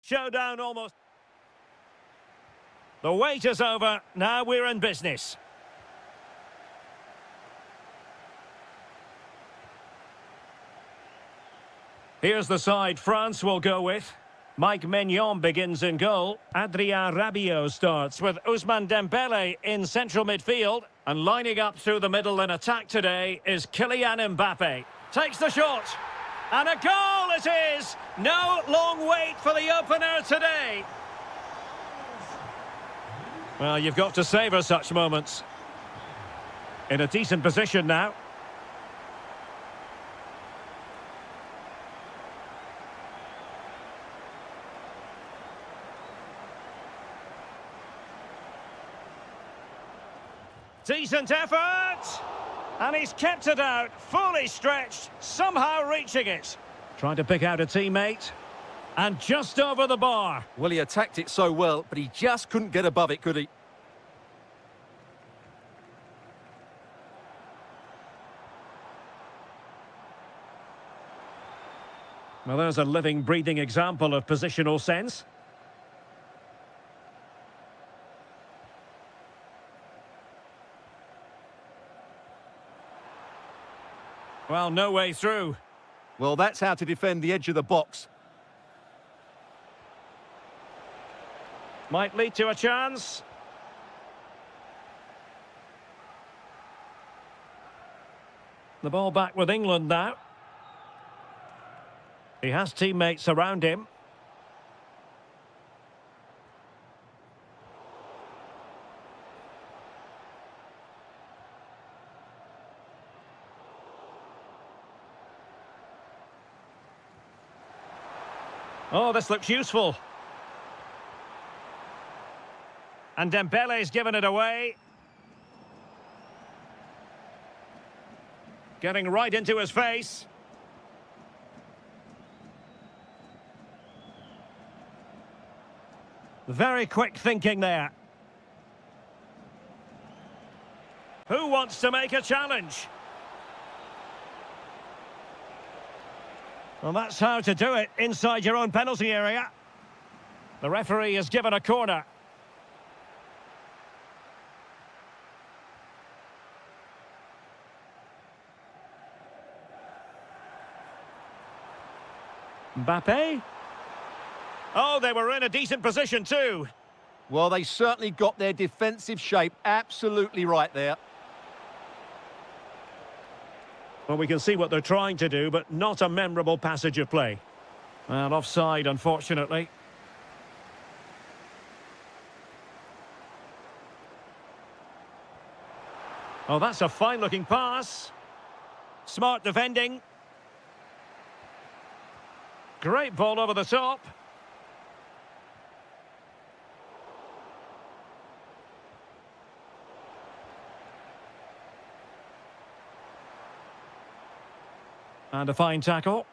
Showdown almost. The wait is over. Now we're in business. Here's the side France will go with. Mike Maignan begins in goal. Adrien Rabiot starts with Ousmane Dembele in central midfield. And lining up through the middle in attack today is Kylian Mbappe. Takes the shot. And a goal it is! No long wait for the opener today. Well, you've got to savour such moments. In a decent position now. Decent effort! And he's kept it out, fully stretched, somehow reaching it. Trying to pick out a teammate. And just over the bar. Well, he attacked it so well, but he just couldn't get above it, could he? Well, there's a living, breathing example of positional sense. Well, no way through. Well, that's how to defend the edge of the box. Might lead to a chance. The ball back with England now. He has teammates around him. Oh, this looks useful. And Dembele's given it away. Getting right into his face. Very quick thinking there. Who wants to make a challenge? Well, that's how to do it inside your own penalty area. The referee has given a corner. Mbappe. Oh, they were in a decent position too. Well, they certainly got their defensive shape absolutely right there. Well, we can see what they're trying to do, but not a memorable passage of play. Well, offside, unfortunately. Oh, that's a fine-looking pass. Smart defending. Great ball over the top. And a fine tackle.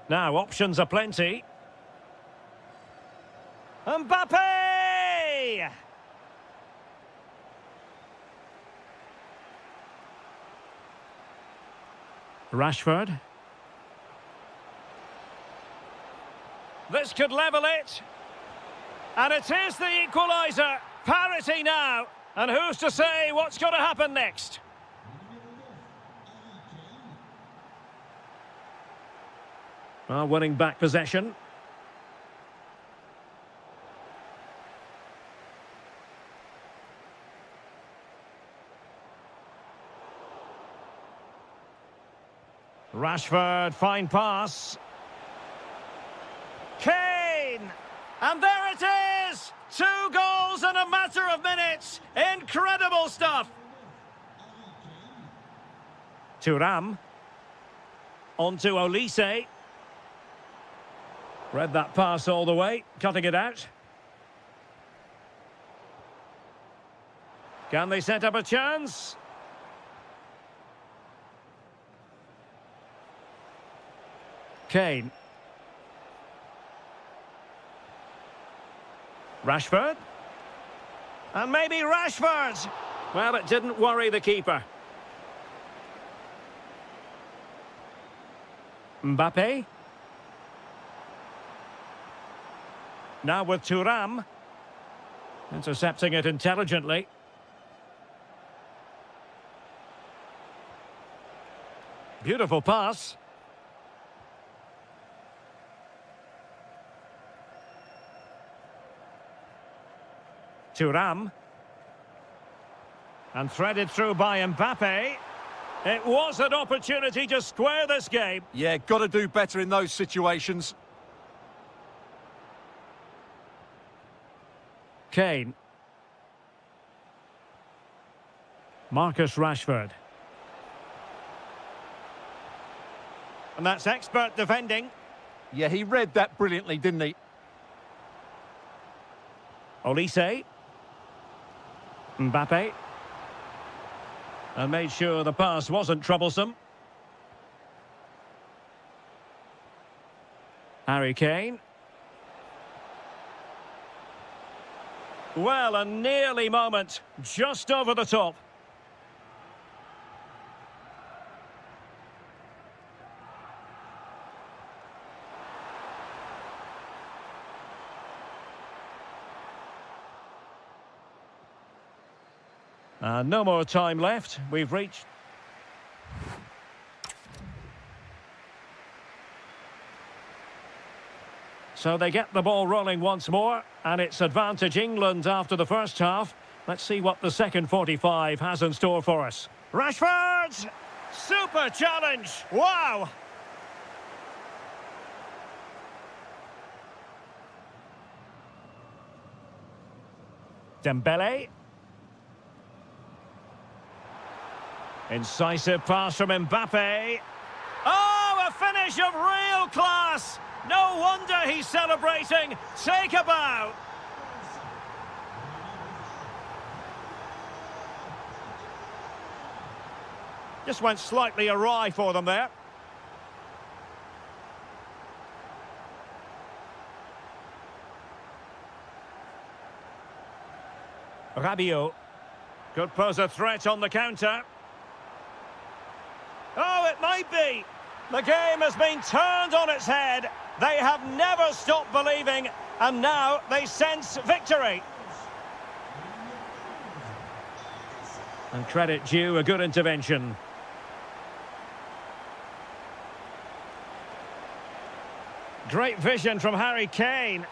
Now, options are plenty. Mbappe! Rashford. This could level it. And it is the equaliser. Parity now. And who's to say what's going to happen next? Well, winning back possession. Rashford, fine pass. Kane! And there it is! 2 goals in a matter of minutes. Incredible stuff. Thuram. On to Olise. Read that pass all the way, cutting it out. Can they set up a chance? Kane. Rashford. And maybe Rashford. Well, it didn't worry the keeper. Mbappe. Now with Thuram. Intercepting it intelligently. Beautiful pass. Thuram. And threaded through by Mbappe. It was an opportunity to square this game. Yeah, got to do better in those situations. Kane. Marcus Rashford. And that's expert defending. Yeah, he read that brilliantly, didn't he? Olise. Mbappe. And made sure the pass wasn't troublesome. Harry Kane. Well, a nearly moment, just over the top. No more time left. We've reached... So they get the ball rolling once more, and it's advantage England after the first half. Let's see what the second 45 has in store for us. Rashford! Super challenge! Wow! Dembele. Incisive pass from Mbappe. Oh, a finish of real class! No wonder he's celebrating. Take a bow. Just went slightly awry for them there. Rabiot could pose a threat on the counter. Oh, it might be. The game has been turned on its head. They have never stopped believing, and now they sense victory. And credit due, a good intervention. Great vision from Harry Kane.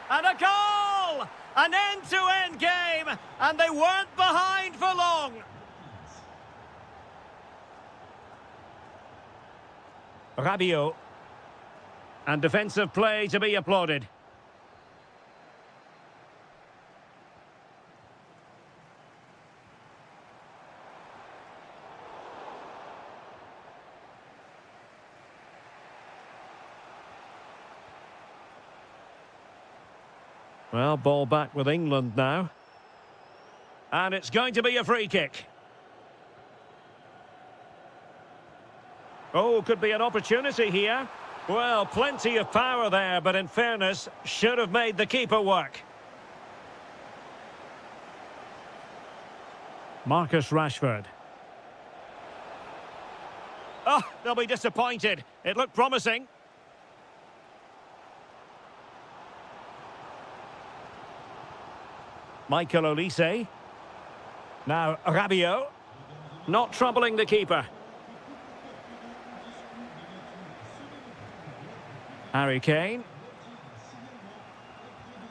And a goal! An end-to-end game, and they weren't behind for long. Rabiot. And defensive play to be applauded. Well, ball back with England now. And it's going to be a free kick. Oh, could be an opportunity here. Well, plenty of power there, but in fairness, should have made the keeper work. Marcus Rashford. Oh, they'll be disappointed. It looked promising. Michael Olise. Now Rabiot. Not troubling the keeper. Harry Kane.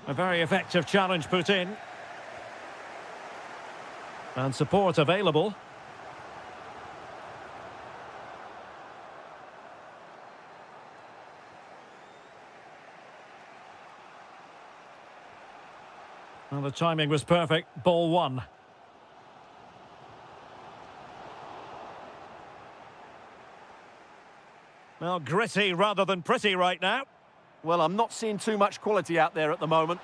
A very effective challenge put in. And support available. Well, the timing was perfect. Ball one. Well, gritty rather than pretty right now. Well, I'm not seeing too much quality out there at the moment.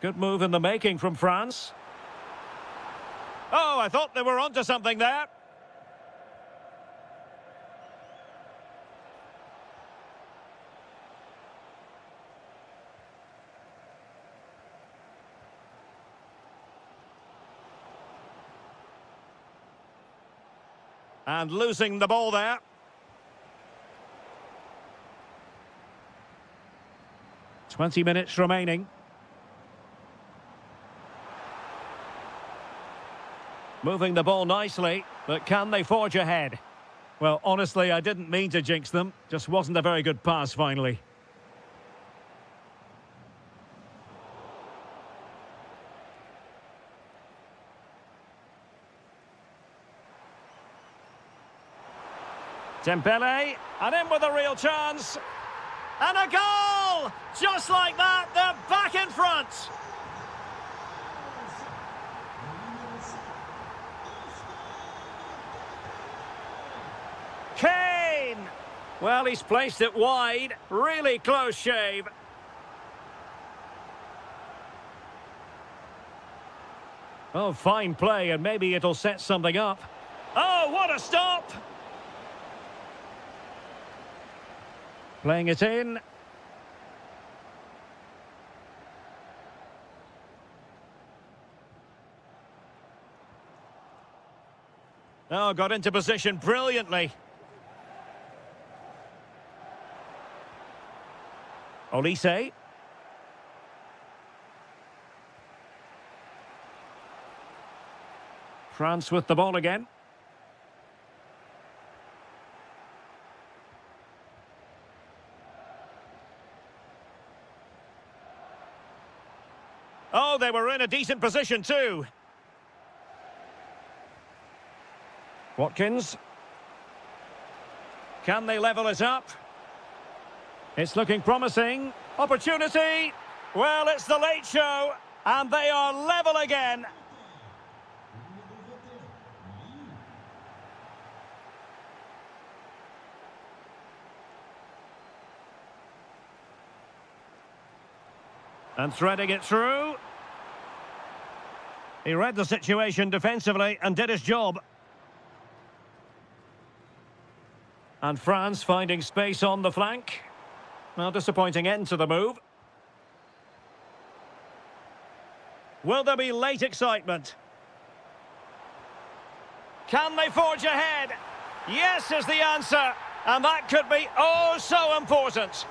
Good move in the making from France. Oh, I thought they were onto something there. And losing the ball there. Twenty minutes remaining. Moving the ball nicely, but can they forge ahead? Well, honestly, I didn't mean to jinx them. Just wasn't a very good pass, finally. Dembele, and in with a real chance. And a goal! Just like that, they're back in front. Kane! Well, he's placed it wide. Really close shave. Oh, fine play, and maybe it'll set something up. Oh, what a stop! Playing it in. Oh, got into position brilliantly. Olise. France with the ball again. Oh, they were in a decent position too. Watkins. Can they level it up? It's looking promising. Opportunity. Well, it's the late show, and they are level again. And threading it through. He read the situation defensively and did his job. And France finding space on the flank. Well, disappointing end to the move. Will there be late excitement? Can they forge ahead? Yes is the answer. And that could be oh so important.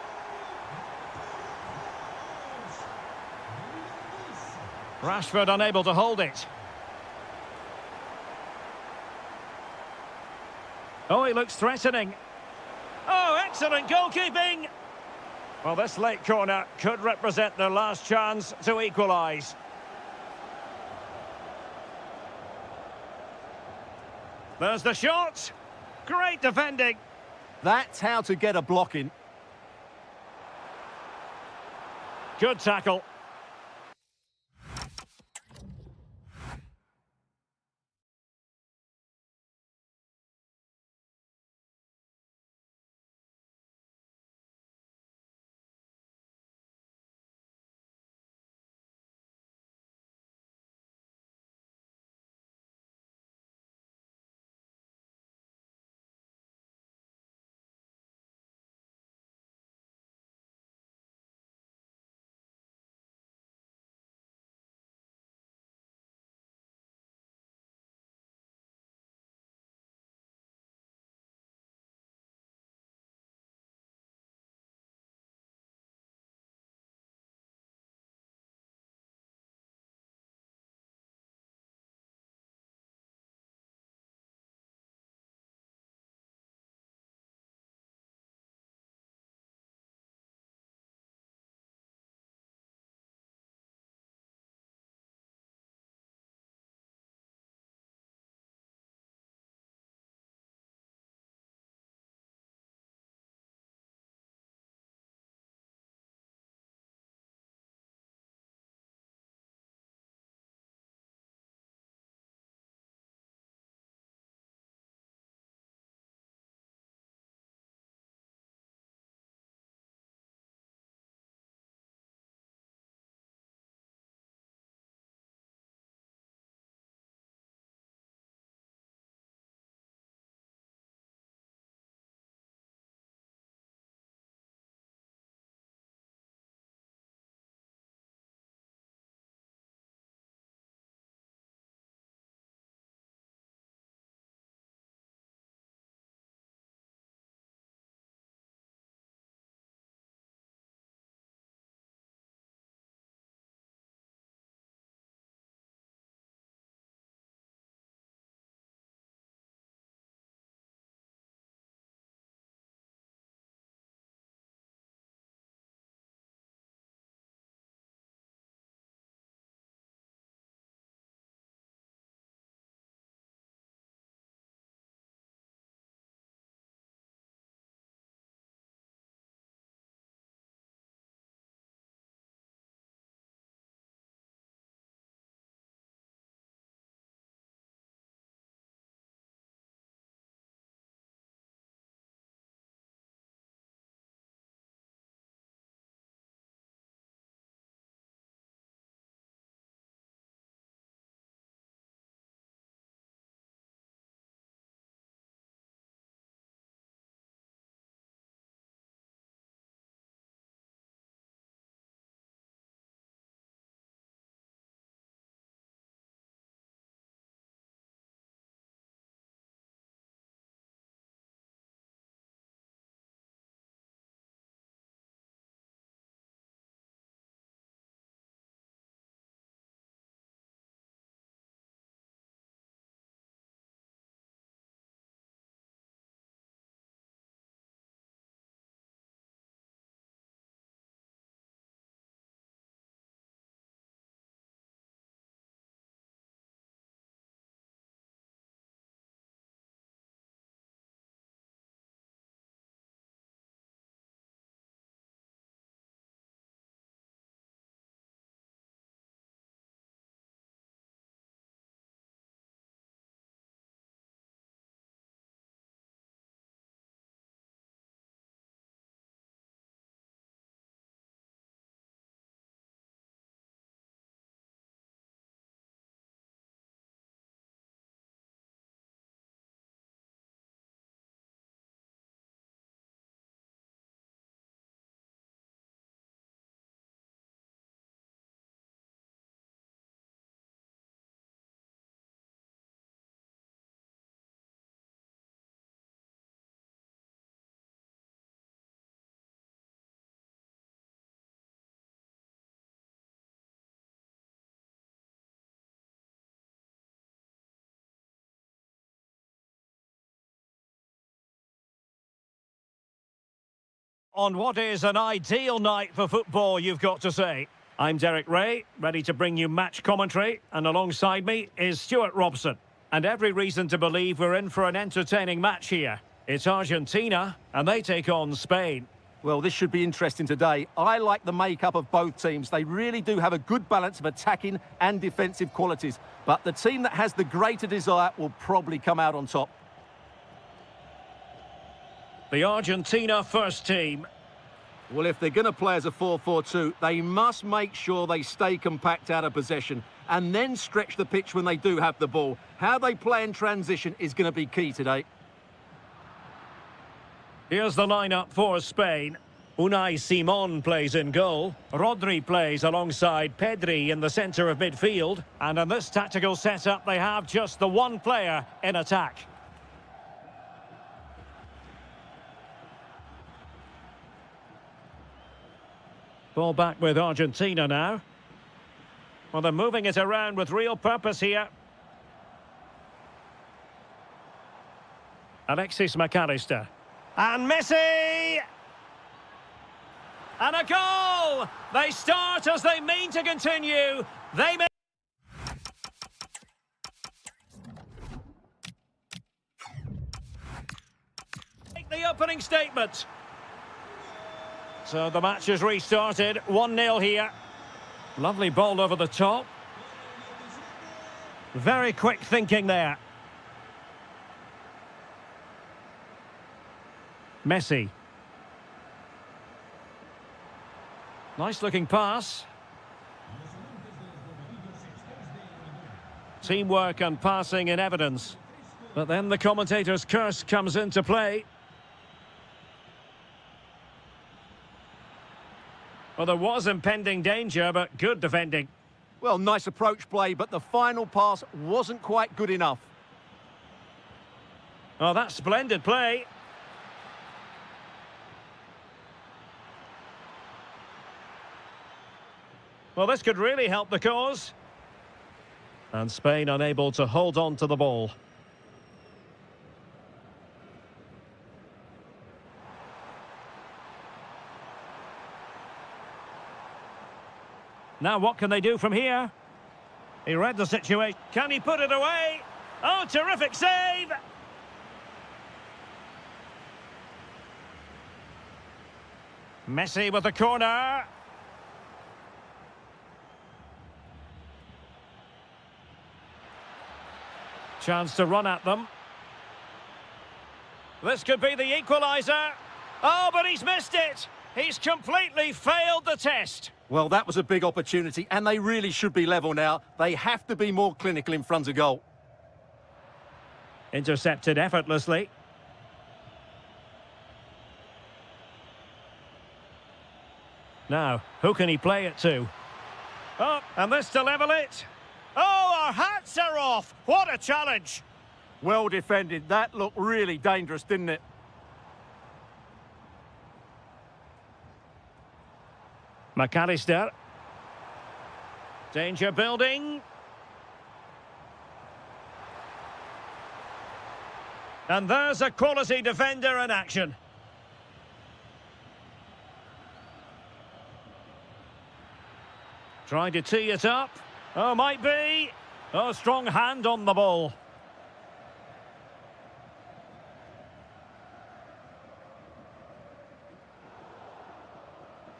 Rashford unable to hold it. Oh, he looks threatening. Oh, excellent goalkeeping! Well, this late corner could represent their last chance to equalise. There's the shot. Great defending. That's how to get a block in. Good tackle. on what is an ideal night for football, you've got to say. I'm Derek Ray, ready to bring you match commentary, and alongside me is Stuart Robson. And every reason to believe we're in for an entertaining match here. It's Argentina, and they take on Spain. Well, this should be interesting today. I like the makeup of both teams. They really do have a good balance of attacking and defensive qualities. But the team that has the greater desire will probably come out on top. The Argentina first team. Well, if they're going to play as a 4-4-2, they must make sure they stay compact out of possession and then stretch the pitch when they do have the ball. How they play in transition is going to be key today. Here's the lineup for Spain. Unai Simon plays in goal. Rodri plays alongside Pedri in the centre of midfield. And in this tactical setup, they have just the one player in attack. Ball back with Argentina now. Well, they're moving it around with real purpose here. Alexis McAllister. And Messi! And a goal! They start as they mean to continue. They make the opening statement. So the match is restarted, 1-0 here. Lovely ball over the top. Very quick thinking there. Messi. Nice looking pass. Teamwork and passing in evidence. But then the commentator's curse comes into play. Well, there was impending danger, but good defending. Well, nice approach play, but the final pass wasn't quite good enough. Oh, that's splendid play. Well, this could really help the cause. And Spain unable to hold on to the ball. Now, what can they do from here? He read the situation. Can he put it away? Oh, terrific save! Messi with the corner. Chance to run at them. This could be the equaliser. Oh, but he's missed it. He's completely failed the test. Well, that was a big opportunity, and they really should be level now. They have to be more clinical in front of goal. Intercepted effortlessly. Now, who can he play it to? Oh, and this to level it. Oh, our hats are off. What a challenge. Well defended. That looked really dangerous, didn't it? McAllister. Danger building. And there's a quality defender in action. Trying to tee it up. Oh, might be. Oh, strong hand on the ball.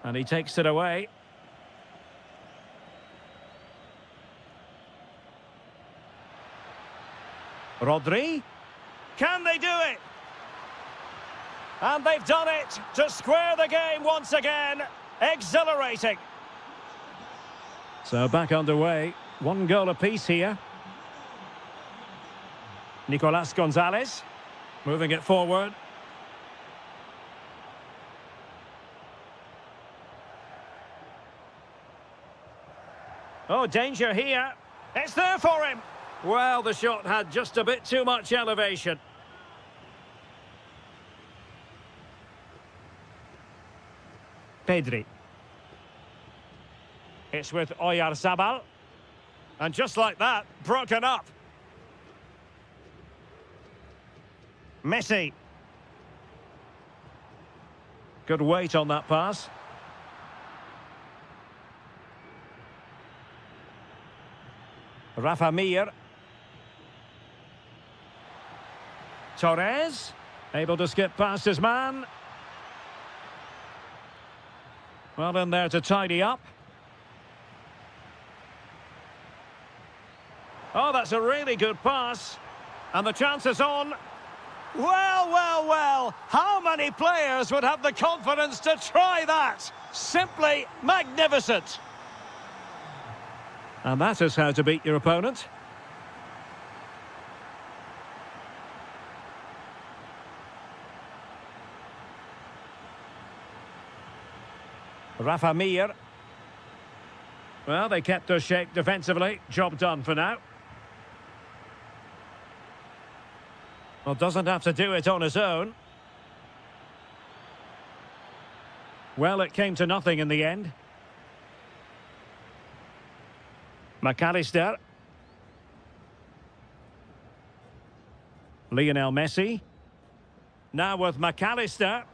And he takes it away. Rodri. Can they do it? And they've done it to square the game once again. Exhilarating. So back underway. 1 goal apiece here. Nicolas Gonzalez. Moving it forward. Oh, danger here. It's there for him. Well, the shot had just a bit too much elevation. Pedri. It's with Oyarzabal. And just like that, broken up. Messi. Good weight on that pass. Rafa Mir. Torres, able to skip past his man. Well in there to tidy up. Oh, that's a really good pass. And the chance is on. Well, well, well. How many players would have the confidence to try that? Simply magnificent. And that is how to beat your opponent. Rafa Mir. Well, they kept their shape defensively. Job done for now. Well, doesn't have to do it on his own. Well, it came to nothing in the end. McAllister. Lionel Messi. Now with McAllister.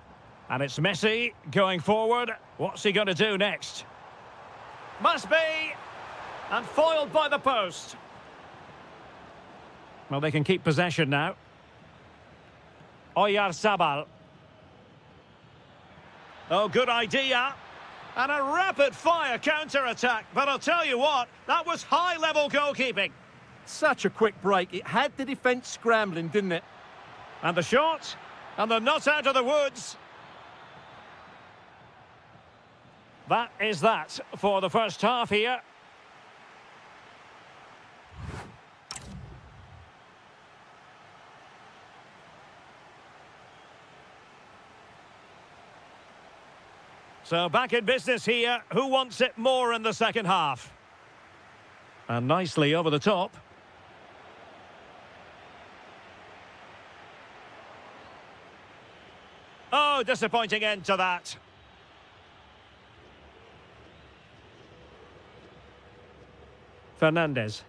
And it's Messi going forward. What's he going to do next? Must be. And foiled by the post. Well, they can keep possession now. Oyarzabal. Oh, good idea. And a rapid-fire counter-attack. But I'll tell you what, that was high-level goalkeeping. Such a quick break. It had the defence scrambling, didn't it? And the shot. And they're not out of the woods. That is that for the first half here. So back in business here. Who wants it more in the second half? And nicely over the top. Oh, disappointing end to that. Fernandez.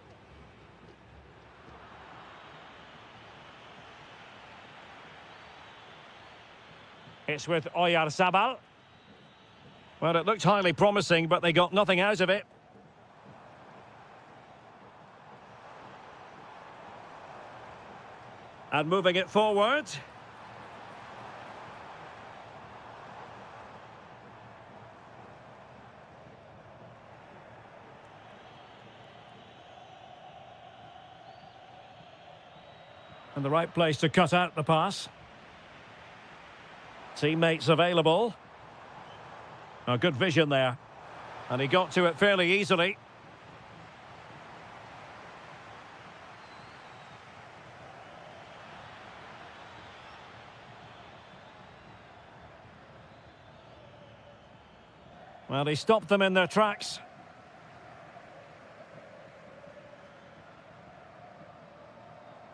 It's with Oyarzabal. Well, it looked highly promising, but they got nothing out of it. And moving it forward. And the right place to cut out the pass. Teammates available. Oh, good vision there. And he got to it fairly easily. Well, he stopped them in their tracks.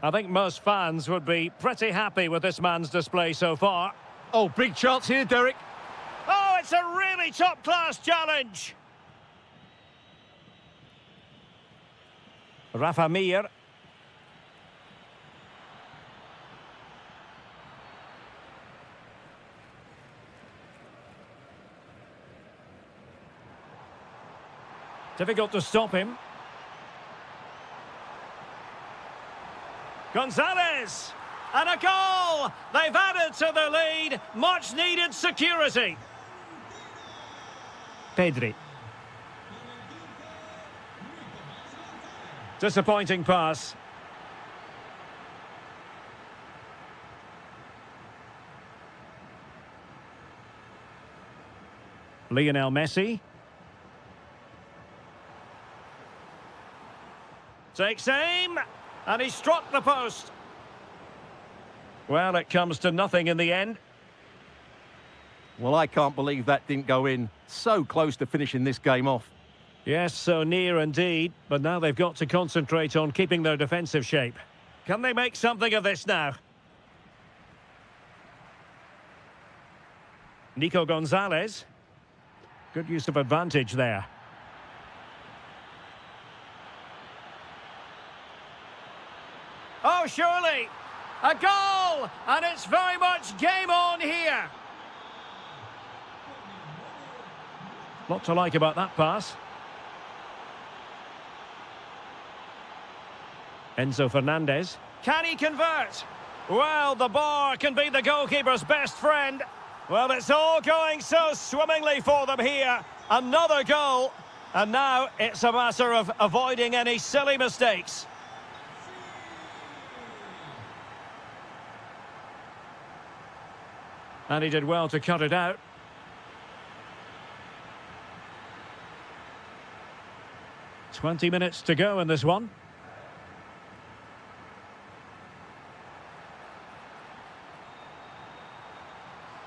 I think most fans would be pretty happy with this man's display so far. Oh, big chance here, Derek. Oh, it's a really top-class challenge. Rafa Mir. Difficult to stop him. Gonzalez! And a goal! They've added to the lead. Much needed security. Pedri. Disappointing pass. Lionel Messi. Takes aim. And he struck the post. Well, it comes to nothing in the end. Well, I can't believe that didn't go in. So close to finishing this game off. Yes, so near indeed. But now they've got to concentrate on keeping their defensive shape. Can they make something of this now? Nico Gonzalez. Good use of advantage there. Oh, surely! A goal! And it's very much game on here. Lot to like about that pass. Enzo Fernandez. Can he convert? Well, the bar can be the goalkeeper's best friend. Well, it's all going so swimmingly for them here. Another goal. And now it's a matter of avoiding any silly mistakes. And he did well to cut it out. "20 minutes to go in this one.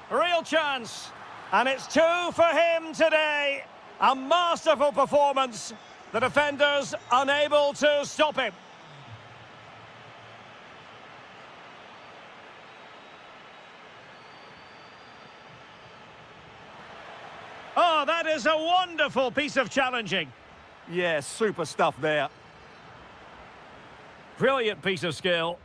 Real chance. And it's 2 for him today. A masterful performance. The defenders unable to stop him. Oh, that is a wonderful piece of challenging. Yeah, super stuff there. Brilliant piece of skill.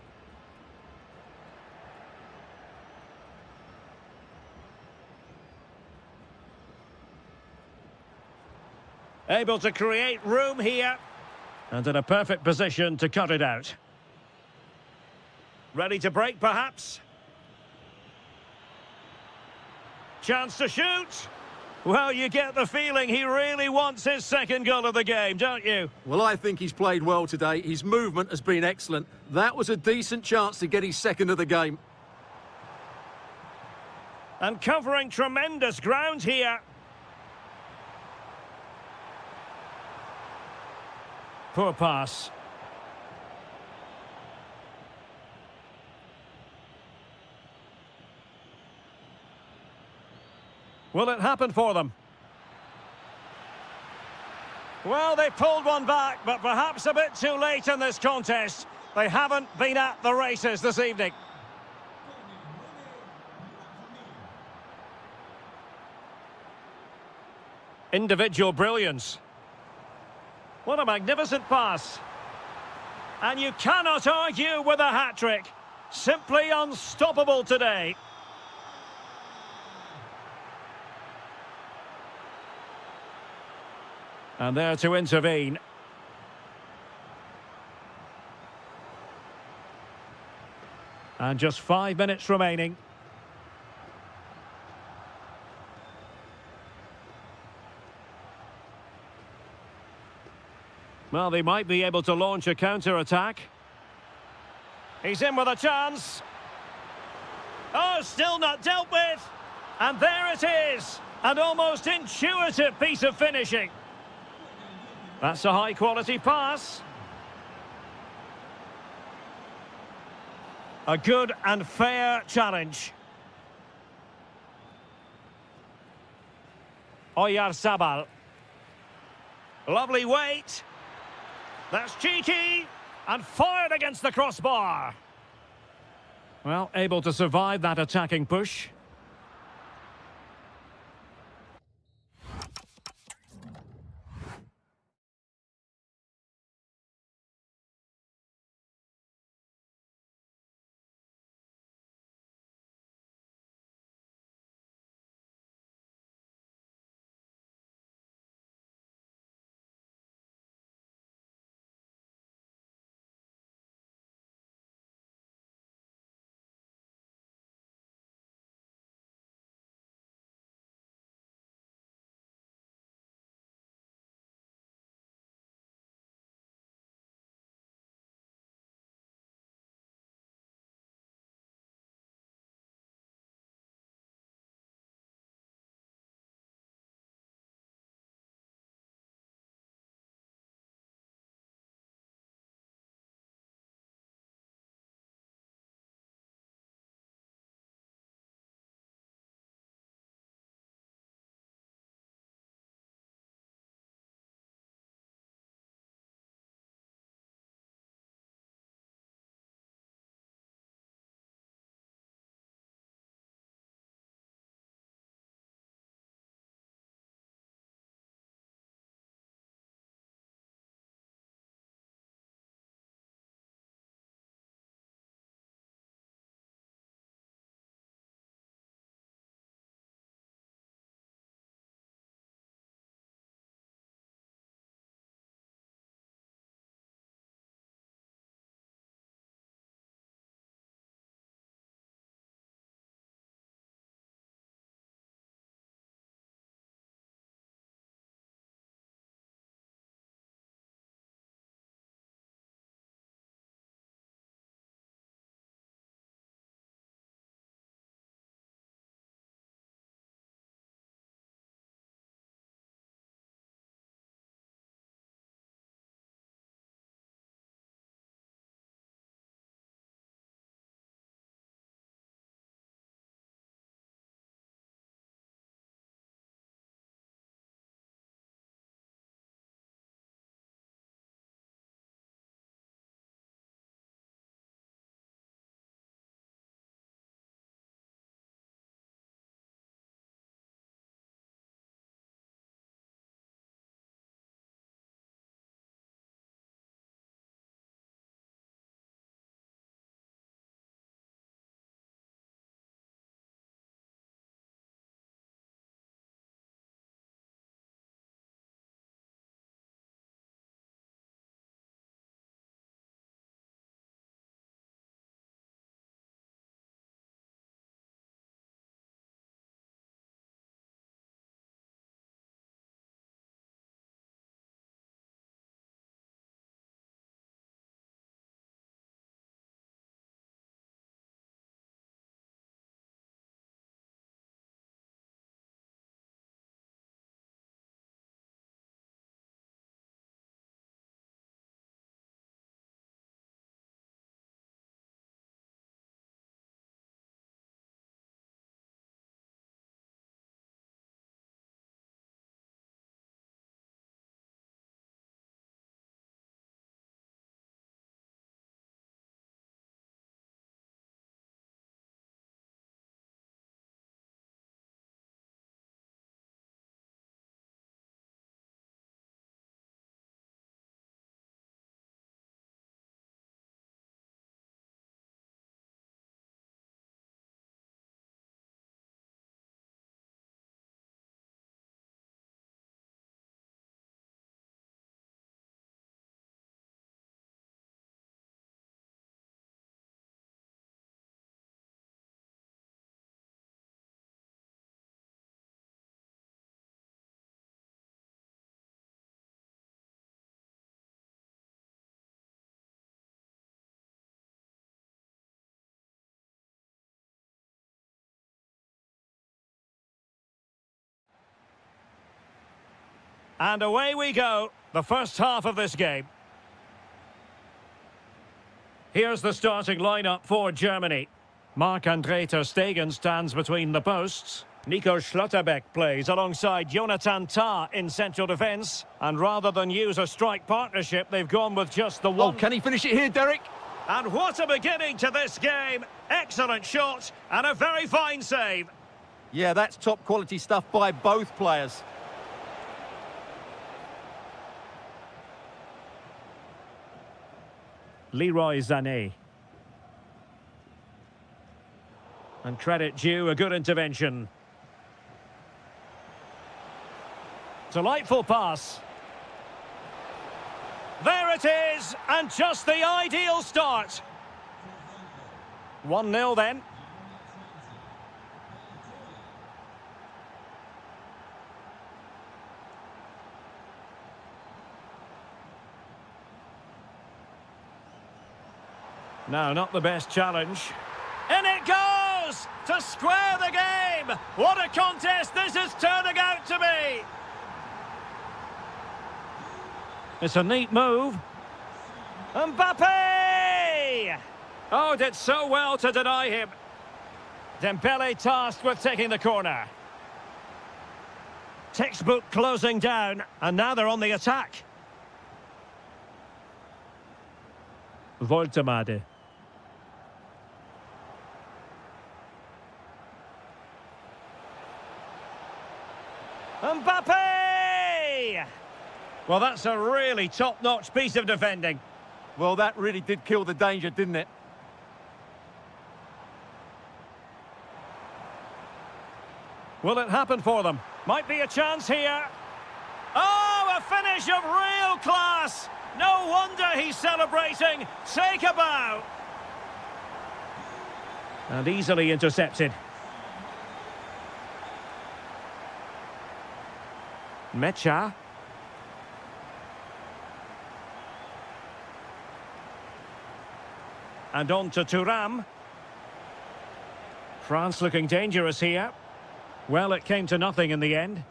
Able to create room here. And in a perfect position to cut it out. Ready to break, perhaps? Chance to shoot. Well, you get the feeling he really wants his second goal of the game, don't you? Well, I think he's played well today. His movement has been excellent. That was a decent chance to get his second of the game. And covering tremendous ground here. Poor pass. Will it happen for them? Well, they pulled one back, but perhaps a bit too late in this contest. They haven't been at the races this evening. Individual brilliance. What a magnificent pass. And you cannot argue with a hat-trick. Simply unstoppable today. And there to intervene. And just 5 minutes remaining. Well, they might be able to launch a counter-attack. He's in with a chance. Oh, still not dealt with. And there it is. An almost intuitive piece of finishing. That's a high-quality pass. A good and fair challenge. Oyarzabal. Lovely weight. That's cheeky. And fired against the crossbar. Well, able to survive that attacking push. And away we go, the first half of this game. Here's the starting lineup for Germany. Marc-Andre ter Stegen stands between the posts. Nico Schlotterbeck plays alongside Jonathan Tah in central defence. And rather than use a strike partnership, they've gone with just the one. Oh, can he finish it here, Derek? And what a beginning to this game. Excellent shot and a very fine save. Yeah, that's top quality stuff by both players. Leroy Sané. And credit due, a good intervention. Delightful pass. There it is, and just the ideal start. 1-0 then. No, not the best challenge. In it goes! To square the game! What a contest this is turning out to be! It's a neat move. Mbappe! Oh, did so well to deny him. Dembele tasked with taking the corner. Textbook closing down, and now they're on the attack. Voltemade. Mbappe! Well, that's a really top-notch piece of defending. Well, that really did kill the danger, didn't it? Will it happen for them? Might be a chance here. Oh, a finish of real class! No wonder he's celebrating. Take a bow. And easily intercepted. Mecha. And on to Thuram. France looking dangerous here. Well, it came to nothing in the end.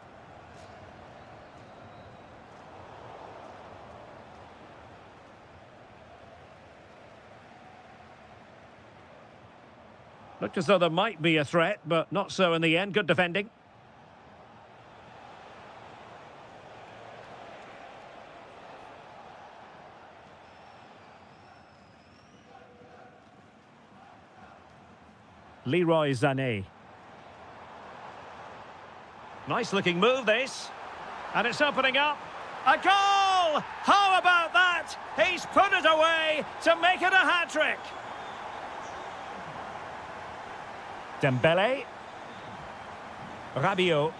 Looked as though there might be a threat, but not so in the end. Good defending. Leroy Sané. Nice looking move this. And it's opening up. A goal! How about that? He's put it away to make it a hat-trick. Dembele. Rabiot.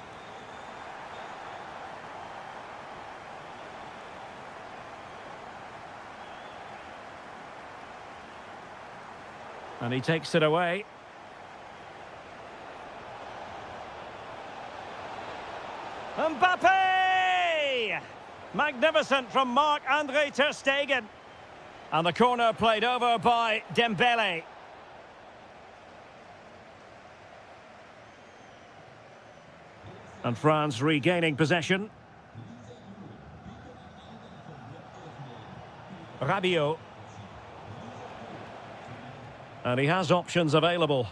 And he takes it away. Mbappe! Magnificent from Marc-Andre ter Stegen. And the corner played over by Dembele. And France regaining possession. Rabiot. And he has options available.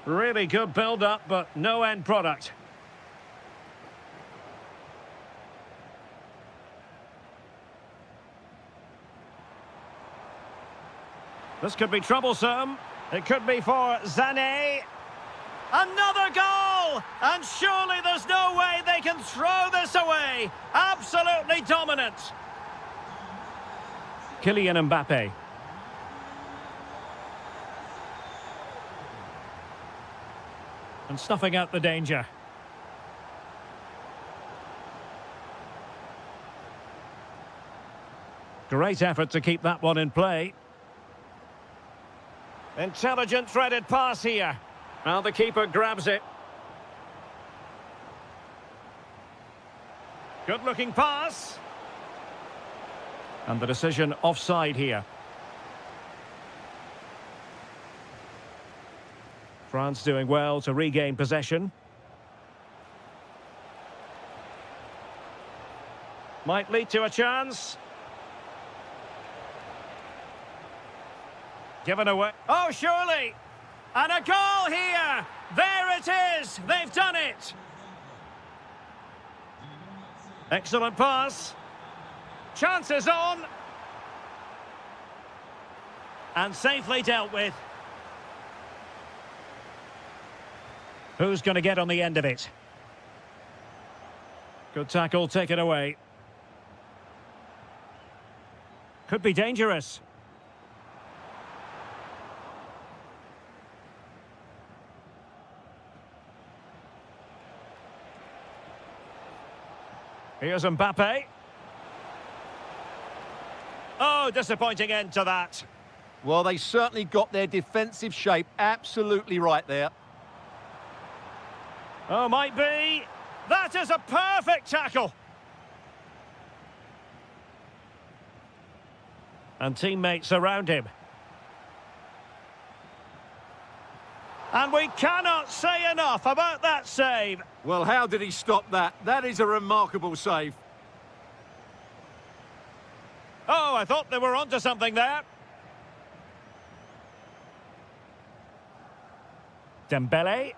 Really good build-up, but no end product. This could be troublesome. It could be for Sané. Another goal! And surely there's no way they can throw this away. Absolutely dominant. Kylian Mbappe. And snuffing out the danger. Great effort to keep that one in play. Intelligent threaded pass here. Well, the keeper grabs it. Good looking pass. And the decision offside here. France doing well to regain possession. Might lead to a chance. Given away. Oh, surely! And a goal here! There it is! They've done it! Excellent pass. Chances on. And safely dealt with. Who's going to get on the end of it? Good tackle, taken away. Could be dangerous. Here's Mbappe. Oh, disappointing end to that. Well, they certainly got their defensive shape absolutely right there. Oh, might be. That is a perfect tackle. And teammates around him. And we cannot say enough about that save. Well, how did he stop that? That is a remarkable save. Oh, I thought they were onto something there. Dembele.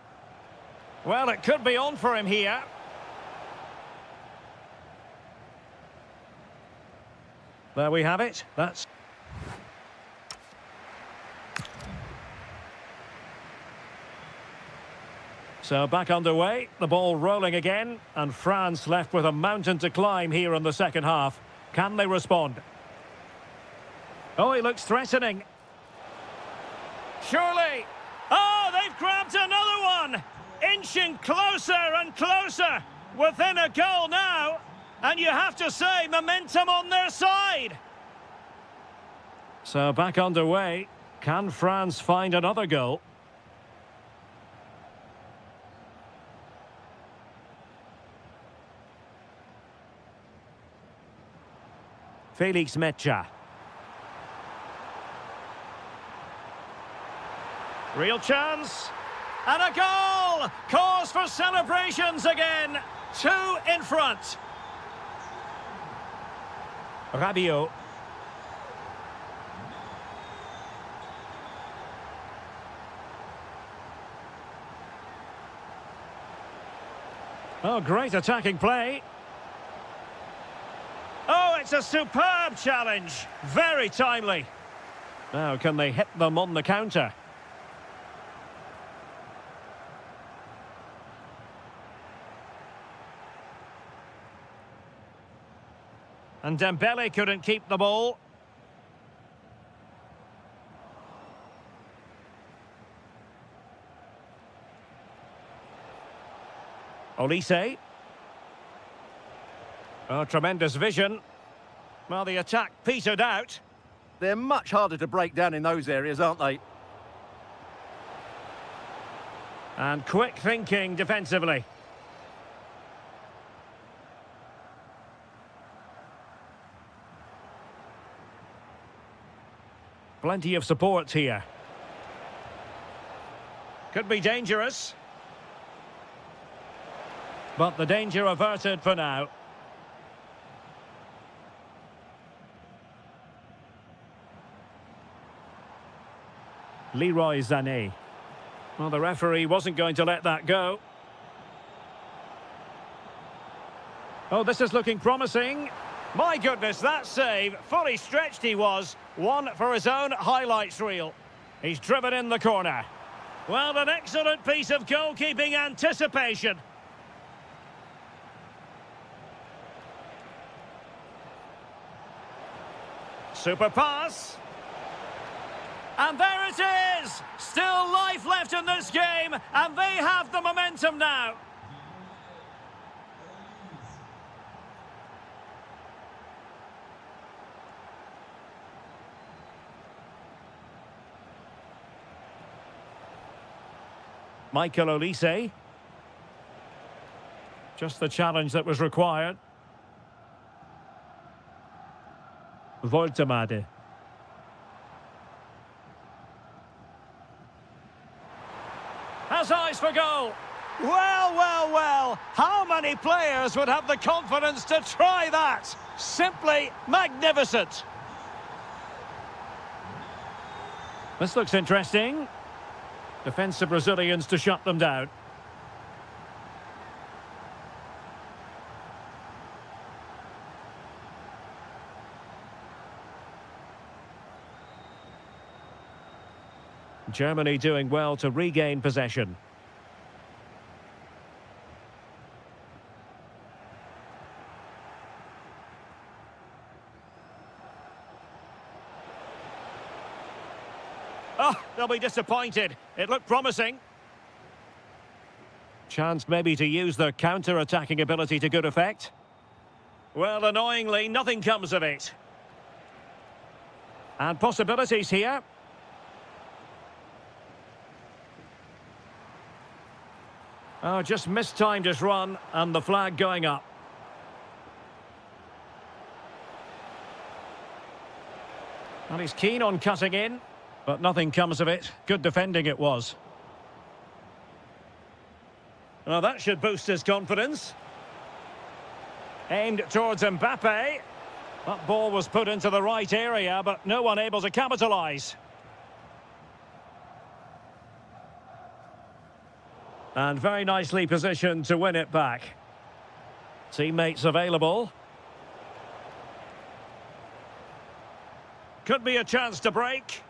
Well, it could be on for him here. There we have it. That's... So back underway, the ball rolling again, and France left with a mountain to climb here in the second half. Can they respond? Oh, he looks threatening. Surely. Oh, they've grabbed another one. Inching closer and closer. Within a goal now. And you have to say, momentum on their side. So back underway. Can France find another goal? Felix Mecha. Real chance. And a goal! Cause for celebrations again. 2 in front. Rabiot. Oh, great attacking play. Oh, it's a superb challenge. Very timely. Now, can they hit them on the counter? And Dembele couldn't keep the ball. Olise. Oh, tremendous vision. Well, the attack petered out. They're much harder to break down in those areas, aren't they? And quick thinking defensively. Plenty of support here. Could be dangerous. But the danger averted for now. Leroy Sané. Well, the referee wasn't going to let that go. Oh, this is looking promising. My goodness, that save. Fully stretched he was. One for his own highlights reel. He's driven in the corner. Well, an excellent piece of goalkeeping anticipation. Super pass. And there it is! Still life left in this game, and they have the momentum now. Michael Olise. Just the challenge that was required. goes for goal. Well, well, well. How many players would have the confidence to try that? Simply magnificent. This looks interesting. Defensive Brazilians to shut them down. Germany doing well to regain possession. Oh, they'll be disappointed. It looked promising. Chance maybe to use their counter-attacking ability to good effect. Well, annoyingly, nothing comes of it. And possibilities here. Oh, just mistimed his run, and the flag going up. And he's keen on cutting in, but nothing comes of it. Good defending it was. Well, that should boost his confidence. Aimed towards Mbappe. That ball was put into the right area, but no one able to capitalise. And very nicely positioned to win it back. Teammates available. Could be a chance to break.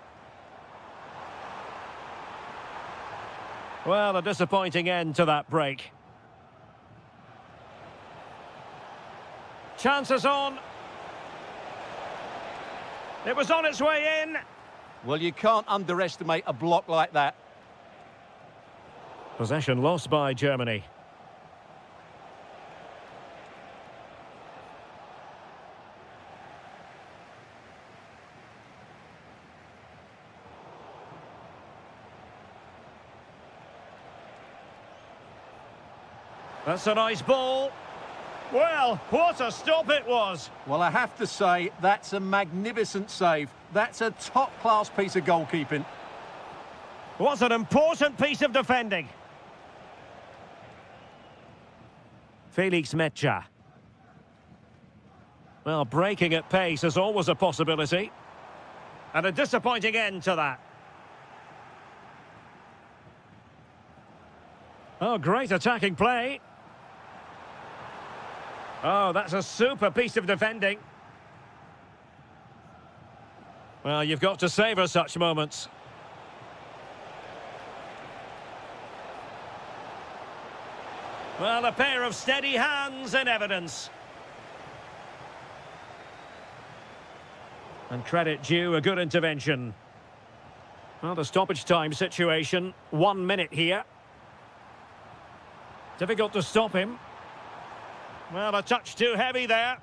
Well, a disappointing end to that break. Chances on. It was on its way in. Well, you can't underestimate a block like that. Possession lost by Germany. That's a nice ball. Well, what a stop it was. Well, I have to say, that's a magnificent save. That's a top-class piece of goalkeeping. What an important piece of defending. Felix Mecha. Well, breaking at pace is always a possibility. And a disappointing end to that. Oh, great attacking play. Oh, that's a super piece of defending. Well, you've got to savour such moments. Well, a pair of steady hands in evidence. And credit due, a good intervention. Well, the stoppage time situation, 1 minute here. Difficult to stop him. Well, a touch too heavy there.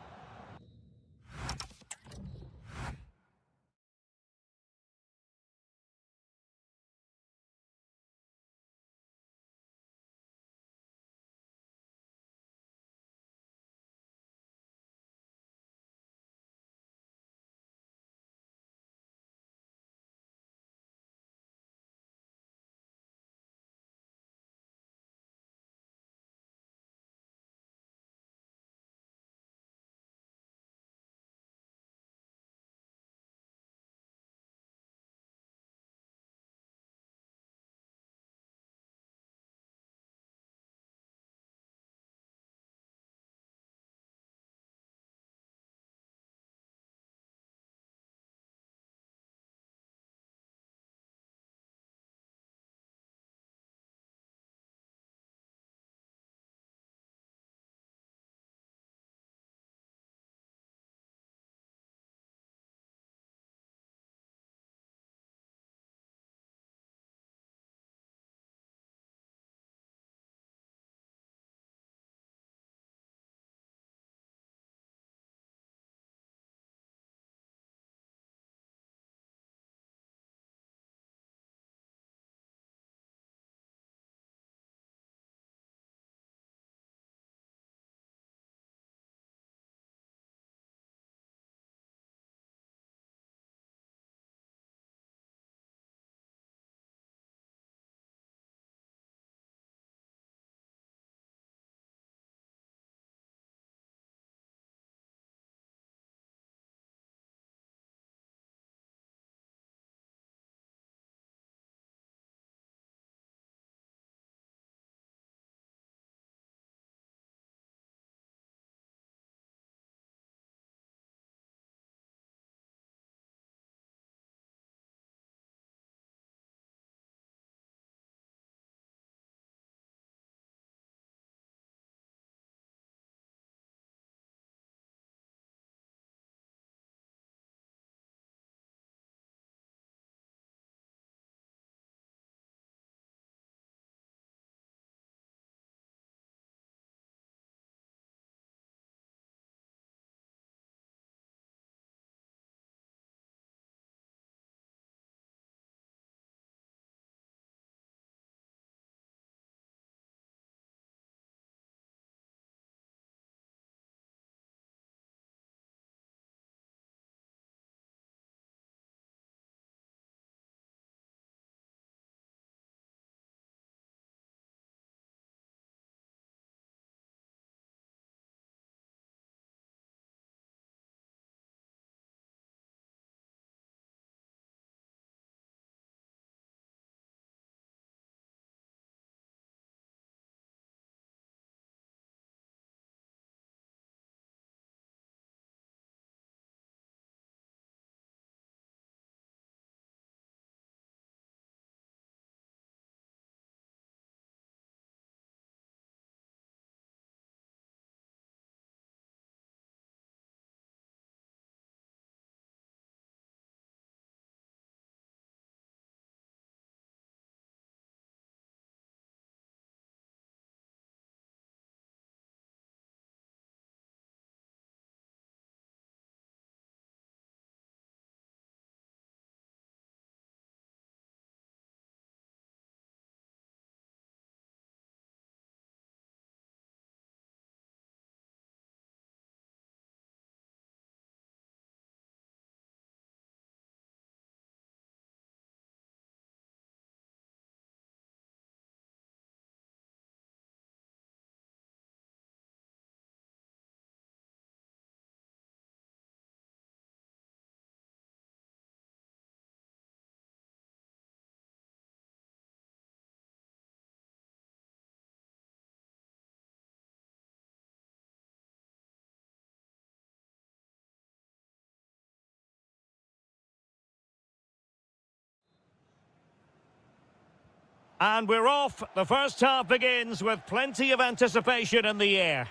And we're off. The first half begins with plenty of anticipation in the air.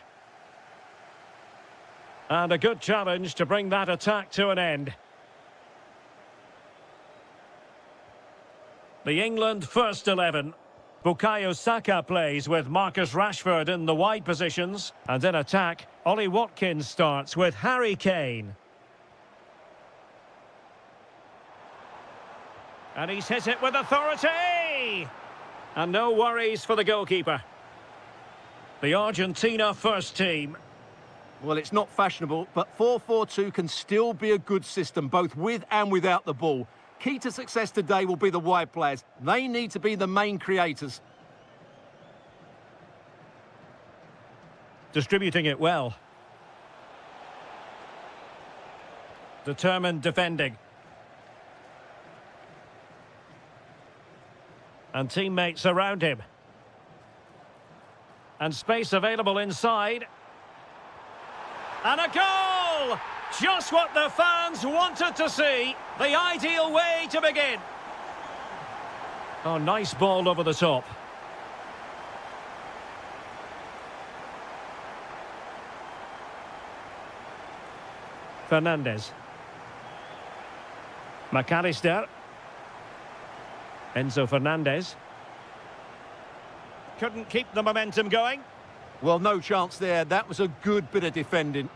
And a good challenge to bring that attack to an end. The England first 11. Bukayo Saka plays with Marcus Rashford in the wide positions. And in attack, Ollie Watkins starts with Harry Kane. And he's hit it with authority! And no worries for the goalkeeper. The Argentina first team. Well, it's not fashionable, but 4-4-2 can still be a good system, both with and without the ball. Key to success today will be the wide players. They need to be the main creators. Distributing it well. Determined defending. And teammates around him. And space available inside. And a goal! Just what the fans wanted to see. The ideal way to begin. Oh, nice ball over the top. Fernandez. McAllister. Enzo Fernandez. Couldn't keep the momentum going. Well, no chance there. That was a good bit of defending.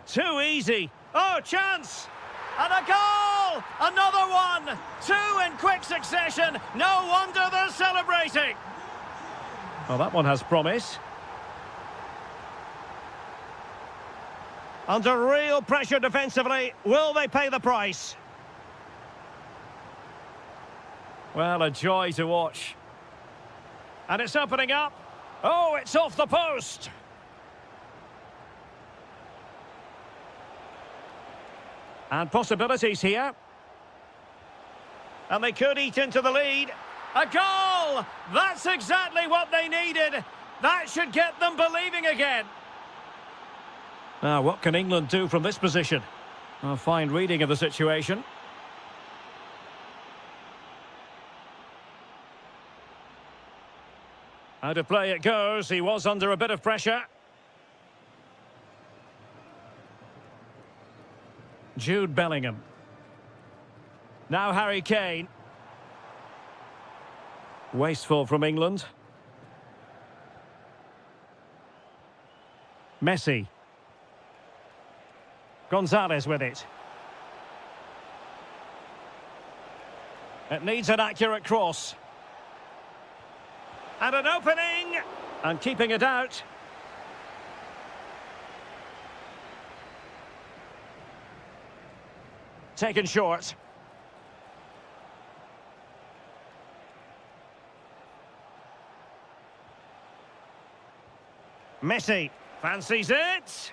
Too easy. Oh, chance! And a goal! Another one! Two in quick succession. No wonder they're celebrating. Well, that one has promise. Under real pressure defensively. Will they pay the price? Well, a joy to watch. And it's opening up. Oh, it's off the post. And possibilities here. And they could eat into the lead. A goal! That's exactly what they needed. That should get them believing again. Now, what can England do from this position? A fine reading of the situation. Out of play it goes. He was under a bit of pressure. Jude Bellingham. Now Harry Kane. Wasteful from England. Messi. Gonzalez with it. It needs an accurate cross. And an opening! And keeping it out. Taken short. Messi fancies it.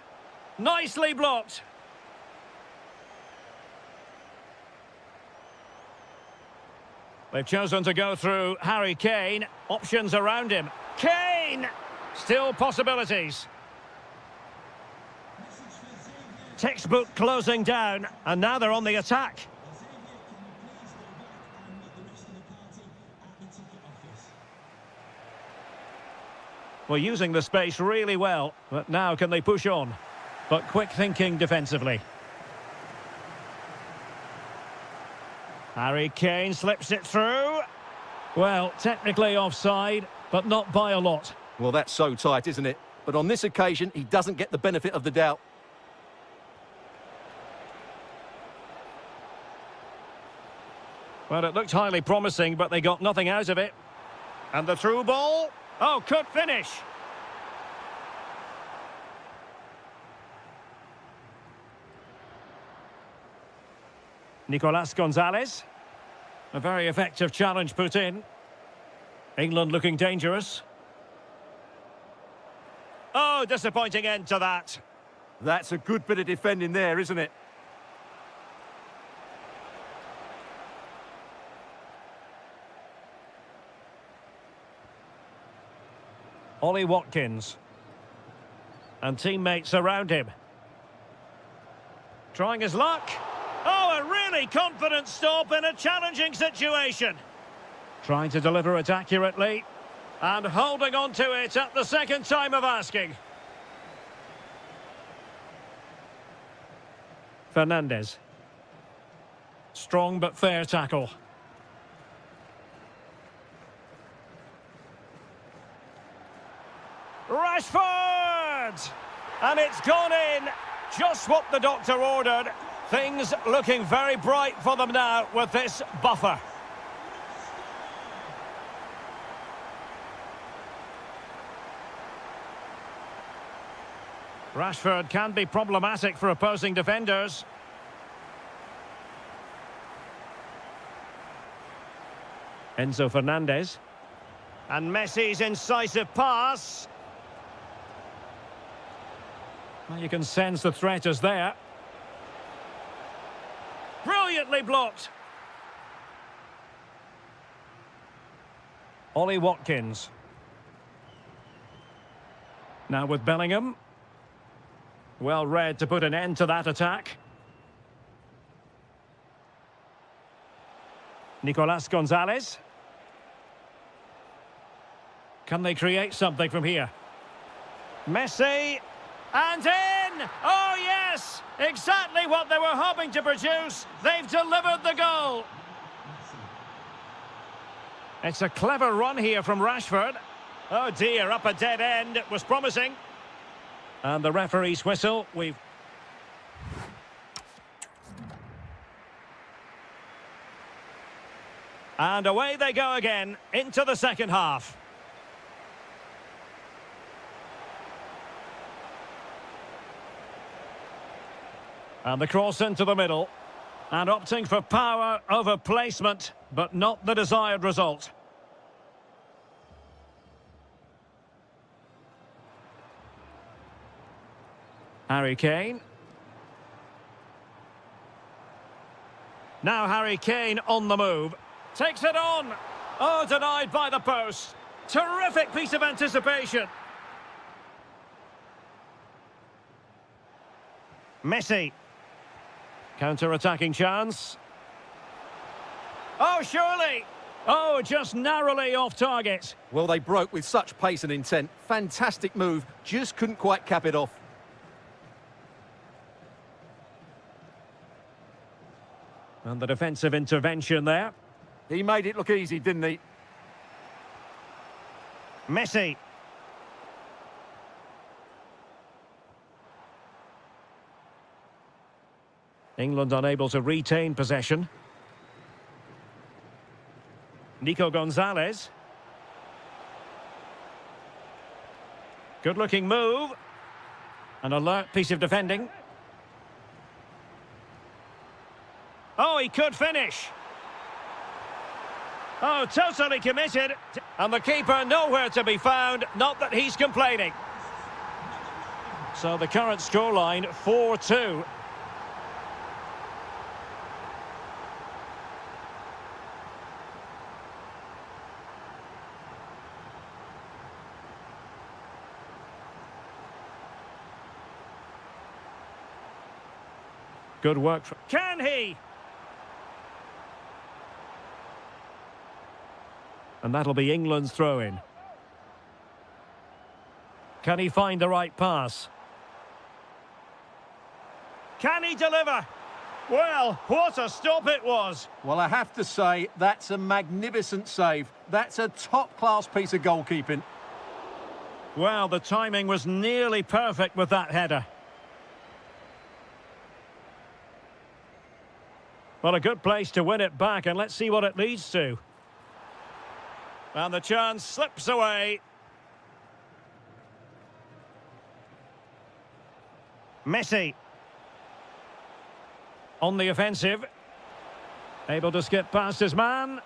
Nicely blocked. They've chosen to go through Harry Kane. Options around him. Kane! Still possibilities. Textbook closing down, and now they're on the attack. Well, using the space really well, but now can they push on? But quick thinking defensively. Harry Kane slips it through. Well, technically offside, but not by a lot. Well, that's so tight, isn't it? But on this occasion, he doesn't get the benefit of the doubt. Well, it looked highly promising, but they got nothing out of it. And the through ball. Oh, could finish. Nicolas Gonzalez. A very effective challenge put in. England looking dangerous. Oh, disappointing end to that. That's a good bit of defending there, isn't it? Ollie Watkins. And teammates around him. Trying his luck. Oh, a really confident stop in a challenging situation. Trying to deliver it accurately. And holding on to it at the second time of asking. Fernandez. Strong but fair tackle. Rashford! And it's gone in. Just what the doctor ordered. Things looking very bright for them now with this buffer. Rashford can be problematic for opposing defenders. Enzo Fernandez. And Messi's incisive pass. Well, you can sense the threat is there. Brilliantly blocked. Ollie Watkins. Now with Bellingham. Well read to put an end to that attack. Nicolas Gonzalez. Can they create something from here? Messi. And in! Oh, yes! Exactly what they were hoping to produce. They've delivered the goal. It's a clever run here from Rashford. Oh, dear, up a dead end. It was promising. And the referee's whistle. And away they go again into the second half. And the cross into the middle. And opting for power over placement, but not the desired result. Harry Kane. Now Harry Kane on the move. Takes it on. Oh, denied by the post. Terrific piece of anticipation. Messi. Counter-attacking chance. Oh, surely. Oh, just narrowly off target. Well, they broke with such pace and intent. Fantastic move. Just couldn't quite cap it off. And the defensive intervention there. He made it look easy, didn't he? Messi. England unable to retain possession. Nico Gonzalez. Good-looking move. An alert piece of defending. Oh, he could finish. Oh, totally committed. And the keeper nowhere to be found. Not that he's complaining. So the current scoreline, 4-2. Good work. Can he? And that'll be England's throw-in. Can he find the right pass? Can he deliver? Well, what a stop it was. Well, I have to say, that's a magnificent save. That's a top-class piece of goalkeeping. Well, the timing was nearly perfect with that header. Well, a good place to win it back, and let's see what it leads to. And the chance slips away. Messi. On the offensive. Able to skip past his man.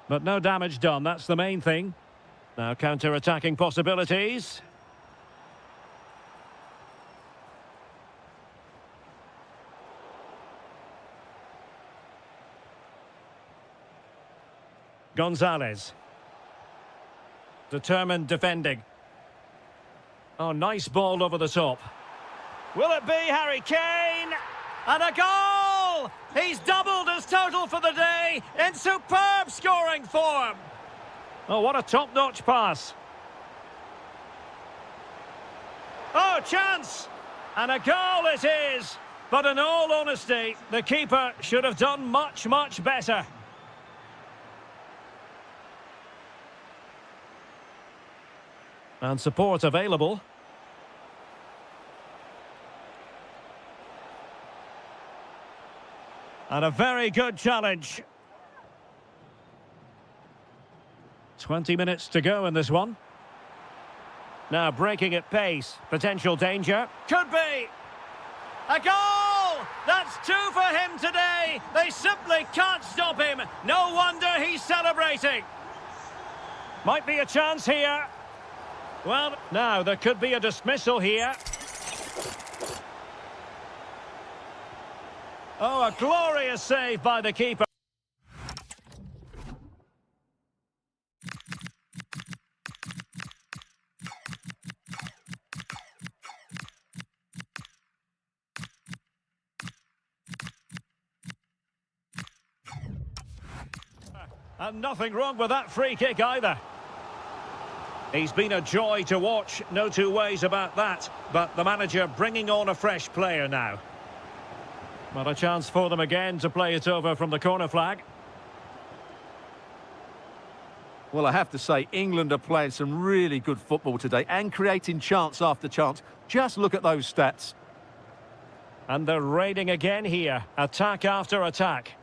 But no damage done, that's the main thing. Now counter-attacking possibilities. Gonzalez. Determined defending. Oh, nice ball over the top. Will it be Harry Kane? And a goal! He's doubled total for the day in superb scoring form. Oh, what a top-notch pass. Oh, chance! And a goal it is. But in all honesty, the keeper should have done much, much better. And support available. And a very good challenge. 20 minutes to go in this one. Now breaking at pace. Potential danger. Could be. A goal! That's 2 for him today. They simply can't stop him. No wonder he's celebrating. Might be a chance here. Well, now there could be a dismissal here. Oh, a glorious save by the keeper. And nothing wrong with that free kick either. He's been a joy to watch, no two ways about that. But the manager bringing on a fresh player now. Well, a chance for them again to play it over from the corner flag. Well, I have to say, England are playing some really good football today and creating chance after chance. Just look at those stats. And they're raiding again here, attack after attack.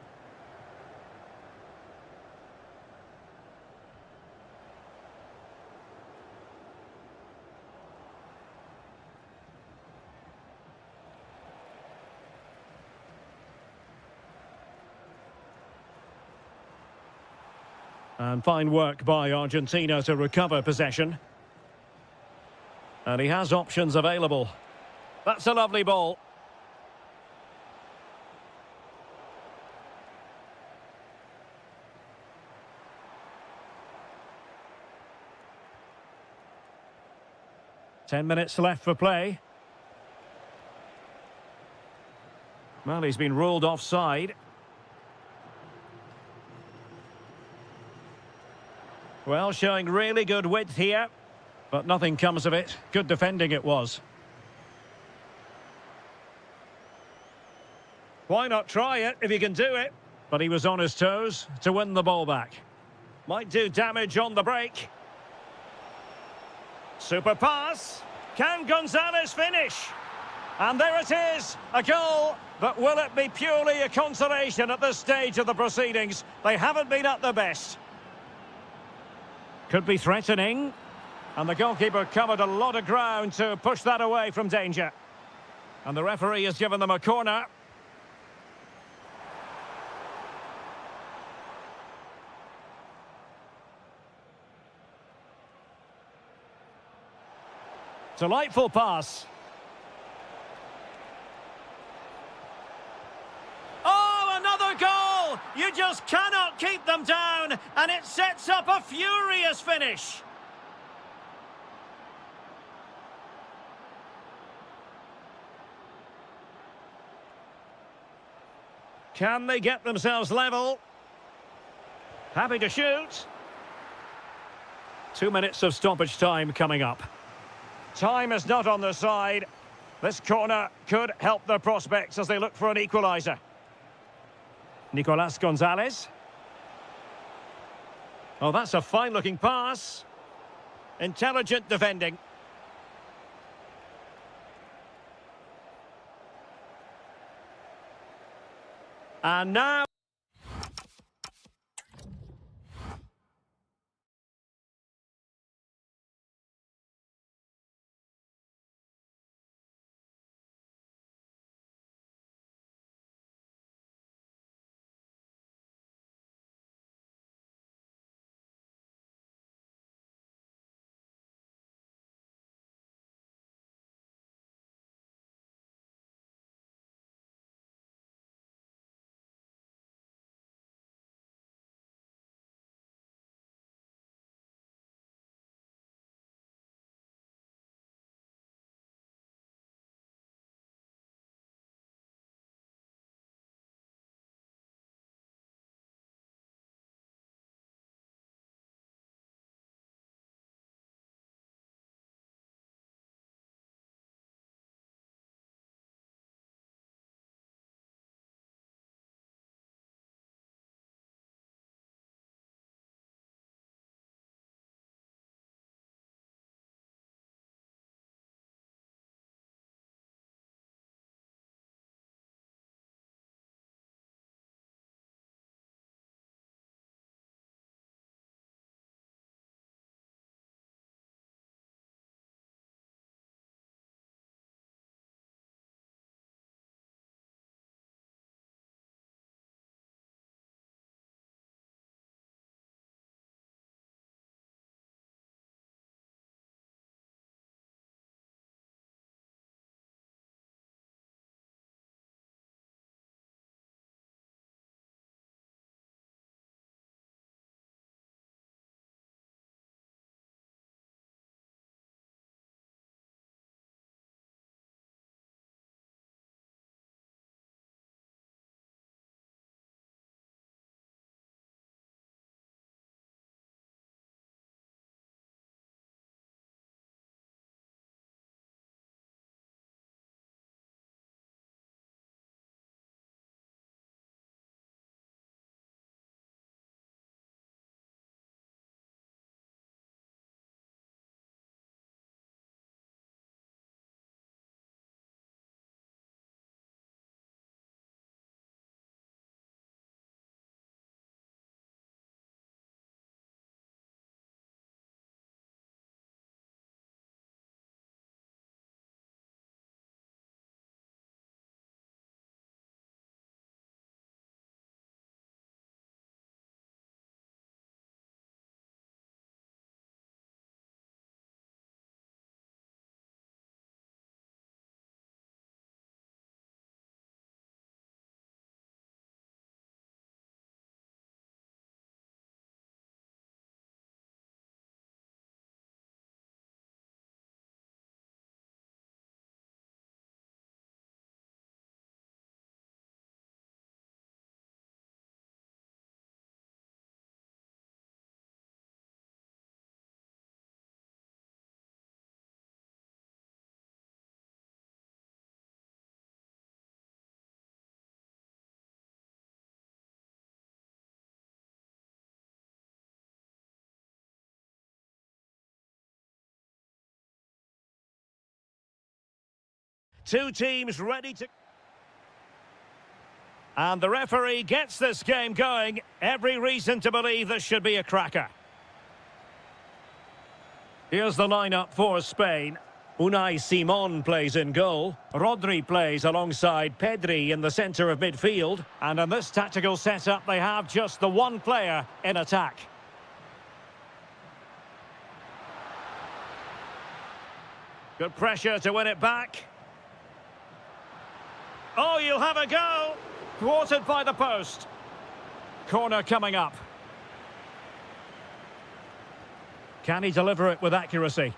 And fine work by Argentina to recover possession. And he has options available. That's a lovely ball. Ten minutes left for play. Well, he's been ruled offside. Well, showing really good width here, but nothing comes of it. Good defending it was. Why not try it if you can do it? But he was on his toes to win the ball back. Might do damage on the break. Super pass. Can Gonzalez finish? And there it is, a goal. But will it be purely a consolation at this stage of the proceedings? They haven't been at their best. Could be threatening. And the goalkeeper covered a lot of ground to push that away from danger. And the referee has given them a corner. Delightful pass. Oh, another goal! You just cannot keep them down, and it sets up a furious finish. Can they get themselves level? Happy to shoot. 2 minutes of stoppage time coming up. Time is not on their side. This corner could help their prospects as they look for an equaliser. Nicolas Gonzalez. Oh, that's a fine-looking pass. Intelligent defending. And now... Two teams ready to... And the referee gets this game going. Every reason to believe this should be a cracker. Here's the lineup for Spain. Unai Simon plays in goal. Rodri plays alongside Pedri in the centre of midfield. And in this tactical setup, they have just the one player in attack. Good pressure to win it back. Oh, you'll have a go. Thwarted by the post. Corner coming up. Can he deliver it with accuracy?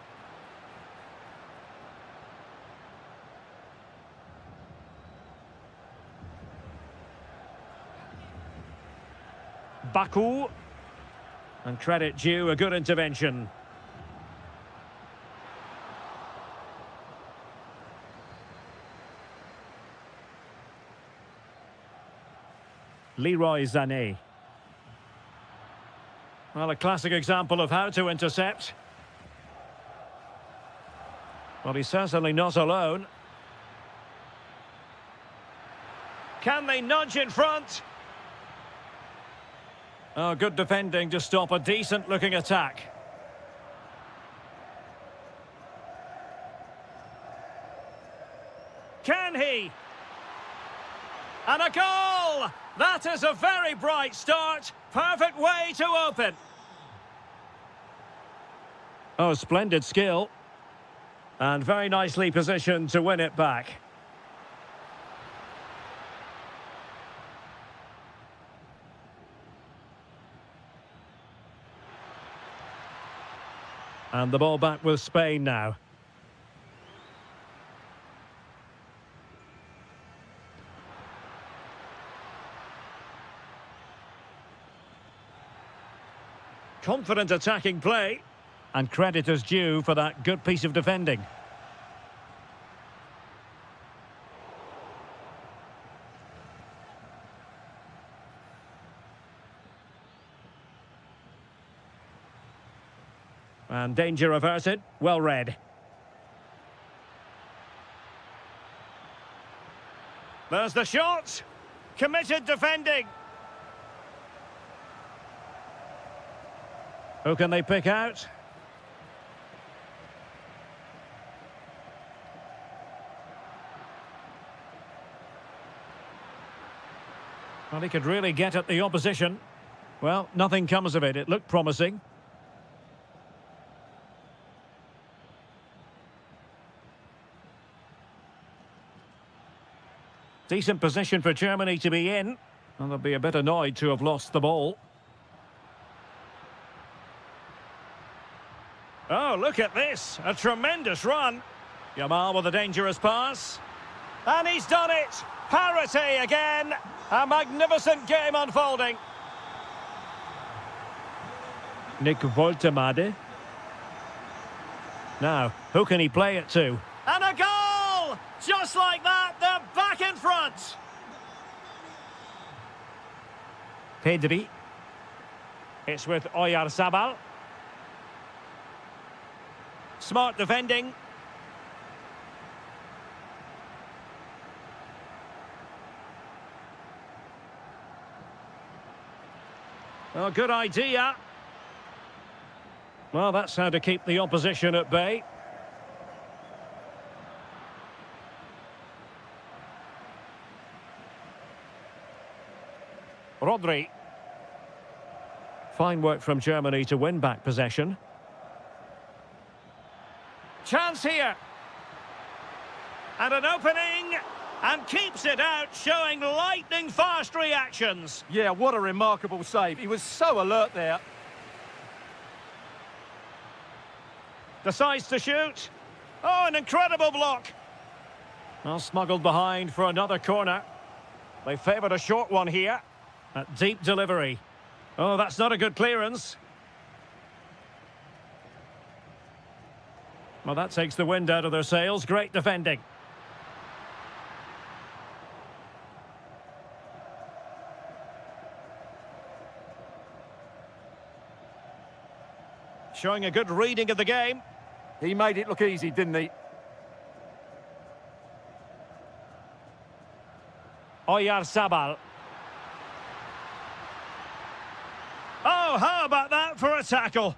Baku. And credit due, a good intervention. Leroy Sané. Well, a classic example of how to intercept. Well, he's certainly not alone. Can they nudge in front? Oh, good defending to stop a decent-looking attack. Can he? And a goal! That is a very bright start. Perfect way to open. Oh, splendid skill. And very nicely positioned to win it back. And the ball back with Spain now. Confident attacking play, and credit is due for that good piece of defending. And danger averted, well read. There's the shot, committed defending. Who can they pick out? Well, he could really get at the opposition. Well, nothing comes of it. It looked promising. Decent position for Germany to be in. And they'll be a bit annoyed to have lost the ball. Oh, look at this. A tremendous run. Yamal with a dangerous pass. And he's done it. Parity again. A magnificent game unfolding. Nick Woltemade. Now, who can he play it to? And a goal! Just like that, they're back in front. Pedri. It's with Oyarzabal. Smart defending. Oh, good idea. Well, that's how to keep the opposition at bay. Rodri. Fine work from Germany to win back possession. Chance here. And an opening. And keeps it out, showing lightning-fast reactions. Yeah, what a remarkable save. He was so alert there. Decides to shoot. Oh, an incredible block. Well, smuggled behind for another corner. They favoured a short one here. A deep delivery. Oh, that's not a good clearance. Well, that takes the wind out of their sails. Great defending. Showing a good reading of the game. He made it look easy, didn't he? Oyarzabal. Oh, how about that for a tackle?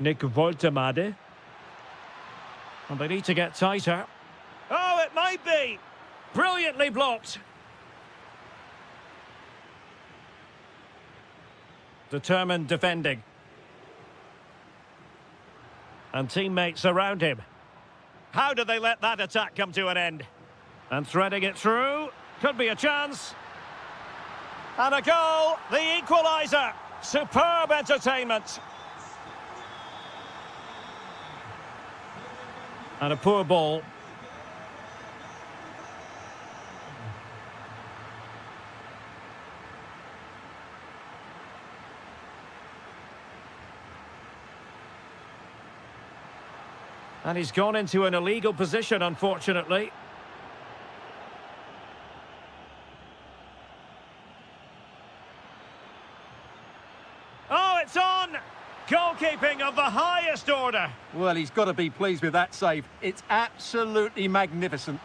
Nick Woltemade. And they need to get tighter. Oh, it might be! Brilliantly blocked. Determined defending. And teammates around him. How did they let that attack come to an end? And threading it through. Could be a chance. And a goal! The equaliser! Superb entertainment. And a poor ball. And he's gone into an illegal position, unfortunately. Oh, it's on! Goalkeeping of the highest order. Well, he's got to be pleased with that save. It's absolutely magnificent.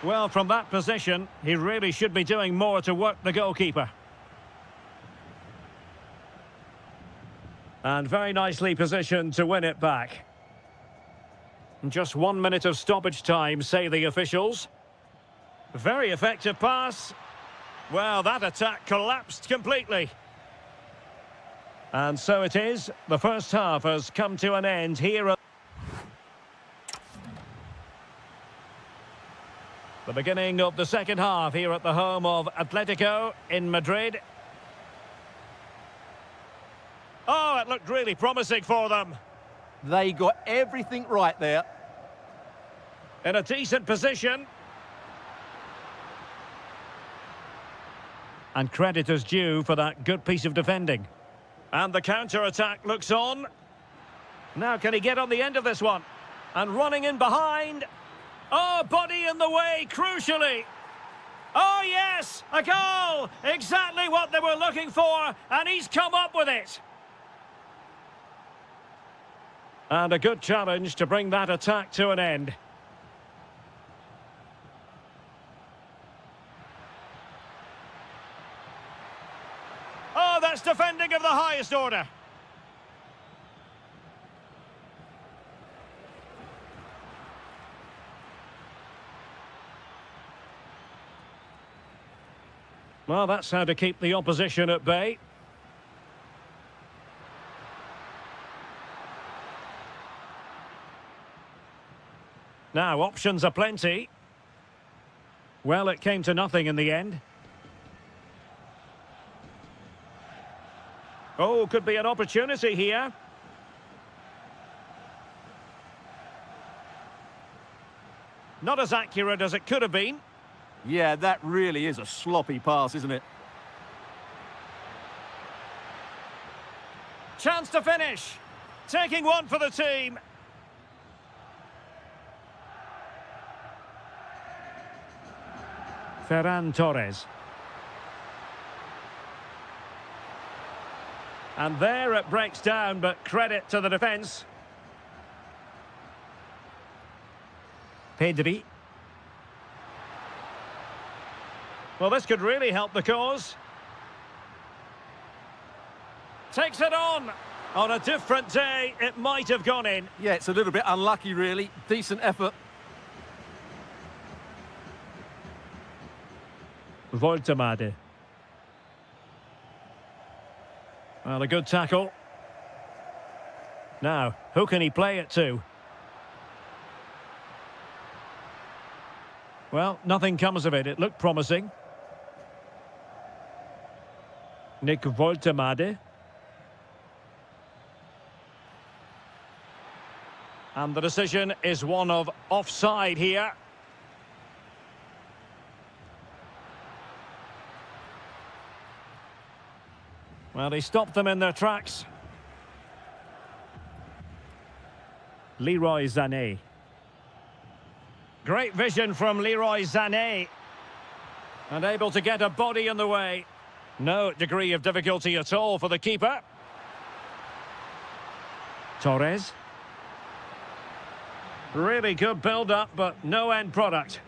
Well, from that position, he really should be doing more to work the goalkeeper. And very nicely positioned to win it back. Just 1 minute of stoppage time, say the officials. Very effective pass. Well, that attack collapsed completely. And so it is. The first half has come to an end here. The beginning of the second half here at the home of Atletico in Madrid. Oh, it looked really promising for them. They got everything right there. In a decent position. And credit is due for that good piece of defending. And the counter-attack looks on. Now can he get on the end of this one? And running in behind. Oh, body in the way, crucially. Oh, yes, a goal. Exactly what they were looking for, and he's come up with it. And a good challenge to bring that attack to an end. Oh, that's defending of the highest order. Well, that's how to keep the opposition at bay. Now, options are plenty. Well, it came to nothing in the end. Oh, could be an opportunity here. Not as accurate as it could have been. Yeah, that really is a sloppy pass, isn't it? Chance to finish. Taking one for the team. Ferran Torres. And there it breaks down, but credit to the defence. Pedri. Well, this could really help the cause. Takes it on. On a different day, it might have gone in. Yeah, it's a little bit unlucky, really. Decent effort. Woltemade. Well, a good tackle. Now, who can he play it to? Well, nothing comes of it. It looked promising. Nick Woltemade. And the decision is one of offside here. Well, he stopped them in their tracks. Leroy Sané. Great vision from Leroy Sané. And able to get a body in the way. No degree of difficulty at all for the keeper. Torres. Really good build-up, but no end product.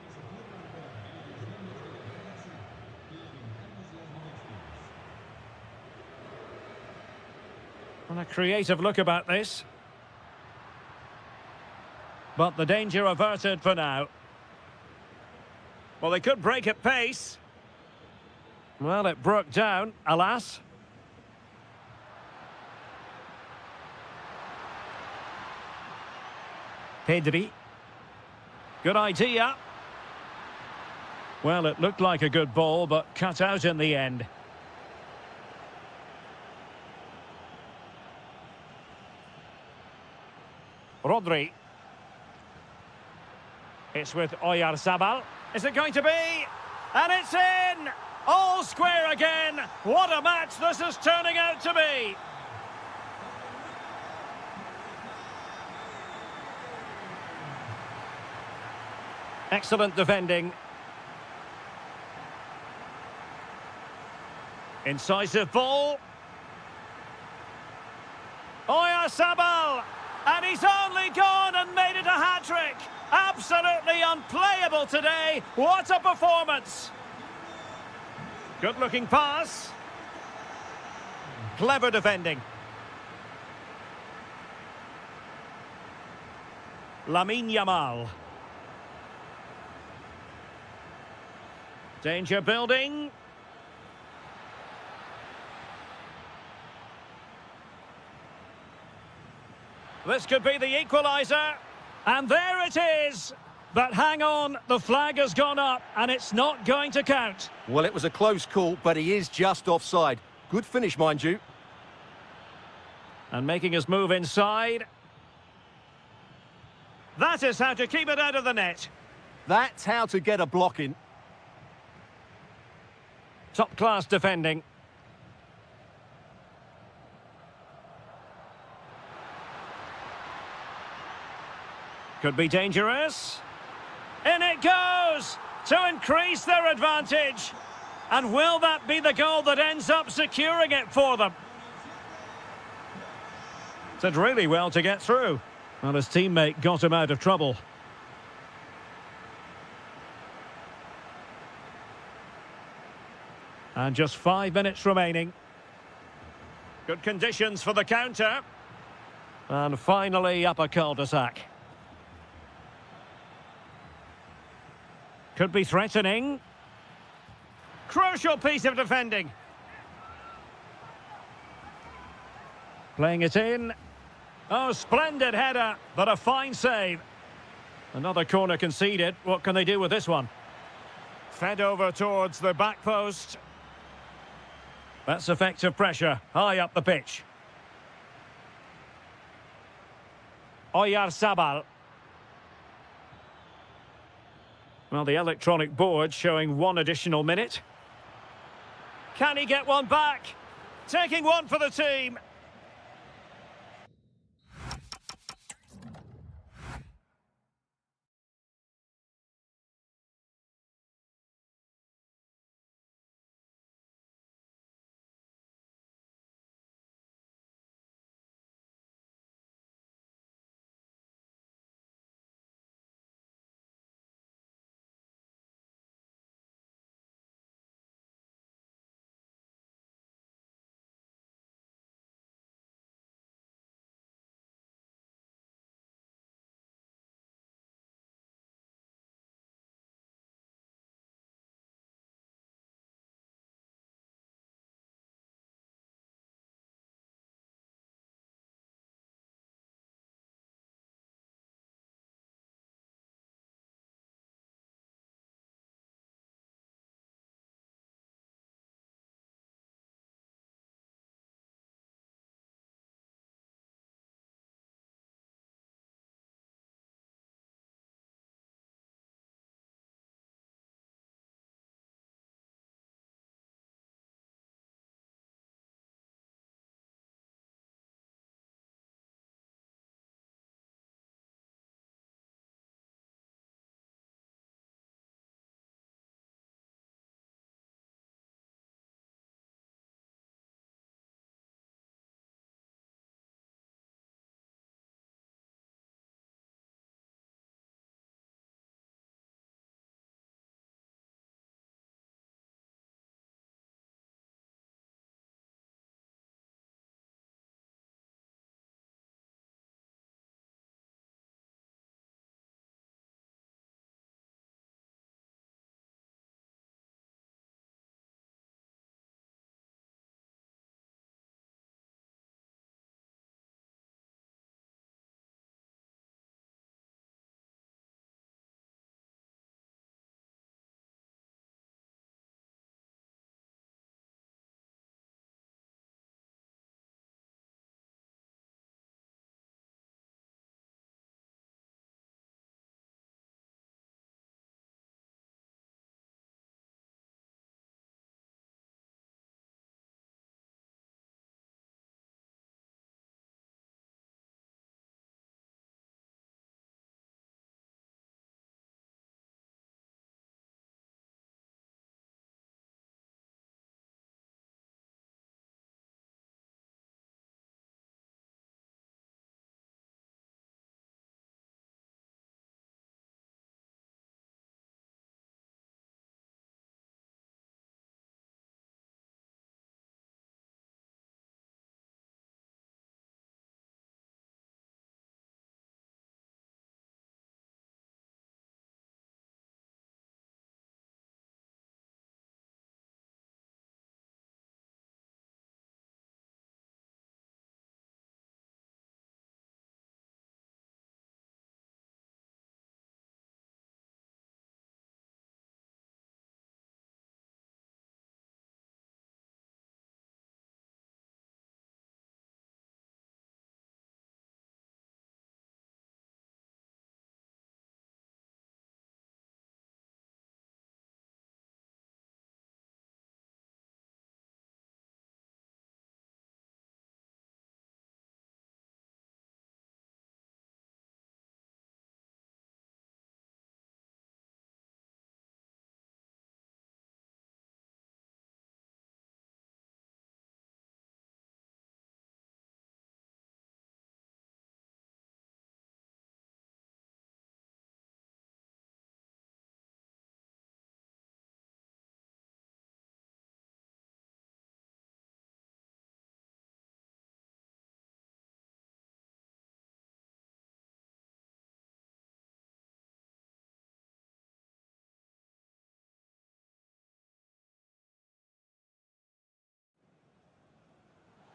And a creative look about this. But the danger averted for now. Well, they could break at pace. Well, it broke down, alas. Pedri. Good idea. Well, it looked like a good ball, but cut out in the end. Rodri. It's with Oyarzabal. Is it going to be? And it's in! All square again! What a match this is turning out to be! Excellent defending. Incisive ball. Oyarzabal! And he's only gone and made it a hat-trick! Absolutely unplayable today. What a performance! Good-looking pass. Clever defending. Lamine Yamal. Danger building. This could be the equaliser. And there it is. But hang on, the flag has gone up and it's not going to count. Well, it was a close call, but he is just offside. Good finish, mind you. And making his move inside. That is how to keep it out of the net. That's how to get a block in. Top-class defending. Could be dangerous. In it goes to increase their advantage. And will that be the goal that ends up securing it for them? Did really well to get through. Well, his teammate got him out of trouble. And just 5 minutes remaining. Good conditions for the counter. And finally up a cul-de-sac. Could be threatening. Crucial piece of defending. Playing it in. Oh, splendid header, but a fine save. Another corner conceded. What can they do with this one? Fed over towards the back post. That's effective pressure, high up the pitch. Oyarzabal. Well, the electronic board showing 1 additional minute. Can he get one back? Taking one for the team.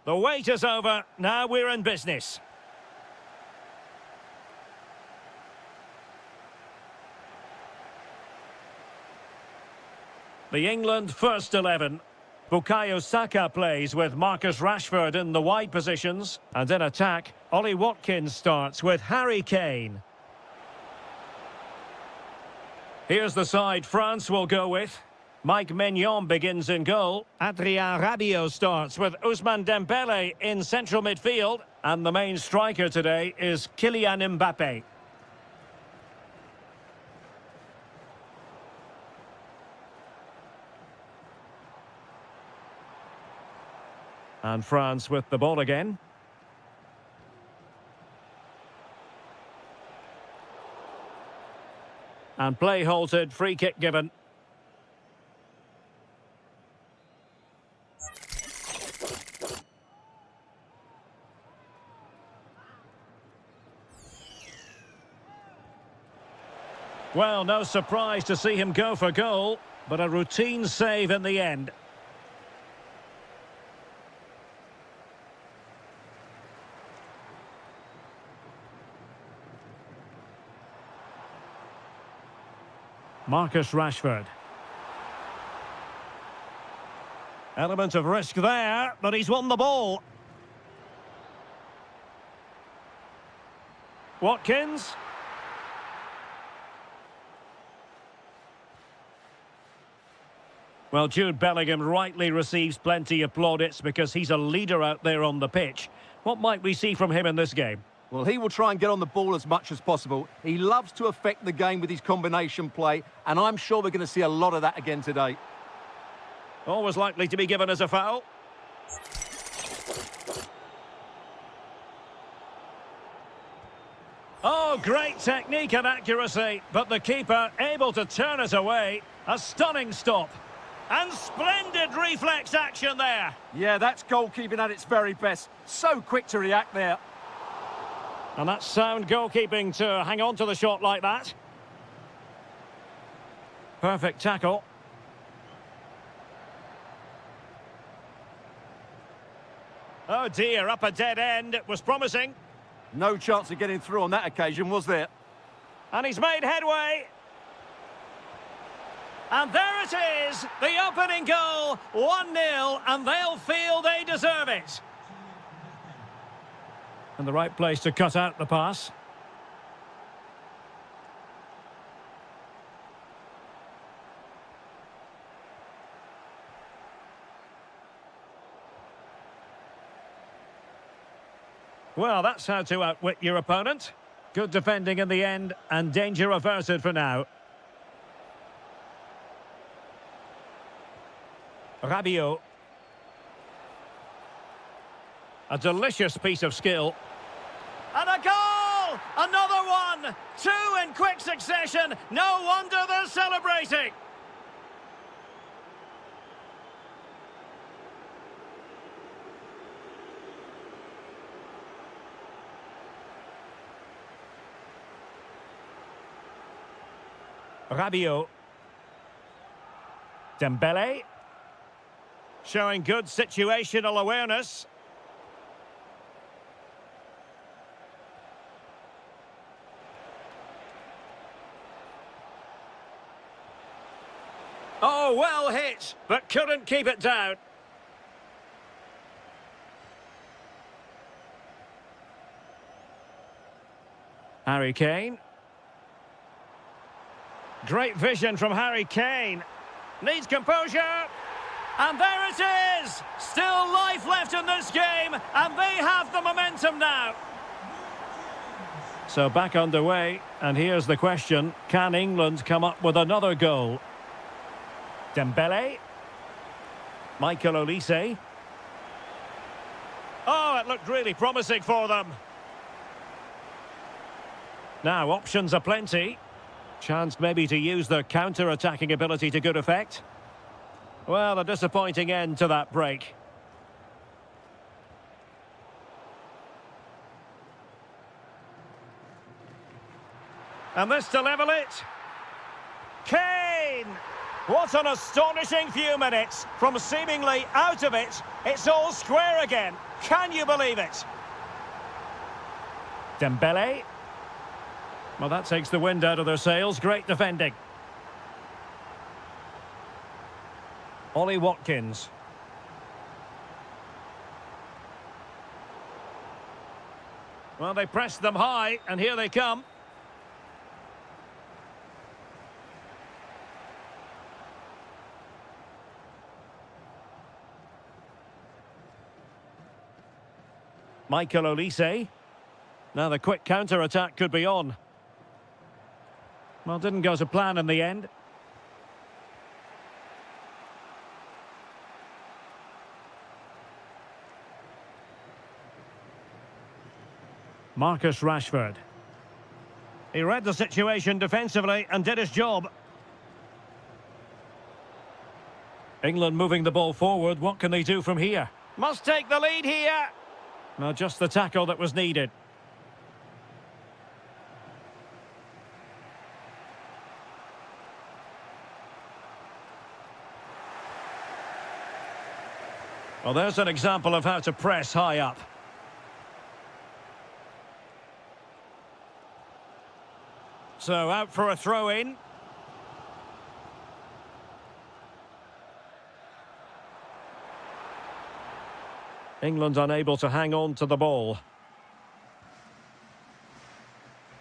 The wait is over. Now we're in business. The England first 11. Bukayo Saka plays with Marcus Rashford in the wide positions. And in attack, Ollie Watkins starts with Harry Kane. Here's the side France will go with. Mike Maignan begins in goal. Adrien Rabiot starts with Ousmane Dembele in central midfield. And the main striker today is Kylian Mbappe. And France with the ball again. And play halted, free kick given. Well, no surprise to see him go for goal, but a routine save in the end. Marcus Rashford. Element of risk there, but he's won the ball. Watkins. Well, Jude Bellingham rightly receives plenty of plaudits because he's a leader out there on the pitch. What might we see from him in this game? Well, he will try and get on the ball as much as possible. He loves to affect the game with his combination play, and I'm sure we're going to see a lot of that again today. Always likely to be given as a foul. Oh, great technique and accuracy, but the keeper able to turn it away. A stunning stop. And splendid reflex action there. Yeah, that's goalkeeping at its very best. So quick to react there. And that's sound goalkeeping to hang on to the shot like that. Perfect tackle. Oh dear, up a dead end. It was promising. No chance of getting through on that occasion, was there? And he's made headway. And there it is, the opening goal, 1-0, and they'll feel they deserve it. And the right place to cut out the pass. Well, that's how to outwit your opponent. Good defending in the end, and danger averted for now. Rabiot. A delicious piece of skill. And a goal! Another one! Two in quick succession. No wonder they're celebrating. Rabiot. Dembele. Showing good situational awareness. Oh, well hit, but couldn't keep it down. Harry Kane. Great vision from Harry Kane. Needs composure. And there it is! Still life left in this game, and they have the momentum now. So back underway, and here's the question. Can England come up with another goal? Dembele. Michael Olise. Oh, it looked really promising for them. Now, options are plenty. Chance maybe to use their counter-attacking ability to good effect. Well, a disappointing end to that break. And this to level it. Kane! What an astonishing few minutes. From seemingly out of it, it's all square again. Can you believe it? Dembele. Well, that takes the wind out of their sails. Great defending. Ollie Watkins. Well, they pressed them high, and here they come. Michael Olise. Now the quick counter-attack could be on. Well, didn't go to plan in the end. Marcus Rashford. He read the situation defensively and did his job. England moving the ball forward. What can they do from here? Must take the lead here. No, just the tackle that was needed. Well, there's an example of how to press high up. So out for a throw-in. England unable to hang on to the ball.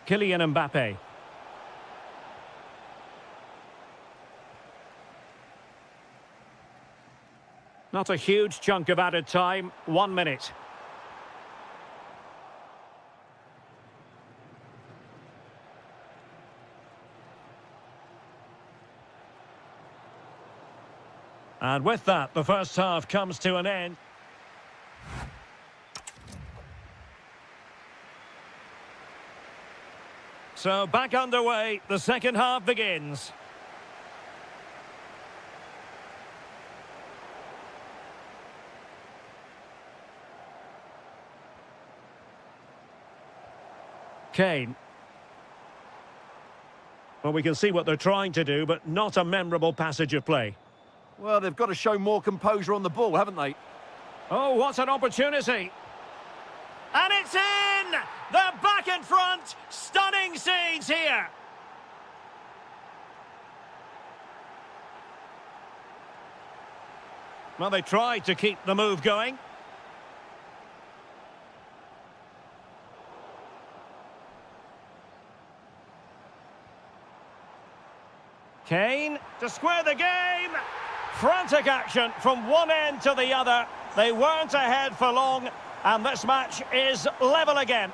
Kylian Mbappe. Not a huge chunk of added time, 1 minute. And with that, the first half comes to an end. So back underway, the second half begins. Kane. Well, we can see what they're trying to do, but not a memorable passage of play. Well, they've got to show more composure on the ball, haven't they? Oh, what an opportunity. And it's in! They're back in front. Stunning scenes here. Well, they tried to keep the move going. Kane to square the game. Frantic action from one end to the other. They weren't ahead for long, and this match is level again.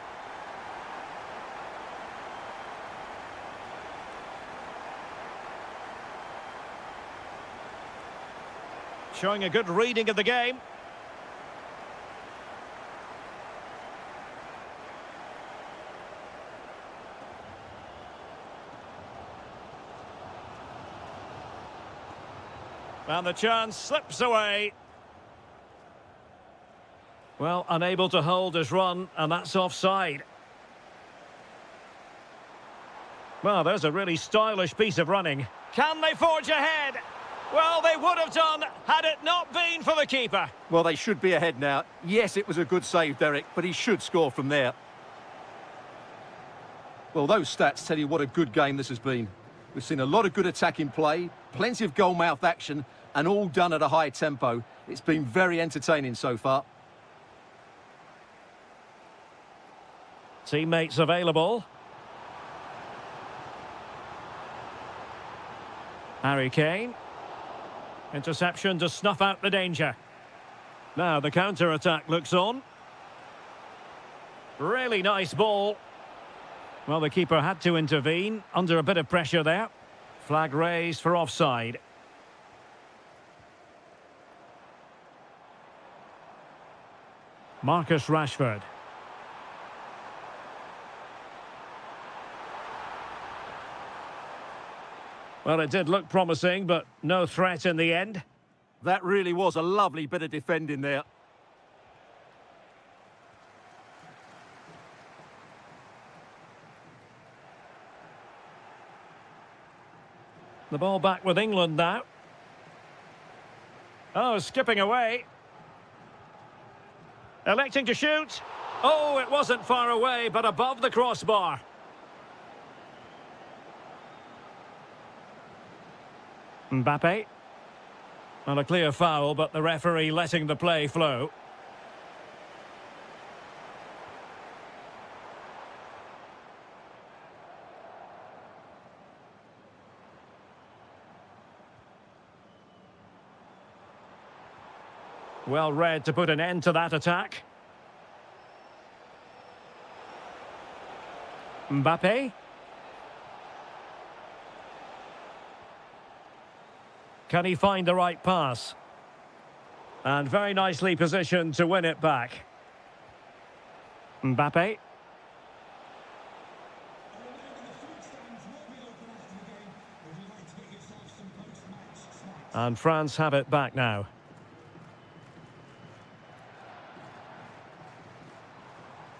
Showing a good reading of the game. And the chance slips away. Well, unable to hold his run, and that's offside. Well, there's a really stylish piece of running. Can they forge ahead? Well, they would have done had it not been for the keeper. Well, they should be ahead now. Yes, it was a good save, Derek, but he should score from there. Well, those stats tell you what a good game this has been. We've seen a lot of good attacking play, plenty of goal-mouth action, and all done at a high tempo. It's been very entertaining so far. Teammates available. Harry Kane. Interception to snuff out the danger. Now the counter-attack looks on. Really nice ball. Well, the keeper had to intervene under a bit of pressure there. Flag raised for offside. Marcus Rashford. Well, it did look promising, but no threat in the end. That really was a lovely bit of defending there. The ball back with England now. Oh, skipping away. Electing to shoot. Oh, it wasn't far away, but above the crossbar. Mbappe. Not a clear foul, but the referee letting the play flow. Well read to put an end to that attack. Mbappe. Can he find the right pass? And very nicely positioned to win it back. Mbappe. And France have it back now.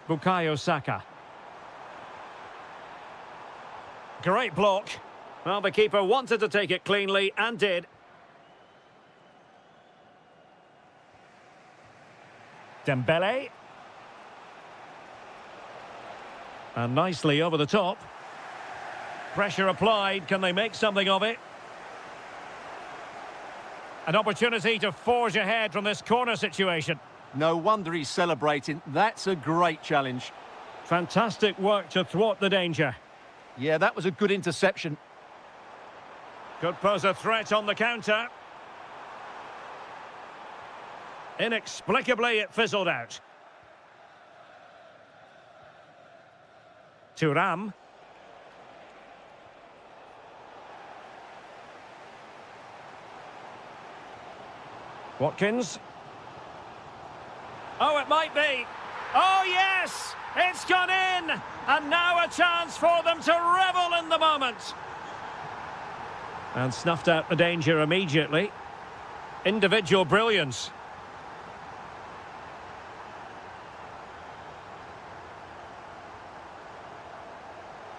Bukayo Saka. Great block. Well, the keeper wanted to take it cleanly and did. Dembele. And nicely over the top. Pressure applied. Can they make something of it? An opportunity to forge ahead from this corner situation. No wonder he's celebrating. That's a great challenge. Fantastic work to thwart the danger. Yeah, that was a good interception. Could pose a threat on the counter. Inexplicably, it fizzled out. Thuram. Watkins. Oh, it might be. Oh, yes! It's gone in! And now a chance for them to revel in the moment. And snuffed out the danger immediately. Individual brilliance.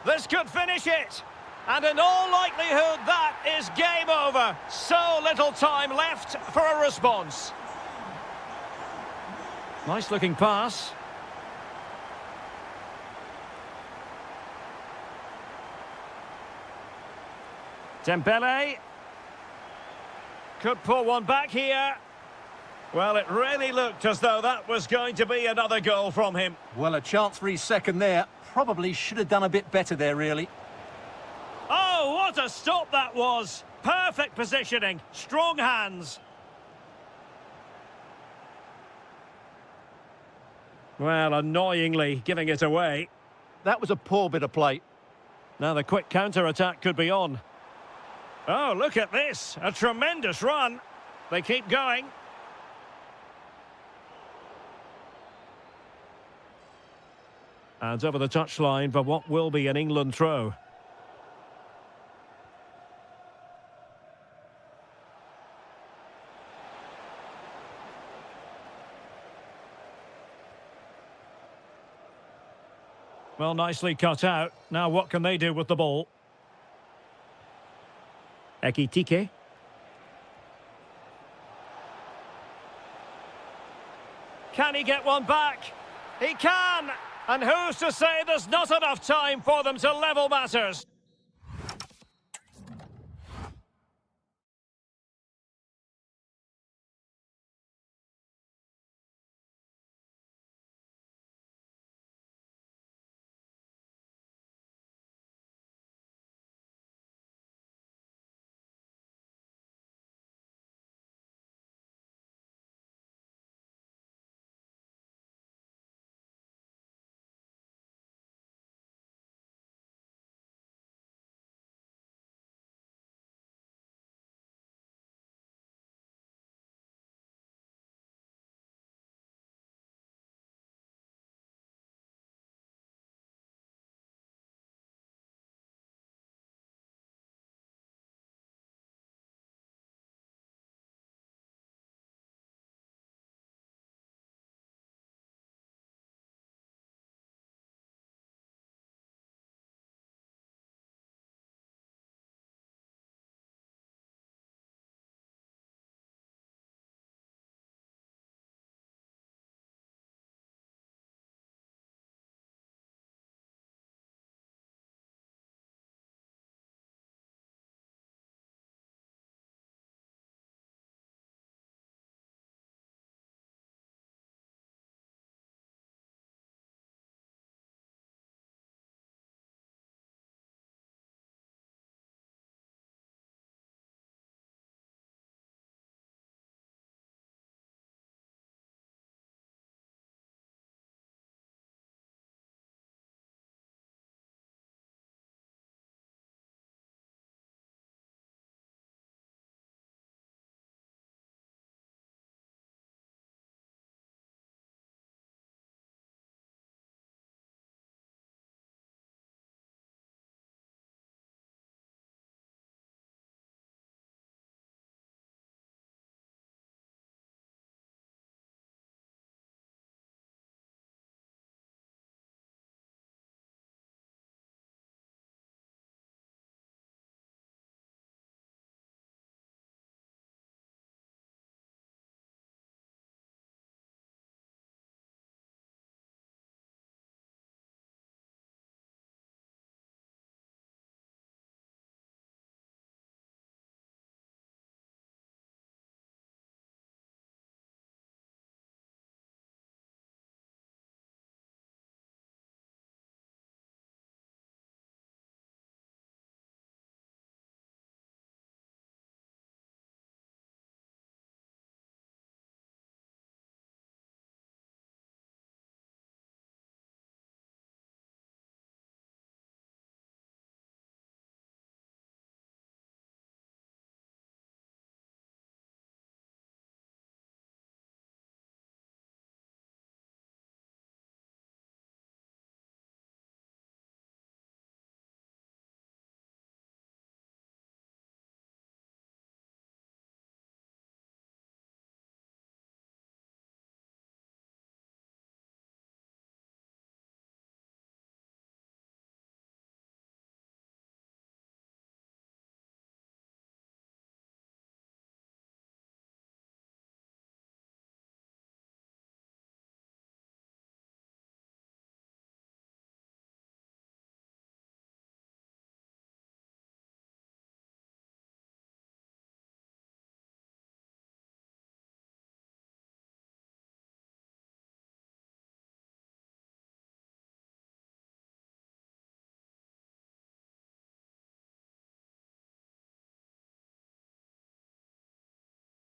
This could finish it. And in all likelihood, that is game over. So little time left for a response. Nice looking pass. Dembele. Could pull one back here. Well, it really looked as though that was going to be another goal from him. Well, a chance for his second there. Probably should have done a bit better there, really. Oh, what a stop that was. Perfect positioning. Strong hands. Well, annoyingly giving it away. That was a poor bit of play. Now the quick counter-attack could be on. Oh, look at this. A tremendous run. They keep going. And over the touchline for what will be an England throw. Well, nicely cut out. Now what can they do with the ball? Ekitike. Can he get one back? He can! And who's to say there's not enough time for them to level matters?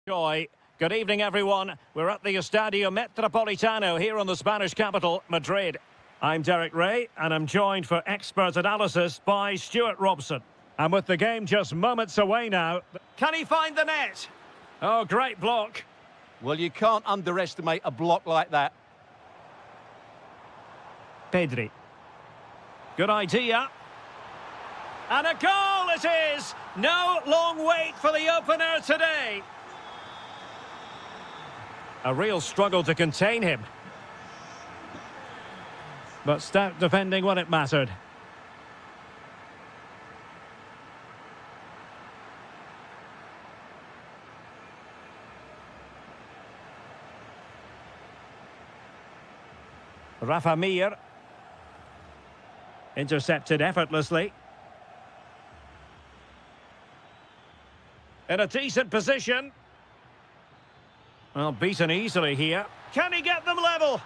Joy. Good evening, everyone. We're at the Estadio Metropolitano here in the Spanish capital, Madrid. I'm Derek Ray, and I'm joined for expert analysis by Stuart Robson. And with the game just moments away now, can he find the net? Oh, great block. Well, you can't underestimate a block like that. Pedri. Good idea. And a goal it is! No long wait for the opener today. A real struggle to contain him. But stout defending when it mattered. Rafa Mir. Intercepted effortlessly. In a decent position. Well, beaten easily here. Can he get them level?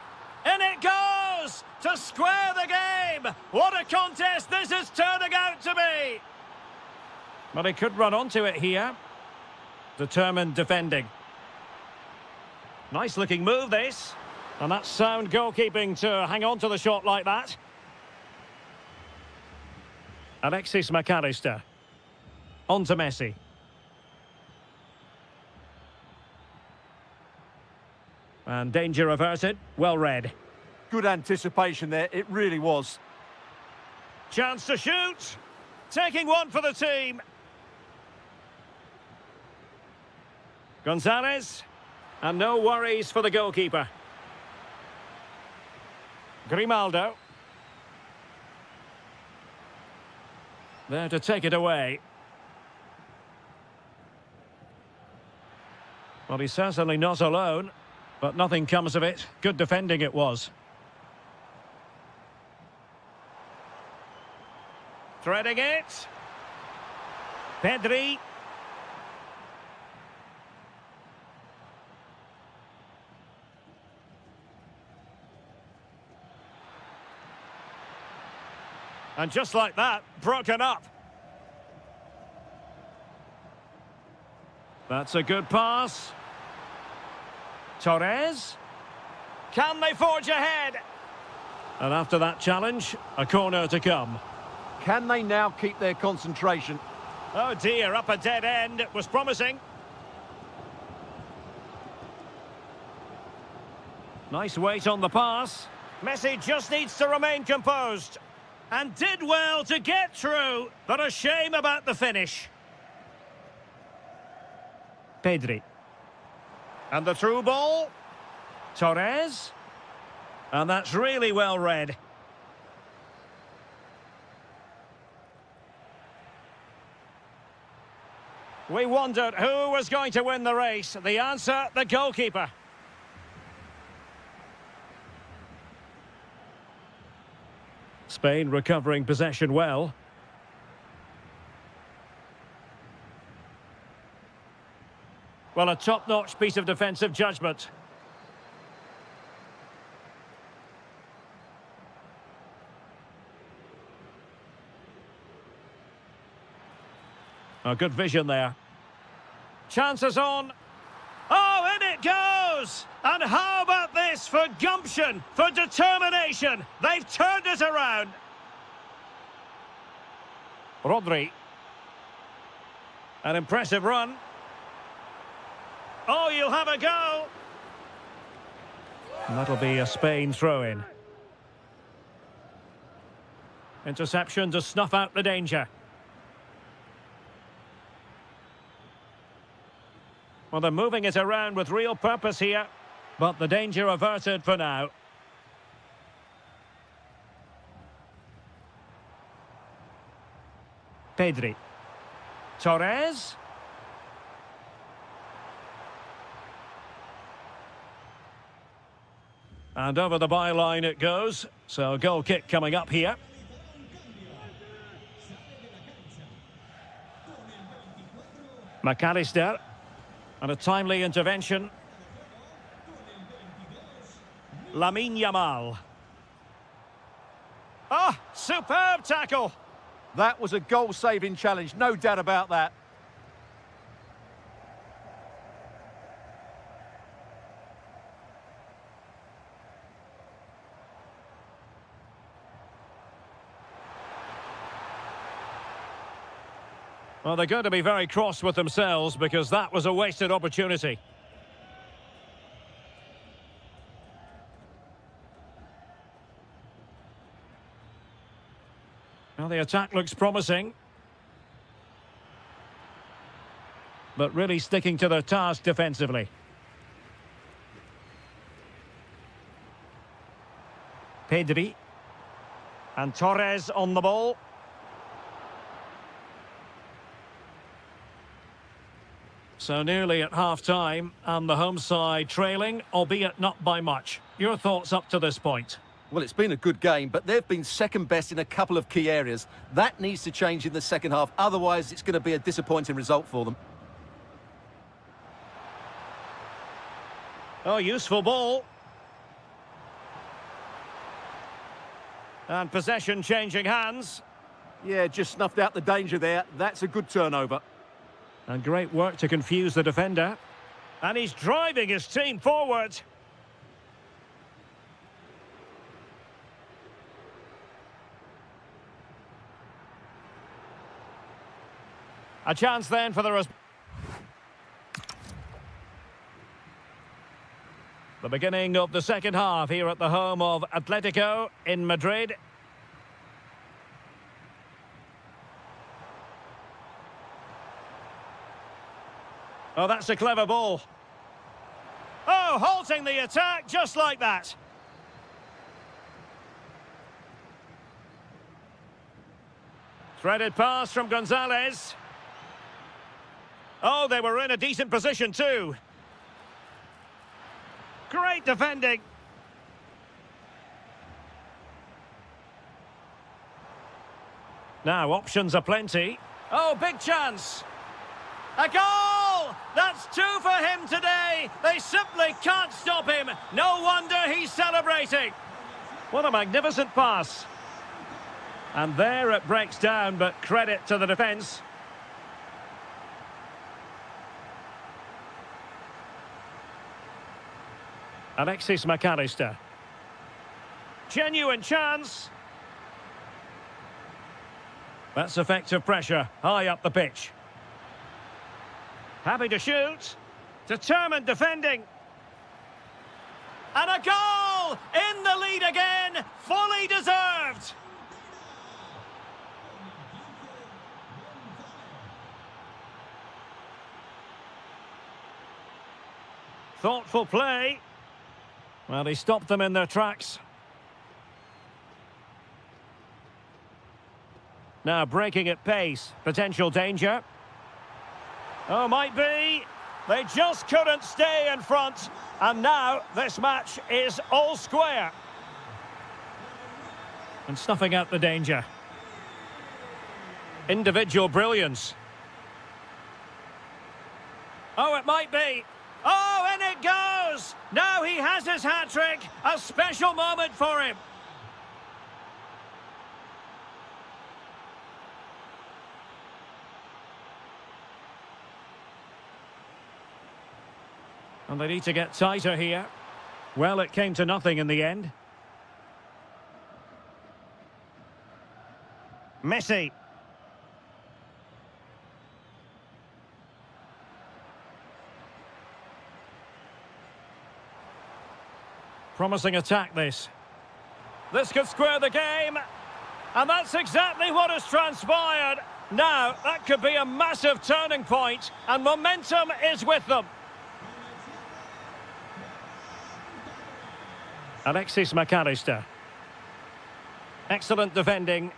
In it goes! To square the game! What a contest this is turning out to be! But he could run onto it here. Determined defending. Nice looking move this. And that's sound goalkeeping to hang on to the shot like that. Alexis McAllister. On to Messi. And danger averted. Well read. Good anticipation there, it really was. Chance to shoot. Taking one for the team. Gonzalez. And no worries for the goalkeeper. Grimaldo. There to take it away. Well, he's certainly not alone, but nothing comes of it. Good defending it was. Threading it. Pedri. And just like that, broken up. That's a good pass. Torres. Can they forge ahead? And after that challenge, a corner to come. Can they now keep their concentration? Oh dear, up a dead end. It was promising. Nice weight on the pass. Messi just needs to remain composed. And did well to get through, but a shame about the finish. Pedri. And the through ball. Torres. And that's really well read. We wondered who was going to win the race. The answer, the goalkeeper. Spain recovering possession well. Well, a top-notch piece of defensive judgment. A good vision there. Chances on. Oh, in it goes! And how about this for gumption, for determination? They've turned it around. Rodri. An impressive run. Oh, you'll have a go. And that'll be a Spain throw-in. Interception to snuff out the danger. Well, they're moving it around with real purpose here, but the danger averted for now. Pedri. Torres. And over the byline it goes, so a goal kick coming up here. McAllister. And a timely intervention. Lamine Yamal. Ah, superb tackle. That was a goal-saving challenge, no doubt about that. Well, they're going to be very cross with themselves because that was a wasted opportunity. Well, the attack looks promising. But really sticking to their task defensively. Pedri. And Torres on the ball. So nearly at half-time, and the home side trailing, albeit not by much. Your thoughts up to this point? Well, it's been a good game, but they've been second best in a couple of key areas. That needs to change in the second half, otherwise it's going to be a disappointing result for them. Oh, useful ball. And possession changing hands. Yeah, just snuffed out the danger there. That's a good turnover. And great work to confuse the defender. And he's driving his team forward. A chance then for the beginning of the second half here at the home of Atletico in Madrid. Oh, that's a clever ball. Oh, halting the attack just like that. Threaded pass from Gonzalez. Oh, they were in a decent position too. Great defending. Now, options are plenty. Oh, big chance. A goal! That's two for him today. They simply can't stop him. No wonder he's celebrating. What a magnificent pass. And there it breaks down, but credit to the defence. Alexis McAllister. Genuine chance. That's effective pressure, high up the pitch. Happy to shoot. Determined defending. And a goal! In the lead again, fully deserved. Thoughtful play. Well, he stopped them in their tracks. Now breaking at pace. Potential danger. Oh, might be. They just couldn't stay in front. And now this match is all square. And snuffing out the danger. Individual brilliance. Oh, it might be. Oh, and it goes! Now he has his hat-trick. A special moment for him. And they need to get tighter here. Well, it came to nothing in the end. Messi. Promising attack, this. This could square the game. And that's exactly what has transpired. Now, that could be a massive turning point, and momentum is with them. Alexis McAllister. Excellent defending.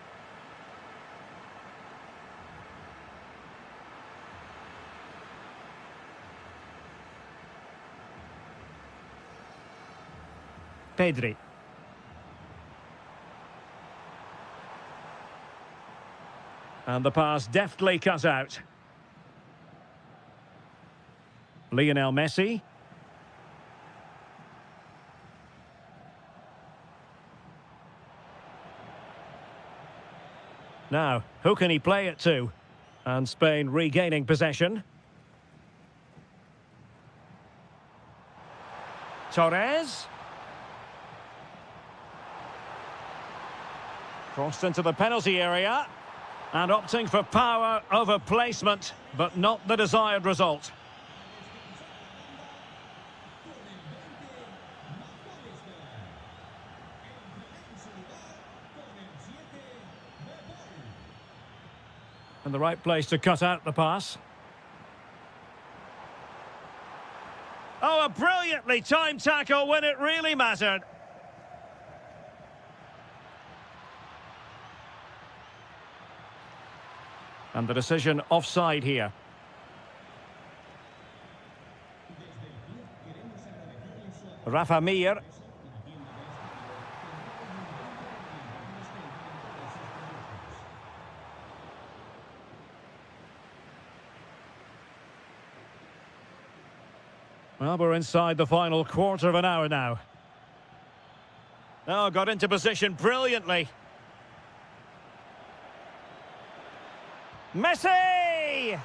Pedri. And the pass deftly cut out. Lionel Messi. Now, who can he play it to? And Spain regaining possession. Torres. Crossed into the penalty area. And opting for power over placement, but not the desired result. And the right place to cut out the pass. Oh, a brilliantly timed tackle when it really mattered. And the decision offside here. Rafa Mir. Well, we're inside the final quarter of an hour now. Oh, got into position brilliantly. Messi!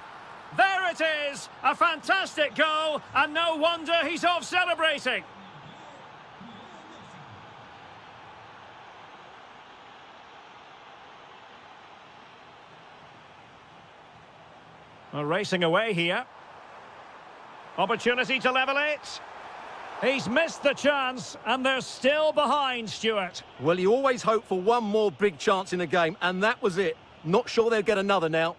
There it is! A fantastic goal, and no wonder he's off celebrating. Well, racing away here. Opportunity to level it. He's missed the chance, and they're still behind, Stuart. Well, you always hope for one more big chance in the game, and that was it. Not sure they'll get another now.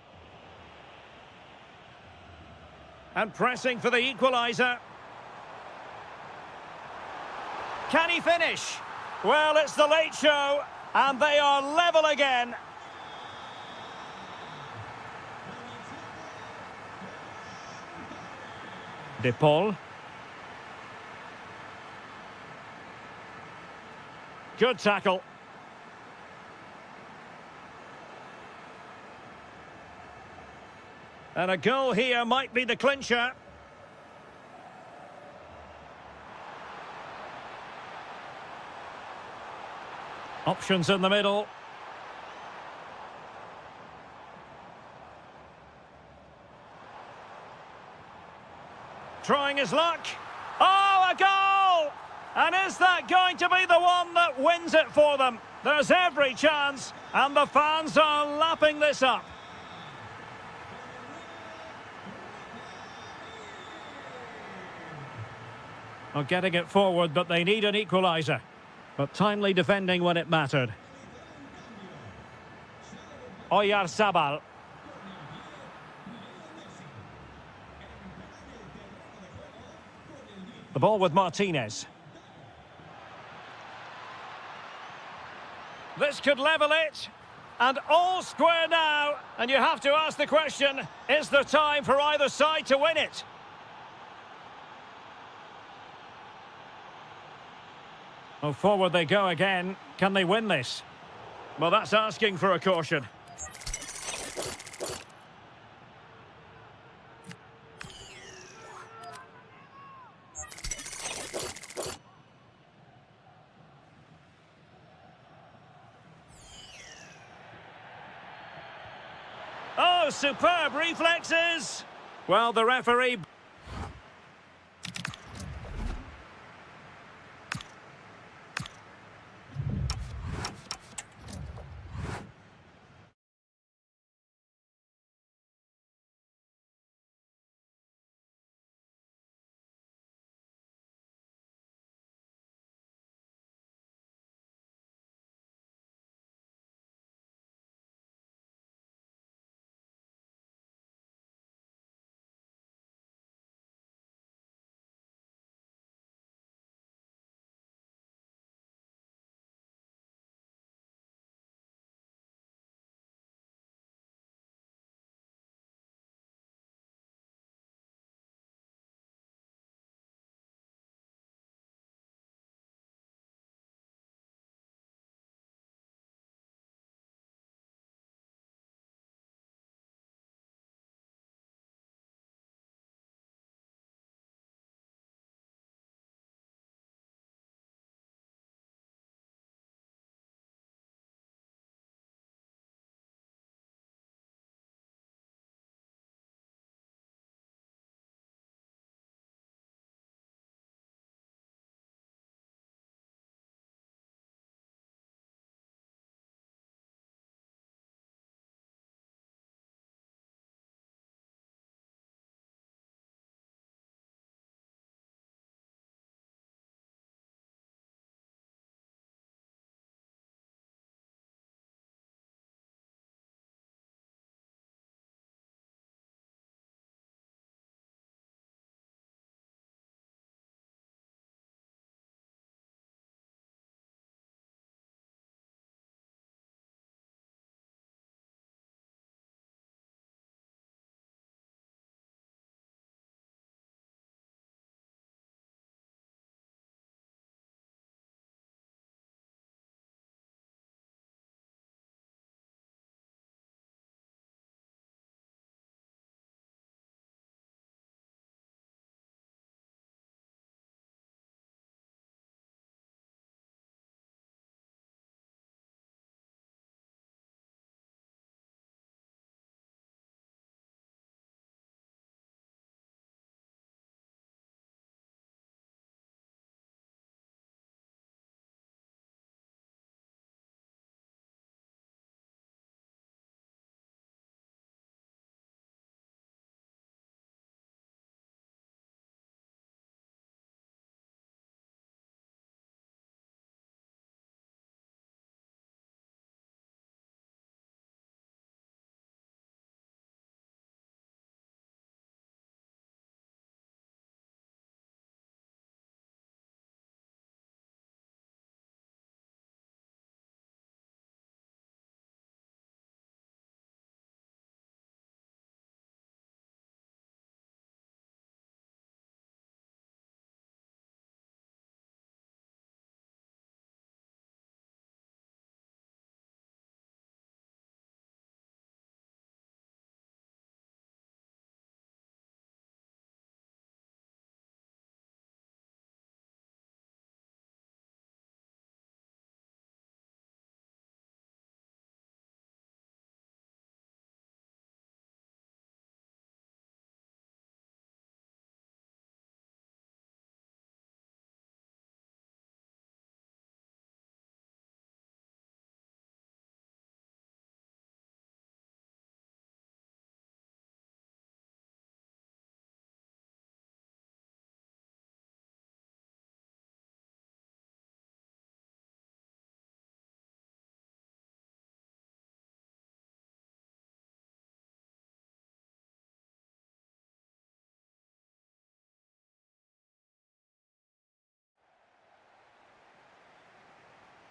And pressing for the equaliser. Can he finish? Well, it's the late show, and they are level again. De Paul. Good tackle. And a goal here might be the clincher. Options in the middle. Trying his luck. Oh, a goal! And is that going to be the one that wins it for them? There's every chance, and the fans are lapping this up. Well, getting it forward, but they need an equaliser. But timely defending when it mattered. Oyarzabal. The ball with Martinez. This could level it. And all square now. And you have to ask the question, is there time for either side to win it? Well, forward they go again. Can they win this? Well, that's asking for a caution. Oh, superb reflexes! Well, the referee...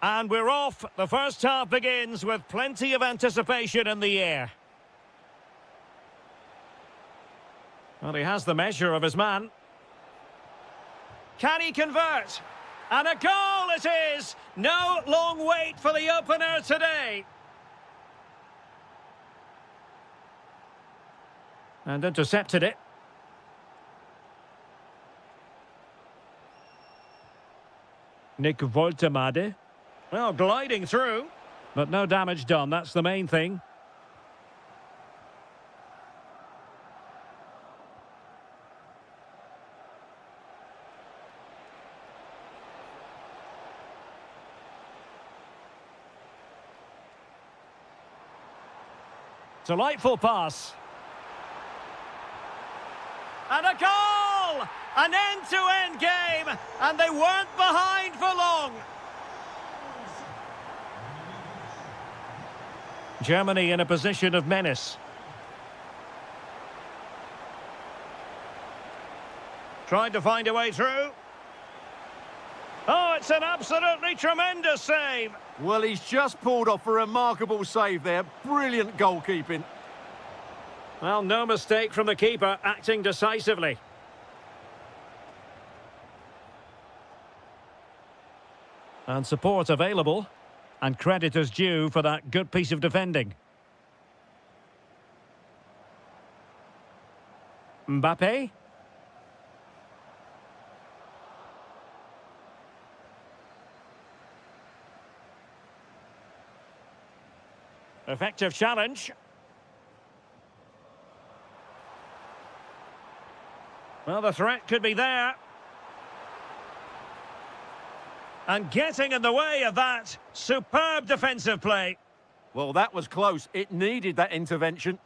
And we're off. The first half begins with plenty of anticipation in the air. Well, he has the measure of his man. Can he convert? And a goal it is! No long wait for the opener today. And intercepted it. Nick Woltemade. Well, gliding through. But no damage done, that's the main thing. Delightful pass. And a goal! An end-to-end game, and they weren't behind for long. Germany in a position of menace. Trying to find a way through. Oh, it's an absolutely tremendous save. Well, he's just pulled off a remarkable save there. Brilliant goalkeeping. Well, no mistake from the keeper, acting decisively. And support available. And credit is due for that good piece of defending. Mbappe. Effective challenge. Well, the threat could be there. And getting in the way of that. Superb defensive play. Well, that was close. It needed that intervention.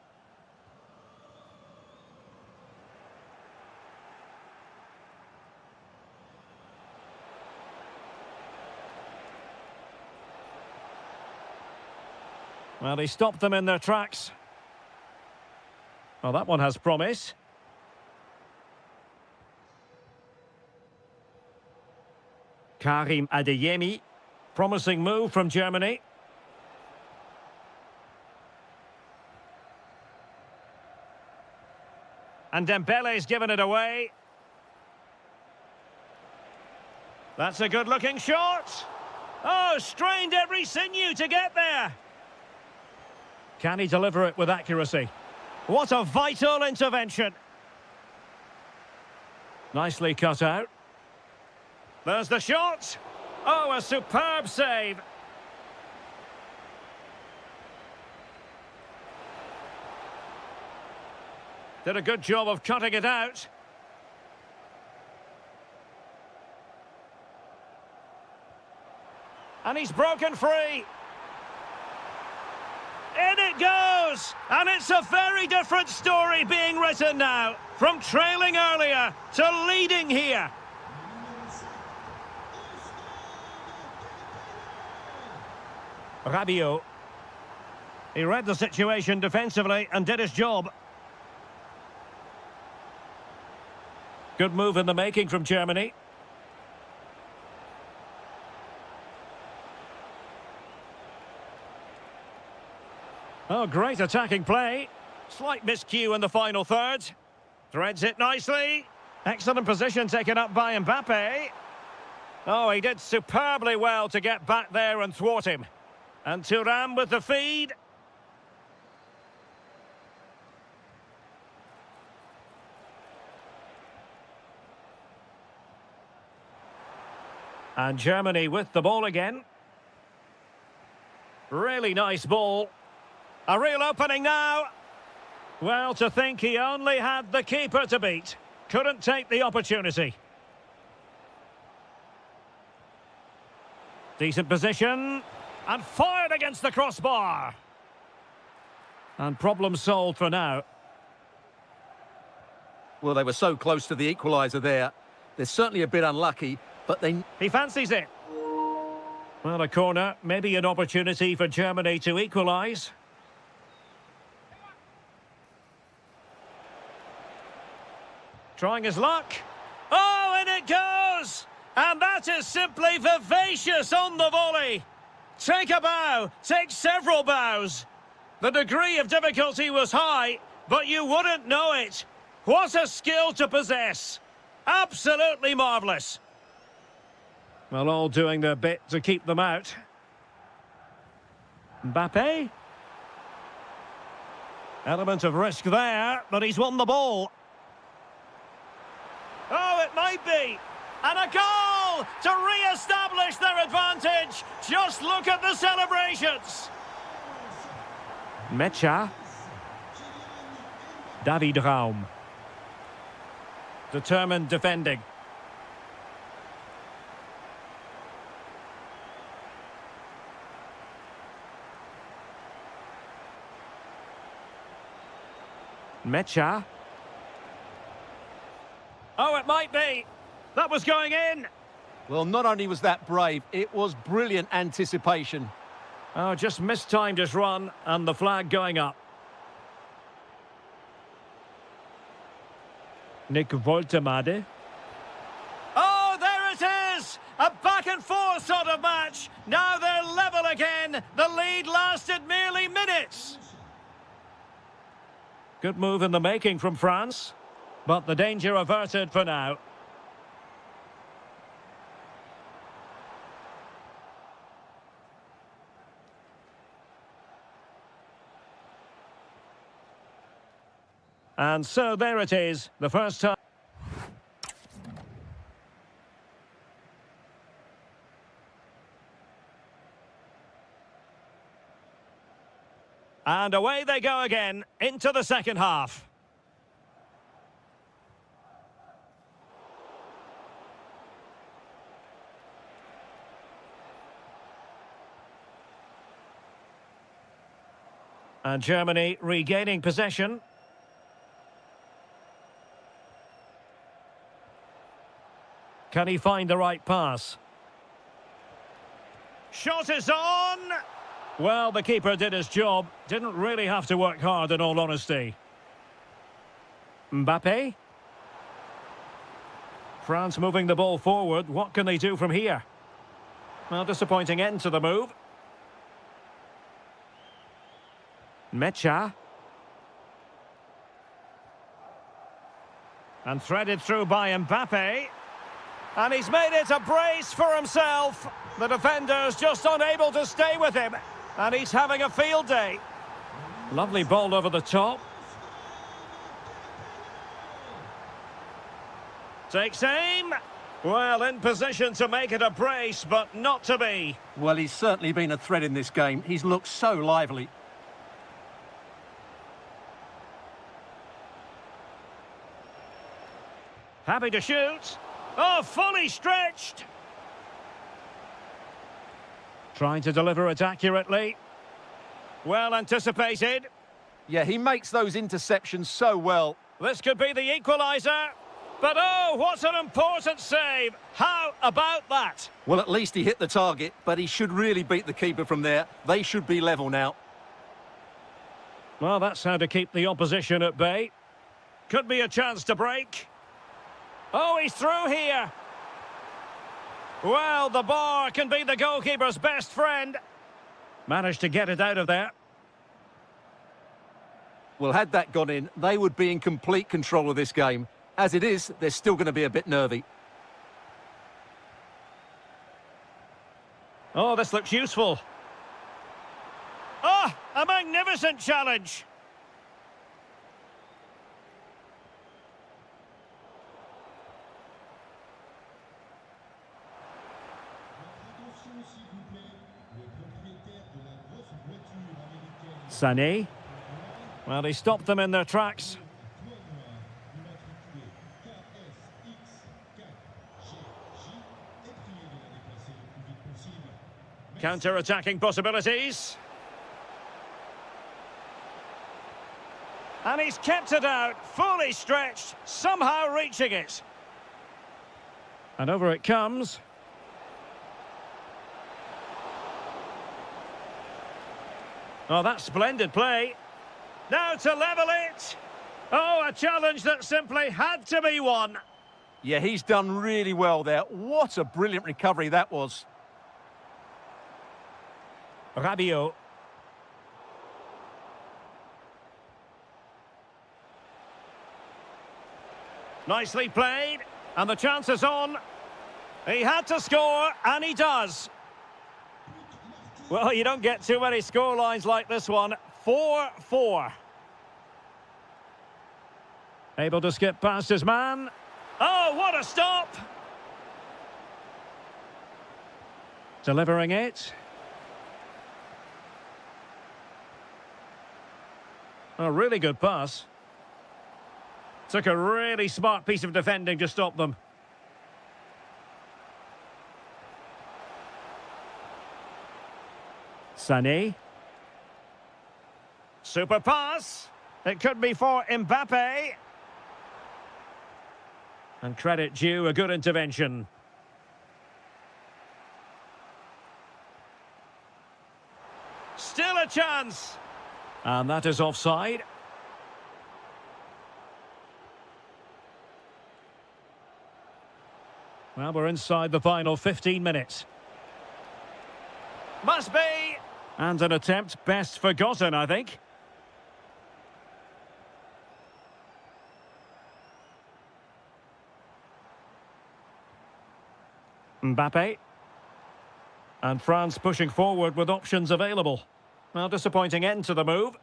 Well, he stopped them in their tracks. Well, that one has promise. Karim Adeyemi. Promising move from Germany. And Dembele's given it away. That's a good-looking shot. Oh, strained every sinew to get there. Can he deliver it with accuracy? What a vital intervention. Nicely cut out. There's the shot. Oh, a superb save. Did a good job of cutting it out. And he's broken free. In it goes! And it's a very different story being written now. From trailing earlier to leading here. Rabiot. He read the situation defensively and did his job. Good move in the making from Germany. Oh, great attacking play. Slight miscue in the final third. Threads it nicely. Excellent position taken up by Mbappe. Oh, he did superbly well to get back there and thwart him. And Thuram with the feed. And Germany with the ball again. Really nice ball. A real opening now. Well, to think he only had the keeper to beat. Couldn't take the opportunity. Decent position. And fired against the crossbar. And problem solved for now. Well, they were so close to the equaliser there. They're certainly a bit unlucky, but they... He fancies it. Well, a corner, maybe an opportunity for Germany to equalise. Trying his luck. Oh, and it goes! And that is simply vivacious on the volley. Take a bow, take several bows. The degree of difficulty was high, but you wouldn't know it. What a skill to possess. Absolutely marvellous. Well, all doing their bit to keep them out. Mbappe. Element of risk there, but he's won the ball. Oh, it might be. And a goal to re-establish their advantage. Just look at the celebrations. Mecha. David Raum. Determined defending. Mecha. Oh, it might be. That was going in. Well, not only was that brave, it was brilliant anticipation. Oh, just mistimed his run and the flag going up. Nick Woltemade. Oh, there it is! A back and forth sort of match. Now they're level again. The lead lasted merely minutes. Good move in the making from France, but the danger averted for now. And so there it is, the first time. And away they go again, into the second half. And Germany regaining possession. Can he find the right pass? Shot is on! Well, the keeper did his job. Didn't really have to work hard, in all honesty. Mbappe. France moving the ball forward. What can they do from here? Well, disappointing end to the move. Mecha. And threaded through by Mbappe. And he's made it a brace for himself. The defender's just unable to stay with him. And he's having a field day. Lovely ball over the top. Takes aim. Well, in position to make it a brace, but not to be. Well, he's certainly been a threat in this game. He's looked so lively. Happy to shoot. Oh, fully stretched. Trying to deliver it accurately. Well anticipated. Yeah, he makes those interceptions so well. This could be the equaliser. But oh, what an important save. How about that? Well, at least he hit the target, but he should really beat the keeper from there. They should be level now. Well, that's how to keep the opposition at bay. Could be a chance to break. Oh, he's through here. Well, the bar can be the goalkeeper's best friend. Managed to get it out of there. Well, had that gone in, they would be in complete control of this game. As it is, they're still going to be a bit nervy. Oh, this looks useful. Oh, a magnificent challenge. Sané. Well, he stopped them in their tracks. Counter-attacking possibilities. And he's kept it out, fully stretched, somehow reaching it. And over it comes. Oh, that's splendid play. Now to level it. Oh, a challenge that simply had to be won. Yeah, he's done really well there. What a brilliant recovery that was. Rabiot. Nicely played, and the chance is on. He had to score, and he does. Well, you don't get too many scorelines like this one. 4-4. Able to skip past his man. Oh, what a stop! Delivering it. A really good pass. Took a really smart piece of defending to stop them. Sané. Super pass. It could be for Mbappe. And credit due, a good intervention. Still a chance. And that is offside. Well, we're inside the final 15 minutes. Must be. And an attempt best forgotten, I think. Mbappe. And France pushing forward with options available. Well, disappointing end to the move.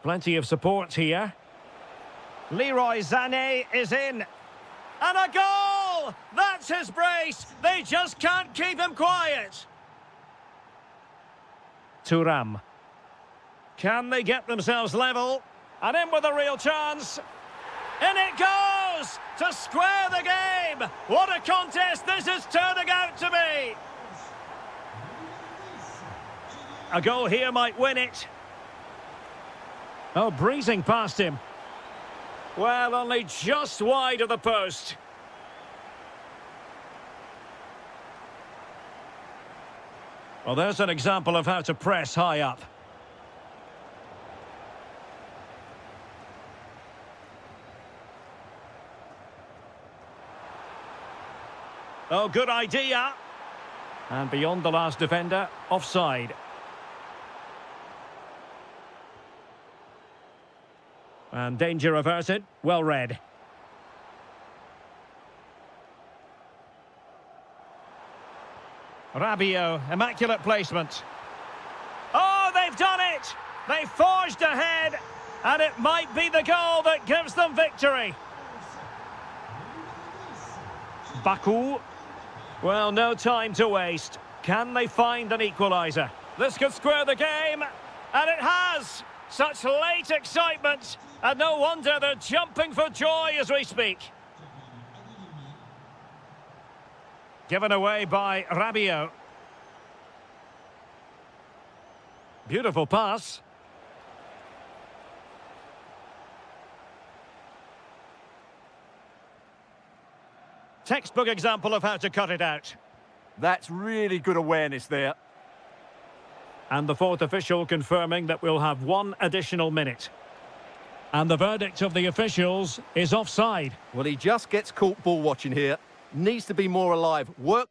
Plenty of support here. Leroy Sané is in. And a goal! That's his brace! They just can't keep him quiet. Thuram. Can they get themselves level? And in with a real chance. In it goes! To square the game! What a contest this is turning out to be! A goal here might win it. Oh, breezing past him. Well, only just wide of the post. Well, there's an example of how to press high up. Oh, good idea. And beyond the last defender, offside. And danger averted, well read. Rabiot, immaculate placement. Oh, they've done it! They forged ahead, and it might be the goal that gives them victory. Baku. Well, no time to waste. Can they find an equaliser? This could square the game, and it has! Such late excitement, and no wonder they're jumping for joy as we speak. Given away by Rabiot. Beautiful pass. Textbook example of how to cut it out. That's really good awareness there. And the fourth official confirming that we'll have one additional minute. And the verdict of the officials is offside. Well, he just gets caught ball watching here. Needs to be more alive. Work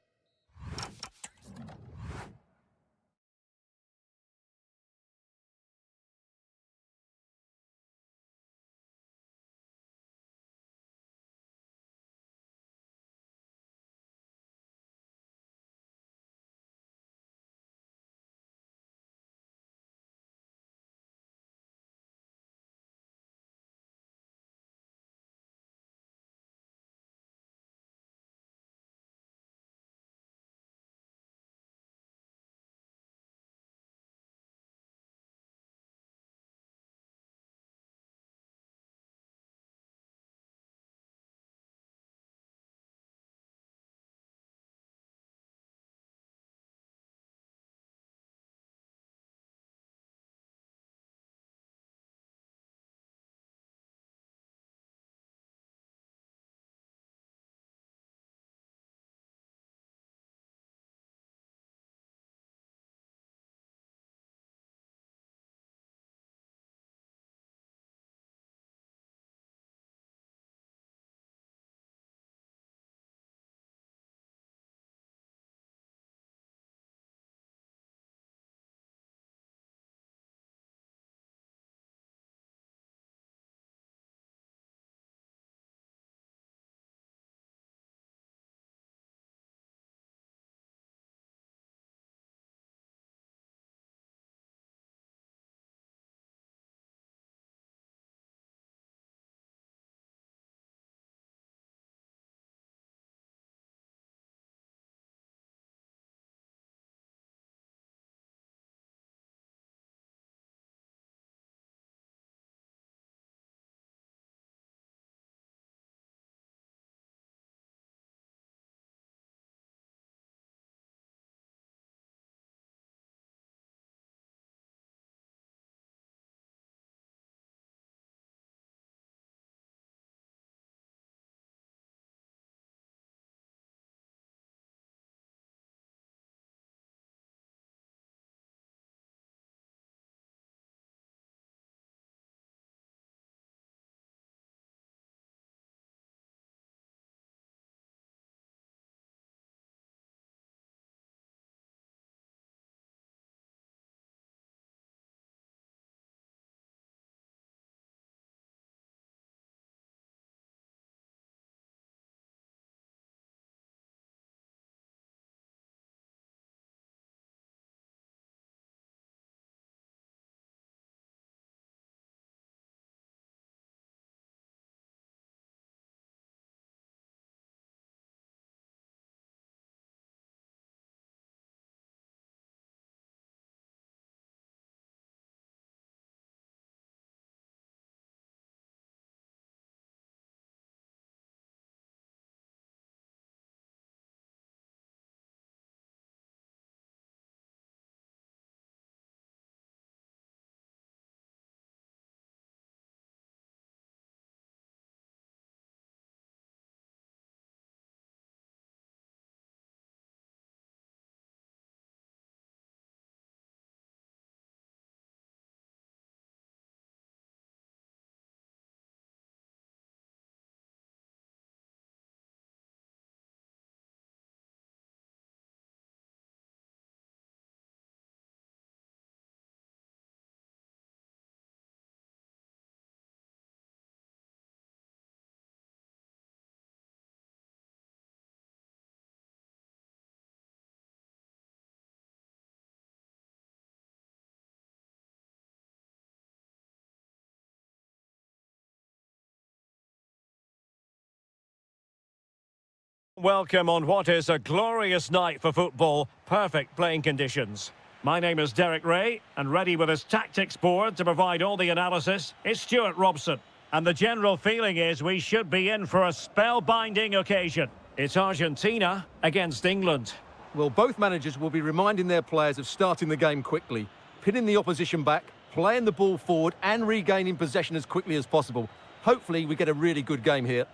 Welcome on what is a glorious night for football. Perfect playing conditions. My name is Derek Ray, and ready with his tactics board to provide all the analysis is Stuart Robson. And the general feeling is we should be in for a spellbinding occasion. It's Argentina against England. Well, both managers will be reminding their players of starting the game quickly, pinning the opposition back, playing the ball forward and regaining possession as quickly as possible. Hopefully we get a really good game here.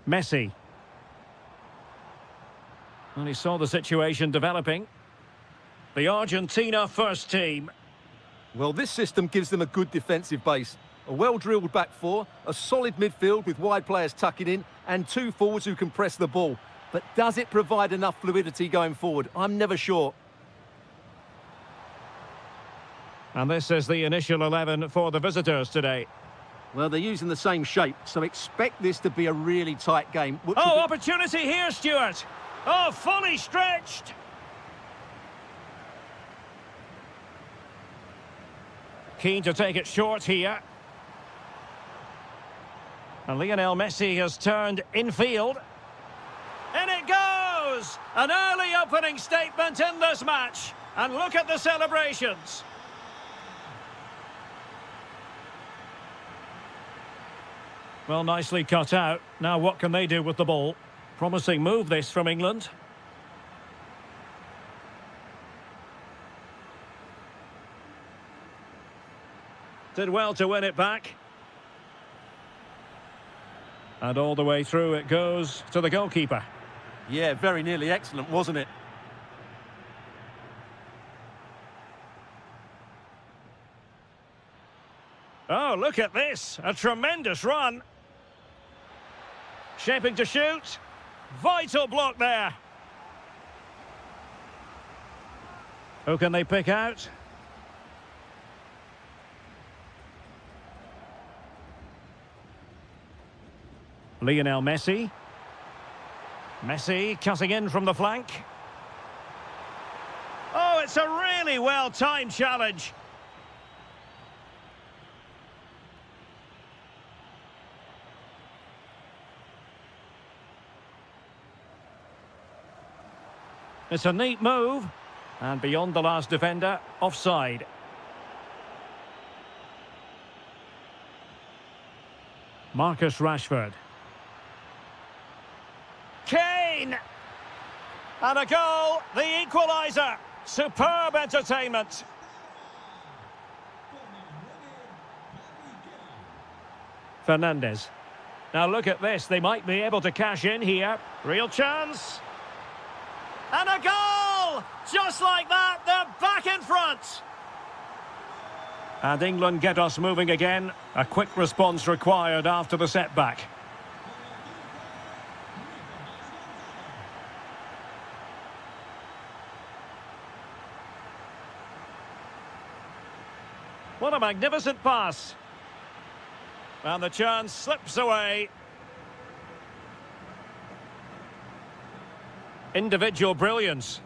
Messi. And he saw the situation developing. The Argentina first team. Well, this system gives them a good defensive base. A well-drilled back four, a solid midfield with wide players tucking in, and two forwards who can press the ball. But does it provide enough fluidity going forward? I'm never sure. And this is the initial 11 for the visitors today. Well, they're using the same shape, so expect this to be a really tight game. Oh, opportunity here, Stuart. Oh, fully stretched. Keen to take it short here. And Lionel Messi has turned infield. In it goes! An early opening statement in this match. And look at the celebrations. Well, nicely cut out. Now what can they do with the ball? Promising move this from England. Did well to win it back. And all the way through it goes to the goalkeeper. Yeah, very nearly excellent, wasn't it? Oh, look at this. A tremendous run. Shaping to shoot. Vital block there. Who can they pick out? Lionel Messi. Messi cutting in from the flank. Oh, it's a really well-timed challenge. It's a neat move. And beyond the last defender, offside. Marcus Rashford. Kane! And a goal, the equaliser. Superb entertainment. Fernandes. Now look at this, they might be able to cash in here. Real chance. And a goal! Just like that, they're back in front. And England get us moving again. A quick response required after the setback. What a magnificent pass. And the chance slips away. Individual brilliance.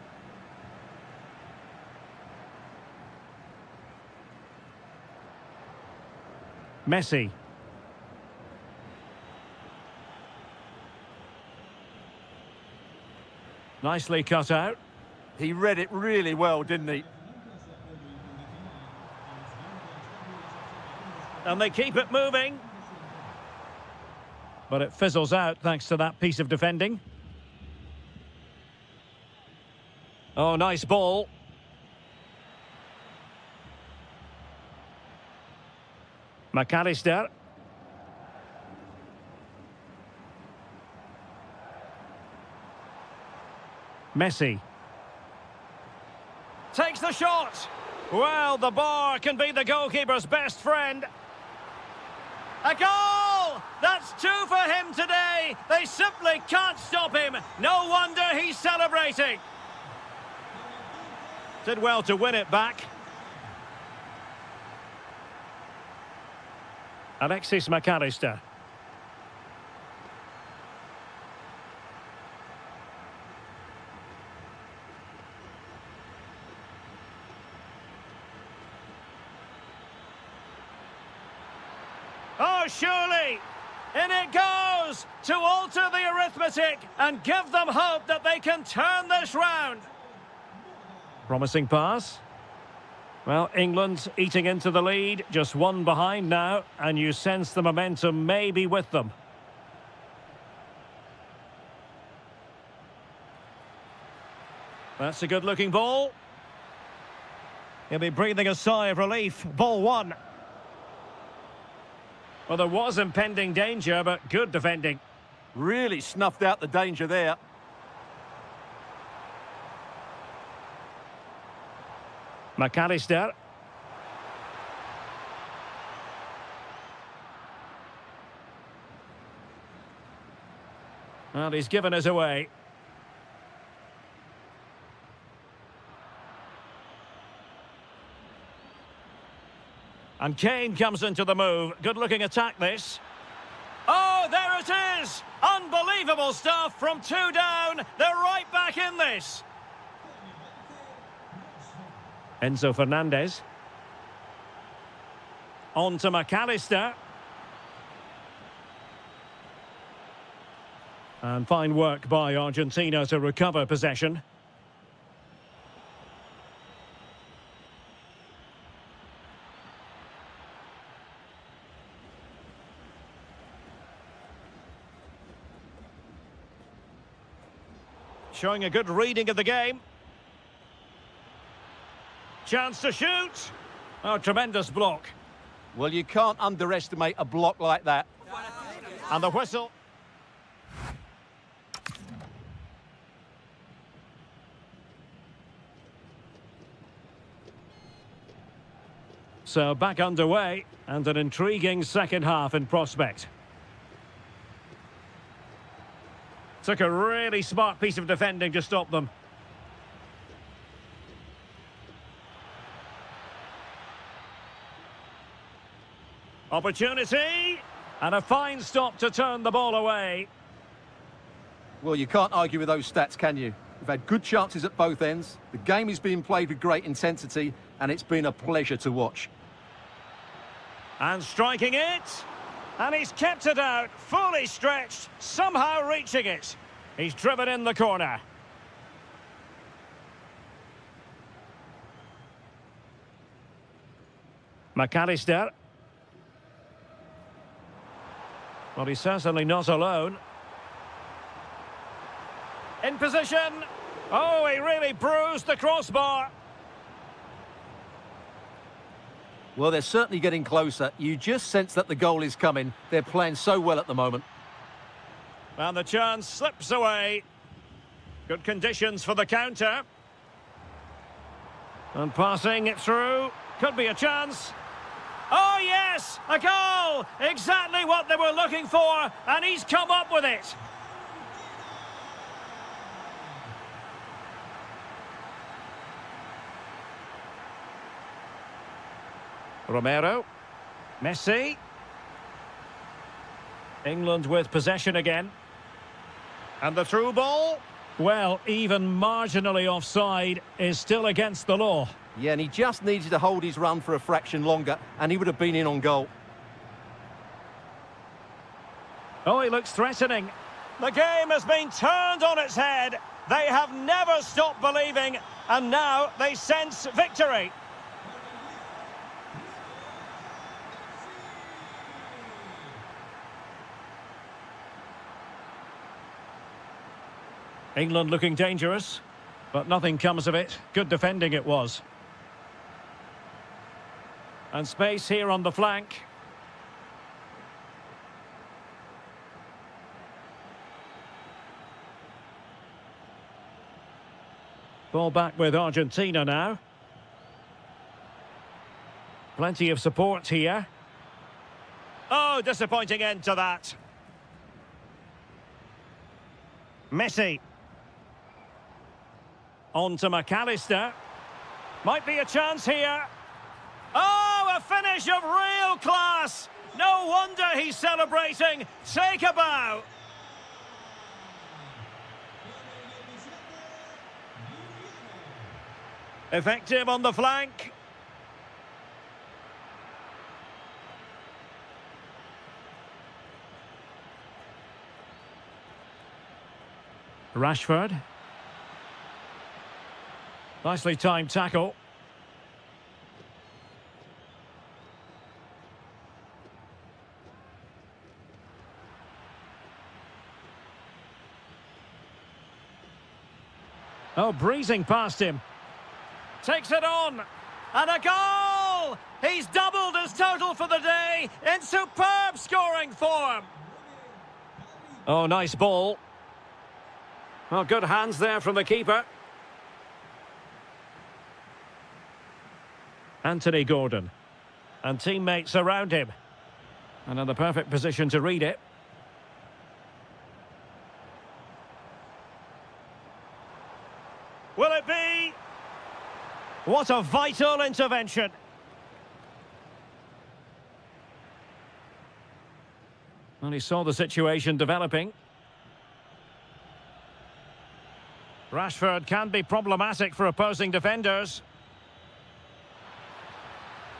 Messi. Nicely cut out. He read it really well, didn't he? And they keep it moving. But it fizzles out thanks to that piece of defending. Oh, nice ball. McAllister. Messi. Takes the shot. Well, the bar can be the goalkeeper's best friend. A goal! That's two for him today. They simply can't stop him. No wonder he's celebrating. Did well to win it back. Alexis McAllister. Oh, surely! In it goes to alter the arithmetic and give them hope that they can turn this round. Promising pass. Well, England eating into the lead, just one behind now, and you sense the momentum may be with them. That's a good-looking ball. He'll be breathing a sigh of relief. Ball one. Well, there was impending danger, but good defending. Really snuffed out the danger there. McAllister. Well, he's given us away. And Kane comes into the move. Good-looking attack, this. Oh, there it is! Unbelievable stuff from 2 down. They're right back in this. Enzo Fernandez. On to McAllister. And fine work by Argentina to recover possession. Showing a good reading of the game. Chance to shoot. Oh, tremendous block. Well, you can't underestimate a block like that. And the whistle. So back underway, and an intriguing second half in prospect. Took a really smart piece of defending to stop them. Opportunity, and a fine stop to turn the ball away. Well, you can't argue with those stats, can you? We've had good chances at both ends. The game is being played with great intensity, and it's been a pleasure to watch. And striking it. And he's kept it out, fully stretched, somehow reaching it. He's driven in the corner. McAllister. Well, he's certainly not alone. In position. Oh, he really bruised the crossbar. Well, they're certainly getting closer. You just sense that the goal is coming. They're playing so well at the moment. And the chance slips away. Good conditions for the counter. And passing it through. Could be a chance. Oh, yes! A goal! Exactly what they were looking for, and he's come up with it. Romero. Messi. England with possession again. And the through ball. Well, even marginally offside is still against the law. Yeah, and he just needed to hold his run for a fraction longer, and he would have been in on goal. Oh, he looks threatening. The game has been turned on its head. They have never stopped believing, and now they sense victory. England looking dangerous, but nothing comes of it. Good defending it was. And space here on the flank. Ball back with Argentina now. Plenty of support here. Oh, disappointing end to that. Messi. On to McAllister. Might be a chance here. Oh, a finish of real class. No wonder he's celebrating. Take a bow. Effective on the flank. Rashford. Nicely timed tackle. Oh, breezing past him. Takes it on. And a goal! He's doubled his total for the day in superb scoring form. Oh, nice ball. Well, good hands there from the keeper. Anthony Gordon. And teammates around him. And in the perfect position to read it. Will it be? What a vital intervention. Well, he saw the situation developing. Rashford can be problematic for opposing defenders.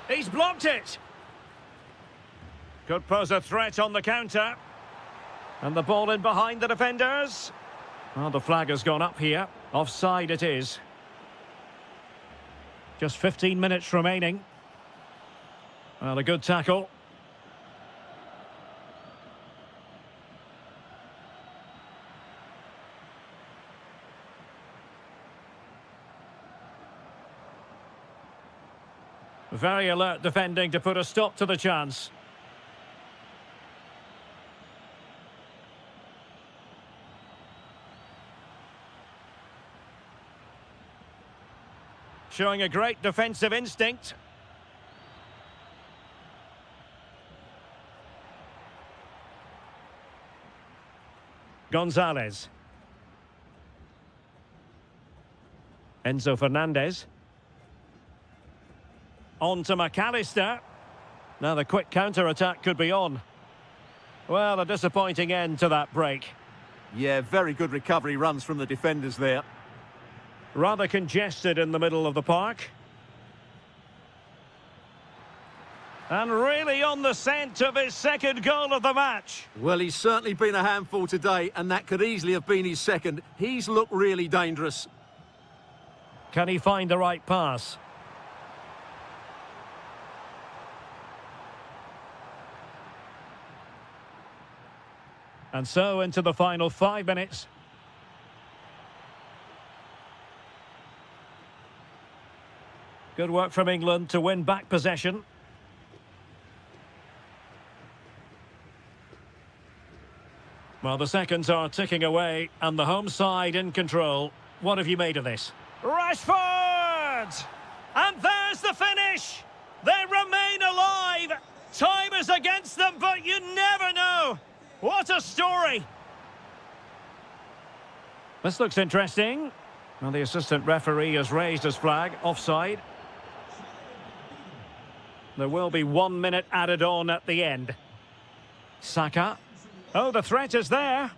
He's blocked it. Could pose a threat on the counter. And the ball in behind the defenders. Well, the flag has gone up here. Offside it is. Just 15 minutes remaining. Well, a good tackle. Very alert defending to put a stop to the chance. Showing a great defensive instinct. Gonzalez. Enzo Fernandez. On to McAllister. Now the quick counter-attack could be on. Well, a disappointing end to that break. Yeah, very good recovery runs from the defenders there. Rather congested in the middle of the park. And really on the scent of his second goal of the match. Well, he's certainly been a handful today, and that could easily have been his second. He's looked really dangerous. Can he find the right pass? And so into the final 5 minutes. Good work from England to win back possession. Well, the seconds are ticking away and the home side in control. What have you made of this? Rashford! And there's the finish! They remain alive! Time is against them, but you never know! What a story! This looks interesting. Well, the assistant referee has raised his flag, offside. There will be 1 minute added on at the end. Saka. Oh, the threat is there.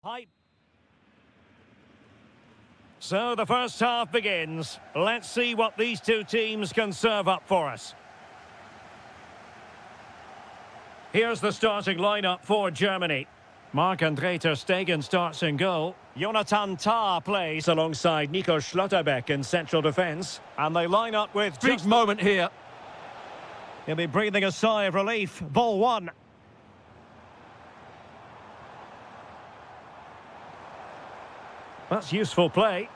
Pipe. So the first half begins. Let's see what these two teams can serve up for us. Here's the starting lineup for Germany. Marc-Andre ter Stegen starts in goal. Jonathan Tah plays alongside Nico Schlotterbeck in central defence. And they line up with... Big moment here. He'll be breathing a sigh of relief. Ball one. That's useful play.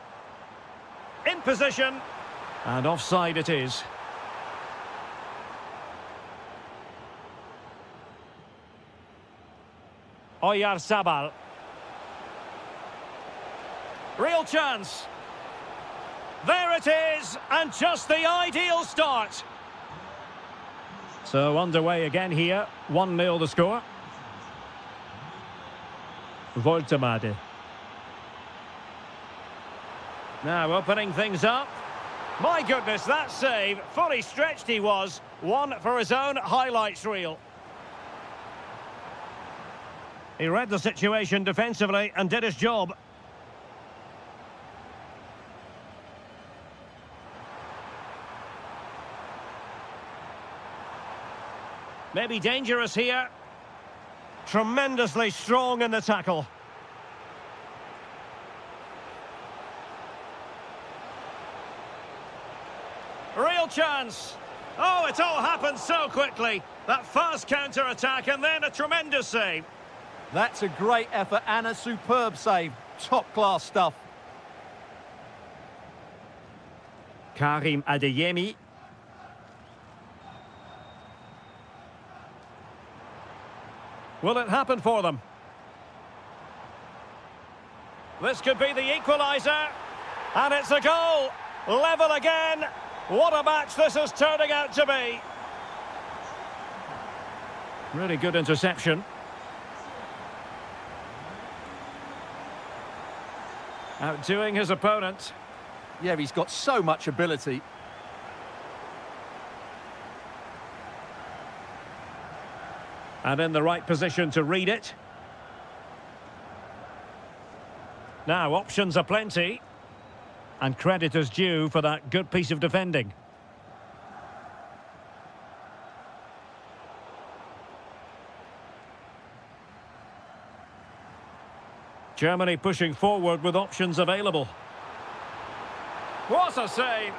In position. And offside it is. Oyarzabal. Real chance. There it is, and just the ideal start. So underway again here. 1-0 the score. Voltemade. Now opening things up. My goodness, that save. Fully stretched he was. One for his own highlights reel. He read the situation defensively and did his job. Maybe dangerous here. Tremendously strong in the tackle. Real chance. Oh, it all happened so quickly. That fast counter-attack and then a tremendous save. That's a great effort and a superb save. Top-class stuff. Karim Adeyemi. Will it happen for them? This could be the equaliser. And it's a goal. Level again. What a match this is turning out to be. Really good interception. Outdoing his opponent. Yeah, he's got so much ability. And in the right position to read it. Now, options are plenty. And credit is due for that good piece of defending. Germany pushing forward with options available. What a save!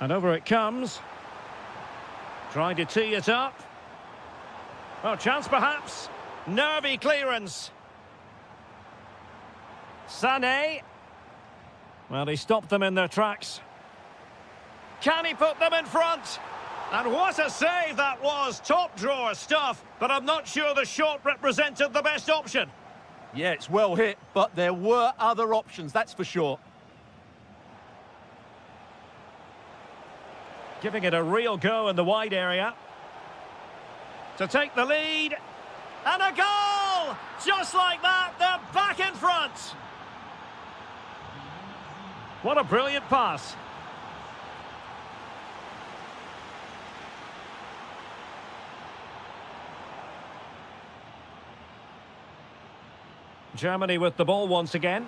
And over it comes. Trying to tee it up. Oh, chance perhaps. Nervy clearance. Sané. Well, he stopped them in their tracks. Can he put them in front? And what a save that was. Top drawer stuff. But I'm not sure the shot represented the best option. Yeah, it's well hit, but there were other options, that's for sure. Giving it a real go in the wide area. To take the lead. And a goal! Just like that, they're back in front. What a brilliant pass. Germany with the ball once again.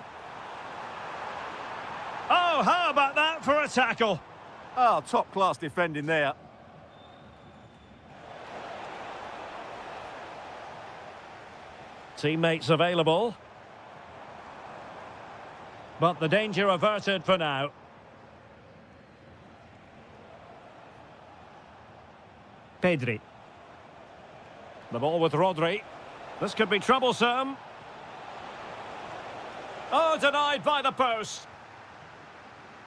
Oh, how about that for a tackle? Oh, top-class defending there. Teammates available. But the danger averted for now. Pedri. The ball with Rodri. This could be troublesome. Oh, denied by the post.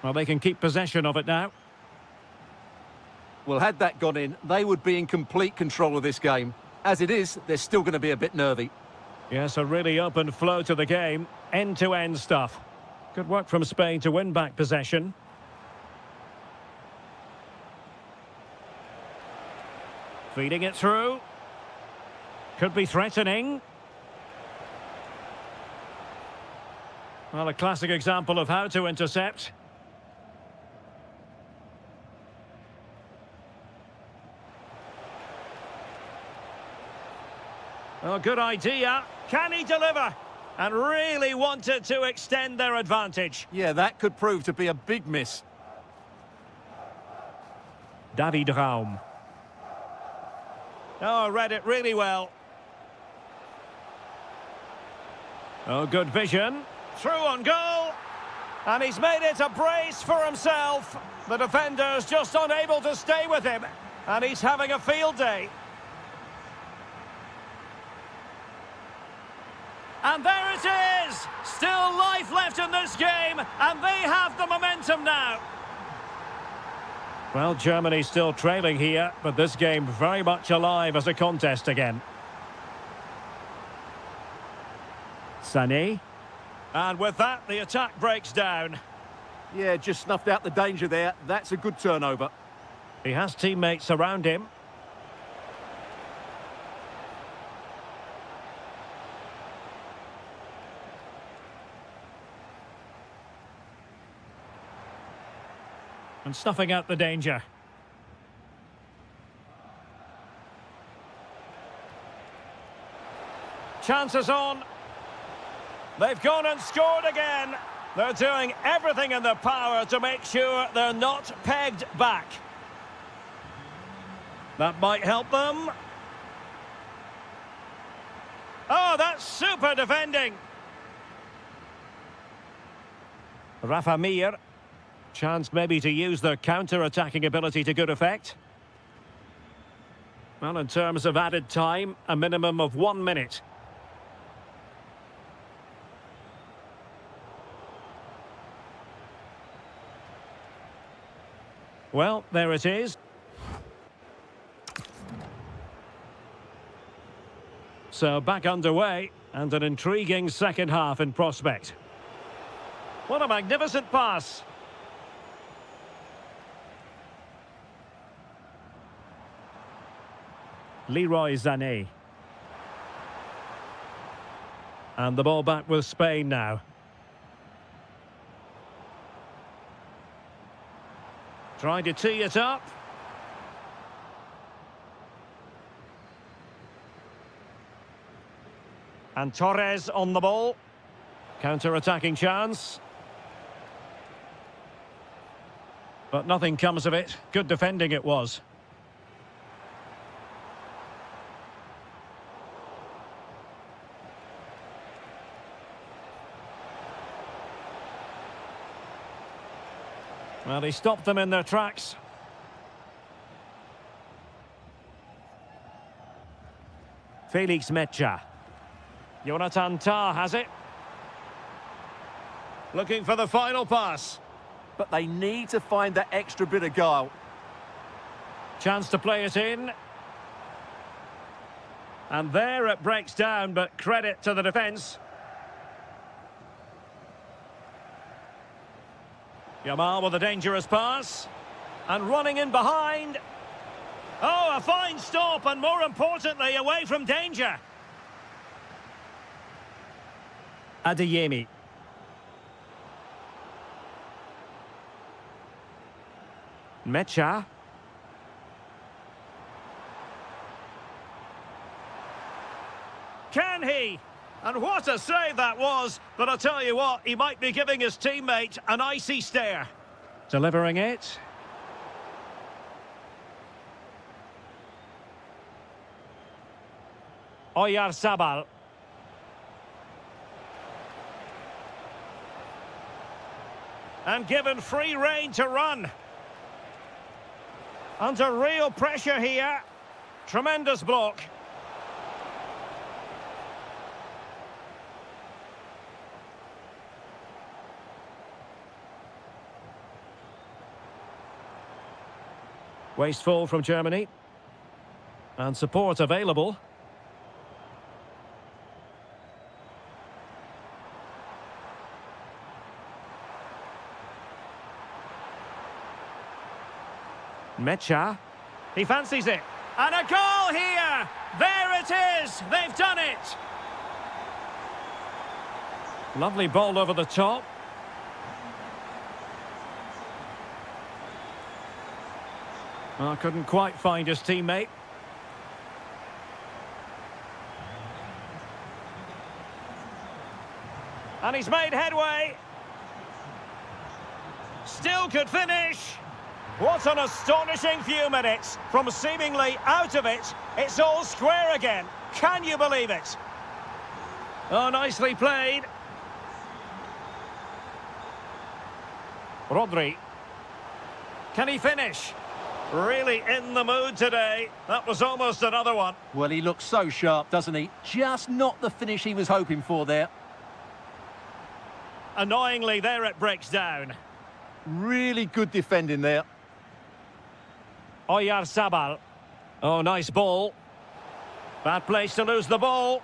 Well, they can keep possession of it now. Well, had that gone in, they would be in complete control of this game. As it is, they're still going to be a bit nervy. Yes, a really open flow to the game. End-to-end stuff. Good work from Spain to win back possession. Feeding it through. Could be threatening. Well, a classic example of how to intercept. Oh, good idea. Can he deliver? And really wanted to extend their advantage. Yeah, that could prove to be a big miss. David Raum. Oh, read it really well. Oh, good vision. Through on goal. And he's made it a brace for himself. The defender's just unable to stay with him. And he's having a field day. And there it is! Still life left in this game, and they have the momentum now. Well, Germany's still trailing here, but this game very much alive as a contest again. Sané. And with that, the attack breaks down. Yeah, just snuffed out the danger there. That's a good turnover. He has teammates around him. And snuffing out the danger. Chances on. They've gone and scored again. They're doing everything in their power to make sure they're not pegged back. That might help them. Oh, that's super defending. Rafa Mir. Chance maybe to use their counter-attacking ability to good effect. Well, in terms of added time, a minimum of 1 minute. Well, there it is. So back underway, and an intriguing second half in prospect. What a magnificent pass. Leroy Sané. And the ball back with Spain now. Trying to tee it up. And Torres on the ball. Counter-attacking chance. But nothing comes of it. Good defending it was. Well, he stopped them in their tracks. Felix Mecha. Jonathan Tah has it. Looking for the final pass. But they need to find that extra bit of guile. Chance to play it in. And there it breaks down, but credit to the defence. Yamal with a dangerous pass. And running in behind. Oh, a fine stop, and more importantly, away from danger. Adeyemi. Mecha. Can he? And what a save that was. But I'll tell you what, he might be giving his teammate an icy stare. Delivering it. Oyarzabal. And given free rein to run. Under real pressure here. Tremendous block. Wasteful from Germany. And support available. Mecha. He fancies it. And a goal here! There it is! They've done it! Lovely ball over the top. Well, couldn't quite find his teammate. And he's made headway. Still could finish. What an astonishing few minutes. From seemingly out of it, it's all square again. Can you believe it? Oh, nicely played. Rodri. Can he finish? Really in the mood today. That was almost another one. Well, he looks so sharp, doesn't he? Just not the finish he was hoping for there. Annoyingly, there it breaks down. Really good defending there. Oyarzabal. Oh, nice ball. Bad place to lose the ball.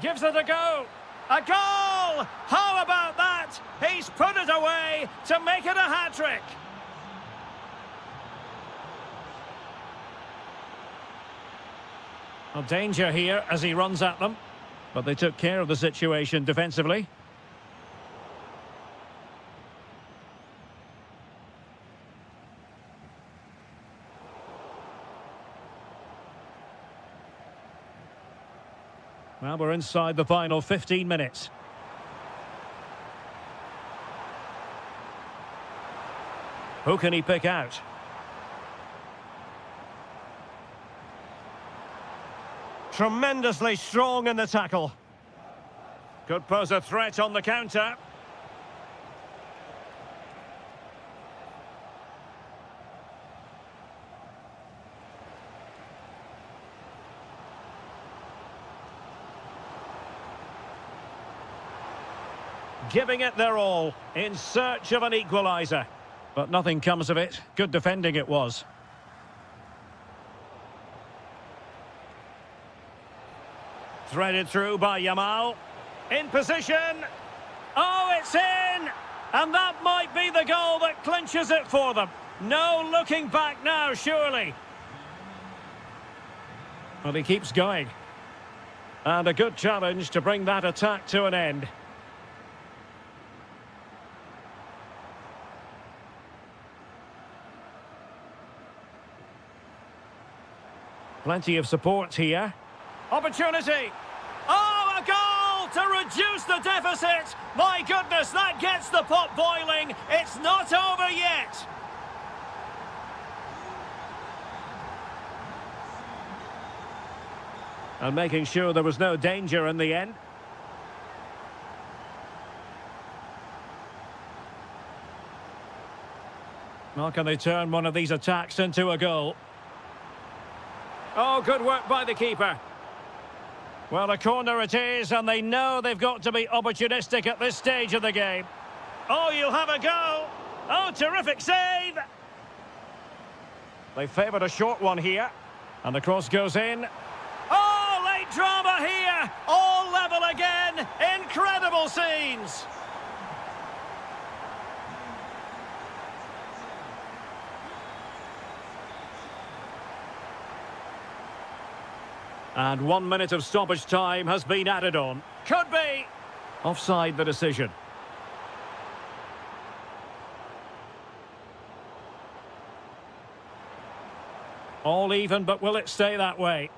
Gives it a go. A goal! How about that? He's put it away to make it a hat-trick. A danger here as he runs at them. But they took care of the situation defensively. Well, we're inside the final 15 minutes. Who can he pick out? Tremendously strong in the tackle. Could pose a threat on the counter. Giving it their all, in search of an equaliser. But nothing comes of it. Good defending it was. Threaded through by Yamal. In position. Oh, it's in! And that might be the goal that clinches it for them. No looking back now, surely. Well, he keeps going. And a good challenge to bring that attack to an end. Plenty of support here. Opportunity. Oh, a goal to reduce the deficit. My goodness, that gets the pot boiling. It's not over yet. And making sure there was no danger in the end. Well, can they turn one of these attacks into a goal? Oh, good work by the keeper. Well, a corner it is, and they know they've got to be opportunistic at this stage of the game. Oh, you'll have a go. Oh, terrific save. They favoured a short one here. And the cross goes in. Oh, late drama here. All level again. Incredible scenes. And 1 minute of stoppage time has been added on. Could be. Offside the decision. All even, but will it stay that way?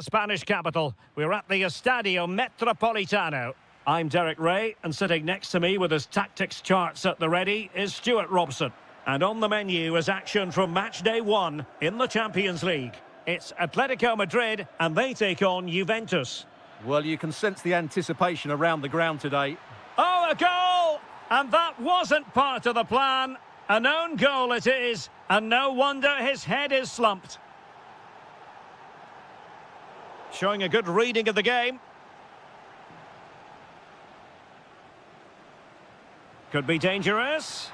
Spanish capital. We're at the Estadio Metropolitano. I'm Derek Ray, and sitting next to me with his tactics charts at the ready is Stuart Robson. And on the menu is action from match day 1 in the Champions League. It's Atletico Madrid, and they take on Juventus. Well, you can sense the anticipation around the ground today. Oh, a goal! And that wasn't part of the plan. A known goal it is, and no wonder his head is slumped. Showing a good reading of the game. Could be dangerous.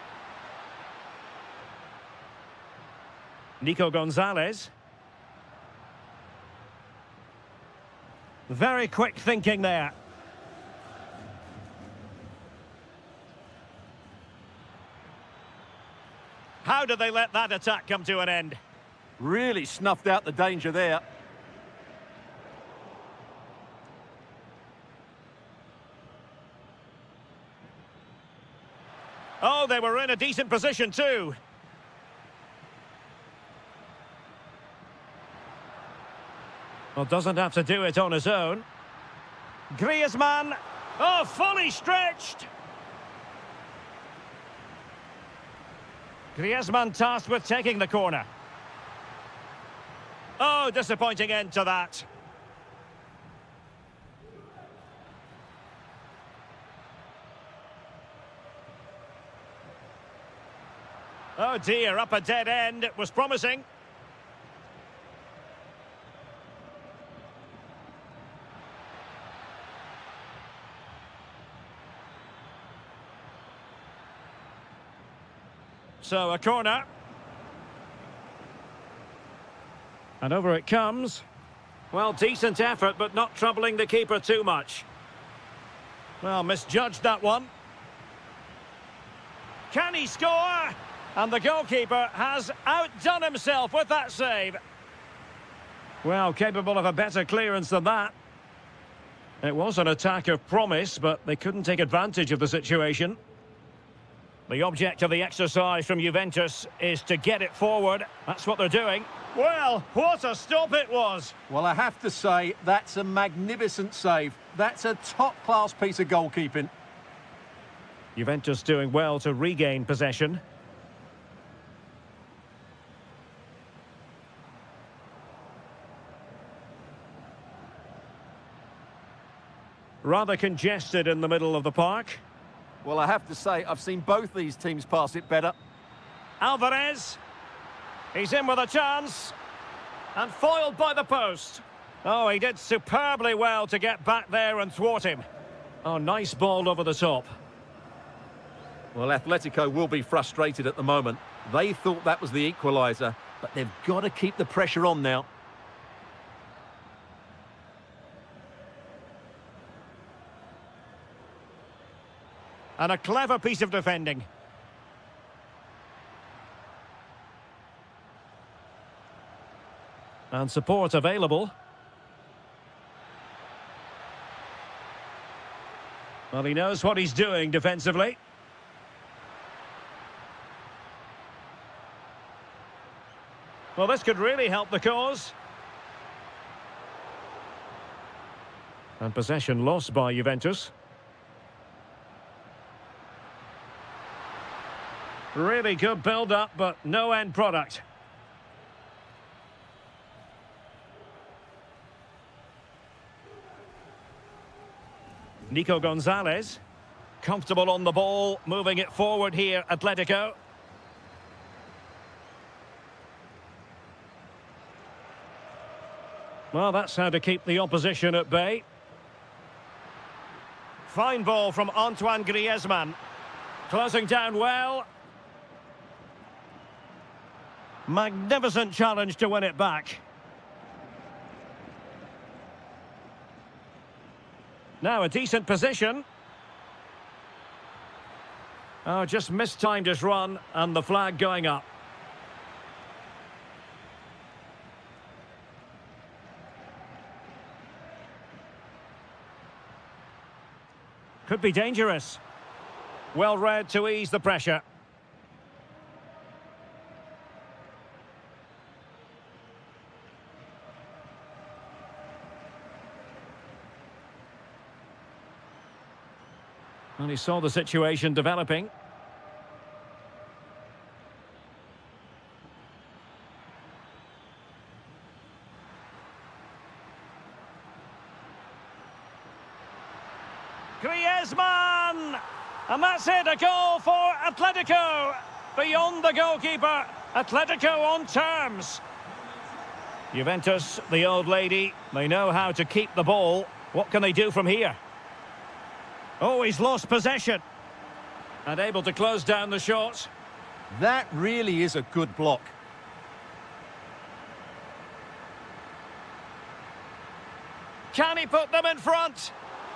Nico Gonzalez. Very quick thinking there. How did they let that attack come to an end? Really snuffed out the danger there. Oh, they were in a decent position too. Well, doesn't have to do it on his own. Griezmann. Oh, fully stretched. Griezmann tasked with taking the corner. Oh, disappointing end to that. Oh dear, up a dead end. It was promising. So a corner. And over it comes. Well, decent effort, but not troubling the keeper too much. Well, misjudged that one. Can he score? And the goalkeeper has outdone himself with that save. Well, capable of a better clearance than that. It was an attack of promise, but they couldn't take advantage of the situation. The object of the exercise from Juventus is to get it forward. That's what they're doing. Well, what a stop it was. Well, I have to say, that's a magnificent save. That's a top-class piece of goalkeeping. Juventus doing well to regain possession. Rather congested in the middle of the park. Well, I have to say, I've seen both these teams pass it better. Alvarez. He's in with a chance. And foiled by the post. Oh, he did superbly well to get back there and thwart him. Oh, nice ball over the top. Well, Atletico will be frustrated at the moment. They thought that was the equaliser, but they've got to keep the pressure on now. And a clever piece of defending. And support available. Well, he knows what he's doing defensively. Well, this could really help the cause. And possession lost by Juventus. Really good build-up, but no end product. Nico Gonzalez. Comfortable on the ball, moving it forward here, Atletico. Well, that's how to keep the opposition at bay. Fine ball from Antoine Griezmann. Closing down well. Magnificent challenge to win it back. Now a decent position. Oh, just mistimed his run and the flag going up. Could be dangerous. Well read to ease the pressure. And he saw the situation developing. Griezmann! And that's it, a goal for Atletico. Beyond the goalkeeper, Atletico on terms. Juventus, the old lady, they know how to keep the ball. What can they do from here? Oh, he's lost possession. And able to close down the shot. That really is a good block. Can he put them in front?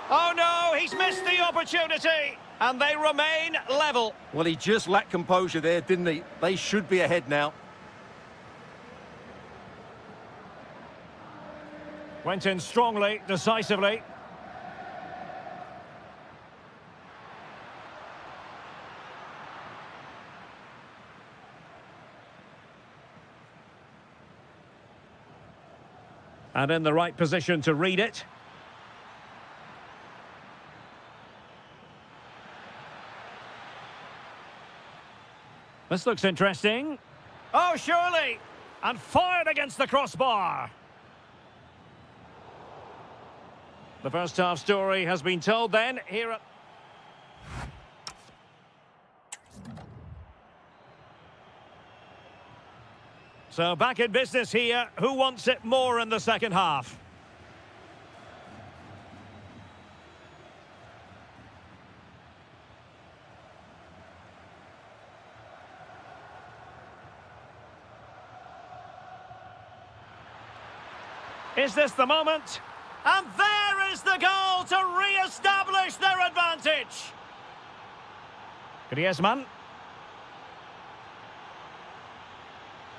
Oh no, he's missed the opportunity. And they remain level. Well, he just lacked composure there, didn't he? They should be ahead now. Went in strongly, decisively. And in the right position to read it. This looks interesting. Oh, surely! And fired against the crossbar. The first half story has been told then. Here at... So back in business here. Who wants it more in the second half? Is this the moment? And there is the goal to re-establish their advantage. Griezmann.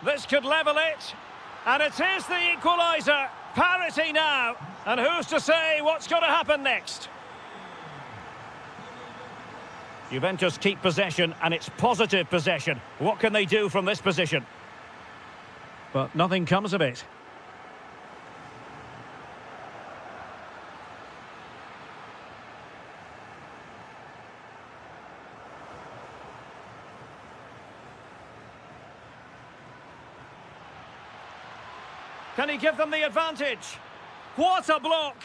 This could level it. And it is the equaliser. Parity now. And who's to say what's going to happen next? Juventus keep possession, and it's positive possession. What can they do from this position? But nothing comes of it. Can he give them the advantage? What a block!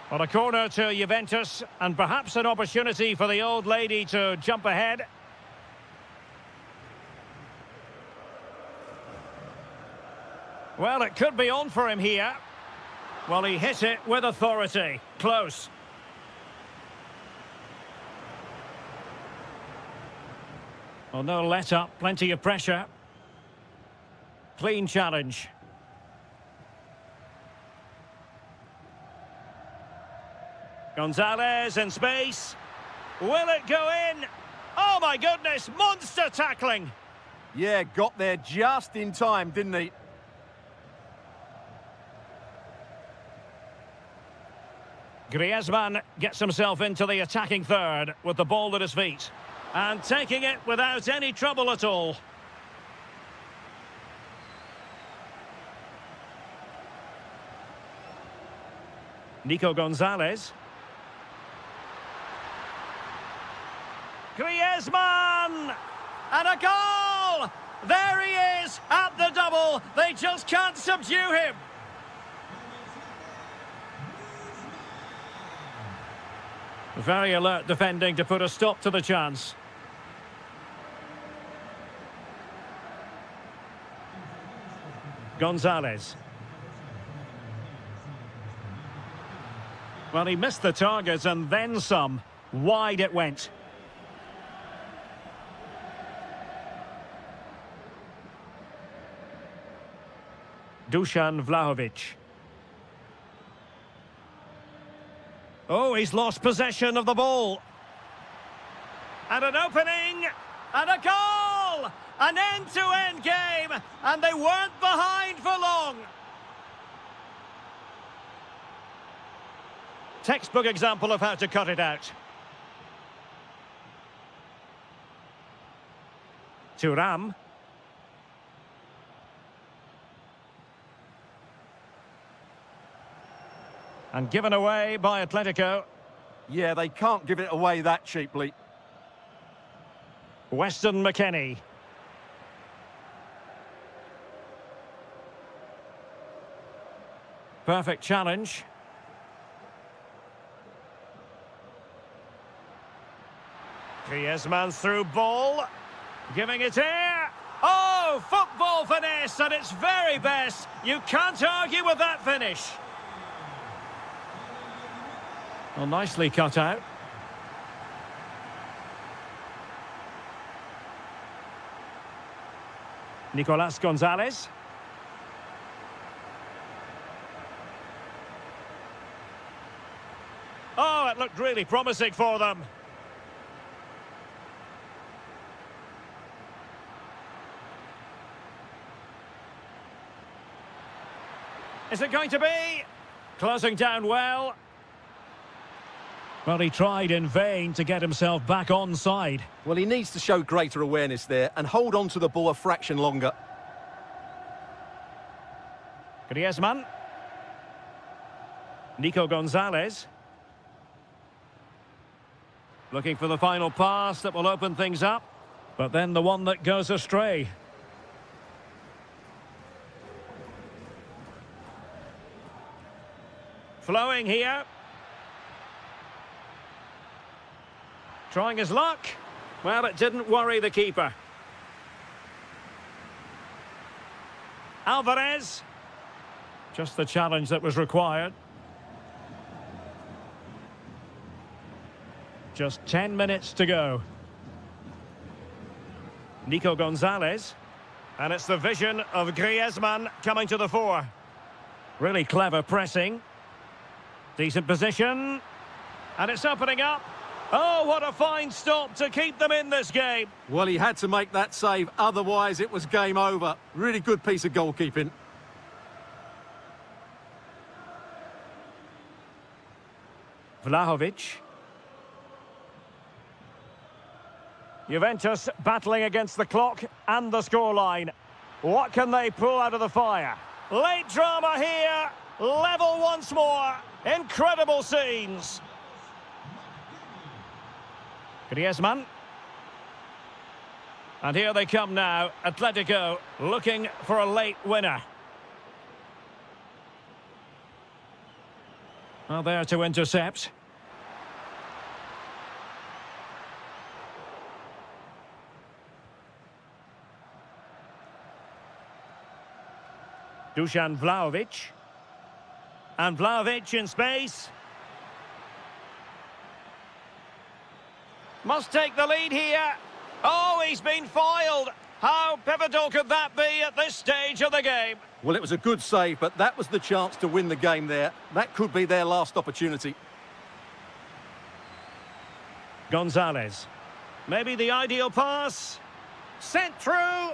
On a corner to Juventus, and perhaps an opportunity for the old lady to jump ahead. Well, it could be on for him here. Well, he hit it with authority. Close. Well, no let up, plenty of pressure. Clean challenge. Gonzalez in space. Will it go in? Oh my goodness, monster tackling. Yeah, got there just in time, didn't he? Griezmann gets himself into the attacking third with the ball at his feet. And taking it without any trouble at all. Nico Gonzalez. Griezmann! And a goal! There he is at the double. They just can't subdue him. Very alert defending to put a stop to the chance. Gonzalez. Well, he missed the target and then some. Wide it went. Dusan Vlahovic. Oh, he's lost possession of the ball. And an opening. And a goal! An end-to-end game. And they weren't behind for long. Textbook example of how to cut it out. Thuram. And given away by Atletico. Yeah, they can't give it away that cheaply. Weston McKennie. Perfect challenge. Griezmann's through ball. Giving it air. Oh, football finesse at its very best. You can't argue with that finish. Well, nicely cut out. Nicolas Gonzalez. Oh, it looked really promising for them. Is it going to be? Closing down well. Well, he tried in vain to get himself back onside. Well, he needs to show greater awareness there and hold on to the ball a fraction longer. Griezmann. Nico Gonzalez. Looking for the final pass that will open things up. But then the one that goes astray. Flowing here. Trying his luck. Well, it didn't worry the keeper. Alvarez. Just the challenge that was required. Just 10 minutes to go. Nico Gonzalez. And it's the vision of Griezmann coming to the fore. Really clever pressing. Decent position. And it's opening up. Oh, what a fine stop to keep them in this game. Well, he had to make that save, otherwise it was game over. Really good piece of goalkeeping. Vlahovic. Juventus battling against the clock and the scoreline. What can they pull out of the fire? Late drama here. Level once more. Incredible scenes. Griezmann. And here they come now. Atletico looking for a late winner. Well, there to intercept. Dusan Vlahovic. And Vlahovic in space. Must take the lead here. Oh, he's been foiled. How pivotal could that be at this stage of the game? Well, it was a good save, but that was the chance to win the game there. That could be their last opportunity. Gonzalez. Maybe the ideal pass. Sent through.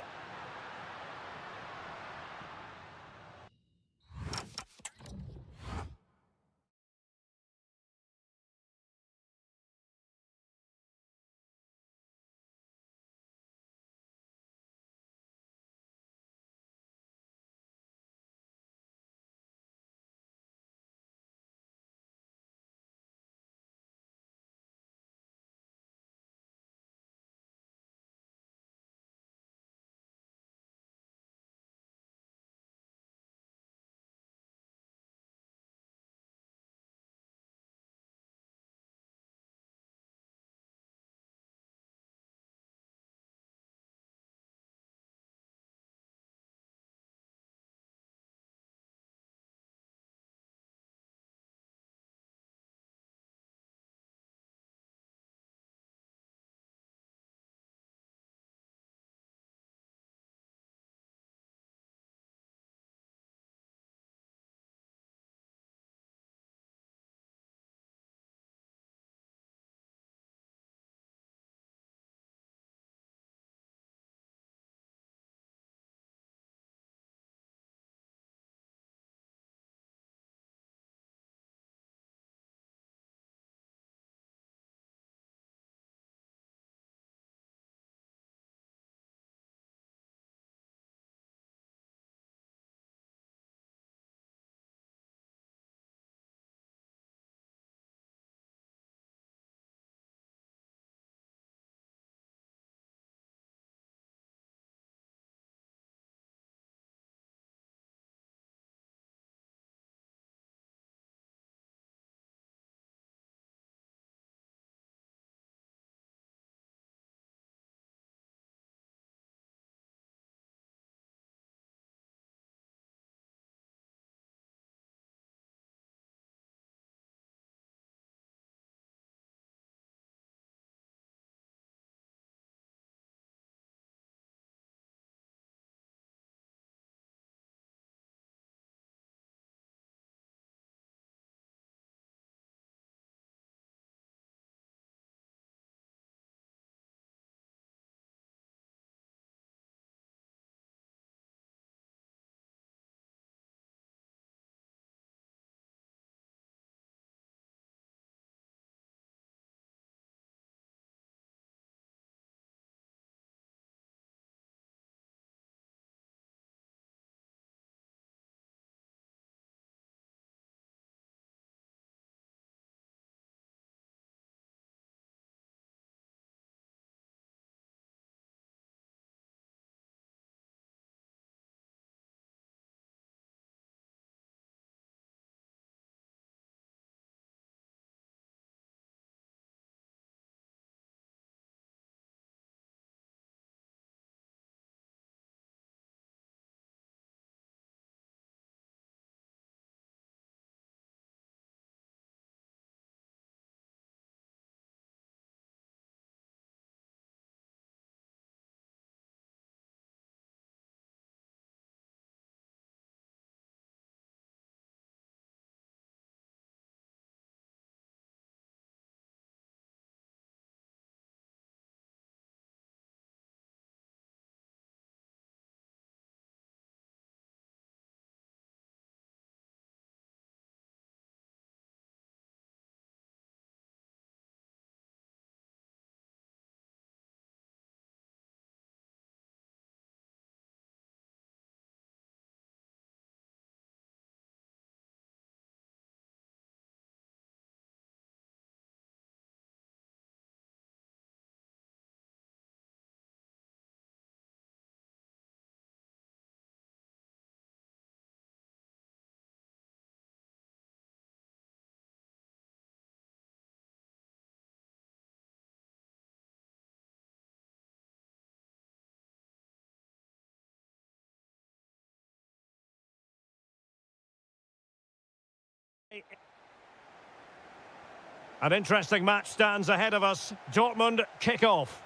An interesting match stands ahead of us. Dortmund kick off.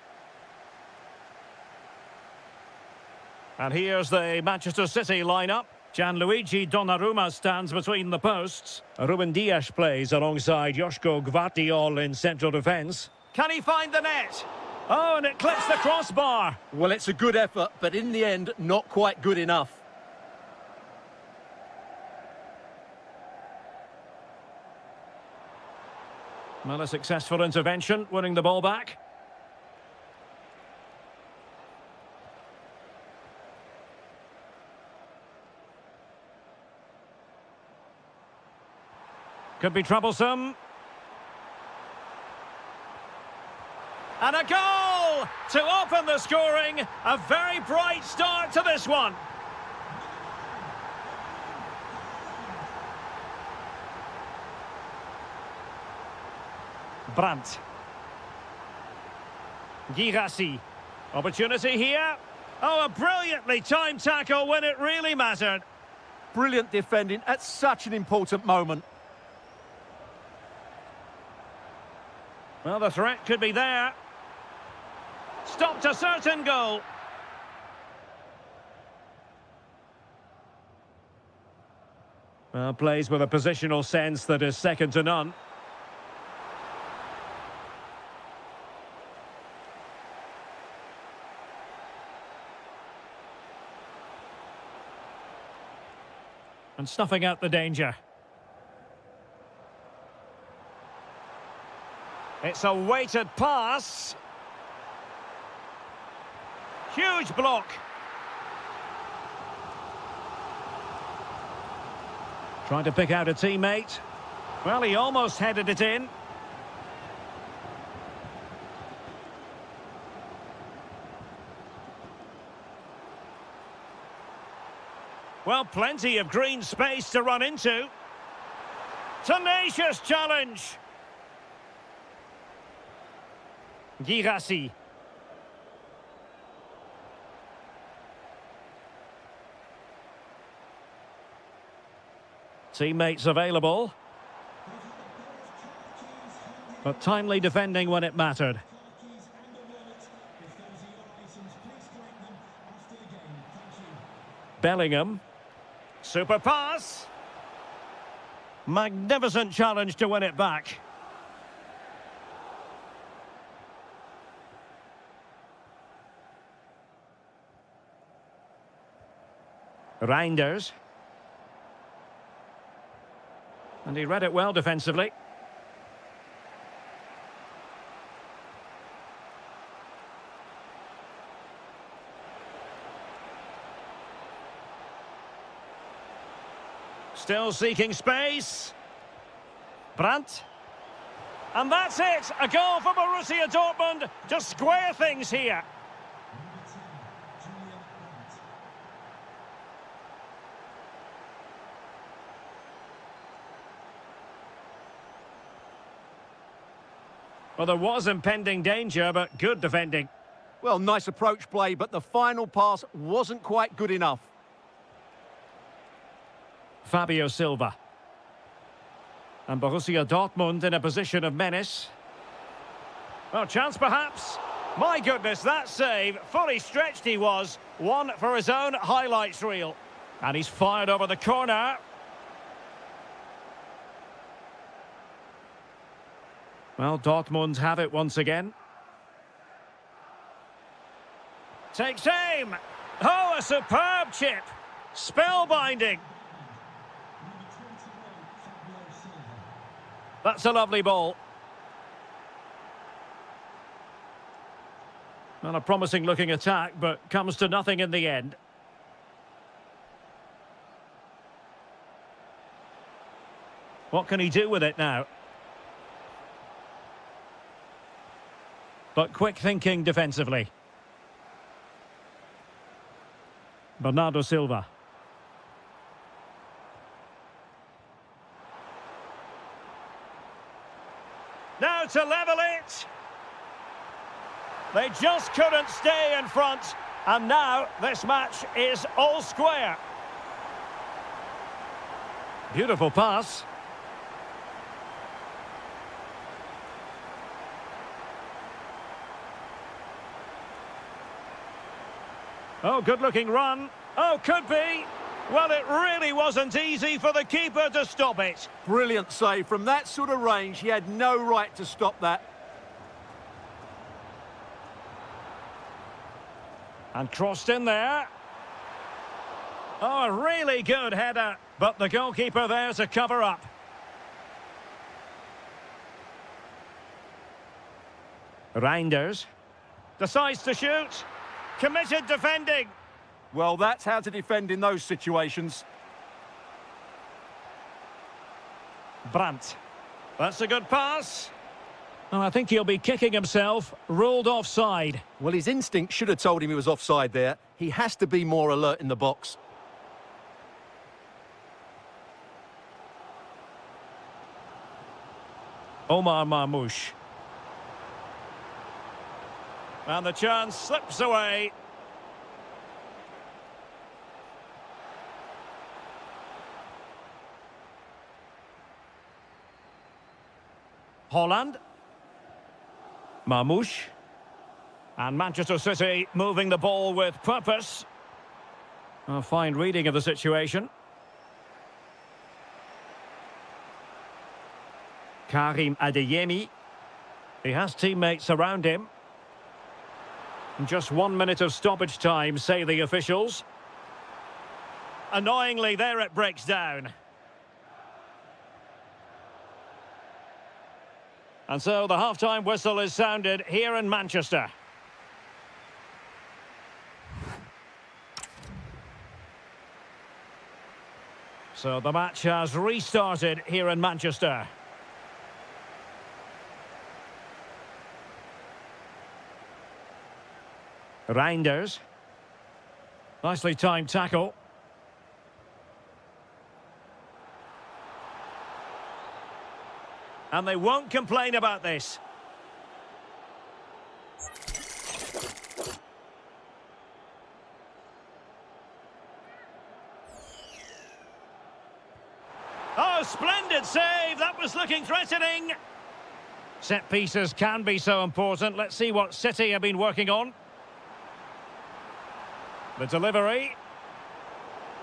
And here's the Manchester City lineup. Gianluigi Donnarumma stands between the posts. Ruben Dias plays alongside Joško Gvardiol in central defence. Can he find the net? Oh, and it clips the crossbar. Well, it's a good effort, but in the end, not quite good enough. Well, a successful intervention, winning the ball back. Could be troublesome. And a goal to open the scoring. A very bright start to this one. Brandt. Girassi. Opportunity here. Oh, a brilliantly timed tackle when it really mattered. Brilliant defending at such an important moment. Well, the threat could be there. Stopped a certain goal. Well, plays with a positional sense that is second to none. And snuffing out the danger. It's a weighted pass. Huge block. Trying to pick out a teammate. Well, he almost headed it in. Well, plenty of green space to run into. Tenacious challenge. Girassi. Teammates available. But timely defending when it mattered. Bellingham. Super pass. Magnificent challenge to win it back. Reinders. And he read it well defensively. Still seeking space. Brandt. And that's it! A goal for Borussia Dortmund to square things here. Well, there was impending danger, but good defending. Well, nice approach play, but the final pass wasn't quite good enough. Fabio Silva. And Borussia Dortmund in a position of menace. Well, chance perhaps. My goodness, that save. Fully stretched he was. One for his own highlights reel. And he's fired over the corner. Well, Dortmund have it once again. Takes aim. Oh, a superb chip. Spellbinding. That's a lovely ball. Not a promising looking attack, but comes to nothing in the end. What can he do with it now? But quick thinking defensively. Bernardo Silva. Now to level it. They just couldn't stay in front. And now this match is all square. Beautiful pass. Oh, good-looking run. Oh, could be. Well, it really wasn't easy for the keeper to stop it. Brilliant save. From that sort of range, he had no right to stop that. And crossed in there. Oh, a really good header. But the goalkeeper there to cover up. Reinders. Decides to shoot. Committed defending. Well, that's how to defend in those situations. Brandt. That's a good pass. Oh, I think he'll be kicking himself. Ruled offside. Well, his instinct should have told him he was offside there. He has to be more alert in the box. Omar Marmoush. And the chance slips away. Holland. Marmoush. And Manchester City moving the ball with purpose. A fine reading of the situation. Karim Adeyemi. He has teammates around him. Just 1 minute of stoppage time, say the officials. Annoyingly, there it breaks down. And so the half-time whistle is sounded here in Manchester. So the match has restarted here in Manchester. Reinders. Nicely timed tackle. And they won't complain about this. Oh, splendid save. That was looking threatening. Set pieces can be so important. Let's see what City have been working on. The delivery.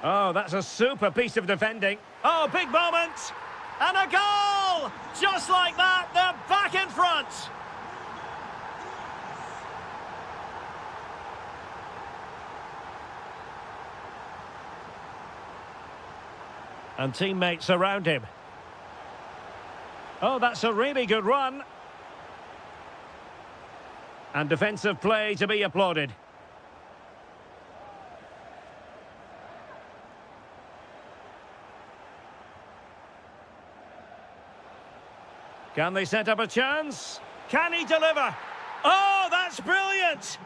Oh, that's a super piece of defending. Oh, big moment. And a goal! Just like that, they're back in front. And teammates around him. Oh, that's a really good run. And defensive play to be applauded. Can they set up a chance? Can he deliver? Oh, that's brilliant!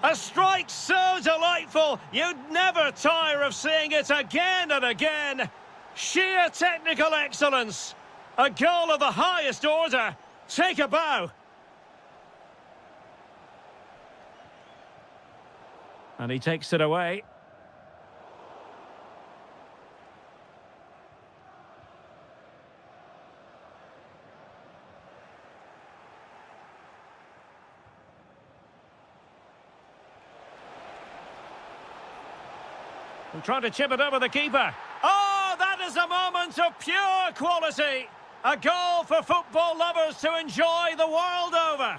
A strike so delightful, you'd never tire of seeing it again and again. Sheer technical excellence. A goal of the highest order. Take a bow. And he takes it away. And trying to chip it over the keeper. Oh, that is a moment of pure quality. A goal for football lovers to enjoy the world over.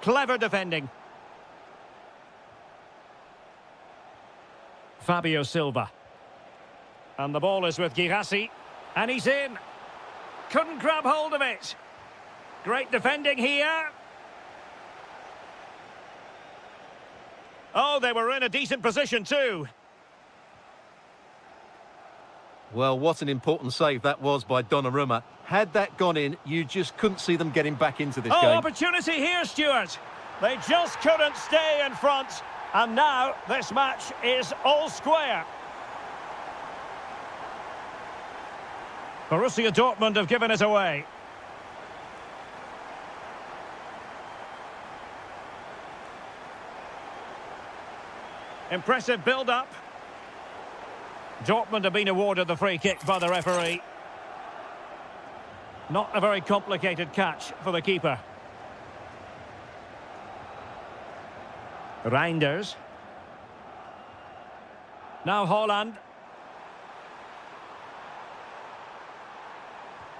Clever defending. Fabio Silva. And the ball is with Girassi. And he's in. Couldn't grab hold of it. Great defending here. Oh, they were in a decent position too. Well, what an important save that was by Donnarumma. Had that gone in, you just couldn't see them getting back into this game. Opportunity here, Stuart. They just couldn't stay in front. And now this match is all square. Borussia Dortmund have given it away. Impressive build-up. Dortmund have been awarded the free kick by the referee. Not a very complicated catch for the keeper. Reinders. Now Holland.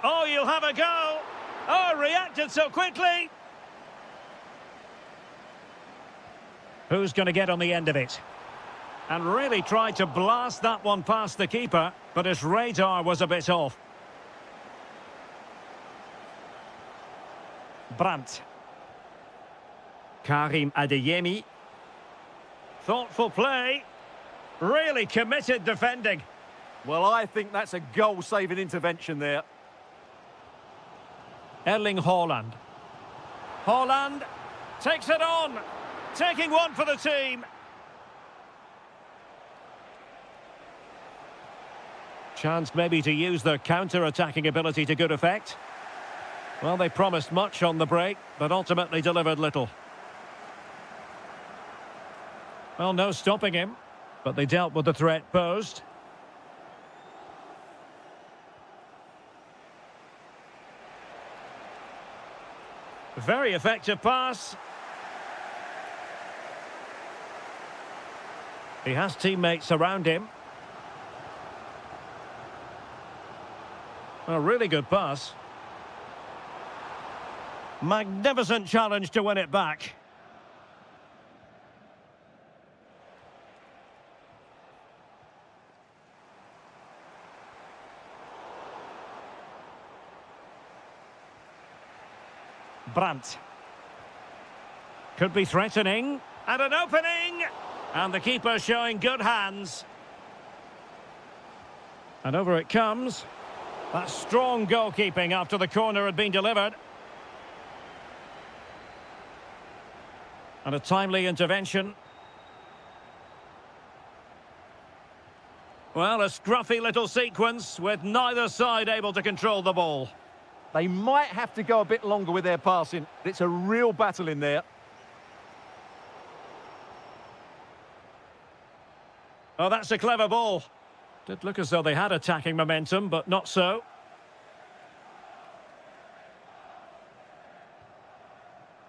Oh, you'll have a go. Oh, reacted so quickly. Who's going to get on the end of it? And really tried to blast that one past the keeper, but his radar was a bit off. Brandt. Karim Adeyemi. Thoughtful play. Really committed defending. Well, I think that's a goal-saving intervention there. Erling Haaland. Haaland takes it on. Taking one for the team. Chance maybe to use their counter-attacking ability to good effect. Well, they promised much on the break, but ultimately delivered little. Well, no stopping him, but they dealt with the threat posed. Very effective pass. He has teammates around him. A really good pass. Magnificent challenge to win it back. Brandt. Could be threatening. And an opening! And the keeper showing good hands. And over it comes. That's strong goalkeeping after the corner had been delivered. And a timely intervention. Well, a scruffy little sequence with neither side able to control the ball. They might have to go a bit longer with their passing. It's a real battle in there. Oh, that's a clever ball. Did look as though they had attacking momentum, but not so.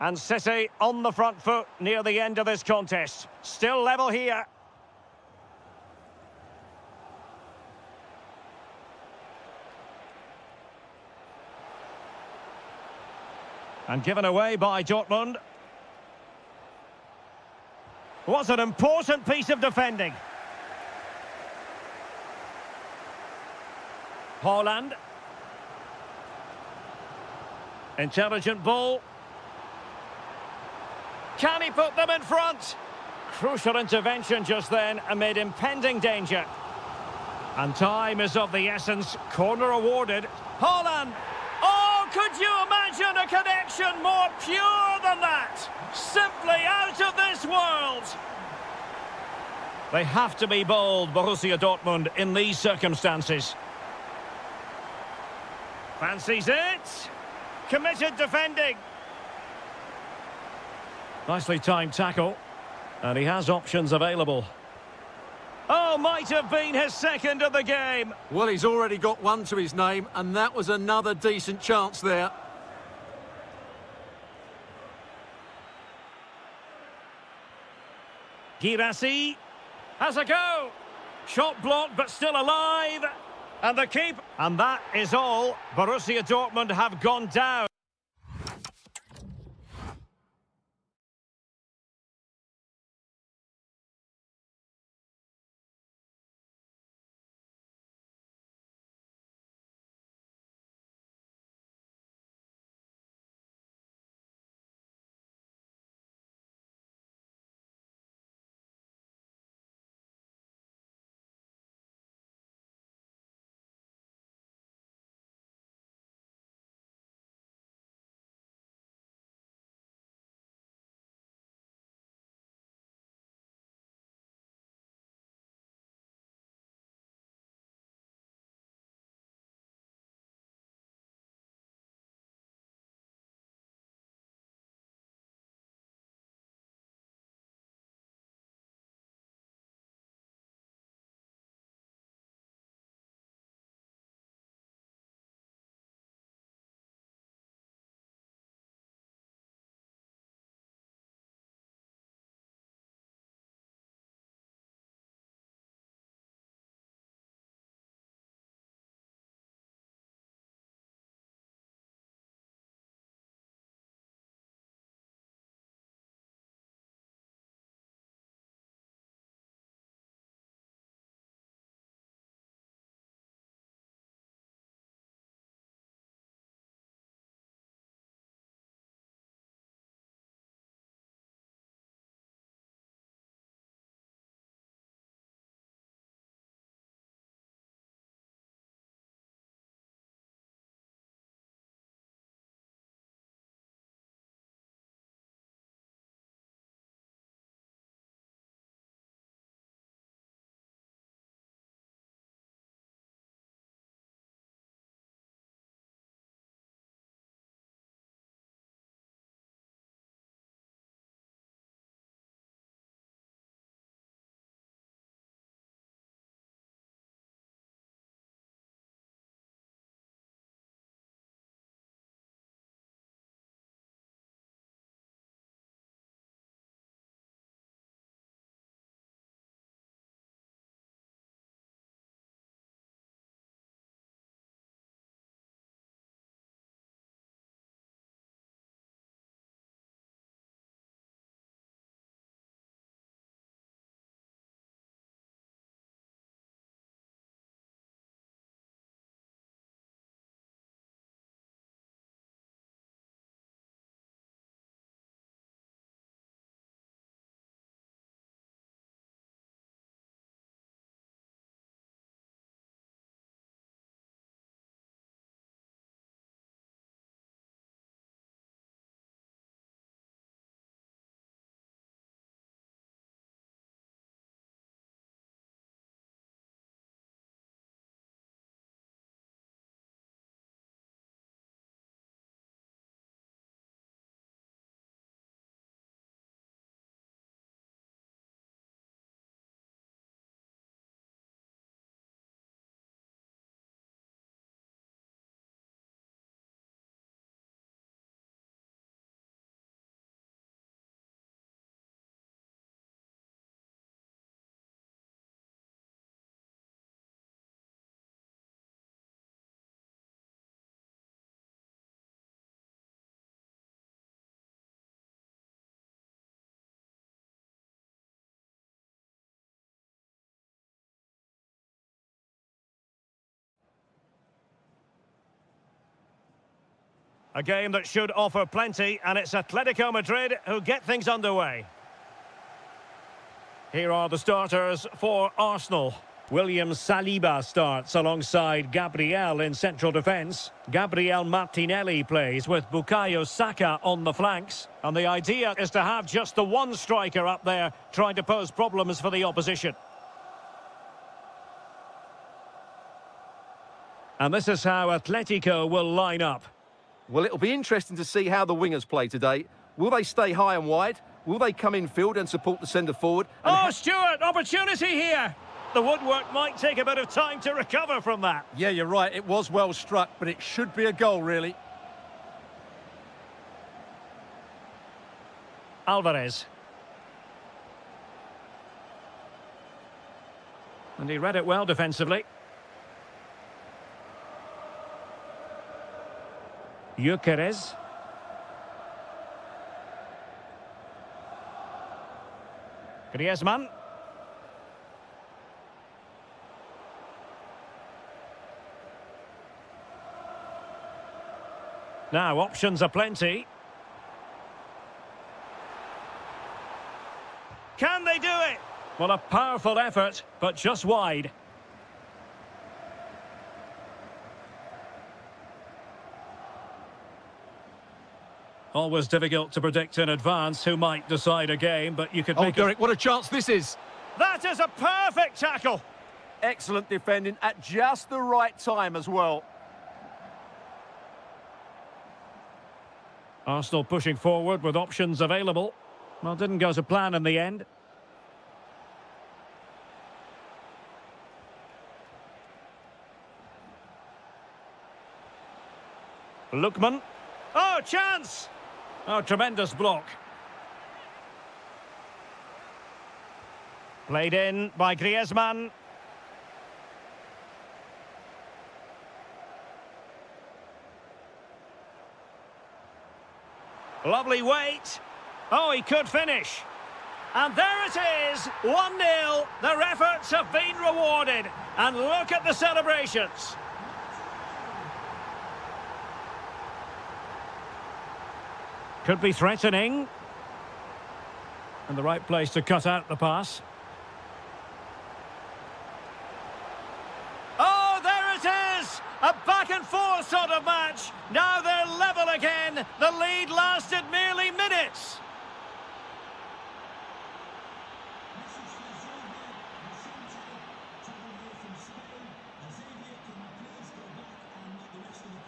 And City on the front foot near the end of this contest. Still level here. And given away by Dortmund. Was an important piece of defending. Haaland. Intelligent ball. Can he put them in front? Crucial intervention just then amid impending danger. And time is of the essence. Corner awarded. Haaland. Oh, could you imagine a connection more pure than that? Simply out of this world. They have to be bold, Borussia Dortmund, in these circumstances. Fancies it. Committed defending. Nicely timed tackle. And he has options available. Oh, might have been his second of the game. Well, he's already got one to his name, and that was another decent chance there. Girassi has a go. Shot blocked, but still alive. And the keep. And that is all. Borussia Dortmund have gone down. A game that should offer plenty, and it's Atletico Madrid who get things underway. Here are the starters for Arsenal. William Saliba starts alongside Gabriel in central defence. Gabriel Martinelli plays with Bukayo Saka on the flanks. And the idea is to have just the one striker up there trying to pose problems for the opposition. And this is how Atletico will line up. Well, it'll be interesting to see how the wingers play today. Will they stay high and wide? Will they come in field and support the centre forward? Oh, Stuart, opportunity here! The woodwork might take a bit of time to recover from that. Yeah, you're right. It was well struck, but it should be a goal, really. Alvarez. And he read it well defensively. Gyökeres. Griezmann. Now, options are plenty. Can they do it? Well, a powerful effort, but just wide. Always difficult to predict in advance who might decide a game, but you could make Derek, what a chance this is. That is a perfect tackle. Excellent defending at just the right time as well. Arsenal pushing forward with options available. Well, didn't go to plan in the end. Lookman. Oh, chance! Oh, tremendous block. Played in by Griezmann. Lovely weight. Oh, he could finish. And there it is, 1-0. Their efforts have been rewarded. And look at the celebrations. Could be threatening. And the right place to cut out the pass. Oh, there it is! A back-and-forth sort of match. Now they're level again. The lead lasted merely minutes.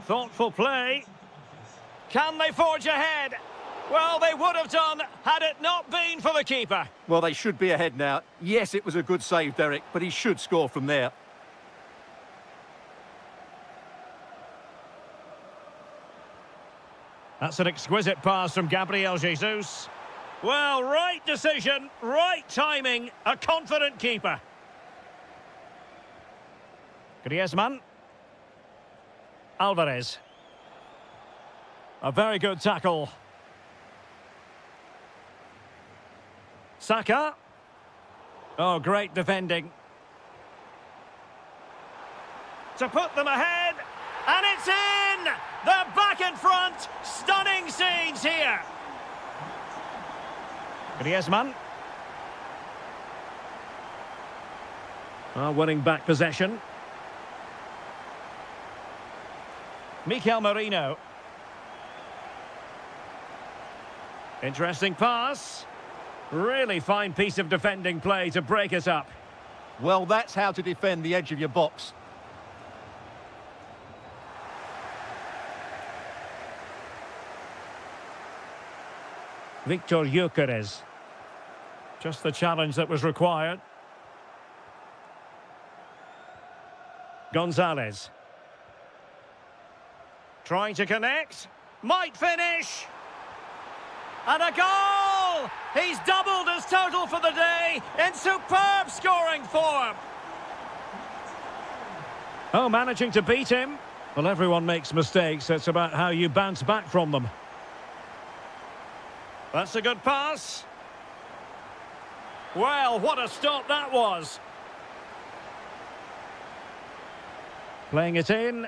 Thoughtful play. Can they forge ahead? Well, they would have done had it not been for the keeper. Well, they should be ahead now. Yes, it was a good save, Derek, but he should score from there. That's an exquisite pass from Gabriel Jesus. Well, right decision, right timing, a confident keeper. Griezmann. Alvarez. A very good tackle. Saka. Oh, great defending. To put them ahead. And it's in! They're back in front. Stunning scenes here. Griezmann. Winning back possession. Mikel Merino. Interesting pass. Really fine piece of defending play to break us up. Well, that's how to defend the edge of your box. Victor Gyökeres. Just the challenge that was required. Gonzalez. Trying to connect. Might finish. And a goal! He's doubled his total for the day in superb scoring form. Oh, managing to beat him. Well, everyone makes mistakes. It's about how you bounce back from them. That's a good pass. Well, what a stop that was. Playing it in.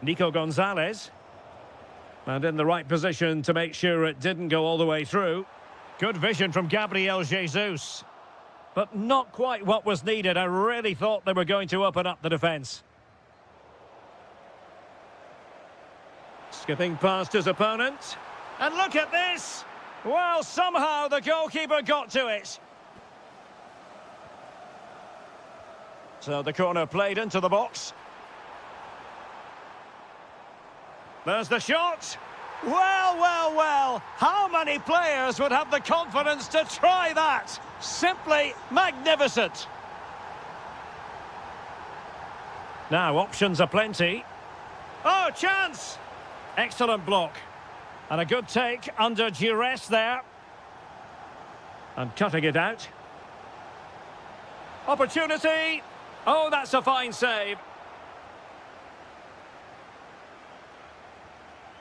Nico Gonzalez. And in the right position to make sure it didn't go all the way through. Good vision from Gabriel Jesus. But not quite what was needed. I really thought they were going to open up the defence. Skipping past his opponent. And look at this! Well, somehow the goalkeeper got to it. So the corner played into the box. There's the shot. Well, well, well. How many players would have the confidence to try that? Simply magnificent. Now, options are plenty. Oh, chance! Excellent block. And a good take under duress there. And cutting it out. Opportunity. Oh, that's a fine save.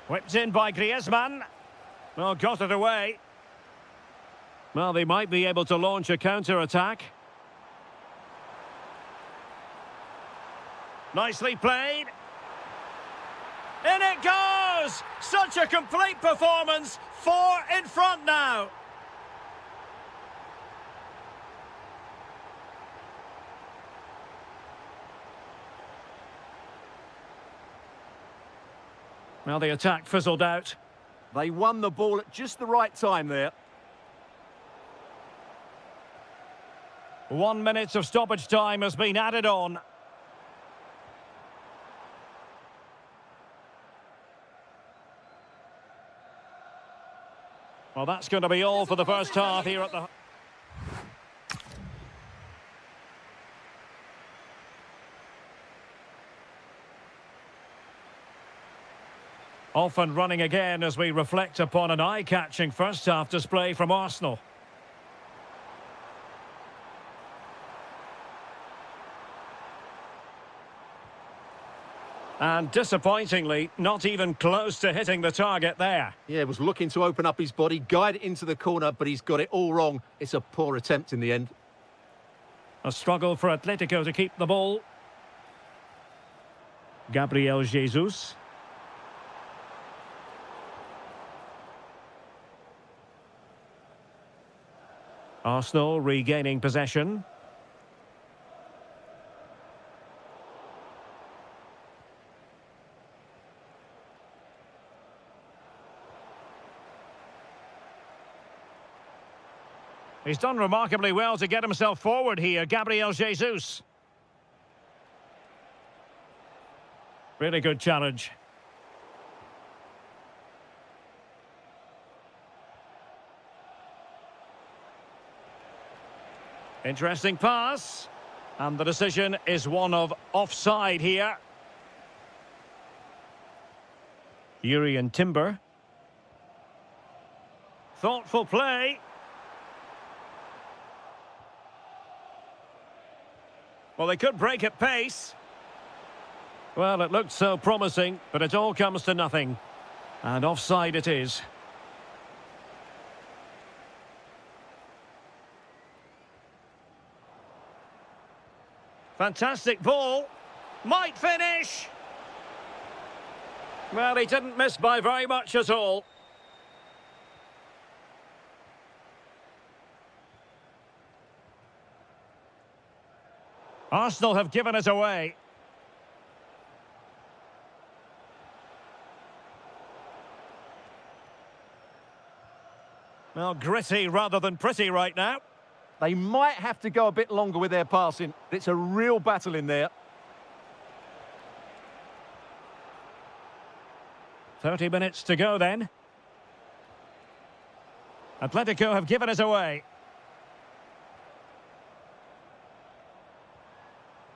Whipped in by Griezmann. Well, got it away. Well, they might be able to launch a counter-attack. Nicely played. In it goes! Such a complete performance. 4 in front now. Well, the attack fizzled out. They won the ball at just the right time there. 1 minute of stoppage time has been added on. Well, that's going to be all for the first half here at the... Off and running again as we reflect upon an eye-catching first-half display from Arsenal. And disappointingly, not even close to hitting the target there. Yeah, was looking to open up his body, guide it into the corner, but he's got it all wrong. It's a poor attempt in the end. A struggle for Atletico to keep the ball. Gabriel Jesus. Arsenal regaining possession. He's done remarkably well to get himself forward here, Gabriel Jesus. Really good challenge. Interesting pass. And the decision is one of offside here. Urian Timber. Thoughtful play. Well, they could break at pace. Well, it looked so promising, but it all comes to nothing. And offside it is. Fantastic ball. Might finish. Well, he didn't miss by very much at all. Arsenal have given it away. Well, gritty rather than pretty right now. They might have to go a bit longer with their passing. It's a real battle in there. 30 minutes to go then. Atletico have given it away.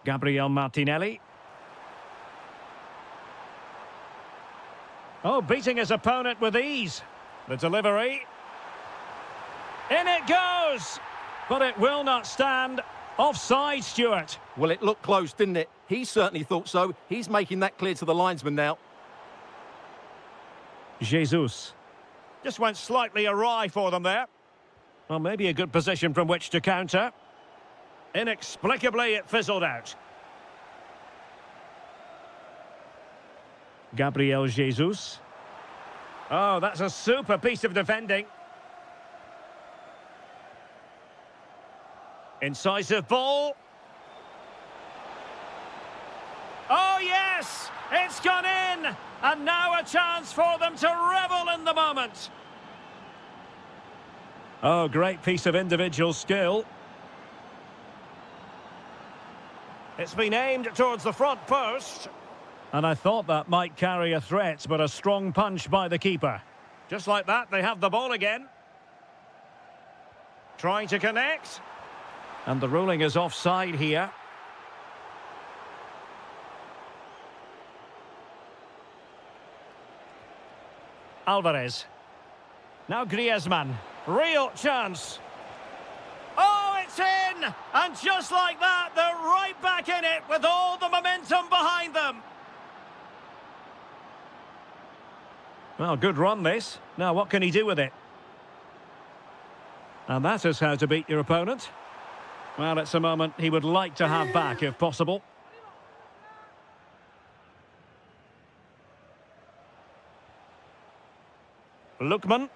Gabriel Martinelli. Oh, beating his opponent with ease. The delivery. In it goes! But it will not stand. Offside, Stuart. Well, it looked close, didn't it? He certainly thought so. He's making that clear to the linesman now. Jesus. Just went slightly awry for them there. Well, maybe a good position from which to counter. Inexplicably, it fizzled out. Gabriel Jesus. Oh, that's a super piece of defending. Incisive ball. Oh, yes! It's gone in! And now a chance for them to revel in the moment. Oh, great piece of individual skill. It's been aimed towards the front post. And I thought that might carry a threat, but a strong punch by the keeper. Just like that, they have the ball again. Trying to connect. And the ruling is offside here. Alvarez. Now Griezmann. Real chance. Oh, it's in! And just like that, they're right back in it with all the momentum behind them. Well, good run this. Now, what can he do with it? And that is how to beat your opponent. Well, it's a moment he would like to have back if possible. Lookman.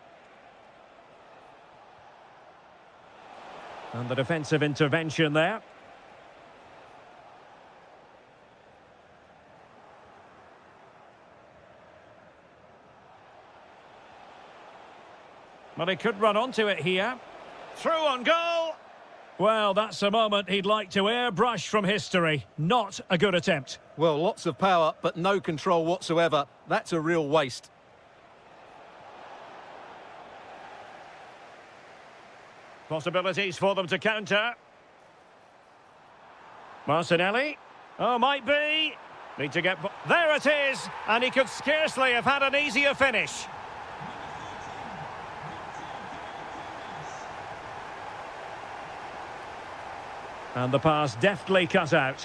And the defensive intervention there. But he could run onto it here. Through on goal. Well, that's a moment he'd like to airbrush from history. Not a good attempt. Well, lots of power, but no control whatsoever. That's a real waste. Possibilities for them to counter. Martinelli. Oh, might be. Need to get... There it is! And he could scarcely have had an easier finish. And the pass deftly cut out.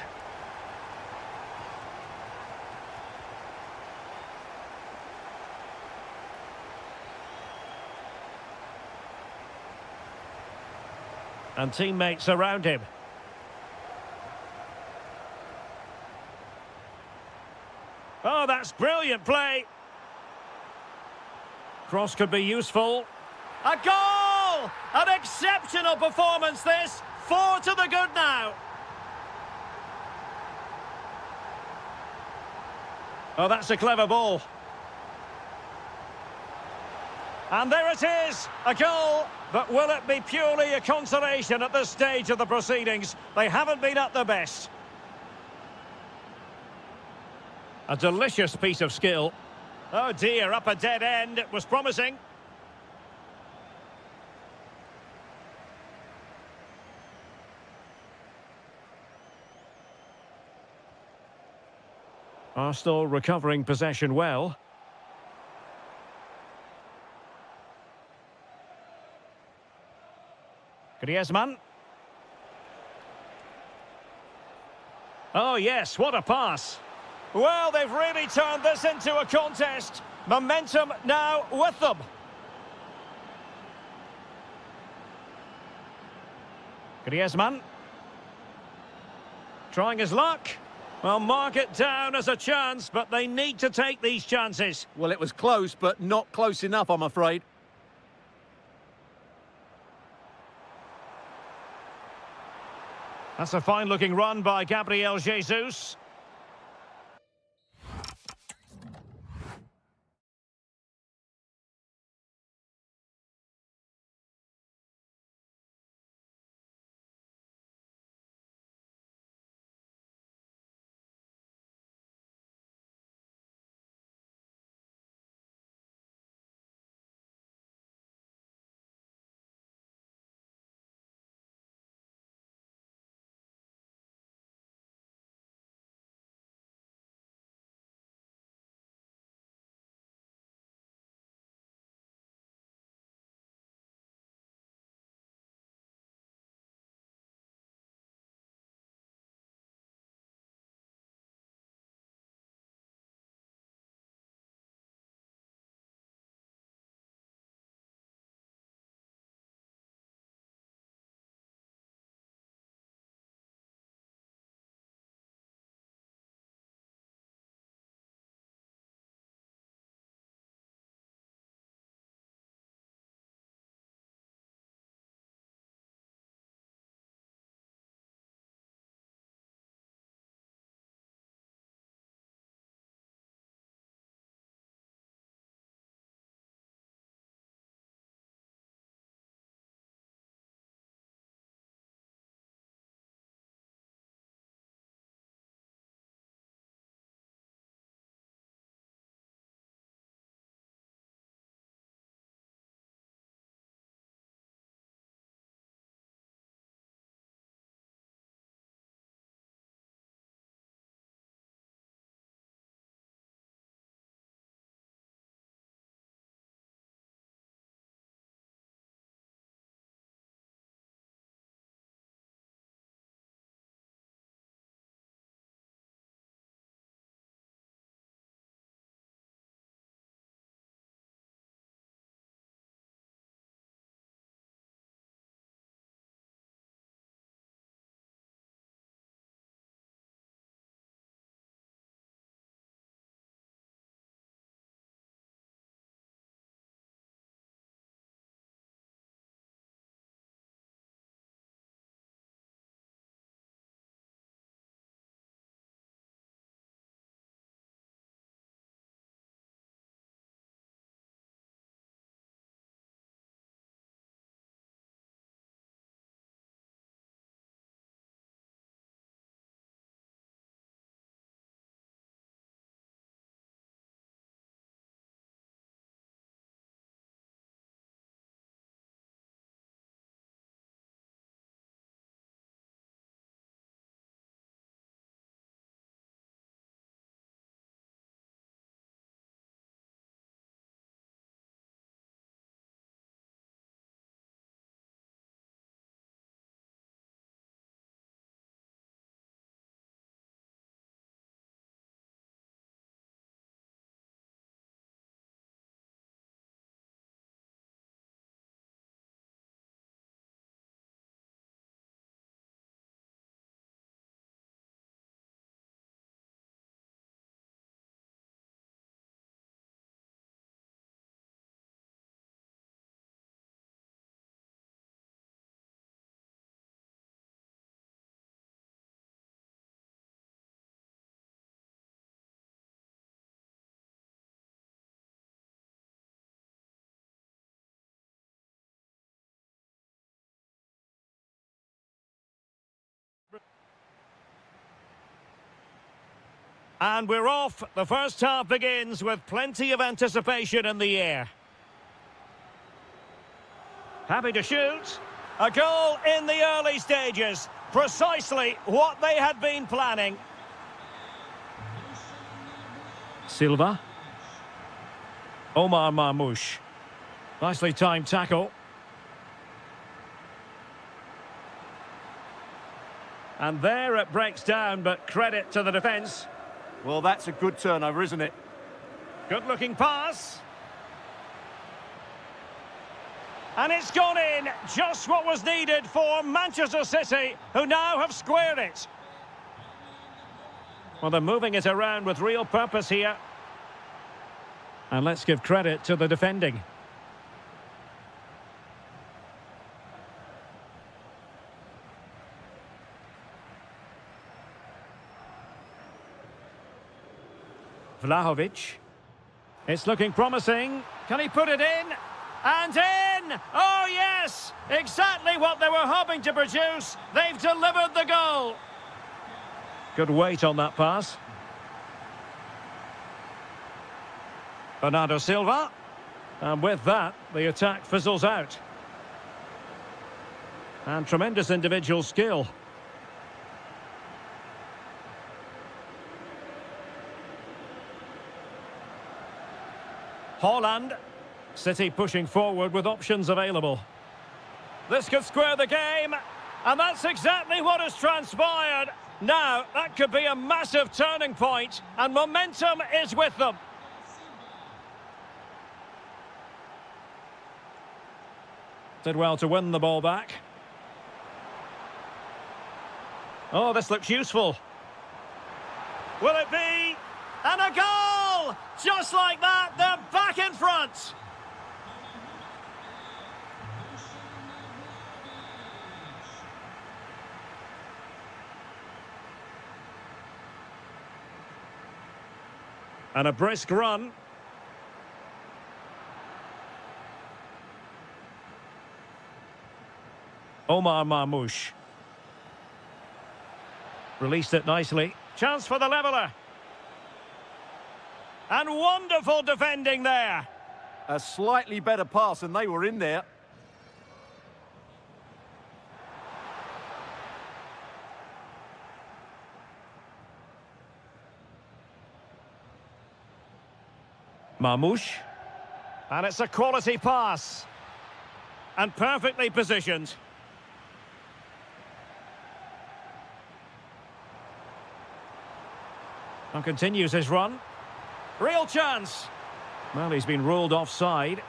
And teammates around him. Oh, that's brilliant play. Cross could be useful. A goal! An exceptional performance this. 4 to the good now. Oh, that's a clever ball. And there it is, a goal. But will it be purely a consolation at this stage of the proceedings? They haven't been at their best. A delicious piece of skill. Oh dear, up a dead end. It was promising. Arsenal recovering possession well. Griezmann. Oh yes, what a pass. Well, they've really turned this into a contest. Momentum now with them. Griezmann. Trying his luck. Well, mark it down as a chance, but they need to take these chances. Well, it was close, but not close enough, I'm afraid. That's a fine-looking run by Gabriel Jesus. And we're off. The first half begins with plenty of anticipation in the air. Happy to shoot. A goal in the early stages. Precisely what they had been planning. Silva. Omar Marmoush. Nicely timed tackle. And there it breaks down, but credit to the defence. Well, that's a good turnover, isn't it? Good-looking pass. And it's gone in, just what was needed for Manchester City, who now have squared it. Well, they're moving it around with real purpose here. And let's give credit to the defending. Vlahovic. It's looking promising. Can he put it in? And in! Oh, yes! Exactly what they were hoping to produce. They've delivered the goal. Good weight on that pass. Bernardo Silva. And with that, the attack fizzles out. And tremendous individual skill. Haaland. City pushing forward with options available. This could square the game, and that's exactly what has transpired. Now, that could be a massive turning point, and momentum is with them. Did well to win the ball back. Oh, this looks useful. Will it be? And a goal! Just like that, they're back in front. And a brisk run. Omar Marmoush. Released it nicely. Chance for the leveller. And wonderful defending there. A slightly better pass and they were in there. Marmoush. And it's a quality pass. And perfectly positioned. And continues his run. Real chance. Well, he's been ruled offside.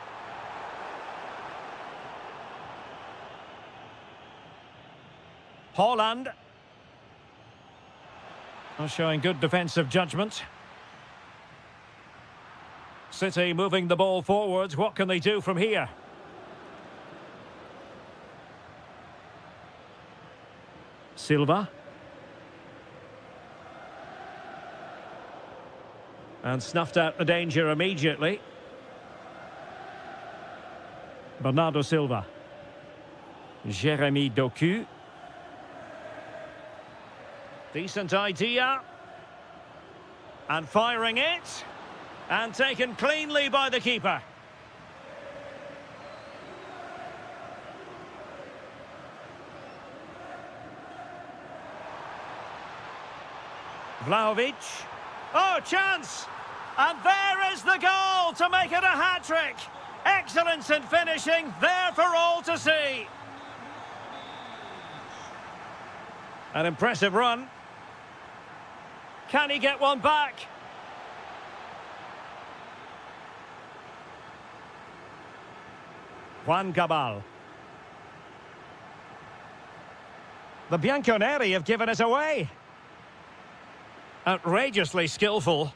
Haaland. Showing good defensive judgment. City moving the ball forwards. What can they do from here? Silva. And snuffed out the danger immediately. Bernardo Silva. Jérémy Doku. Decent idea. And firing it. And taken cleanly by the keeper. Vlahovic. Oh, chance! And there is the goal to make it a hat-trick. Excellence in finishing, there for all to see. An impressive run. Can he get one back? Juan Cabal. The Bianconeri have given it away. Outrageously skillful.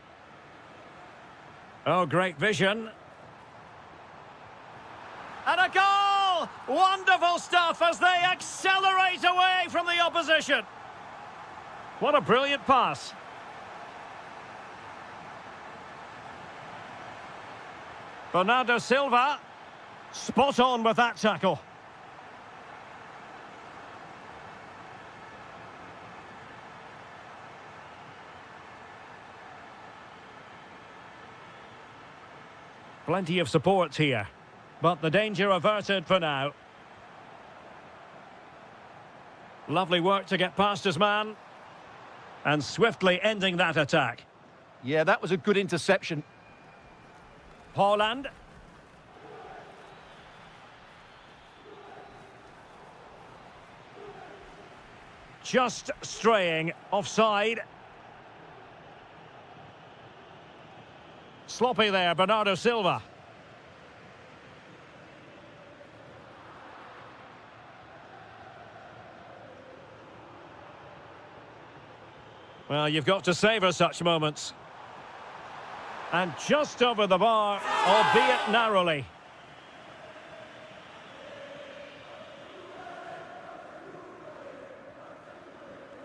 Oh, great vision. And a goal! Wonderful stuff as they accelerate away from the opposition. What a brilliant pass. Bernardo Silva. Spot on with that tackle. Plenty of support here. But the danger averted for now. Lovely work to get past his man. And swiftly ending that attack. Yeah, that was a good interception. Haaland. Just straying offside. Sloppy there, Bernardo Silva. Well, you've got to savour such moments. And just over the bar, albeit narrowly.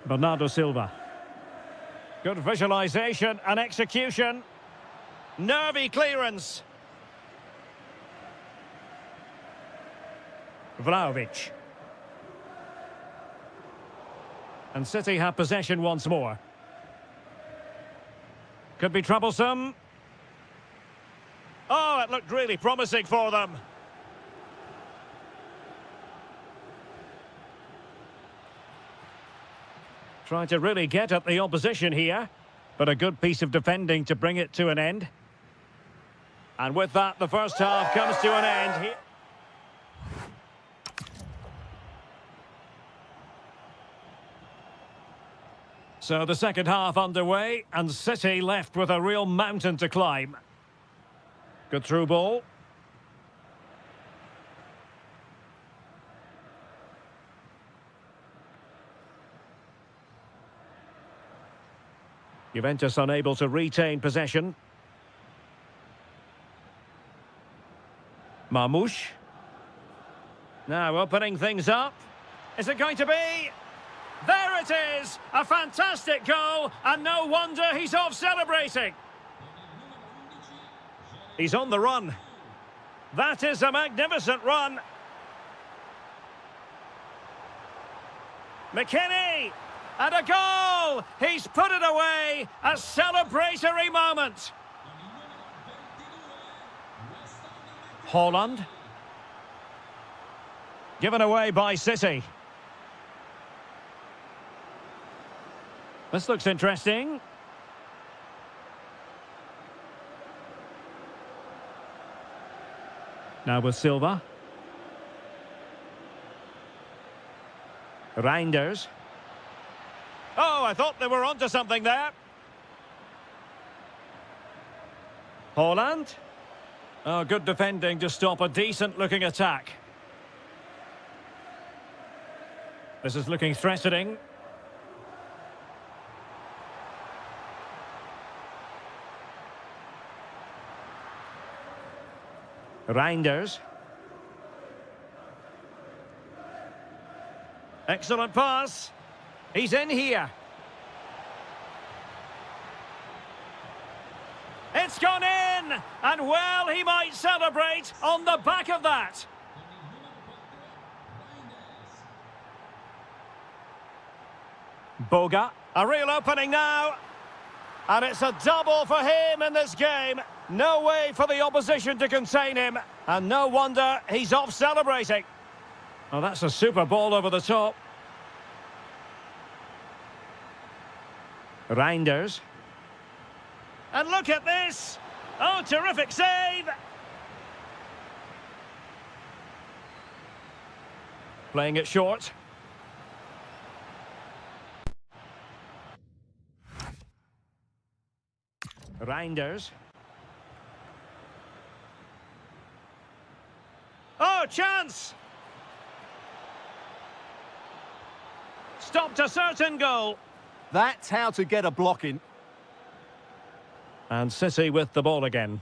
Bernardo Silva. Good visualisation and execution. Nervy clearance. Vlahovic. And City have possession once more. Could be troublesome. Oh, it looked really promising for them. Trying to really get at the opposition here, but a good piece of defending to bring it to an end. And with that, the first half comes to an end here. So the second half underway, and City left with a real mountain to climb. Good through ball. Juventus unable to retain possession. Marmoush. Now opening things up. Is it going to be? There it is! A fantastic goal, and no wonder he's off celebrating. He's on the run. That is a magnificent run. McKinney! And a goal! He's put it away! A celebratory moment! Haaland. Given away by City. This looks interesting. Now with Silva. Reinders. Oh, I thought they were onto something there. Haaland. Oh, good defending to stop a decent-looking attack. This is looking threatening. Reinders. Excellent pass. He's in here. It's gone in! And well, he might celebrate on the back of that. Boga. A real opening now. And it's a double for him in this game. No way for the opposition to contain him. And no wonder he's off celebrating. Oh, that's a super ball over the top. Reinders. And look at this! Oh, terrific save! Playing it short. Reinders. Oh, chance! Stopped a certain goal. That's how to get a block in. And City with the ball again.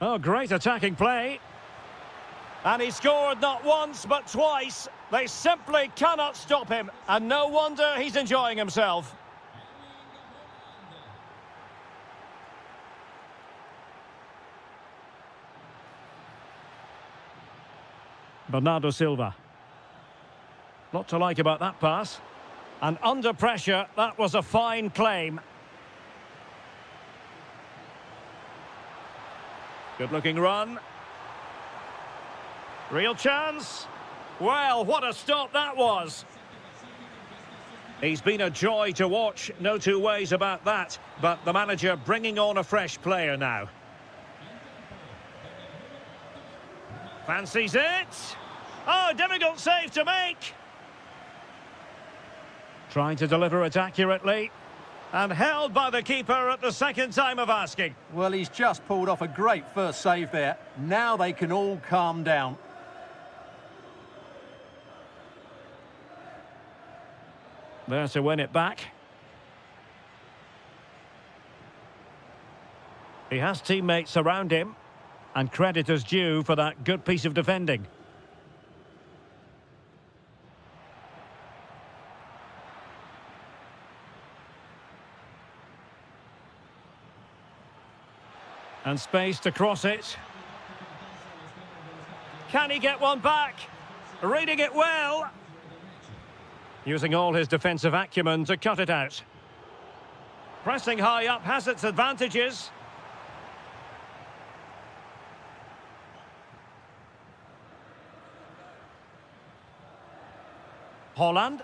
Oh, great attacking play. And he scored not once, but twice. They simply cannot stop him. And no wonder he's enjoying himself. Bernardo Silva. Lot to like about that pass. And under pressure, that was a fine claim. Good-looking run. Real chance. Well, what a stop that was. He's been a joy to watch, no two ways about that. But the manager bringing on a fresh player now. Fancies it. Oh, difficult save to make. Trying to deliver it accurately. And held by the keeper at the second time of asking. Well, he's just pulled off a great first save there. Now they can all calm down. There to win it back. He has teammates around him, and credit is due for that good piece of defending. And space to cross it. Can he get one back? Reading it well. Using all his defensive acumen to cut it out. Pressing high up has its advantages. Holland.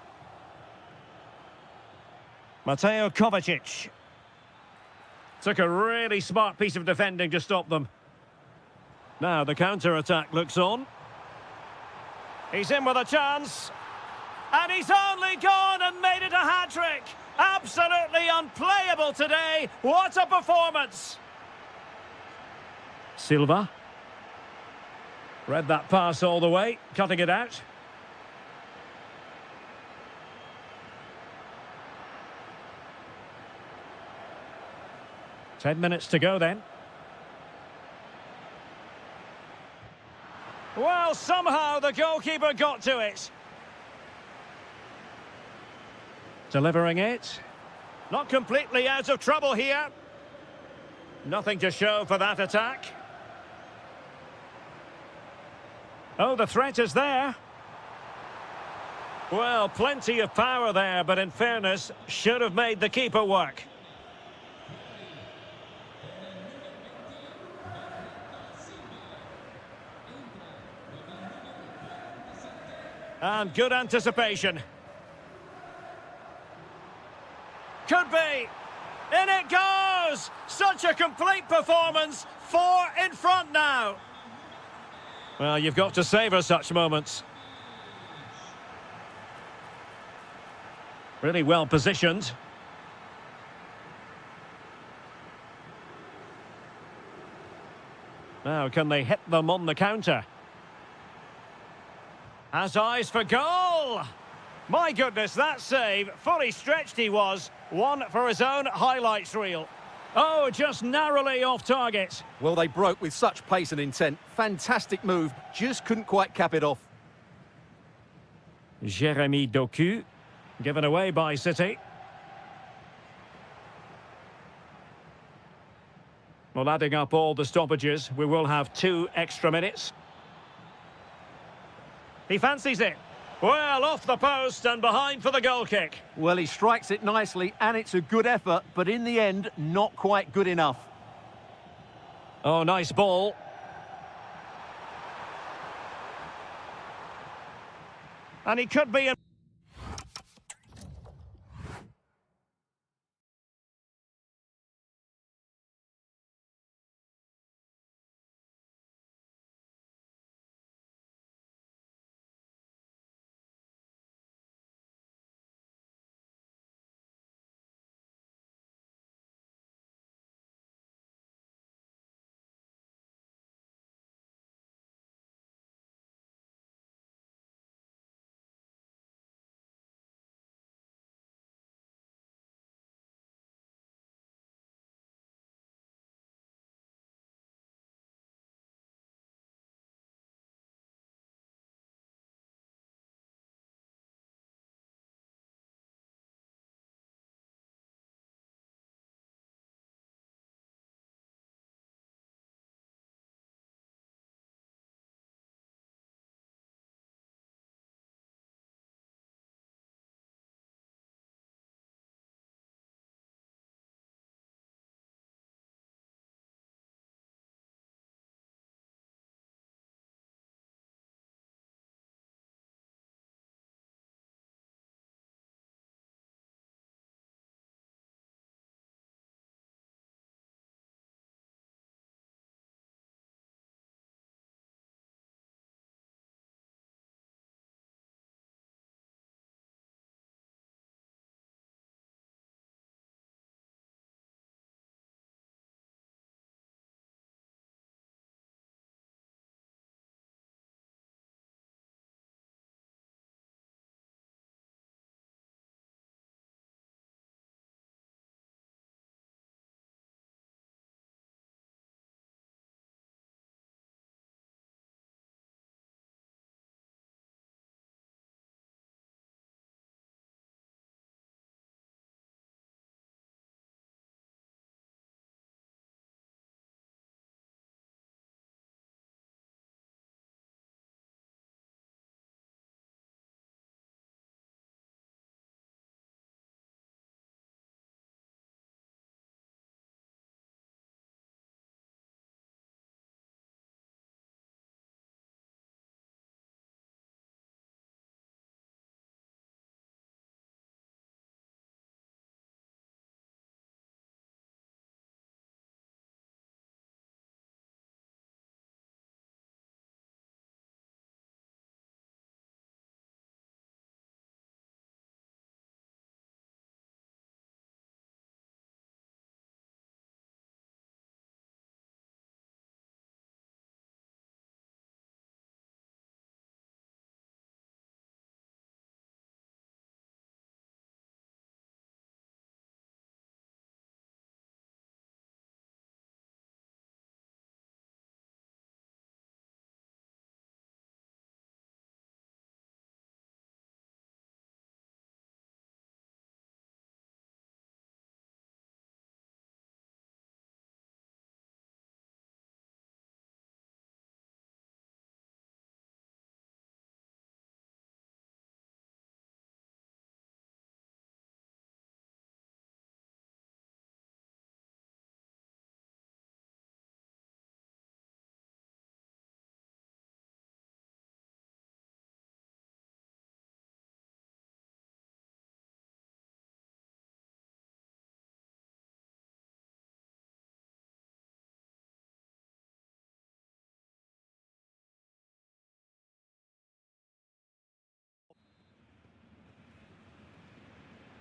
Mateo Kovacic. Took a really smart piece of defending to stop them. Now the counter-attack looks on. He's in with a chance. And he's only gone and made it a hat-trick. Absolutely unplayable today. What a performance. Silva. Read that pass all the way, cutting it out. Ten minutes to go then. Well, somehow the goalkeeper got to it. Delivering it. Not completely out of trouble here. Nothing to show for that attack. Oh, the threat is there. Well, plenty of power there, but in fairness, should have made the keeper work. And good anticipation. Could be. In it goes! Such a complete performance. 4 in front now. Well, you've got to savour such moments. Really well positioned. Now, can they hit them on the counter? Has eyes for goal! My goodness, that save, fully stretched he was. One for his own highlights reel. Oh, just narrowly off target. Well, they broke with such pace and intent. Fantastic move, just couldn't quite cap it off. Jeremy Doku, given away by City. Well, adding up all the stoppages, we will have 2 extra minutes. He fancies it. Well, off the post and behind for the goal kick. Well, he strikes it nicely and it's a good effort, but in the end, not quite good enough. Oh, nice ball. And he could be in...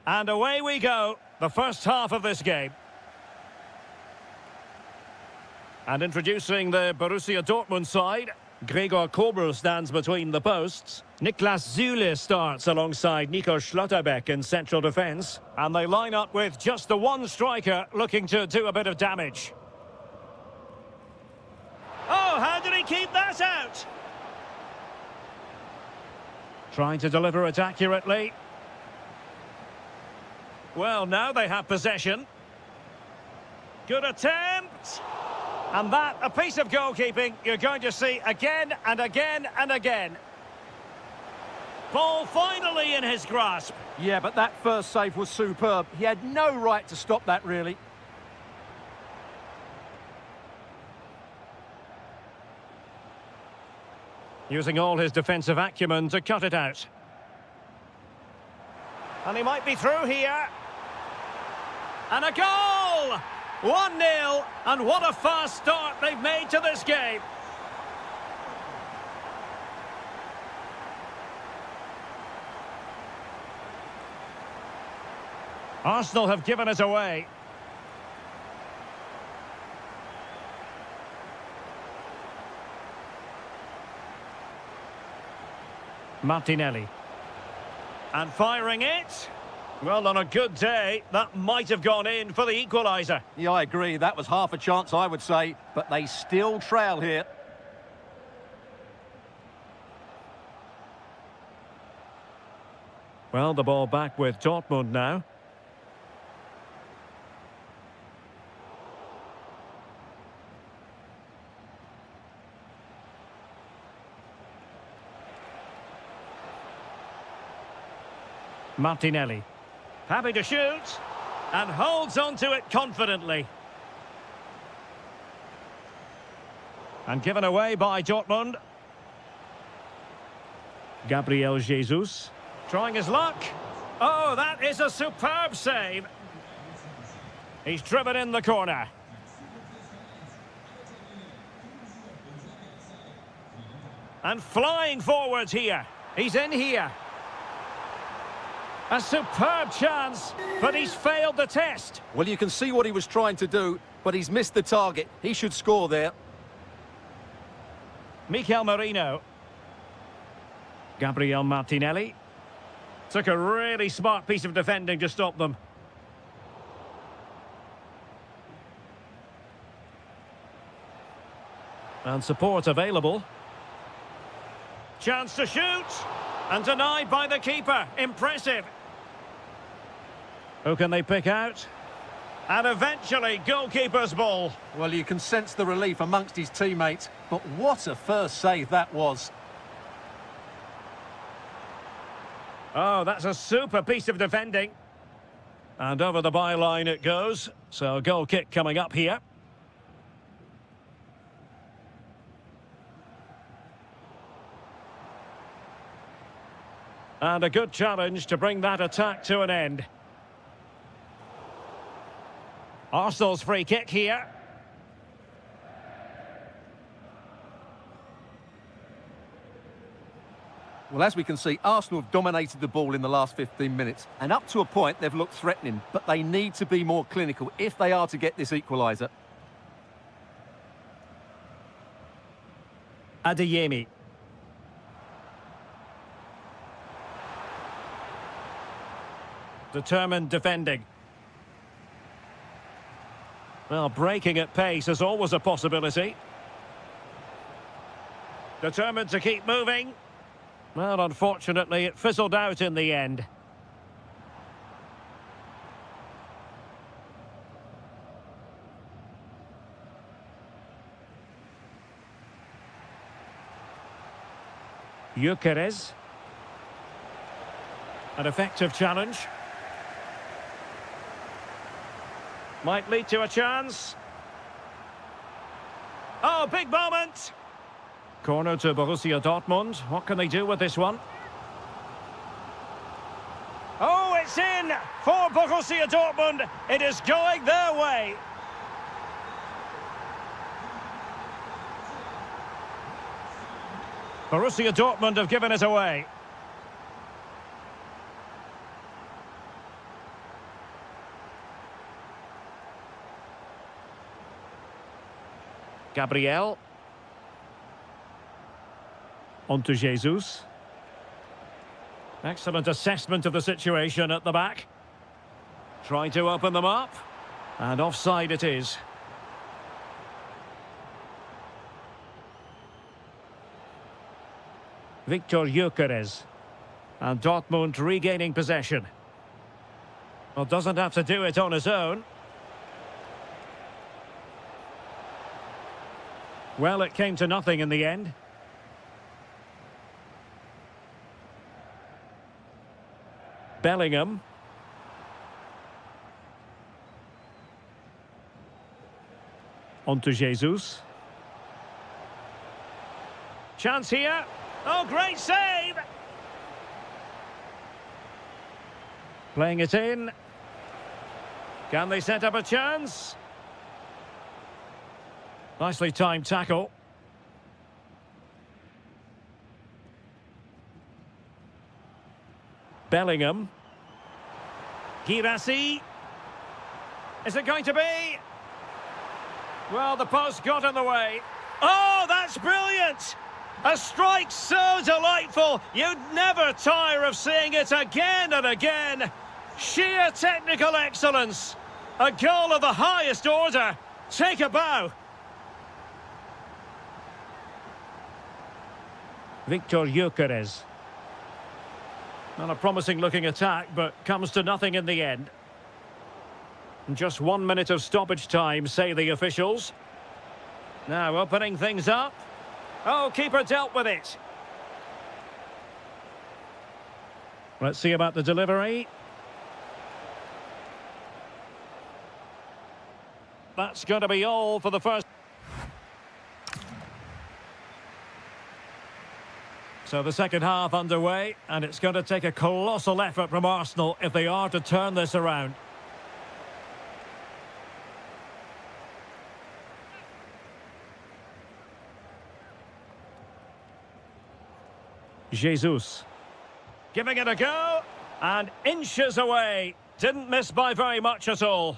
And away we go, the first half of this game. And introducing the Borussia Dortmund side, Gregor Kobel stands between the posts. Niklas Süle starts alongside Nico Schlotterbeck in central defence. And they line up with just the one striker looking to do a bit of damage. Oh, how did he keep that out? Trying to deliver it accurately. Well, now they have possession. Good attempt. And that, a piece of goalkeeping you're going to see again and again and again. Ball finally in his grasp. Yeah, but that first save was superb. He had no right to stop that, really. Using all his defensive acumen to cut it out. And he might be through here. And a goal! 1-0, and what a fast start they've made to this game. Arsenal have given it away. Martinelli. And firing it. Well, on a good day, that might have gone in for the equaliser. Yeah, I agree. That was half a chance, I would say. But they still trail here. Well, the ball back with Dortmund now. Martinelli. Happy to shoot. And holds on to it confidently. And given away by Dortmund. Gabriel Jesus. Trying his luck. Oh, that is a superb save. He's driven in the corner. And flying forwards here. He's in here. A superb chance, but he's failed the test. Well, you can see what he was trying to do, but he's missed the target. He should score there. Mikel Merino. Gabriel Martinelli. Took a really smart piece of defending to stop them. And support available. Chance to shoot. And denied by the keeper. Impressive. Who can they pick out? And eventually, goalkeeper's ball. Well, you can sense the relief amongst his teammates, but what a first save that was. Oh, that's a super piece of defending. And over the byline it goes. So a goal kick coming up here. And a good challenge to bring that attack to an end. Arsenal's free kick here. Well, as we can see, Arsenal have dominated the ball in the last 15 minutes. And up to a point, they've looked threatening. But they need to be more clinical if they are to get this equaliser. Adeyemi. Determined defending. Well, breaking at pace is always a possibility. Determined to keep moving. Well, unfortunately, it fizzled out in the end. Gyökeres. An effective challenge. Might lead to a chance. Oh, big moment! Corner to Borussia Dortmund. What can they do with this one? Oh, it's in for Borussia Dortmund. It is going their way. Borussia Dortmund have given it away. Gabriel. On to Jesus. Excellent assessment of the situation at the back. Trying to open them up. And offside it is. Victor Gyökeres. And Dortmund regaining possession. Well, doesn't have to do it on his own. Well, it came to nothing in the end. Bellingham. On to Jesus. Chance here. Oh, great save! Playing it in. Can they set up a chance? Nicely timed tackle. Bellingham. Girassi. Is it going to be? Well, the post got in the way. Oh, that's brilliant! A strike so delightful, you'd never tire of seeing it again and again. Sheer technical excellence. A goal of the highest order. Take a bow. Victor Gyökeres. Not a promising looking attack, but comes to nothing in the end. Just 1 minute of stoppage time, say the officials. Now opening things up. Oh, keeper dealt with it. Let's see about the delivery. That's going to be all for the first. So the second half underway, and it's going to take a colossal effort from Arsenal if they are to turn this around. Jesus. Giving it a go, and inches away. Didn't miss by very much at all.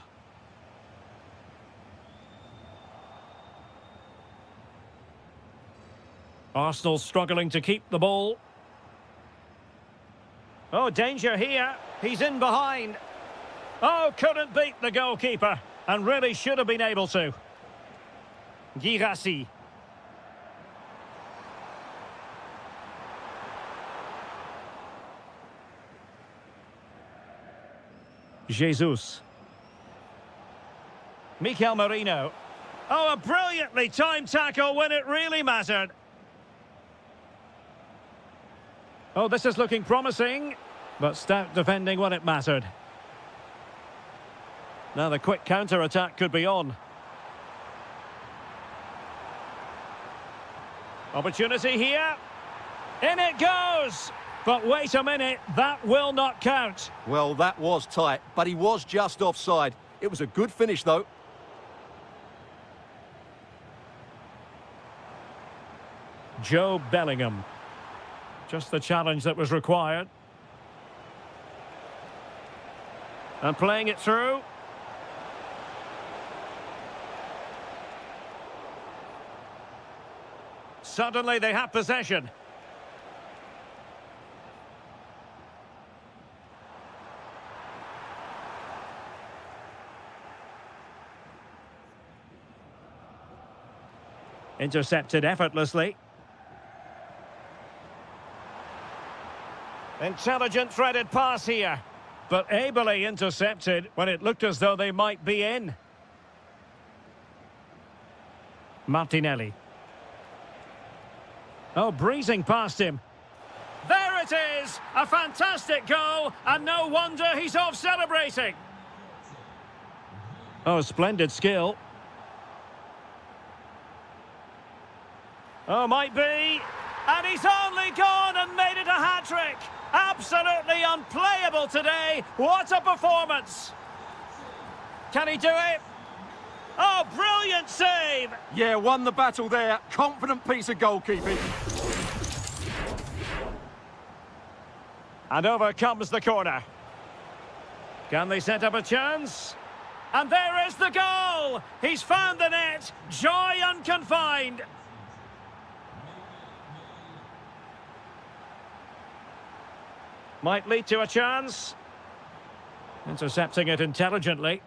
Arsenal struggling to keep the ball. Oh, danger here. He's in behind. Oh, couldn't beat the goalkeeper, and really should have been able to. Girassi. Jesus. Mikel Merino. Oh, a brilliantly timed tackle when it really mattered. Oh, this is looking promising, but stout defending when it mattered. Now the quick counter-attack could be on. Opportunity here. In it goes! But wait a minute, that will not count. Well, that was tight, but he was just offside. It was a good finish, though. Joe Bellingham. Just the challenge that was required. And playing it through. Suddenly they have possession. Intercepted effortlessly. Intelligent threaded pass here, but ably intercepted when it looked as though they might be in. Martinelli. Oh, breezing past him. There it is! A fantastic goal, and no wonder he's off celebrating. Oh, splendid skill. Oh, might be. And he's only gone and made it a hat-trick. Absolutely unplayable today. What a performance. Can he do it? Oh, brilliant save. Yeah, won the battle there. Confident piece of goalkeeping. And over comes the corner. Can they set up a chance? And there is the goal! He's found the net! Joy unconfined! Might lead to a chance. Intercepting it intelligently.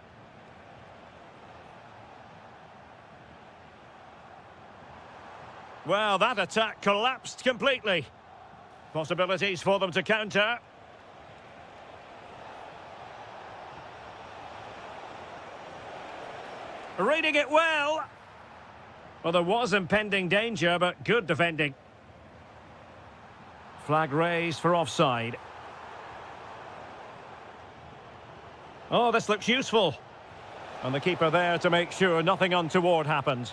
Well, that attack collapsed completely. Possibilities for them to counter. Reading it well. Well, there was impending danger, but good defending. Flag raised for offside. Oh, this looks useful. And the keeper there to make sure nothing untoward happened.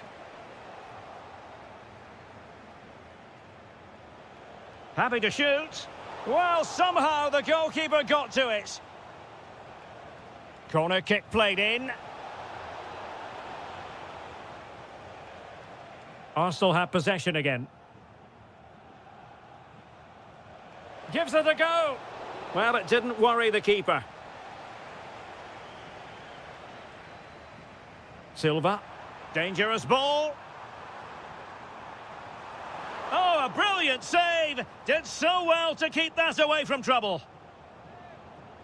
Happy to shoot. Well, somehow the goalkeeper got to it. Corner kick played in. Arsenal have possession again. Gives it a go. Well, it didn't worry the keeper. Silva. Dangerous ball. Oh, a brilliant save. Did so well to keep that away from trouble.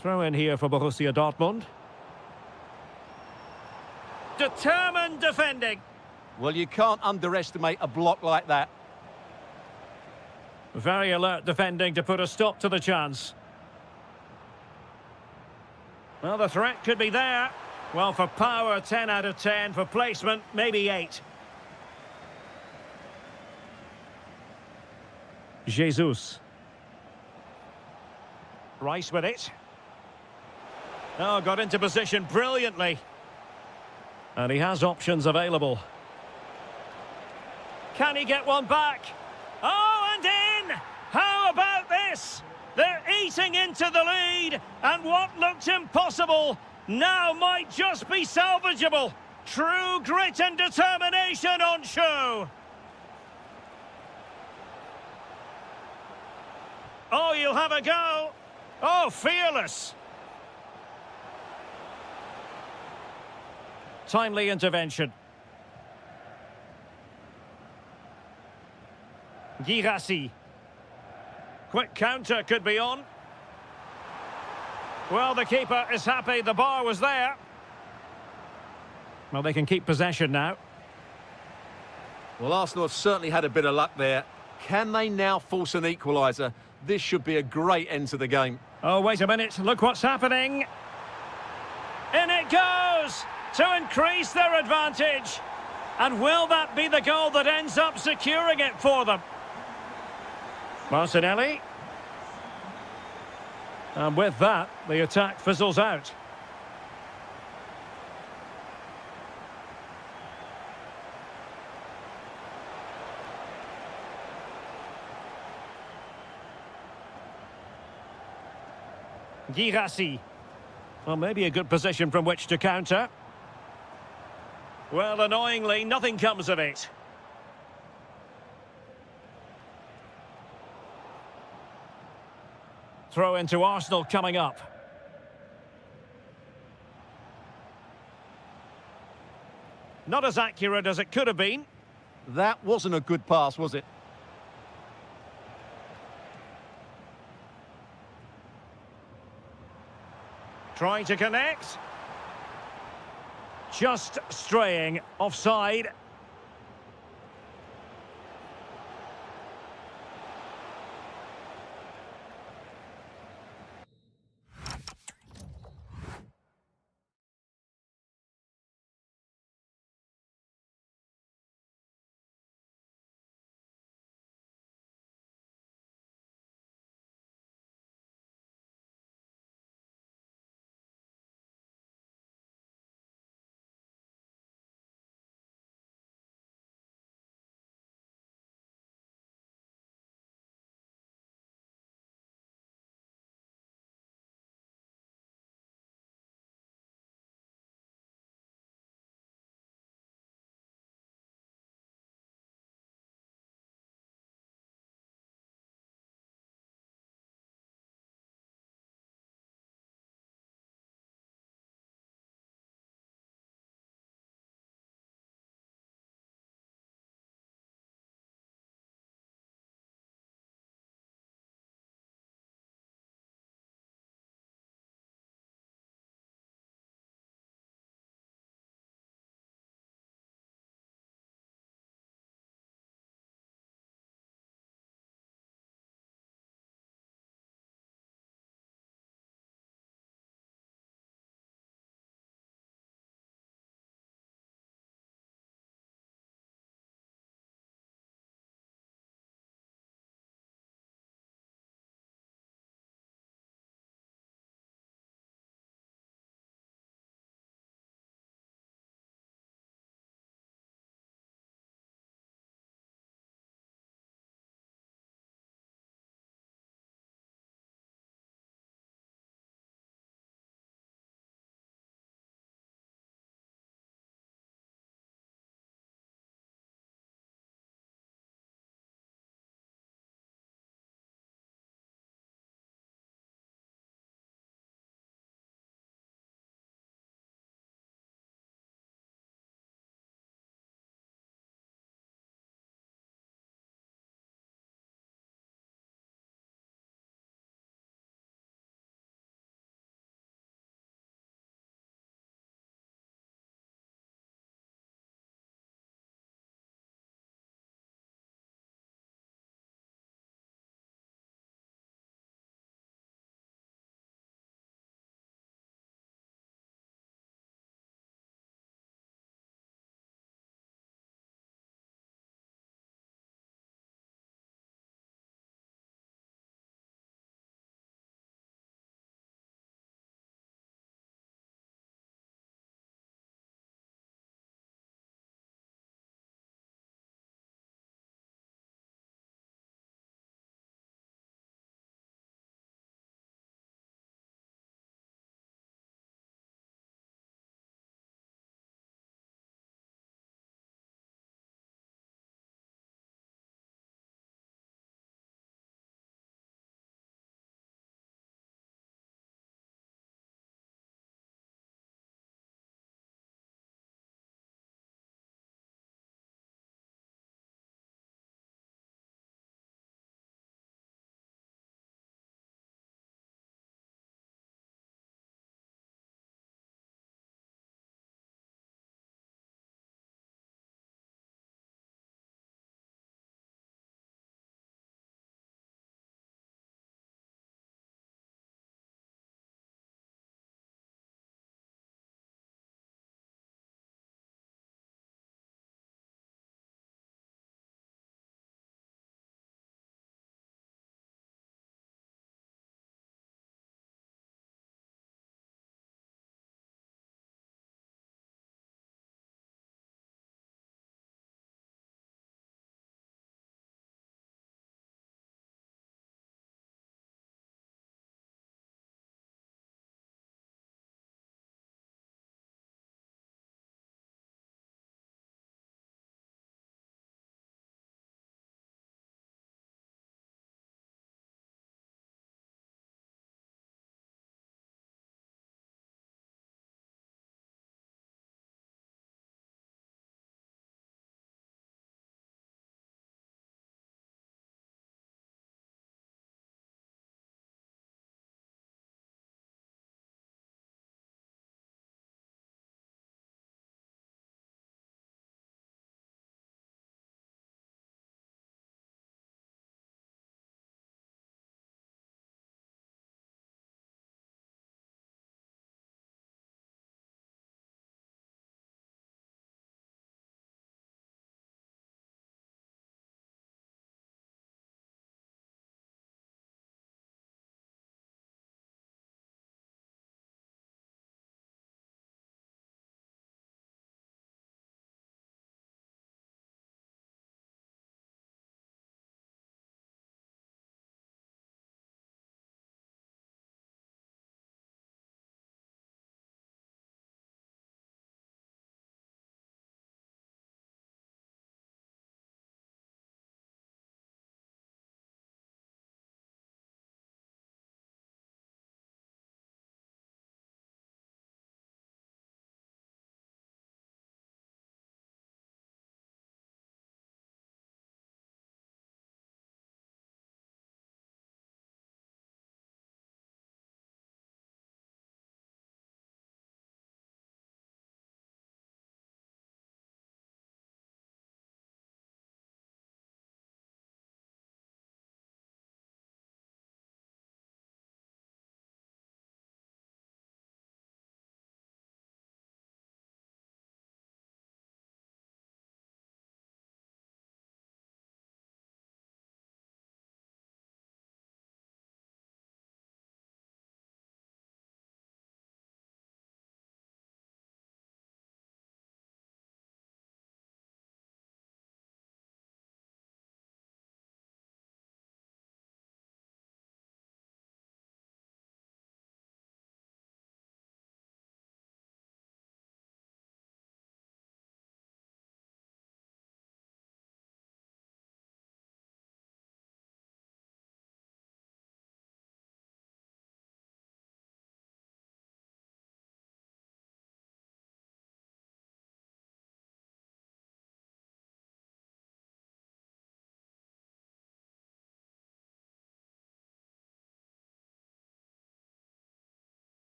Throw in here for Borussia Dortmund. Determined defending. Well, you can't underestimate a block like that. Very alert defending to put a stop to the chance. Well, the threat could be there. Well, for power, 10 out of 10. For placement, maybe 8. Jesus. Rice with it. Oh, got into position brilliantly. And he has options available. Can he get one back? Oh, and in! How about this? They're eating into the lead, and what looked impossible now might just be salvageable. True grit and determination on show. Oh, you'll have a go. Oh, fearless. Timely intervention. Girassi. Quick counter could be on. Well, the keeper is happy the bar was there. Well, they can keep possession now. Well, Arsenal have certainly had a bit of luck there. Can they now force an equaliser? This should be a great end to the game. Oh, wait a minute. Look what's happening. In it goes to increase their advantage. And will that be the goal that ends up securing it for them? Martinelli. And with that, the attack fizzles out. Girassi. Well, maybe a good position from which to counter. Well, annoyingly, nothing comes of it. Throw into Arsenal coming up. Not as accurate as it could have been. That wasn't a good pass, was it? Trying to connect. Just straying offside.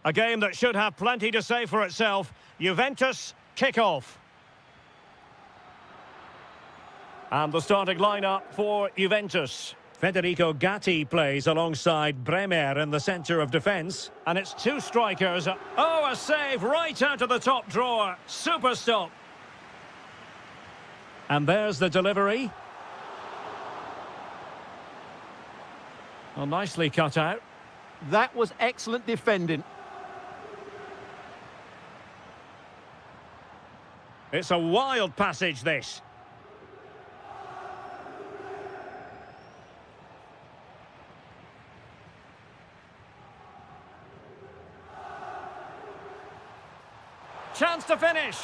A game that should have plenty to say for itself. Juventus kick-off. And the starting lineup for Juventus. Federico Gatti plays alongside Bremer in the centre of defence. And it's two strikers. Oh, a save right out of the top drawer. Super stop. And there's the delivery. Well, nicely cut out. That was excellent defending. It's a wild passage, this. Chance to finish.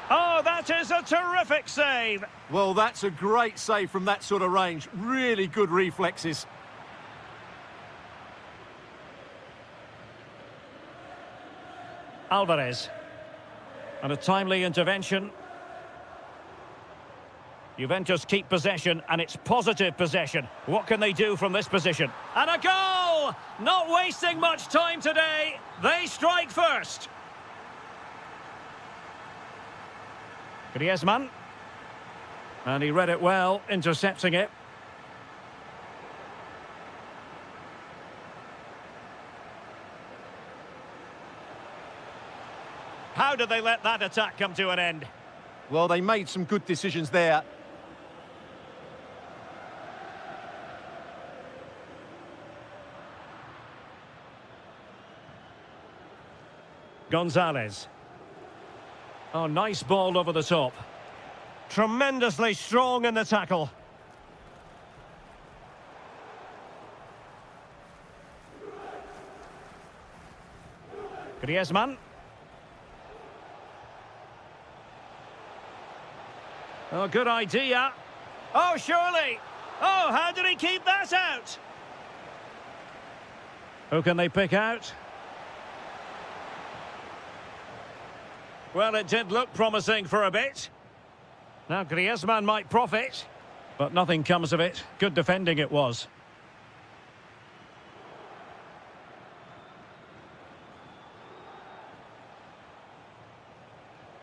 Oh, that is a terrific save. Well, that's a great save from that sort of range. Really good reflexes. Alvarez. And a timely intervention. Juventus keep possession, and it's positive possession. What can they do from this position? And a goal! Not wasting much time today. They strike first. Griezmann. And he read it well, intercepting it. How did they let that attack come to an end? Well, they made some good decisions there. Gonzalez. Oh, nice ball over the top. Tremendously strong in the tackle. Griezmann. Oh, good idea. Oh, surely. Oh, how did he keep that out? Who can they pick out? Well, it did look promising for a bit. Now Griezmann might profit, but nothing comes of it. Good defending it was.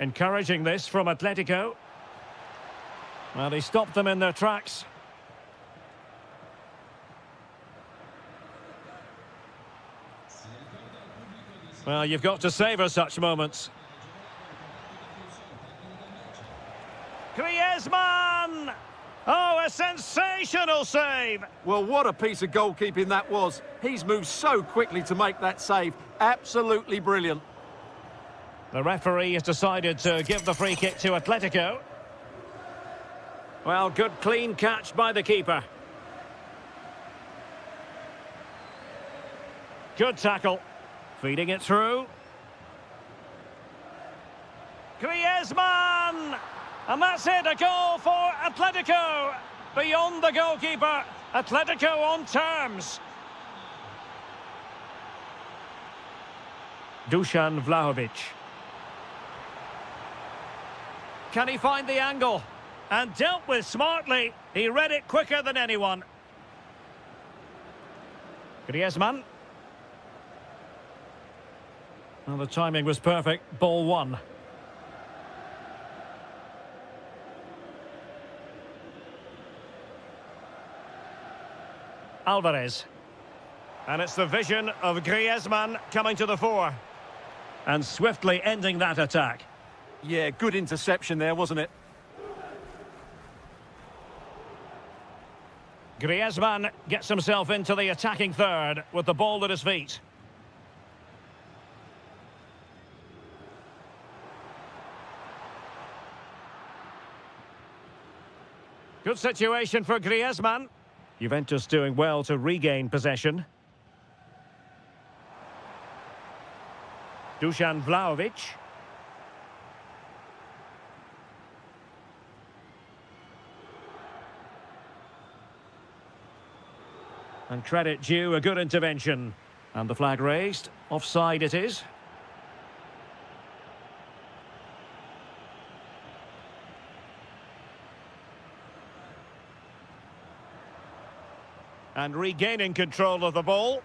Encouraging this from Atletico. Well, he stopped them in their tracks. Well, you've got to savour such moments. Griezmann! Oh, a sensational save! Well, what a piece of goalkeeping that was. He's moved so quickly to make that save. Absolutely brilliant. The referee has decided to give the free kick to Atletico. Well, good clean catch by the keeper. Good tackle. Feeding it through. Griezmann! And that's it, a goal for Atletico. Beyond the goalkeeper, Atletico on terms. Dusan Vlahovic. Can he find the angle? And dealt with smartly. He read it quicker than anyone. Griezmann. Well, the timing was perfect. Ball one. Alvarez. And it's the vision of Griezmann coming to the fore. And swiftly ending that attack. Yeah, good interception there, wasn't it? Griezmann gets himself into the attacking third with the ball at his feet. Good situation for Griezmann. Juventus doing well to regain possession. Dusan Vlahovic. And credit due, a good intervention. And the flag raised. Offside it is. And regaining control of the ball.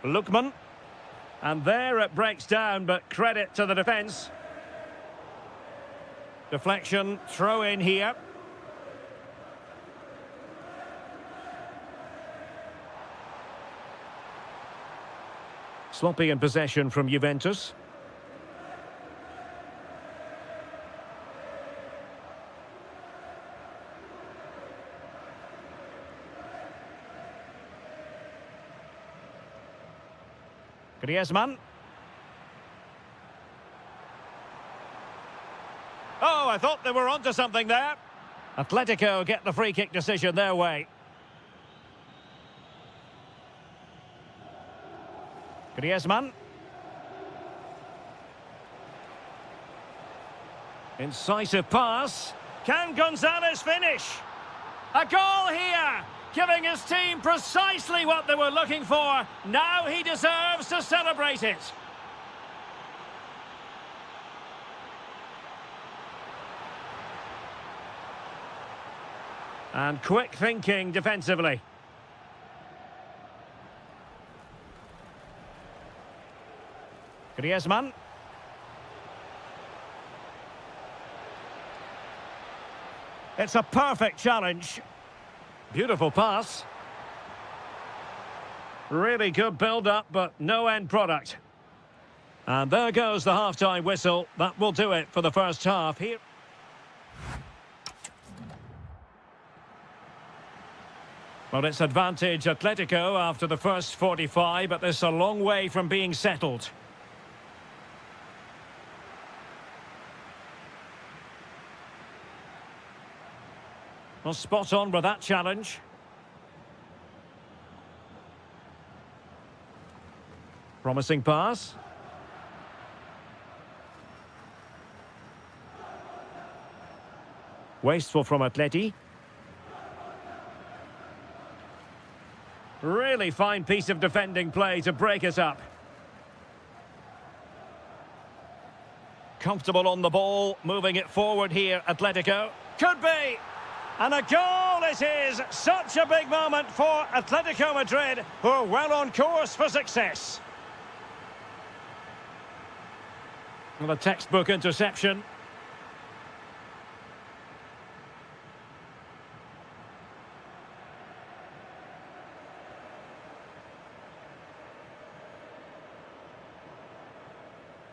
Lookman. And there it breaks down, but credit to the defence. Deflection, throw in here. Sloppy in possession from Juventus. Griezmann. Oh, I thought they were onto something there. Atletico get the free kick decision their way. Griezmann. Incisive pass. Can Gonzalez finish? A goal here, giving his team precisely what they were looking for. Now he deserves to celebrate it. And quick thinking defensively. Griezmann. It's a perfect challenge. Beautiful pass. Really good build-up, but no end product. And there goes the half-time whistle. That will do it for the first half here. Well, it's advantage Atletico after the first 45, but this is a long way from being settled. Well, spot on with that challenge. Promising pass. Wasteful from Atleti. Really fine piece of defending play to break it up. Comfortable on the ball, moving it forward here, Atletico. Could be! And a goal it is! Such a big moment for Atletico Madrid, who are well on course for success. Well, a textbook interception.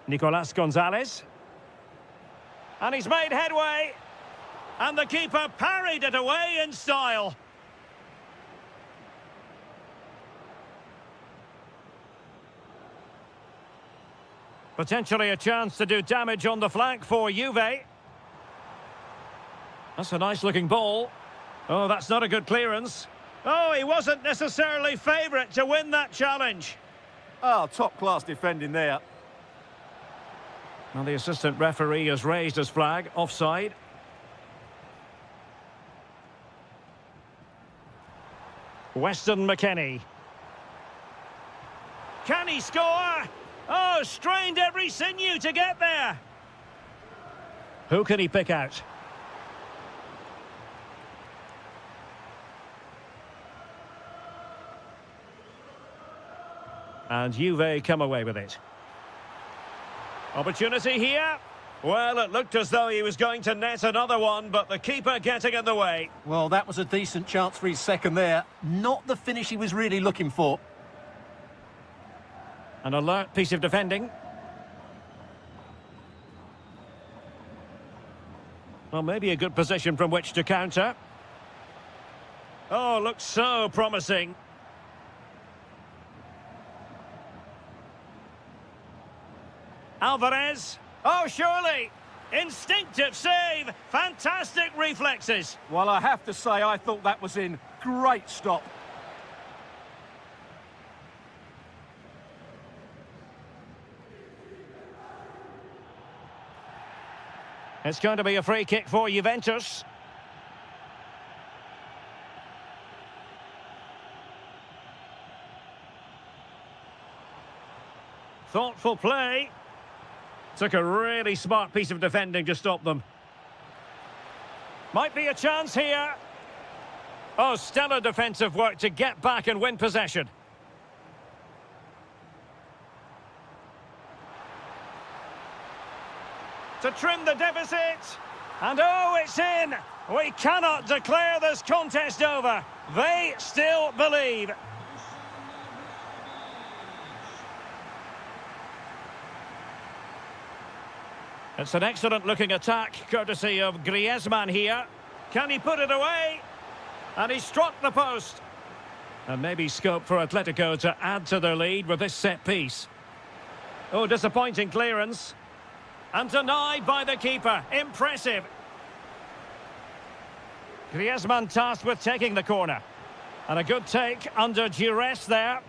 Nicolas Gonzalez. And he's made headway. And the keeper parried it away in style. Potentially a chance to do damage on the flank for Juve. That's a nice-looking ball. Oh, that's not a good clearance. Oh, he wasn't necessarily favourite to win that challenge. Oh, top-class defending there. Well, the assistant referee has raised his flag, offside. Weston McKennie. Can he score? Oh, strained every sinew to get there. Who can he pick out? And Juve come away with it. Opportunity here. Well, it looked as though he was going to net another one, but the keeper getting in the way. Well, that was a decent chance for his second there. Not the finish he was really looking for. An alert piece of defending. Well, maybe a good position from which to counter. Oh, looks so promising. Alvarez. Oh, surely. Instinctive save. Fantastic reflexes. Well, I have to say, I thought that was in. Great stop. It's going to be a free kick for Juventus. Thoughtful play. Took a really smart piece of defending to stop them. Might be a chance here. Oh, stellar defensive work to get back and win possession. to trim the deficit. And oh, it's in. We cannot declare this contest over. They still believe. It's an excellent-looking attack, courtesy of Griezmann here. Can he put it away? And he struck the post. And maybe scope for Atletico to add to their lead with this set piece. Oh, disappointing clearance. And denied by the keeper. Impressive. Griezmann tasked with taking the corner. And a good take under duress there.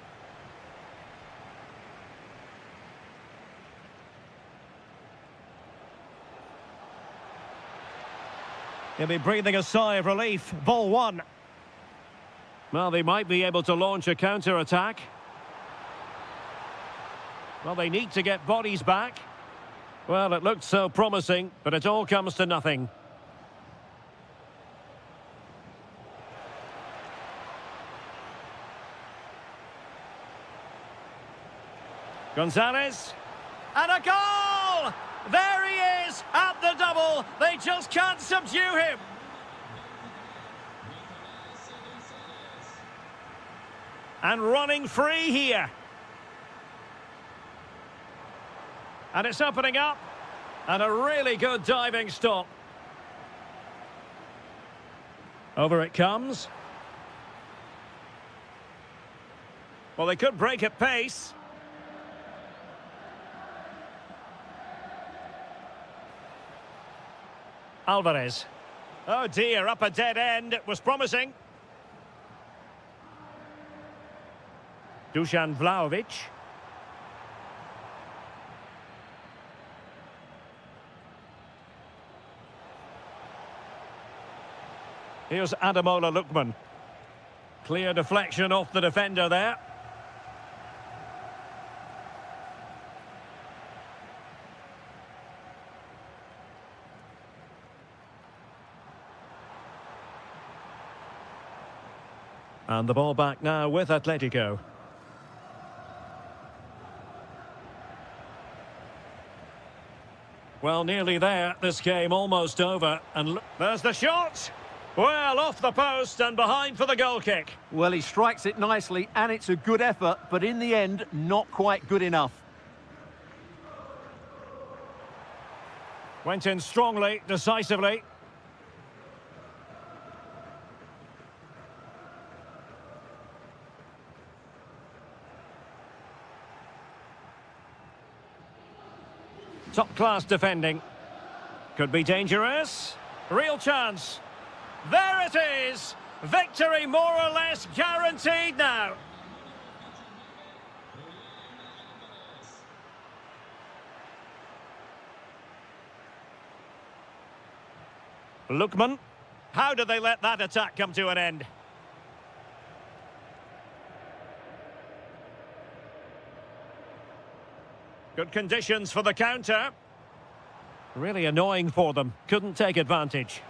He'll be breathing a sigh of relief. Ball one. Well, they might be able to launch a counter-attack. Well, they need to get bodies back. Well, it looked so promising, but it all comes to nothing. Gonzalez. And a goal! There he is at the double. They just can't subdue him. And running free here. And it's opening up. And a really good diving stop. Over it comes. Well, they could break at pace. Alvarez. Oh dear, up a dead end. It was promising. Dusan Vlahovic. Here's Ademola Lookman. Clear deflection off the defender there. And the ball back now with Atletico. Well, nearly there. This game almost over. And look, there's the shot. Well, off the post and behind for the goal kick. Well, he strikes it nicely, and it's a good effort, but in the end, not quite good enough. Went in strongly, decisively. Top-class defending. Could be dangerous. Real chance. There it is! Victory more or less guaranteed now. Lookman. How did they let that attack come to an end? Good conditions for the counter. Really annoying for them. Couldn't take advantage.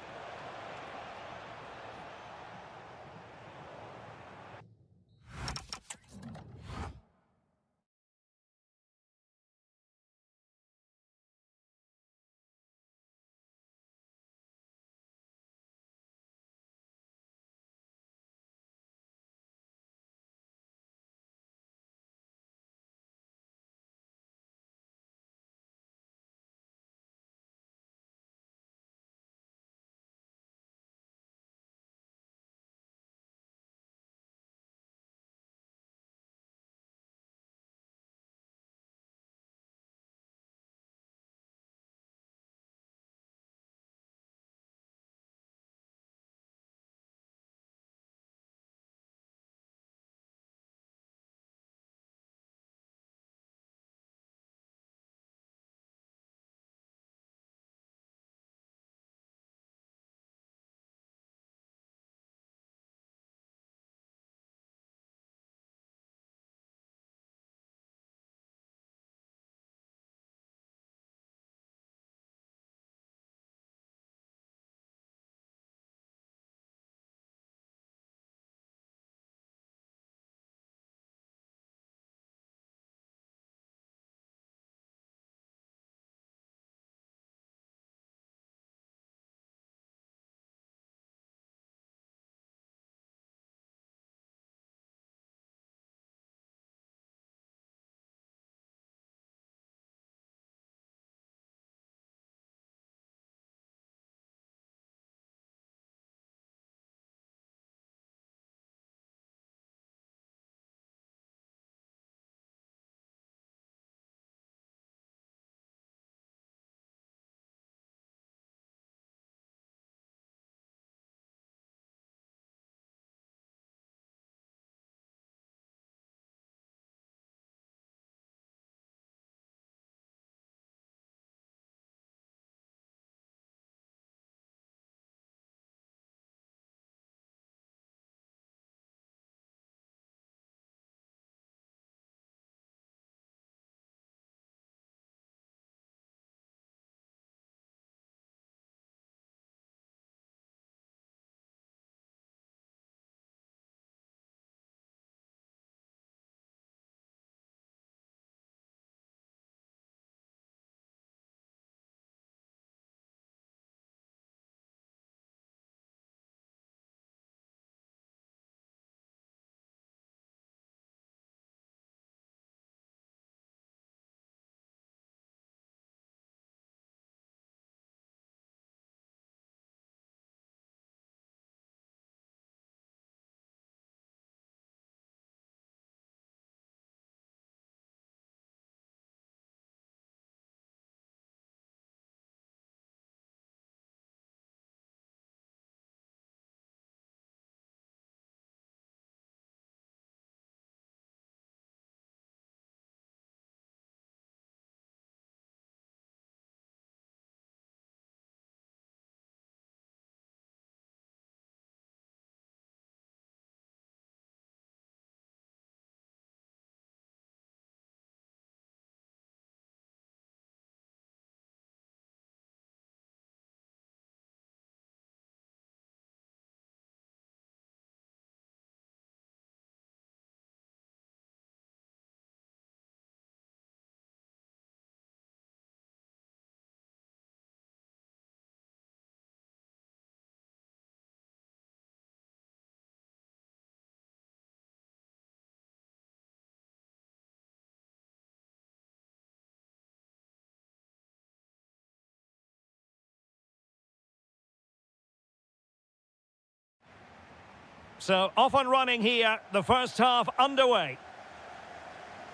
So off and running here, the first half underway.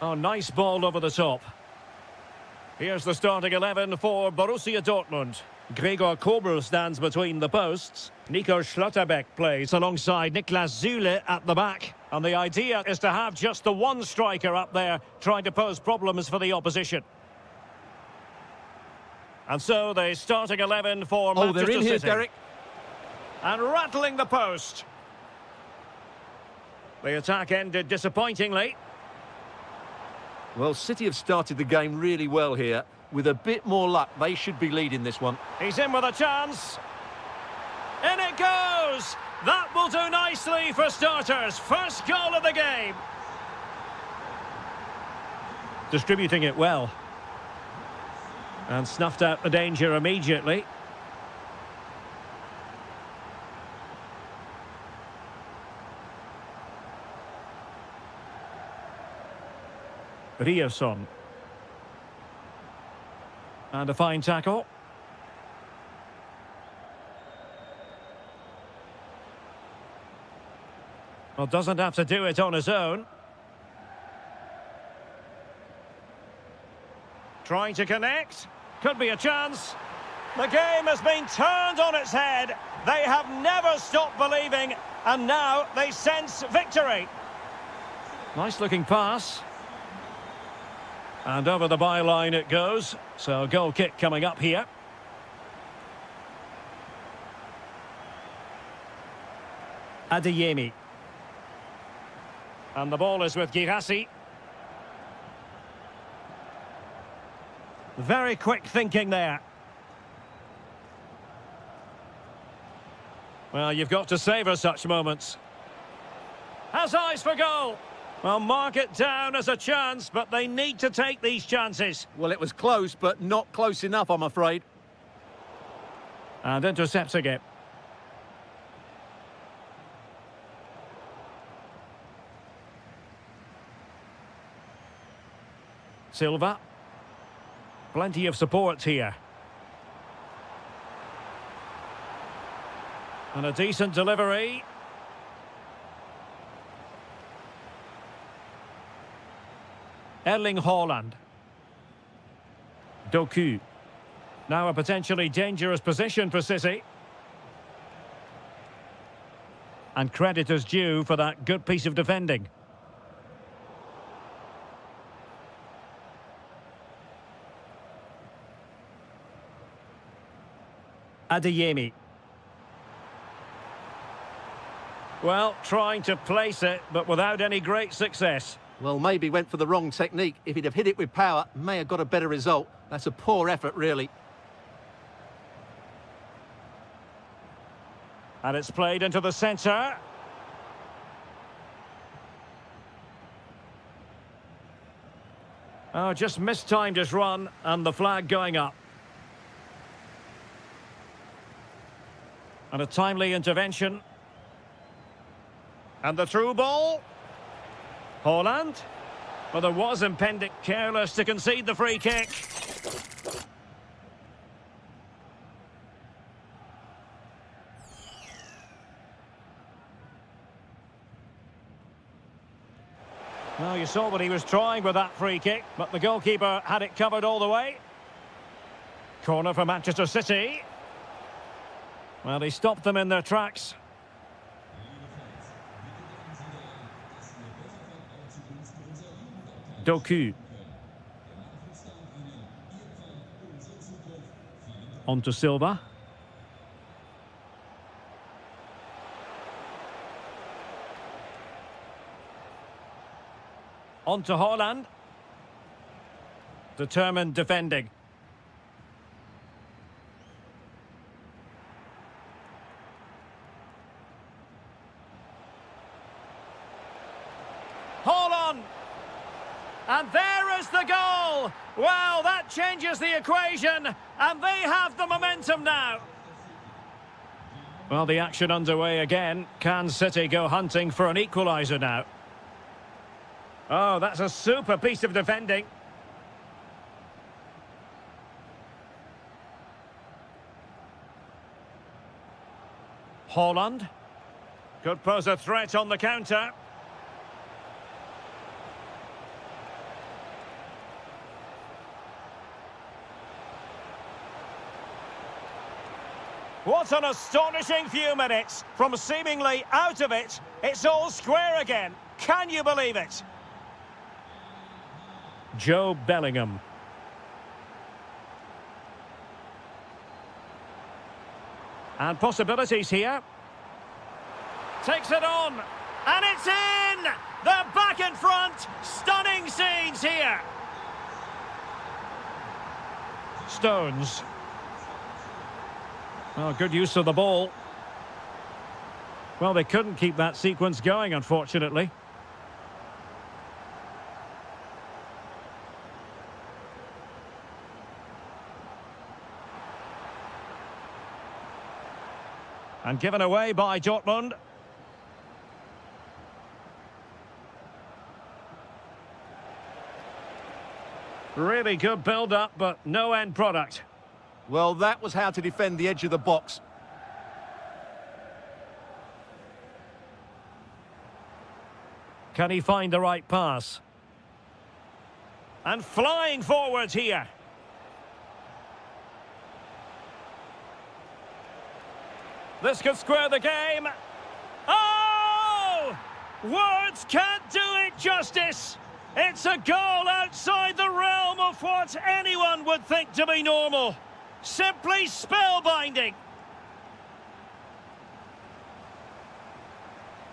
Oh, nice ball over the top. Here's the starting 11 for Borussia Dortmund. Gregor Kobel stands between the posts. Nico Schlotterbeck plays alongside Niklas Süle at the back. And the idea is to have just the one striker up there trying to pose problems for the opposition. And so the starting 11 for Manchester they're in here, City. Derek. And rattling the post. The attack ended disappointingly. Well, City have started the game really well here. With a bit more luck, they should be leading this one. He's in with a chance. In it goes! That will do nicely for starters. First goal of the game. Distributing it well. And snuffed out the danger immediately. Riosson. And a fine tackle. Well, doesn't have to do it on his own. Trying to connect. Could be a chance. The game has been turned on its head. They have never stopped believing, and now they sense victory. Nice looking pass. And over the byline it goes. So goal kick coming up here. Adeyemi. And the ball is with Girassi. Very quick thinking there. Well, you've got to savour such moments. Has eyes for goal. Well, mark it down as a chance, but they need to take these chances. Well, it was close, but not close enough, I'm afraid. And intercepts again. Silva. Plenty of support here. And a decent delivery. Erling Haaland. Doku. Now a potentially dangerous position for City. And credit is due for that good piece of defending. Adeyemi. Well, trying to place it, but without any great success. Well, maybe went for the wrong technique. If he'd have hit it with power, may have got a better result. That's a poor effort, really. And it's played into the centre. Oh, just mistimed his run, and the flag going up. And a timely intervention. And the through ball. Haaland. Well, there was impending. Careless to concede the free kick. Well, you saw what he was trying with that free kick, but the goalkeeper had it covered all the way. Corner for Manchester City. Well, he stopped them in their tracks. Doku. On to Silva. On to Haaland. Determined defending. Haaland! And there is the goal! Well, that changes the equation, and they have the momentum now. Well, the action underway again. Can City go hunting for an equaliser now? Oh, that's a super piece of defending. Haaland. Could pose a threat on the counter. What an astonishing few minutes. From seemingly out of it, it's all square again. Can you believe it? Joe Bellingham. And possibilities here. Takes it on. And it's in! They're back in front. Stunning scenes here. Stones. Oh, good use of the ball. Well, they couldn't keep that sequence going, unfortunately. And given away by Dortmund. Really good build-up, but no end product. Well, that was how to defend the edge of the box. Can he find the right pass? And flying forwards here. This could square the game. Oh! Words can't do it justice. It's a goal outside the realm of what anyone would think to be normal. Simply spellbinding.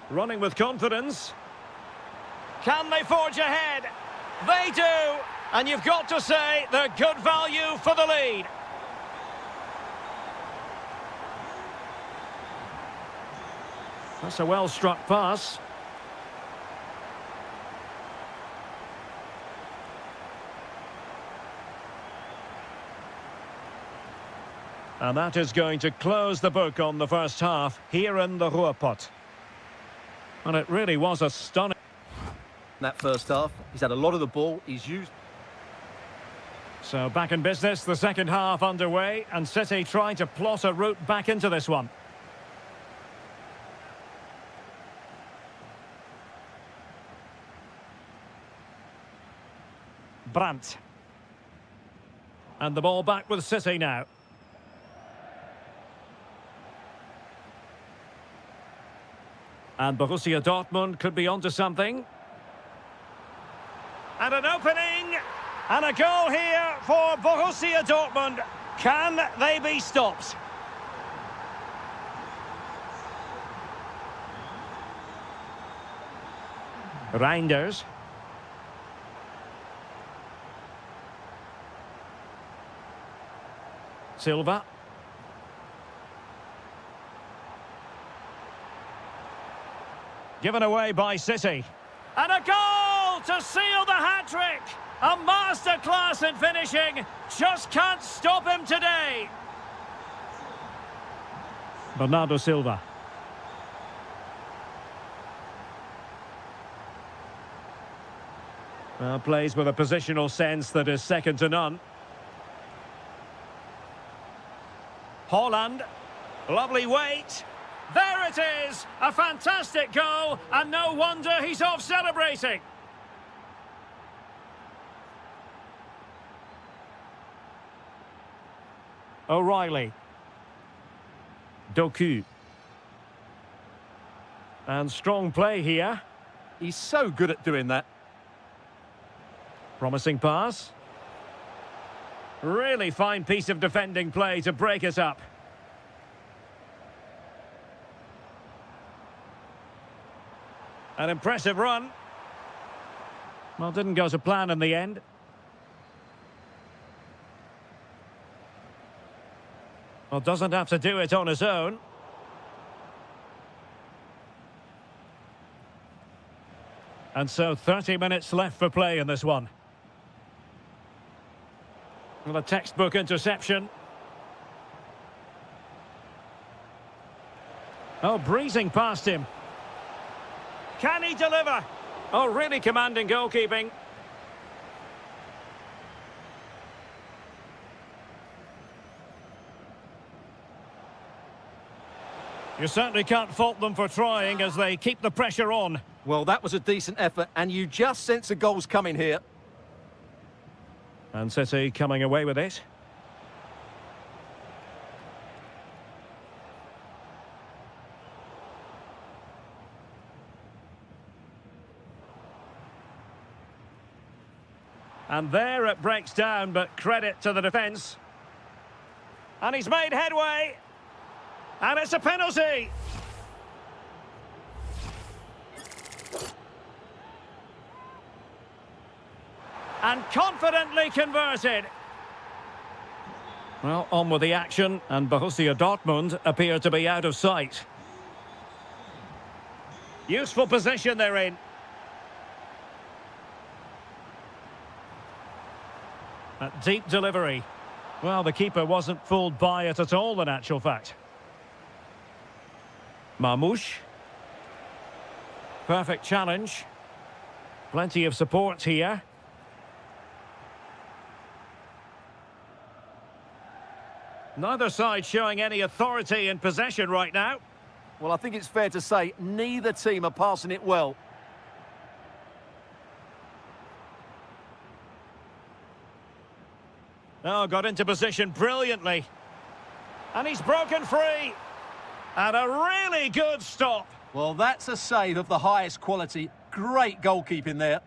Running with confidence. Can they forge ahead? They do. And you've got to say they're good value for the lead. That's a well-struck pass. And that is going to close the book on the first half here in the Ruhrpott. And it really was a stunning... That first half, he's had a lot of the ball, he's used... So back in business, the second half underway, and City trying to plot a route back into this one. Brandt. And the ball back with City now. And Borussia Dortmund could be onto something. And an opening. And a goal here for Borussia Dortmund. Can they be stopped? Reinders. Silva. Given away by City. And a goal to seal the hat-trick! A masterclass in finishing. Just can't stop him today. Bernardo Silva. Well, plays with a positional sense that is second to none. Haaland. Lovely weight. There it is! A fantastic goal, and no wonder he's off celebrating. O'Reilly. Doku. And strong play here. He's so good at doing that. Promising pass. Really fine piece of defending play to break it up. An impressive run. Well, didn't go to plan in the end. Well, doesn't have to do it on his own. And so 30 minutes left for play in this one. Well, a textbook interception. Oh, breezing past him. Can he deliver? Oh, really commanding goalkeeping. You certainly can't fault them for trying as they keep the pressure on. Well, that was a decent effort, and you just sense a goal's coming here. And City coming away with it. And there it breaks down, but credit to the defence. And he's made headway. And it's a penalty. And confidently converted. Well, on with the action, and Borussia Dortmund appear to be out of sight. Useful position they're in. A deep delivery. Well, the keeper wasn't fooled by it at all, in actual fact. Marmoush. Perfect challenge. Plenty of support here. Neither side showing any authority in possession right now. Well, I think it's fair to say neither team are passing it well. Oh, got into position brilliantly. And he's broken free. And a really good stop. Well, that's a save of the highest quality. Great goalkeeping there.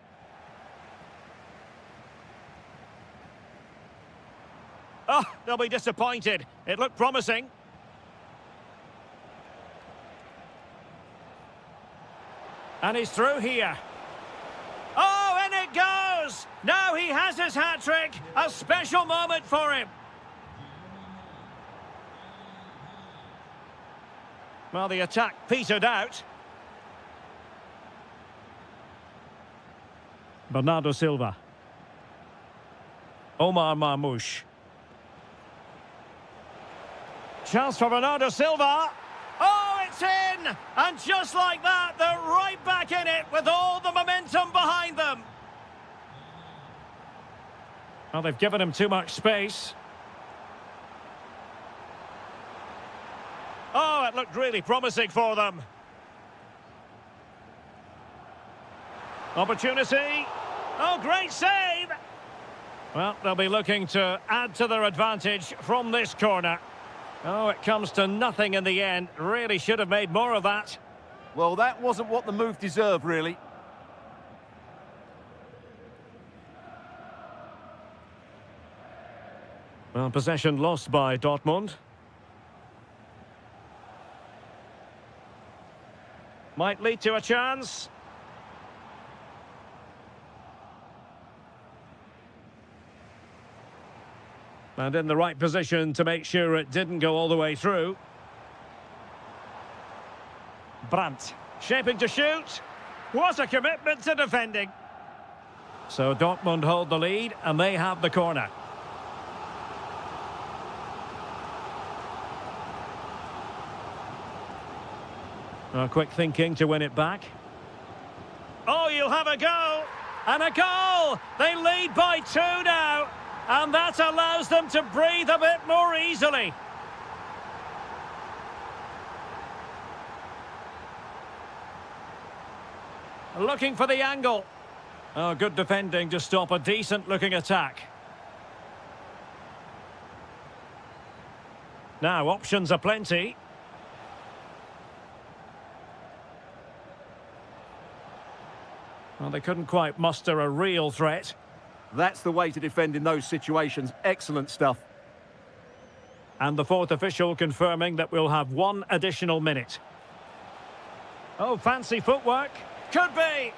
Oh, they'll be disappointed. It looked promising. And he's through here. Oh, and it goes! Now he has his hat-trick. A special moment for him. Well, the attack petered out. Bernardo Silva. Omar Marmoush. Chance for Bernardo Silva. Oh, it's in! And just like that, they're right back in it with all the momentum behind them. Well, they've given him too much space. Oh, it looked really promising for them. Opportunity. Oh, great save! Well, they'll be looking to add to their advantage from this corner. Oh, it comes to nothing in the end. Really should have made more of that. Well, that wasn't what the move deserved, really. Well, possession lost by Dortmund. Might lead to a chance. And in the right position to make sure it didn't go all the way through. Brandt, shaping to shoot. What a commitment to defending. So Dortmund hold the lead and they have the corner. Quick thinking to win it back. Oh, you'll have a go. And a goal! They lead by 2 now. And that allows them to breathe a bit more easily. Looking for the angle. Oh, good defending to stop a decent-looking attack. Now, options are plenty. Well, they couldn't quite muster a real threat. That's the way to defend in those situations. Excellent stuff. And the fourth official confirming that we'll have 1 additional minute. Oh, fancy footwork. Could be.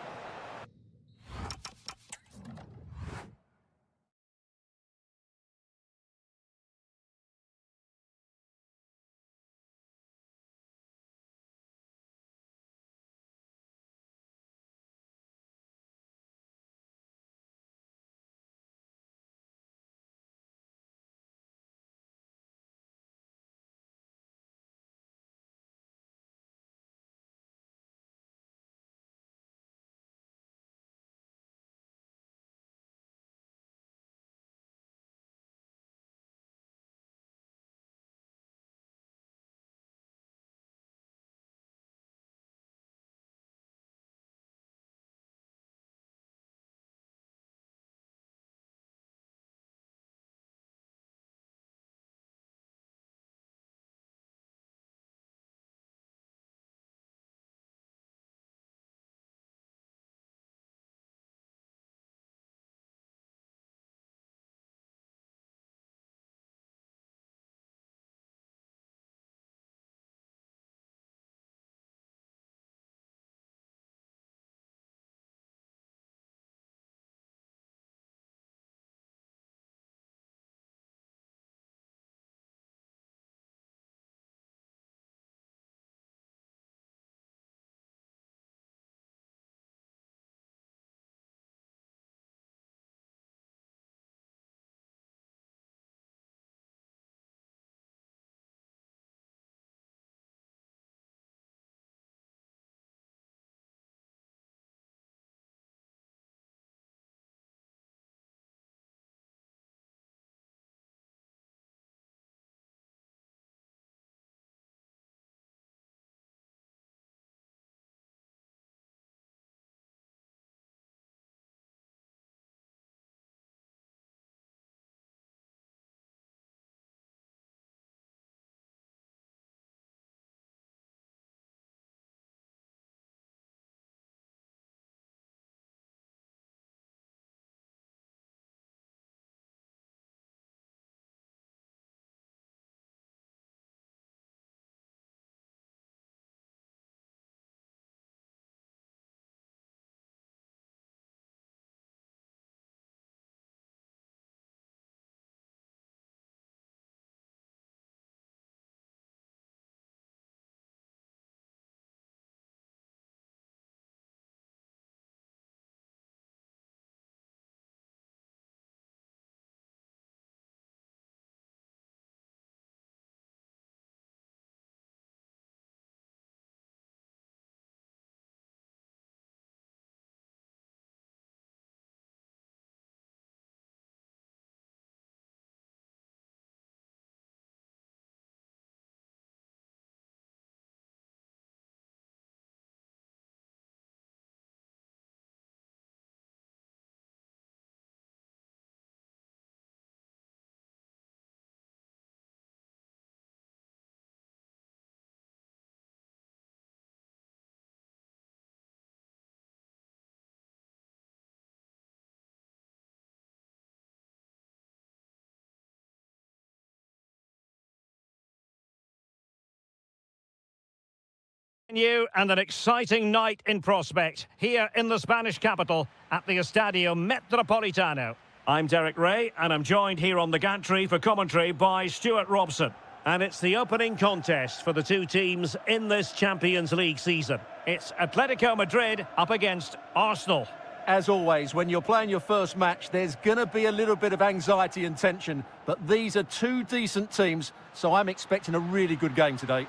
New and an exciting night in prospect here in the Spanish capital at the Estadio Metropolitano. I'm Derek Ray and I'm joined here on the gantry for commentary by Stuart Robson. And it's the opening contest for the two teams in this Champions League season. It's Atletico Madrid up against Arsenal. As always, when you're playing your first match, there's going to be a little bit of anxiety and tension. But these are two decent teams, so I'm expecting a really good game today.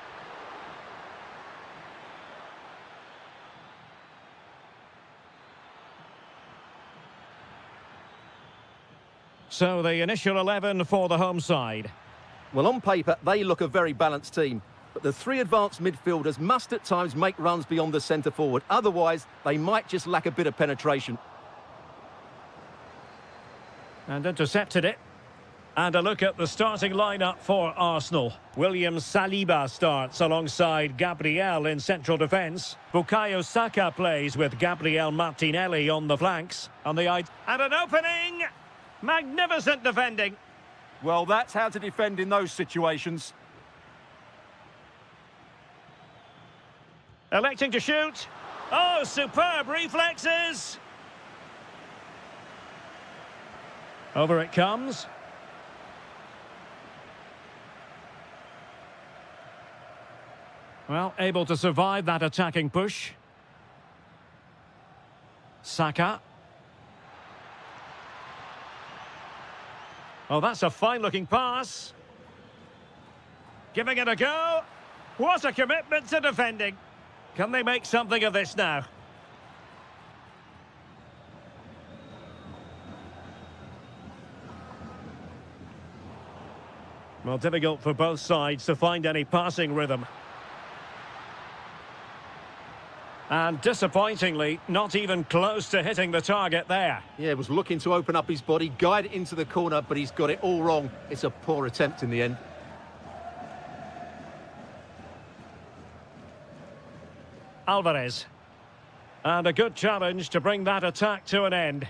So the initial 11 for the home side. Well, on paper, they look a very balanced team. But the three advanced midfielders must at times make runs beyond the centre forward. Otherwise, they might just lack a bit of penetration. And intercepted it. And a look at the starting lineup for Arsenal. William Saliba starts alongside Gabriel in central defence. Bukayo Saka plays with Gabriel Martinelli on the flanks. And an opening! Magnificent defending. Well, that's how to defend in those situations. Electing to shoot. Oh, superb reflexes. Over it comes. Well, able to survive that attacking push. Saka. Oh, that's a fine-looking pass. Giving it a go. What a commitment to defending. Can they make something of this now? Well, difficult for both sides to find any passing rhythm. And disappointingly, not even close to hitting the target there. Yeah, was looking to open up his body, guide it into the corner, but he's got it all wrong. It's a poor attempt in the end. Alvarez. And a good challenge to bring that attack to an end.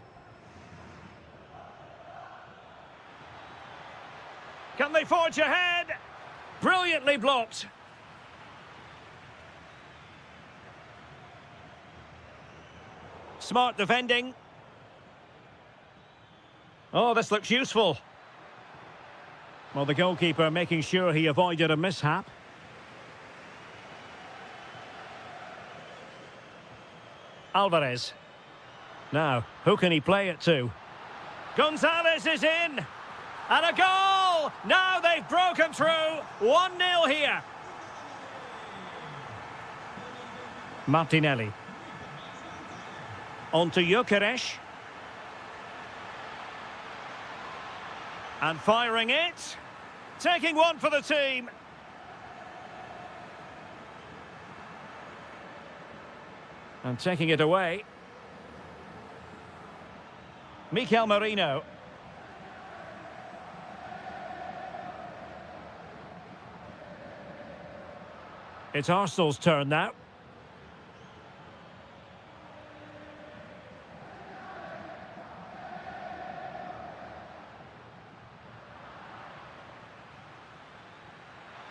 Can they forge ahead? Brilliantly blocked. Smart defending. Oh, this looks useful. Well, the goalkeeper making sure he avoided a mishap. Alvarez. Now, who can he play it to? Gonzalez is in! And a goal! Now they've broken through. 1-0 here. Martinelli. On to Gyökeres. And firing it. Taking one for the team. And taking it away. Mikel Merino. It's Arsenal's turn now.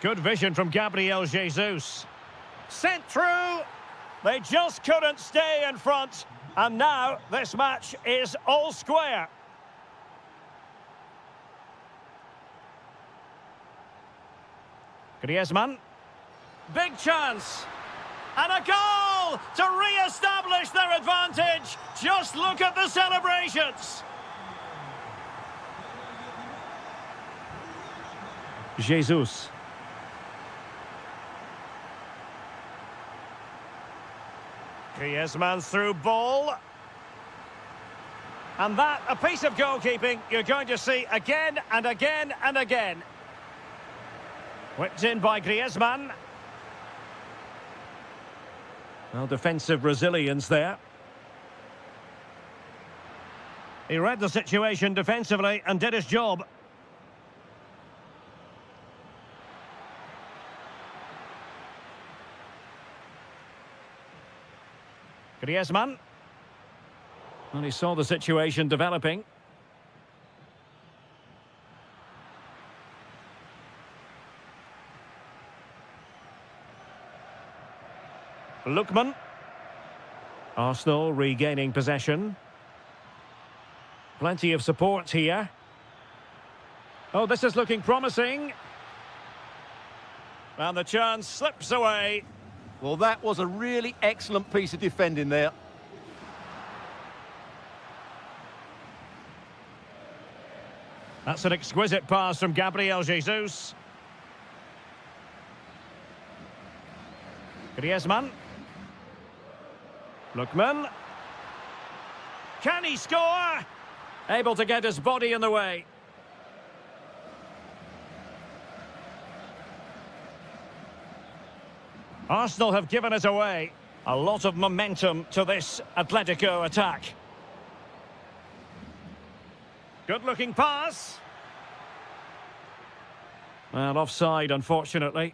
Good vision from Gabriel Jesus. Sent through. They just couldn't stay in front. And now this match is all square. Griezmann. Big chance. And a goal to re-establish their advantage. Just look at the celebrations. Jesus. Griezmann's through ball. And that, a piece of goalkeeping you're going to see again and again and again. Whipped in by Griezmann. Well, defensive resilience there. He read the situation defensively and did his job. Griezmann. And he saw the situation developing. Lookman. Arsenal regaining possession. Plenty of support here. Oh, this is looking promising. And the chance slips away. Well, that was a really excellent piece of defending there. That's an exquisite pass from Gabriel Jesus. Griezmann. Lookman. Can he score? Able to get his body in the way. Arsenal have given it away. A lot of momentum to this Atletico attack. Good-looking pass. Well, offside, unfortunately.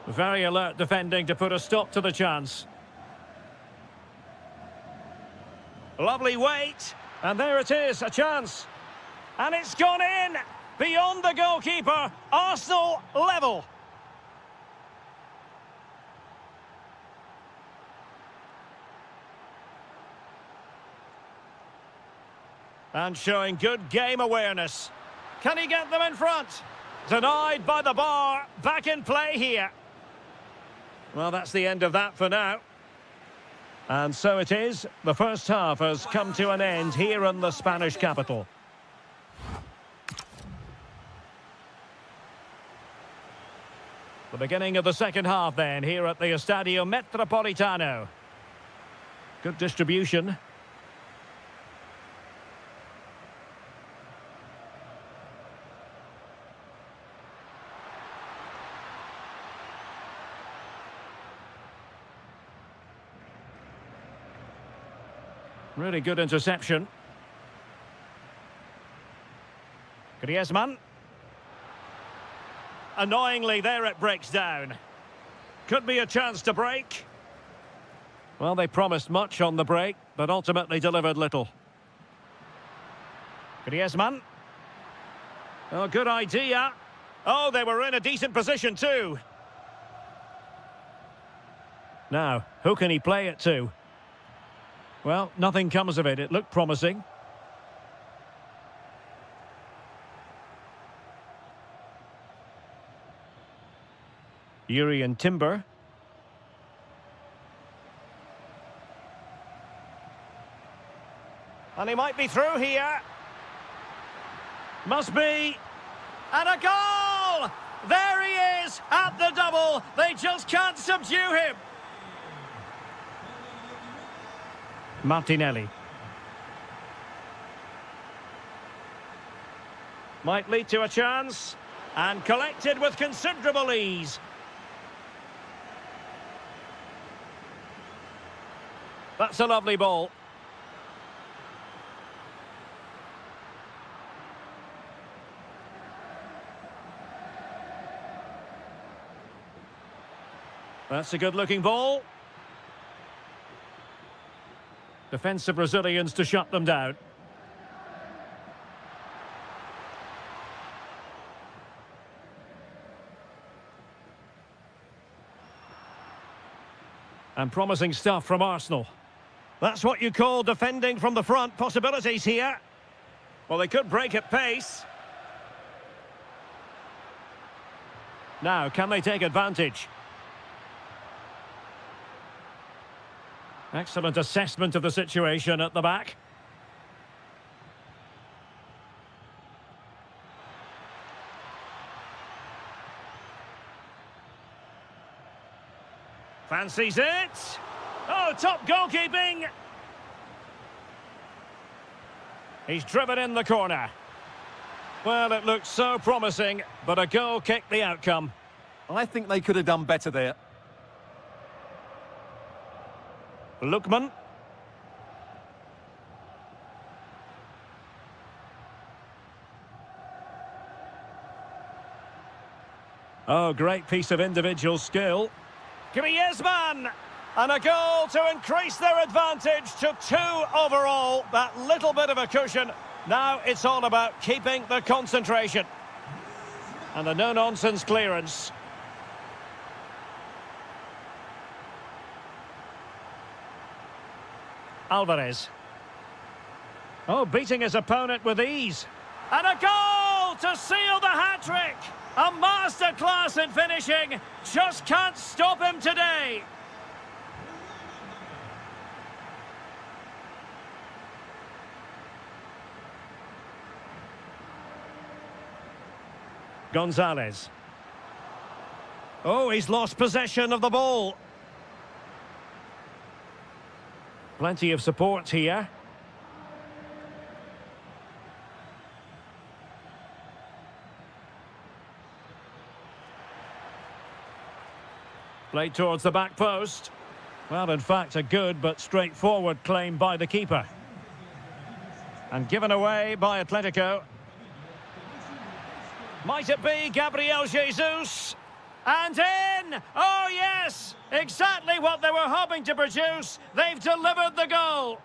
Very alert defending to put a stop to the chance. Lovely weight. And there it is, a chance. And it's gone in. Beyond the goalkeeper. Arsenal level. And showing good game awareness. Can he get them in front? Denied by the bar. Back in play here. Well, that's the end of that for now. And so it is. The first half has come to an end here in the Spanish capital. The beginning of the second half then, here at the Estadio Metropolitano. Good distribution. Really good interception. Griezmann. Annoyingly, there it breaks down. Could be a chance to break. Well, they promised much on the break, but ultimately delivered little. Griezmann. Oh, good idea. Oh, they were in a decent position too. Now, who can he play it to? Well, nothing comes of it. It looked promising. Yuri and Timber. And he might be through here. Must be. And a goal! There he is at the double. They just can't subdue him. Martinelli. Might lead to a chance. And collected with considerable ease. That's a lovely ball. That's a good-looking ball. Defensive Brazilians to shut them down. And promising stuff from Arsenal. That's what you call defending from the front. Possibilities here. Well, they could break at pace. Now, can they take advantage? Excellent assessment of the situation at the back. Fancies it. Oh, top goalkeeping. He's driven in the corner. Well, it looked so promising, but a goal kicked the outcome. I think they could have done better there. Lookman. Oh, great piece of individual skill. Griezmann! And a goal to increase their advantage to 2 overall. That little bit of a cushion. Now it's all about keeping the concentration. And a no-nonsense clearance. Alvarez. Oh, beating his opponent with ease. And a goal to seal the hat-trick! A masterclass in finishing. Just can't stop him today. Gonzalez. Oh, he's lost possession of the ball. Plenty of support here. Played towards the back post. Well, in fact, a good but straightforward claim by the keeper. And given away by Atletico. Might it be Gabriel Jesus? And in! Oh, yes! Exactly what they were hoping to produce. They've delivered the goal.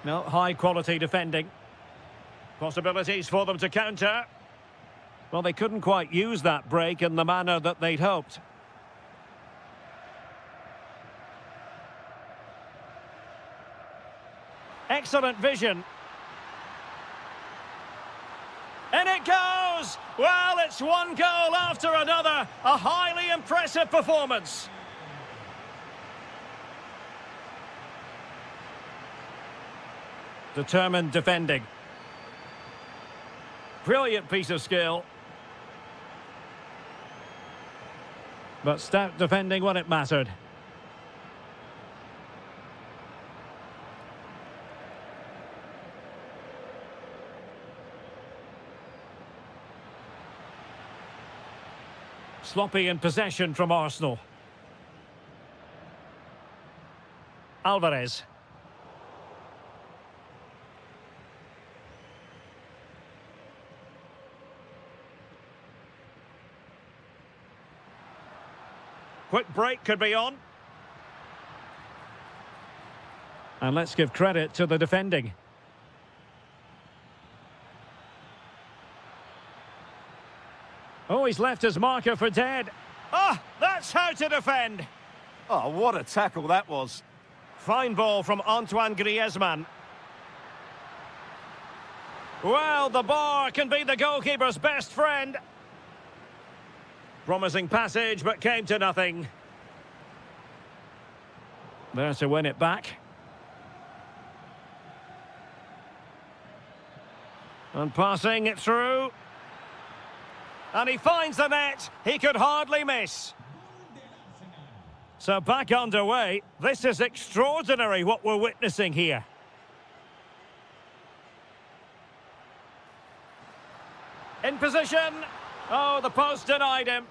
No, high-quality defending. Possibilities for them to counter. Well, they couldn't quite use that break in the manner that they'd hoped. Excellent vision. And it goes! Well, it's one goal after another. A highly impressive performance. Determined defending. Brilliant piece of skill. But stout defending when it mattered. Sloppy in possession from Arsenal. Alvarez. Quick break could be on. And let's give credit to the defending. Oh, he's left his marker for dead. Ah, that's how to defend. Oh, what a tackle that was. Fine ball from Antoine Griezmann. Well, the bar can be the goalkeeper's best friend. Promising passage, but came to nothing. There to win it back. And passing it through. And he finds the net. He could hardly miss. So back underway. This is extraordinary what we're witnessing here. In position. Oh, the post denied him.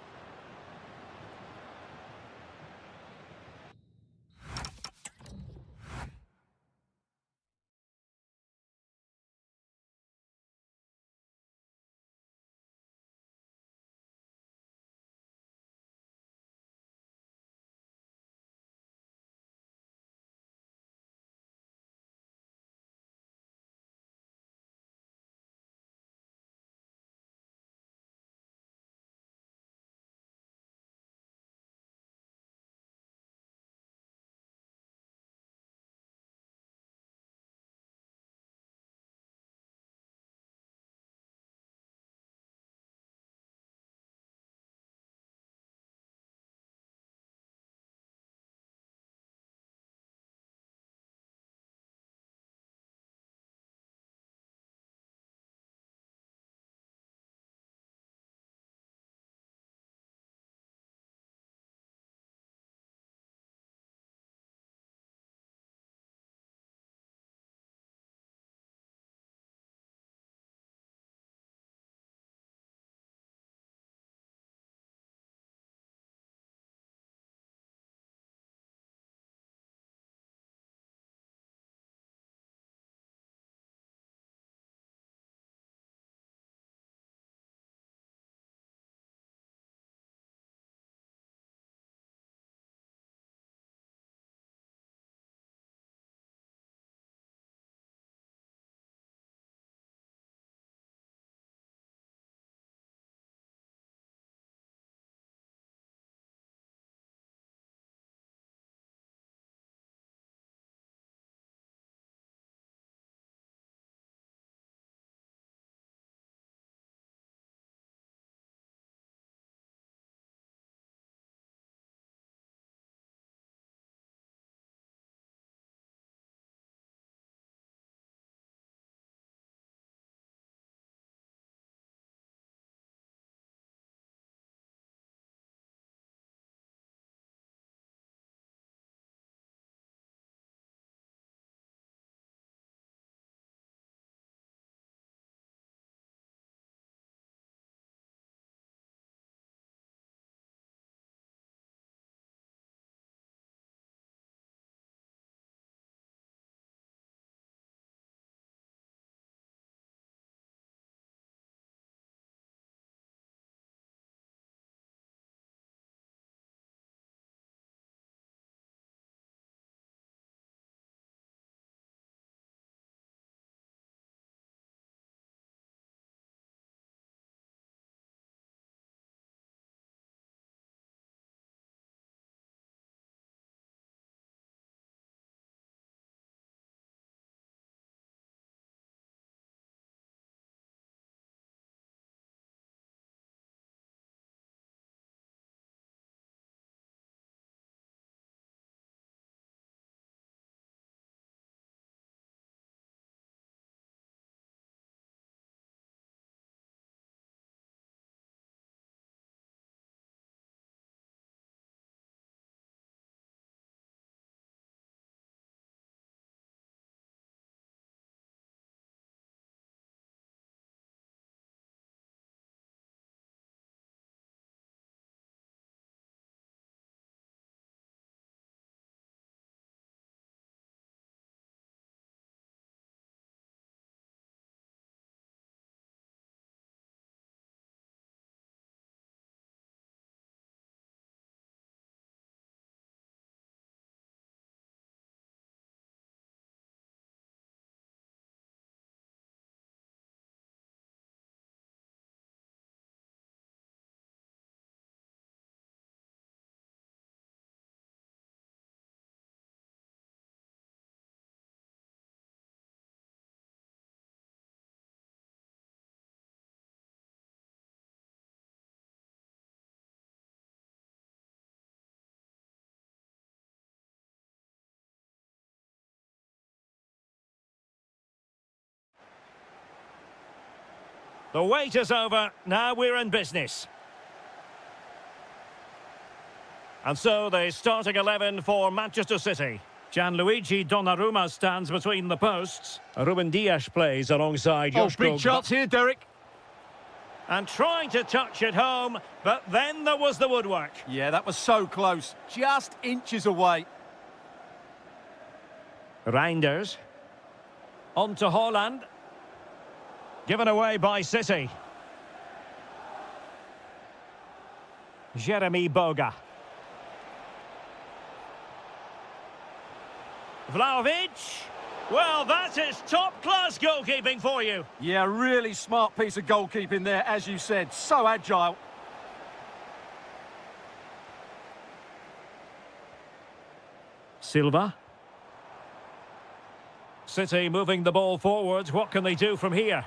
The wait is over. Now we're in business. And so the starting 11 for Manchester City. Gianluigi Donnarumma stands between the posts. Ruben Dias plays alongside Joshko. Big chance here, Derek. And trying to touch it home, but then there was the woodwork. Yeah, that was so close. Just inches away. Reinders. On to Haaland. Given away by City. Jeremy Boga. Vlahovic. Well, that is top-class goalkeeping for you. Yeah, really smart piece of goalkeeping there, as you said. So agile. Silva. City moving the ball forwards. What can they do from here?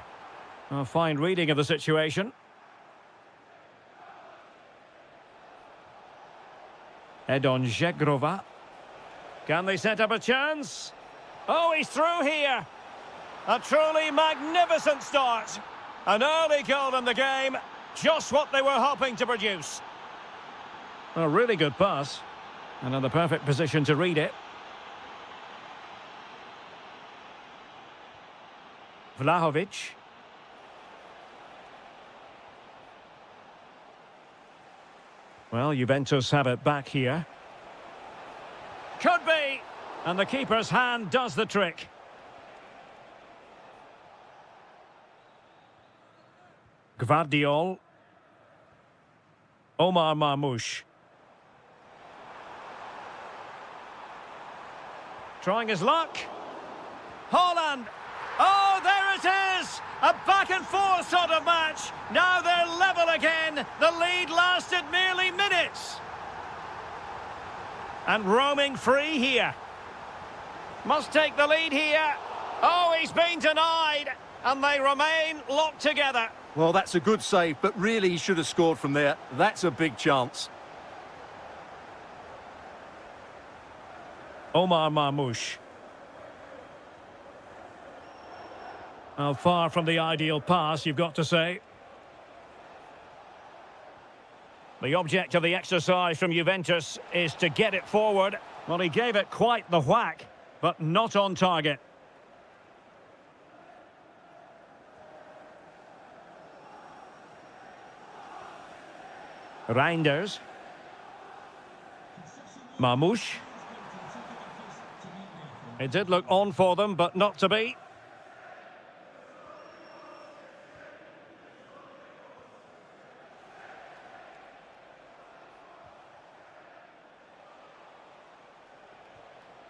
A fine reading of the situation. Edon Žegrova. Can they set up a chance? Oh, he's through here. A truly magnificent start. An early goal in the game. Just what they were hoping to produce. A really good pass. And in the perfect position to read it. Vlahovic. Well, Juventus have it back here. Could be. And the keeper's hand does the trick. Gvardiol. Omar Marmoush. Trying his luck. Haaland. Oh, there it is! A back-and-forth sort of match. Now they're level again. The lead lasted merely minutes. And roaming free here. Must take the lead here. Oh, he's been denied. And they remain locked together. Well, that's a good save, but really he should have scored from there. That's a big chance. Omar Marmoush. Well, far from the ideal pass, you've got to say. The object of the exercise from Juventus is to get it forward. Well, he gave it quite the whack, but not on target. Reinders. Marmoush. It did look on for them, but not to be.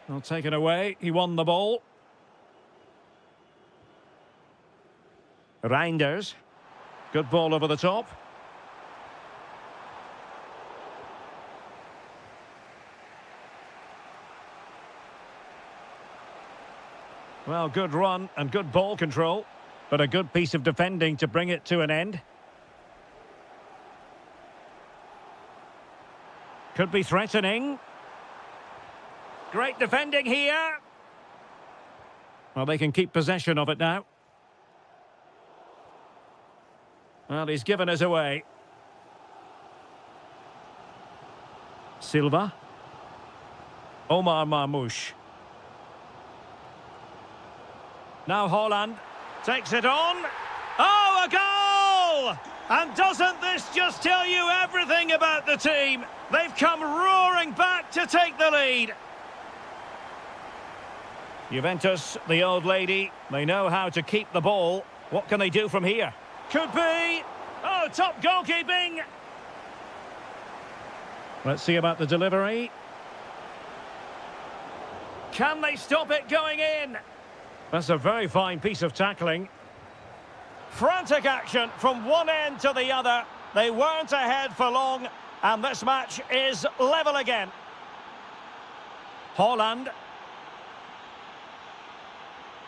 Well, taken away. He won the ball. Reinders. Good ball over the top. Well, good run and good ball control, but a good piece of defending to bring it to an end. Could be threatening. Great defending here. Well, they can keep possession of it now. Well, he's given us away. Silva. Omar Marmoush. Now Haaland takes it on. Oh, a goal! And doesn't this just tell you everything about the team? They've come roaring back to take the lead. Juventus, the old lady, they know how to keep the ball. What can they do from here? Could be. Oh, top goalkeeping. Let's see about the delivery. Can they stop it going in? That's a very fine piece of tackling. Frantic action from one end to the other. They weren't ahead for long, and this match is level again. Haaland.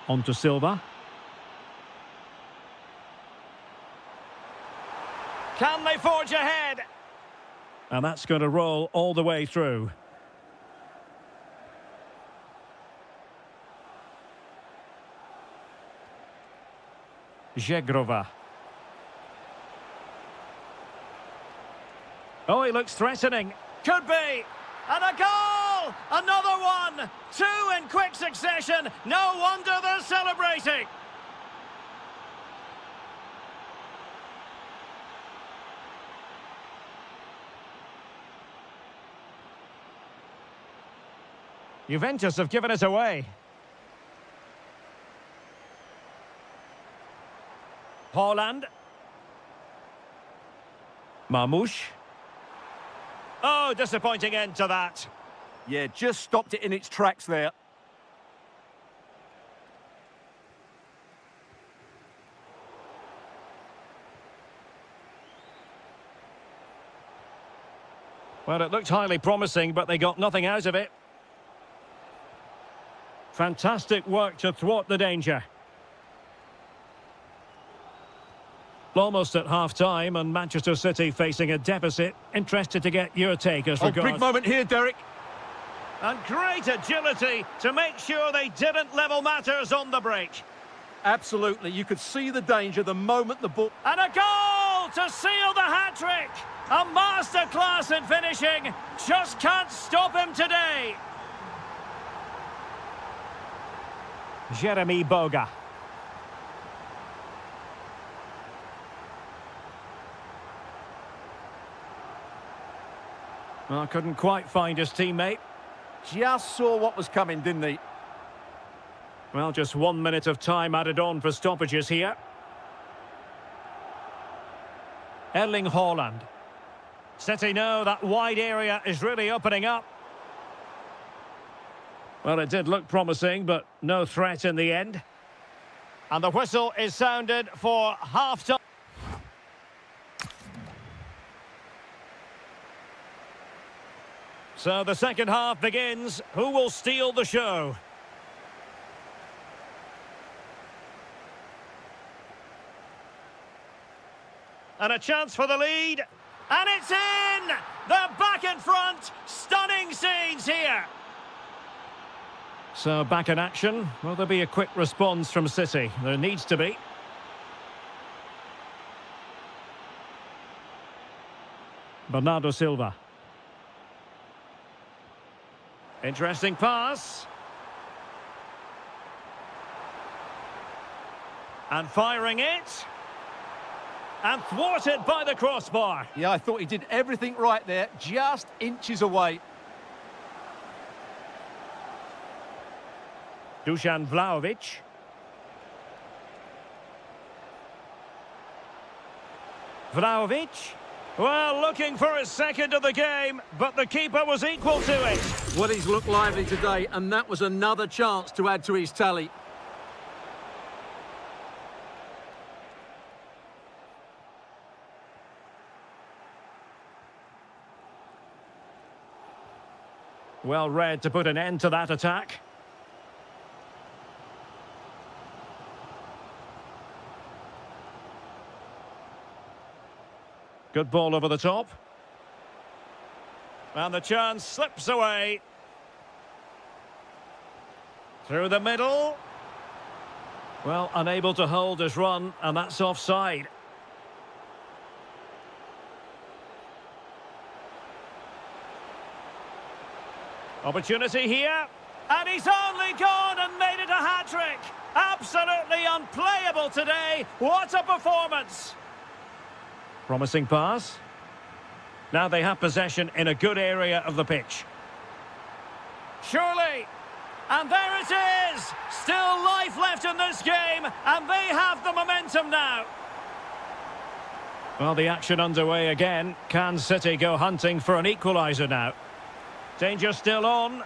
On to Silva. Can they forge ahead? And that's going to roll all the way through. Žegrova. Oh, he looks threatening. Could be. And a goal! Another one! Two in quick succession. No wonder they're celebrating. Juventus have given it away. Haaland. Marmoush. Oh, disappointing end to that. Yeah, just stopped it in its tracks there. Well, it looked highly promising, but they got nothing out of it. Fantastic work to thwart the danger. Almost at half-time, and Manchester City facing a deficit. Interested to get your take as regards. Big moment here, Derek. And great agility to make sure they didn't level matters on the break. Absolutely, you could see the danger the moment the ball... And a goal to seal the hat-trick! A masterclass in finishing. Just can't stop him today. Jeremy Boga. Well, couldn't quite find his teammate. Just saw what was coming, didn't he? Well, just 1 minute of time added on for stoppages here. Erling Haaland. City know that wide area is really opening up. Well, it did look promising, but no threat in the end. And the whistle is sounded for half-time. So the second half begins. Who will steal the show? And a chance for the lead. And it's in! They're back in front. Stunning scenes here. So back in action. Will there be a quick response from City? There needs to be. Bernardo Silva. Interesting pass. And firing it. And thwarted by the crossbar. Yeah, I thought he did everything right there, just inches away. Dusan Vlahovic. Vlahovic. Well, looking for his second of the game, but the keeper was equal to it. Well, he's looked lively today, and that was another chance to add to his tally. Well read to put an end to that attack. Good ball over the top. And the chance slips away. Through the middle. Well, unable to hold his run, and that's offside. Opportunity here. And he's only gone and made it a hat-trick. Absolutely unplayable today. What a performance. Promising pass. Now they have possession in a good area of the pitch. Surely. And there it is. Still life left in this game, and they have the momentum now. Well, the action underway again. Can City go hunting for an equaliser now? Danger still on.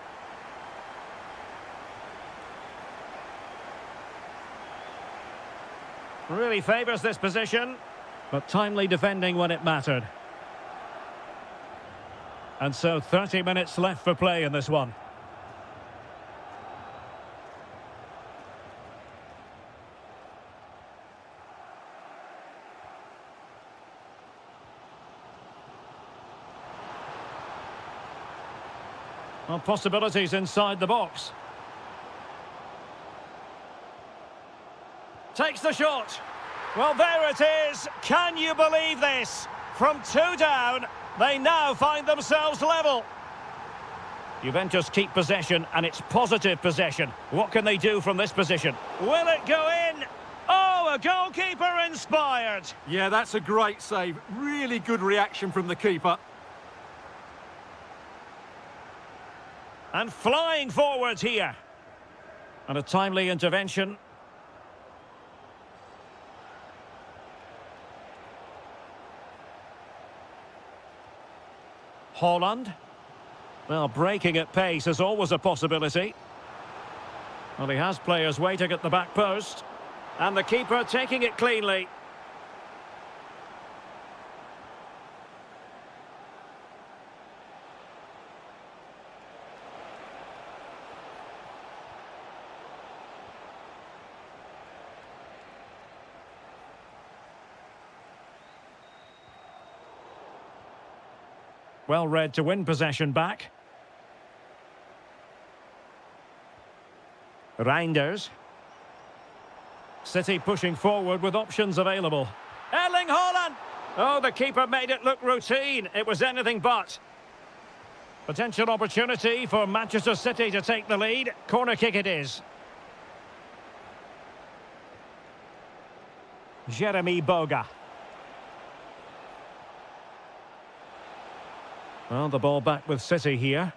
Really favours this position, but timely defending when it mattered. And so 30 minutes left for play in this one. Well, possibilities inside the box. Takes the shot. Well, there it is. Can you believe this? From two down, They now find themselves level. Juventus keep possession, and it's positive possession. What can they do from this position? Will it go in? Oh, a goalkeeper inspired. Yeah, that's a great save. Really good reaction from the keeper. And flying forwards here. And a timely intervention. Holland. Well, breaking at pace is always a possibility. Well, he has players waiting at the back post. And the keeper taking it cleanly. Well read to win possession back. Reinders. City pushing forward with options available. Erling Haaland! Oh, the keeper made it look routine. It was anything but. Potential opportunity for Manchester City to take the lead. Corner kick it is. Jeremy Boga. Well, the ball back with City here.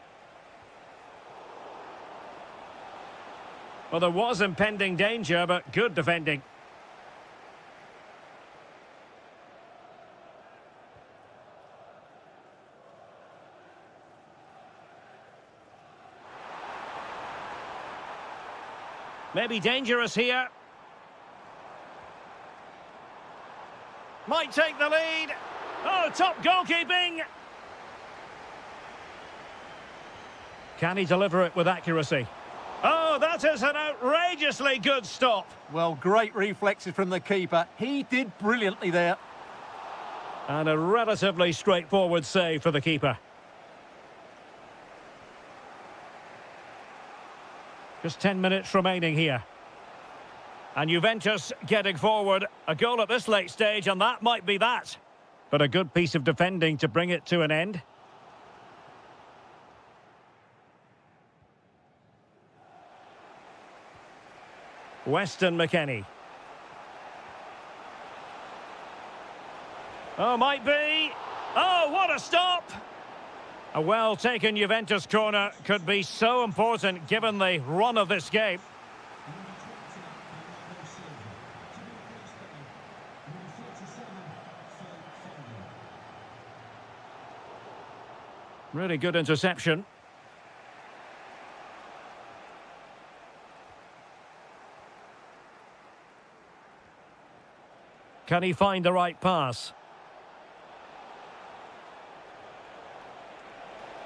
Well, there was impending danger, but good defending. Maybe dangerous here. Might take the lead. Oh, top goalkeeping. Can he deliver it with accuracy? Oh, that is an outrageously good stop. Well, great reflexes from the keeper. He did brilliantly there. And a relatively straightforward save for the keeper. Just 10 minutes remaining here. And Juventus getting forward. A goal at this late stage, and that might be that. But a good piece of defending to bring it to an end. Weston McKennie. Oh, might be. Oh, what a stop! A well-taken Juventus corner could be so important given the run of this game. Really good interception. Can he find the right pass?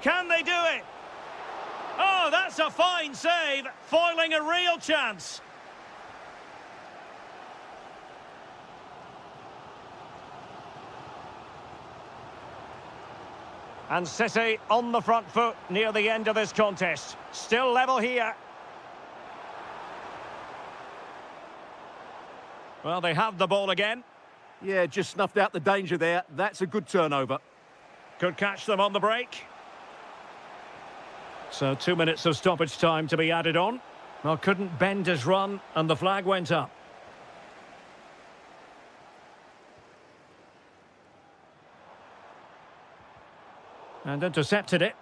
Can they do it? Oh, that's a fine save, foiling a real chance. And City on the front foot near the end of this contest. Still level here. Well, they have the ball again. Yeah, just snuffed out the danger there. That's a good turnover. Could catch them on the break. So 2 minutes of stoppage time to be added on. Well, couldn't bend his run, and the flag went up. And intercepted it.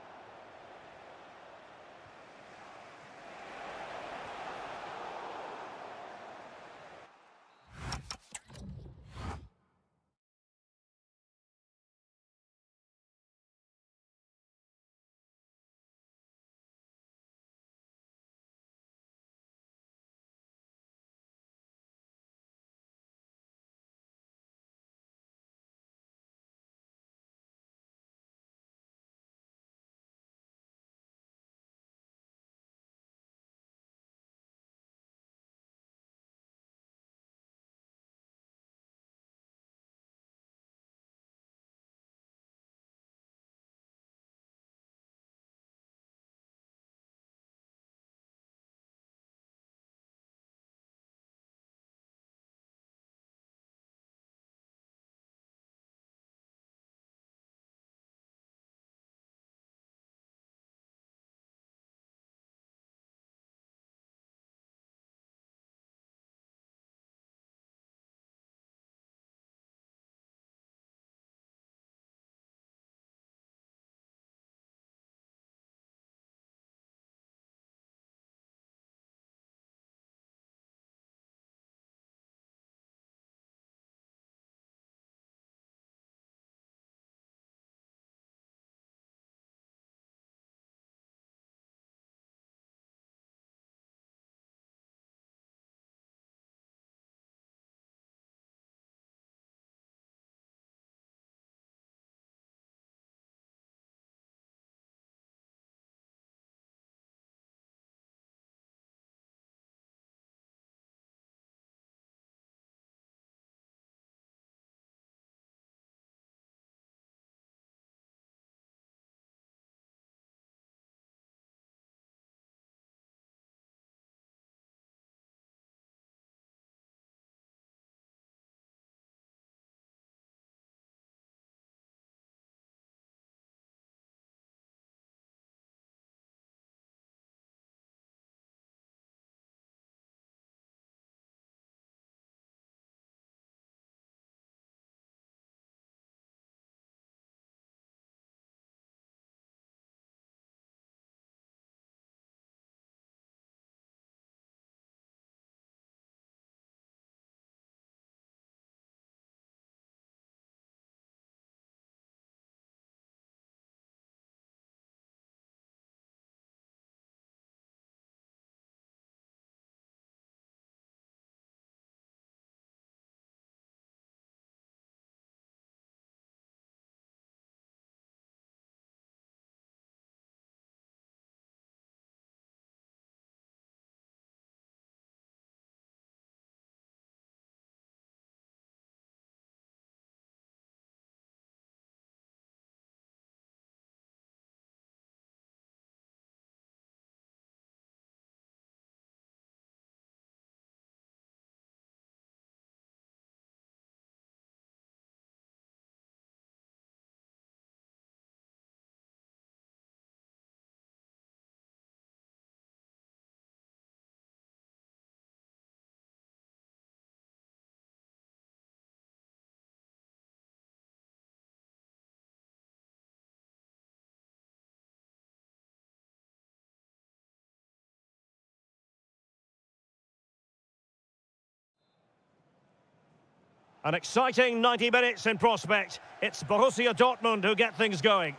An exciting 90 minutes in prospect. It's Borussia Dortmund who get things going.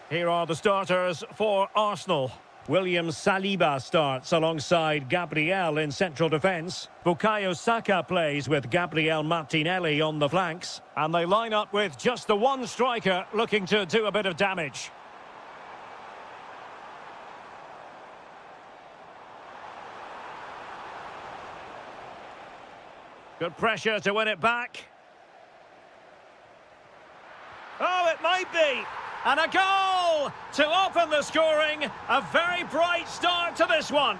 Here are the starters for Arsenal. William Saliba starts alongside Gabriel in central defence. Bukayo Saka plays with Gabriel Martinelli on the flanks. And they line up with just the one striker looking to do a bit of damage. Good pressure to win it back. Oh, it might be. And a goal to open the scoring. A very bright start to this one.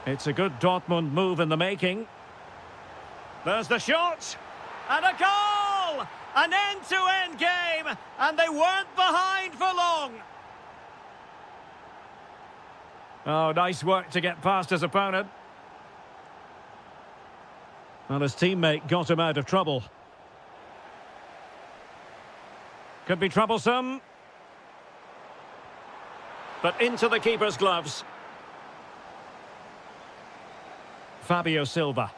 It's a good Dortmund move in the making. There's the shot. And a goal! An end-to-end game. And they weren't behind for long. Oh, nice work to get past his opponent. Well, his teammate got him out of trouble. Could be troublesome. But into the keeper's gloves. Fabio Silva.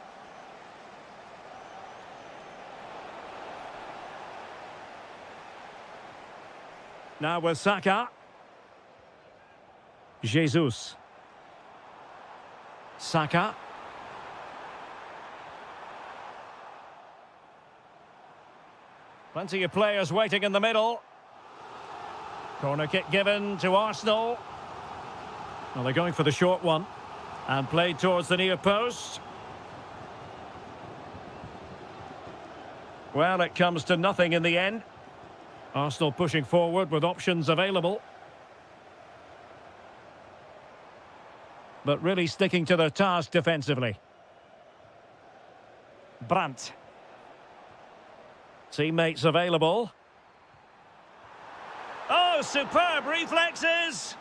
Now with Saka. Jesus. Saka. Plenty of players waiting in the middle. Corner kick given to Arsenal. Well, they're going for the short one. And played towards the near post. Well, it comes to nothing in the end. Arsenal pushing forward with options available. But really sticking to their task defensively. Brandt. Teammates available. Oh, superb reflexes!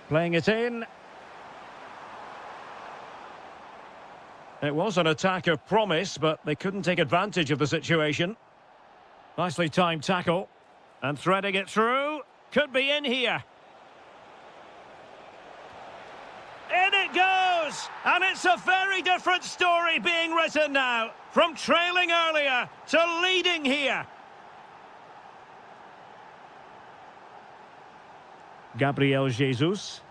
Playing it in. It was an attack of promise, but they couldn't take advantage of the situation. Nicely timed tackle. And threading it through. Could be in here. In it goes! And it's a very different story being written now. From trailing earlier to leading here. Gabriel Jesus.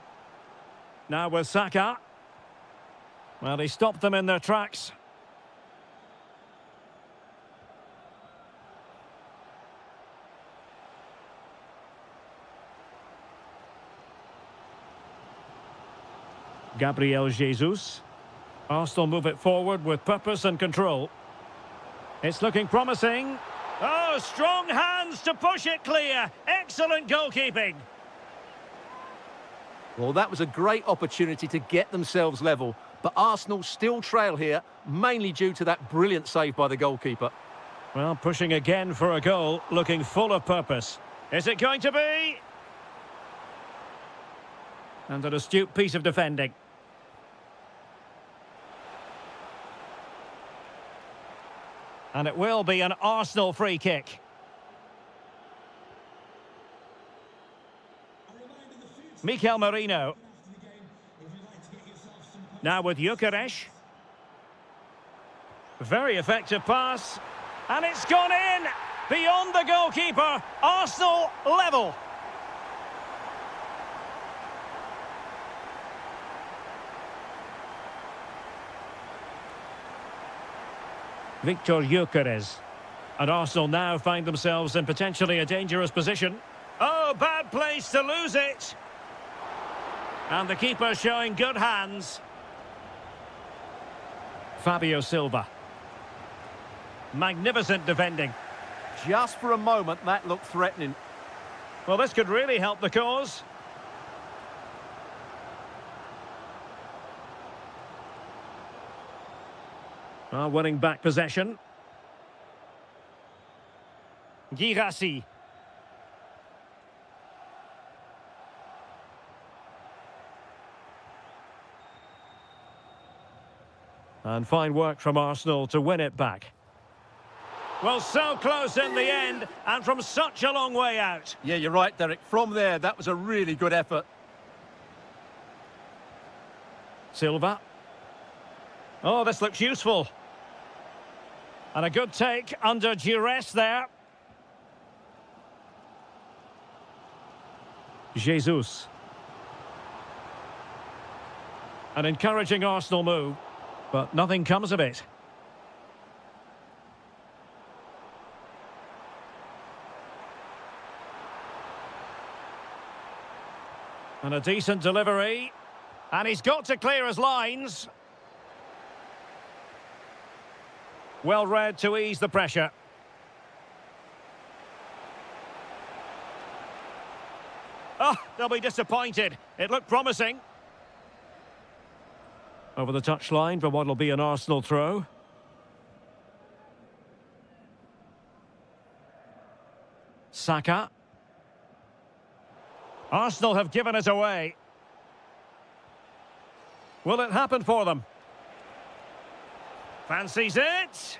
Now with Saka. Well, he stopped them in their tracks. Gabriel Jesus. Arsenal move it forward with purpose and control. It's looking promising. Oh, strong hands to push it clear. Excellent goalkeeping. Well, that was a great opportunity to get themselves level. But Arsenal still trail here, mainly due to that brilliant save by the goalkeeper. Well, pushing again for a goal, looking full of purpose. Is it going to be? And an astute piece of defending. And it will be an Arsenal free kick. Mikel Merino. Now with Gyökeres. Very effective pass. And it's gone in! Beyond the goalkeeper. Arsenal level. Victor Gyökeres. And Arsenal now find themselves in potentially a dangerous position. Oh, bad place to lose it. And the keeper showing good hands. Fabio Silva. Magnificent defending. Just for a moment, that looked threatening. Well, this could really help the cause. Winning back possession. Girassi. And fine work from Arsenal to win it back. Well, so close in the end, and from such a long way out. Yeah, you're right, Derek. From there, that was a really good effort. Silva. Oh, this looks useful. And a good take under duress there. Jesus. An encouraging Arsenal move, but nothing comes of it. And a decent delivery. And he's got to clear his lines. Well read to ease the pressure. Oh, they'll be disappointed. It looked promising. Over the touchline for what will be an Arsenal throw. Saka. Arsenal have given us away. Will it happen for them? Fancies it.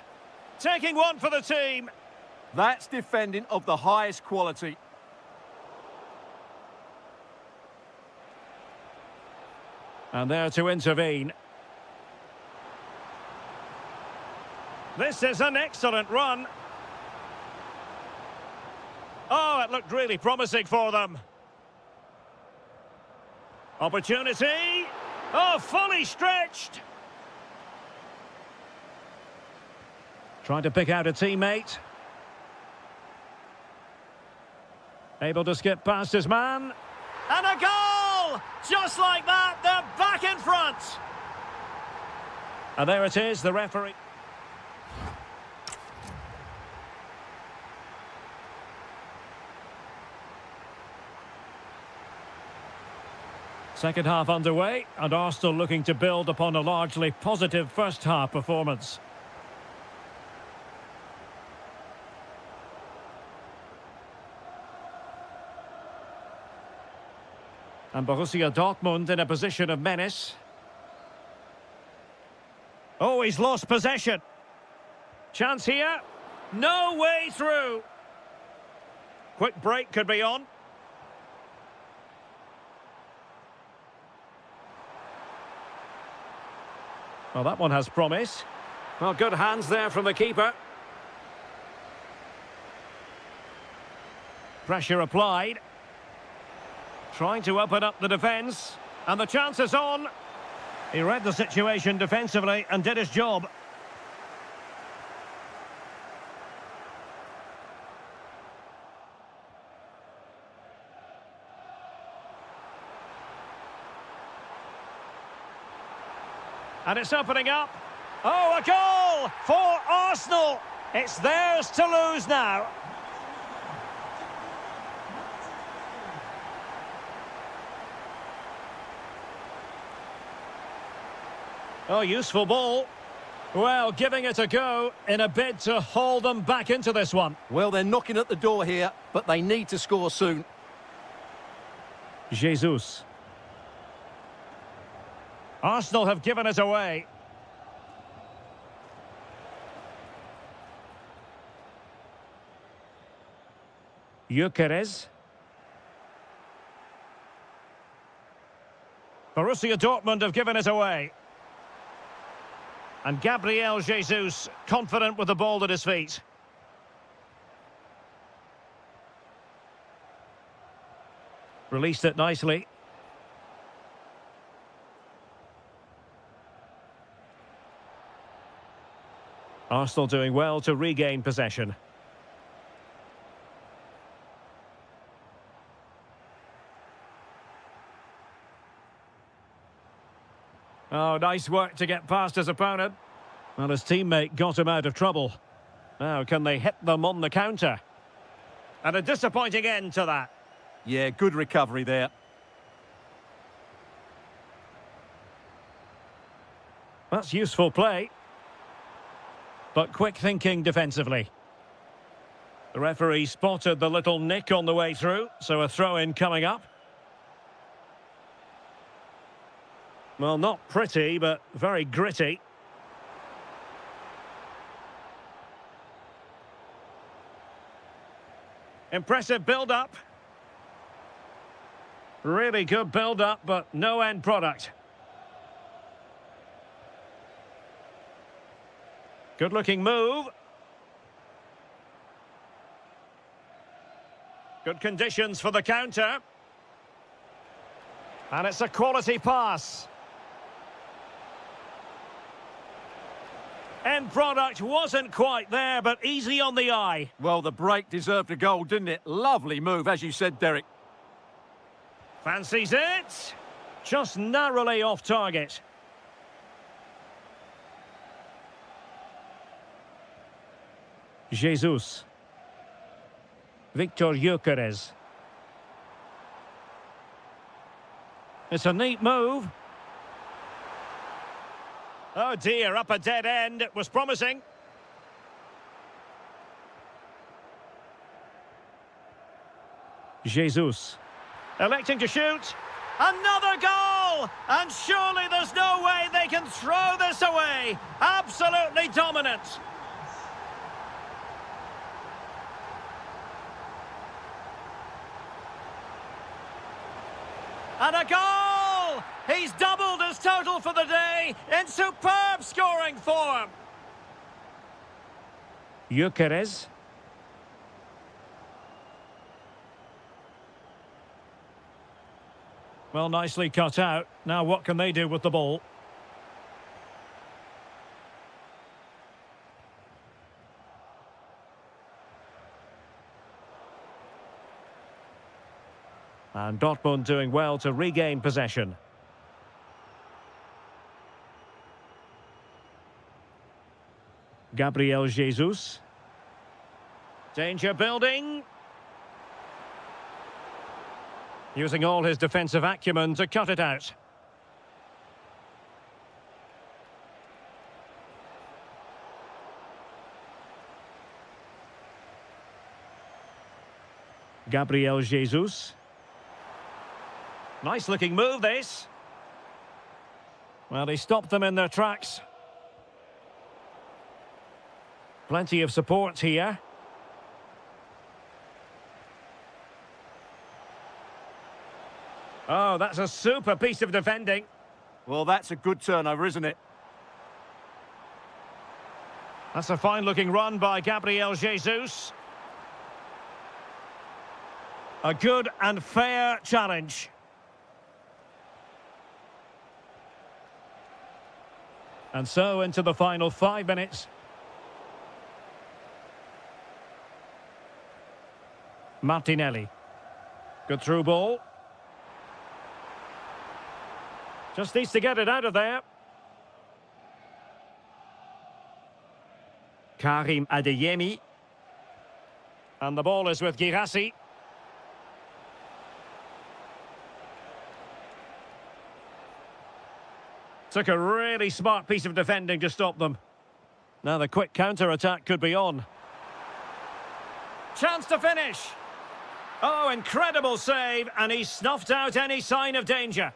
Taking one for the team. That's defending of the highest quality. And there to intervene. This is an excellent run. Oh, it looked really promising for them. Opportunity. Oh, fully stretched. Trying to pick out a teammate. Able to skip past his man. And a goal! Just like that, they're back in front. And there it is, the referee. Second half underway, and Arsenal looking to build upon a largely positive first half performance. And Borussia Dortmund in a position of menace. Oh, he's lost possession. Chance here. No way through. Quick break could be on. Well, that one has promise. Well, good hands there from the keeper. Pressure applied. Trying to open up the defence. And the chance is on. He read the situation defensively and did his job. And it's opening up. Oh, a goal for Arsenal. It's theirs to lose now. Oh, useful ball. Well, giving it a go in a bid to haul them back into this one. Well, they're knocking at the door here, but they need to score soon. Jesus. Arsenal have given us away. Gyökeres. Borussia Dortmund have given us away. And Gabriel Jesus confident with the ball at his feet. Released it nicely. Arsenal doing well to regain possession. Oh, nice work to get past his opponent. Well, his teammate got him out of trouble. Now, can they hit them on the counter? And a disappointing end to that. Yeah, good recovery there. That's useful play. But quick thinking defensively. The referee spotted the little nick on the way through, so a throw-in coming up. Well, not pretty, but very gritty. Impressive build-up. Really good build-up, but no end product. Good-looking move. Good conditions for the counter. And it's a quality pass. End product wasn't quite there, but easy on the eye. Well, the break deserved a goal, didn't it? Lovely move, as you said, Derek. Fancies it. Just narrowly off target. Jesus. Victor Gyökeres. It's a neat move. Oh dear, up a dead end. It was promising. Jesus. Electing to shoot. Another goal! And surely there's no way they can throw this away. Absolutely dominant. And a goal! He's doubled his total for the day in superb scoring form. Gyökeres. Well, nicely cut out. Now what can they do with the ball? And Dortmund doing well to regain possession. Gabriel Jesus. Danger building. Using all his defensive acumen to cut it out. Gabriel Jesus. Nice looking move, this. Well, he stopped them in their tracks. Plenty of support here. Oh, that's a super piece of defending. Well, that's a good turnover, isn't it? That's a fine-looking run by Gabriel Jesus. A good and fair challenge. And so into the final 5 minutes. Martinelli. Good through ball. Just needs to get it out of there. Karim Adeyemi. And the ball is with Girassi. Took a really smart piece of defending to stop them. Now the quick counter-attack could be on. Chance to finish. Oh, incredible save, and he snuffed out any sign of danger.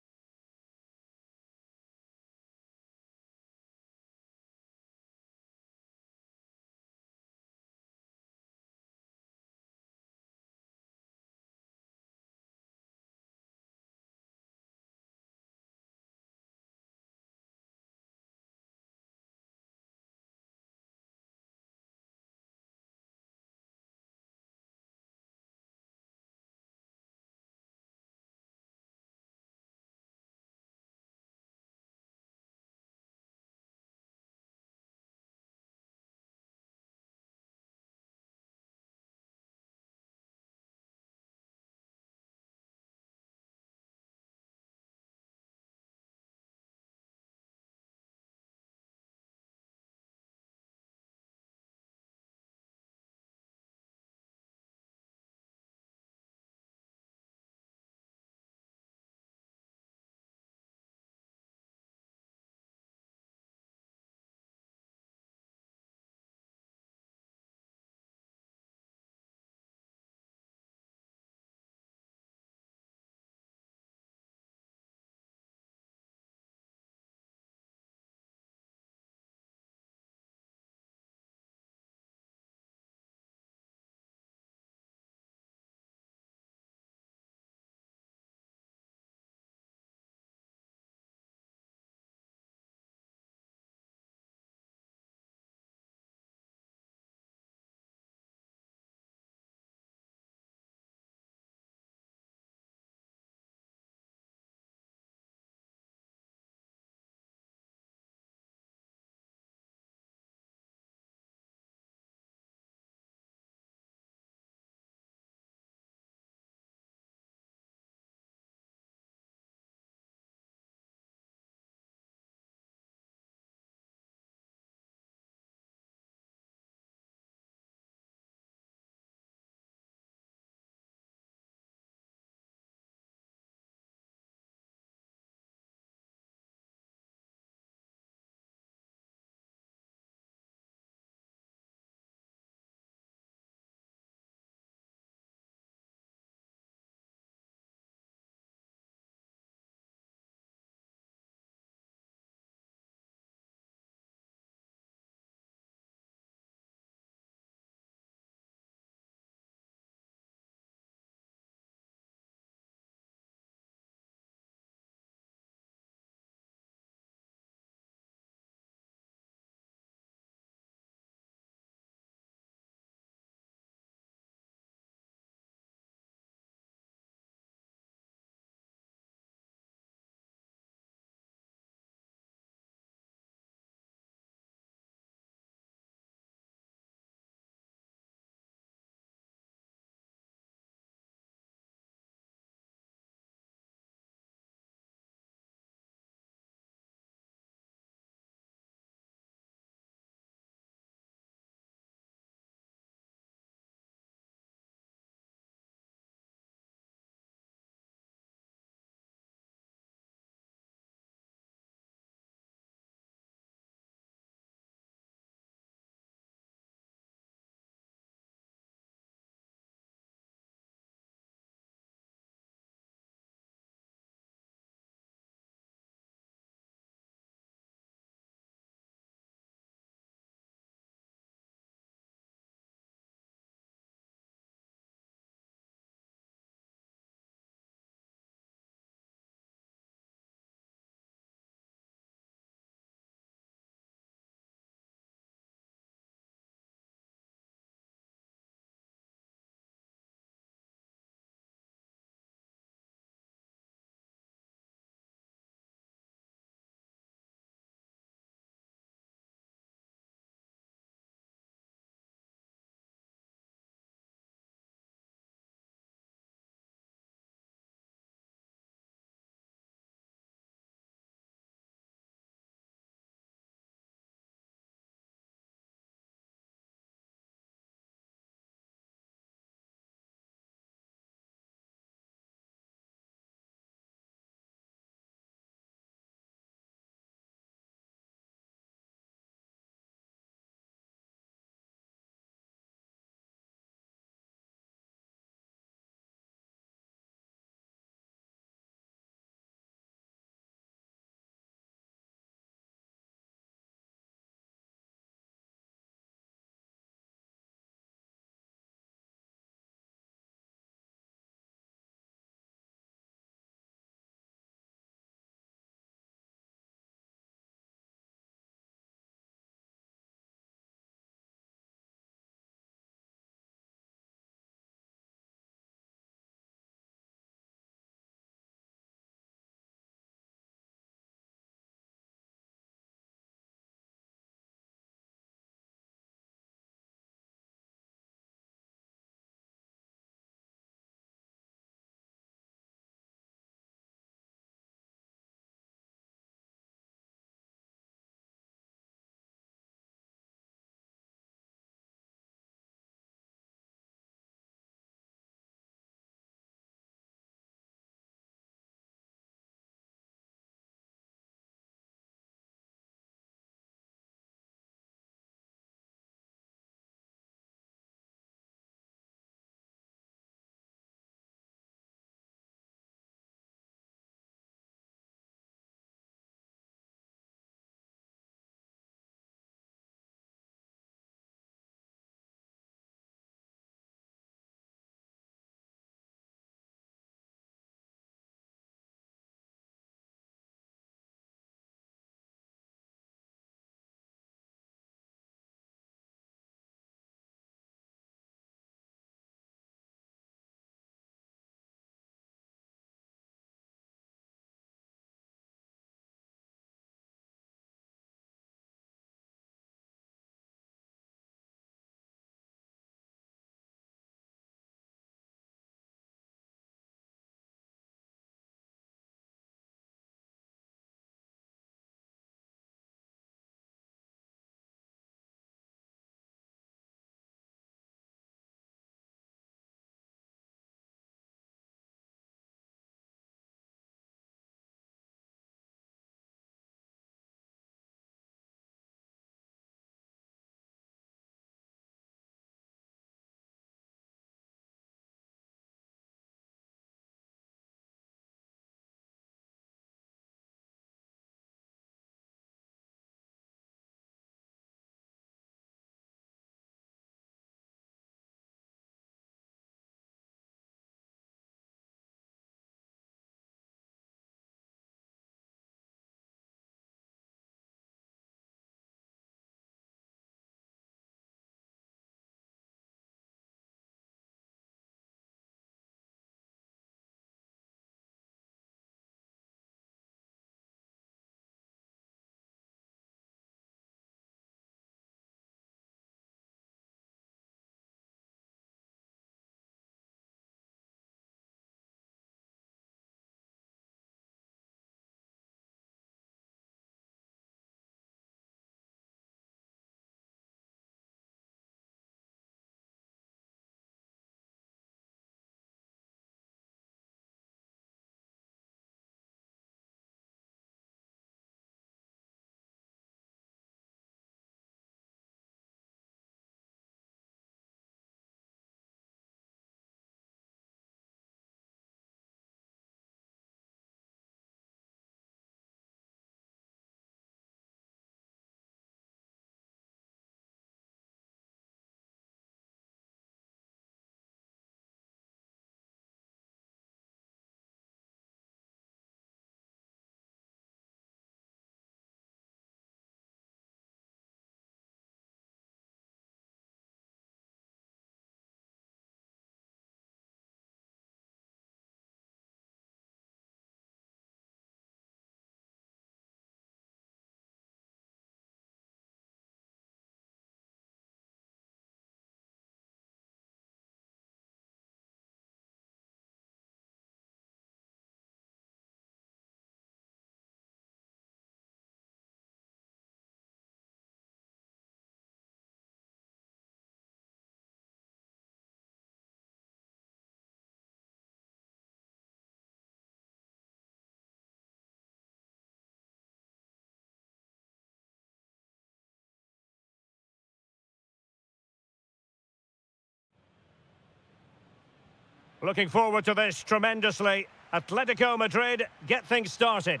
Looking forward to this tremendously. Atletico Madrid get things started.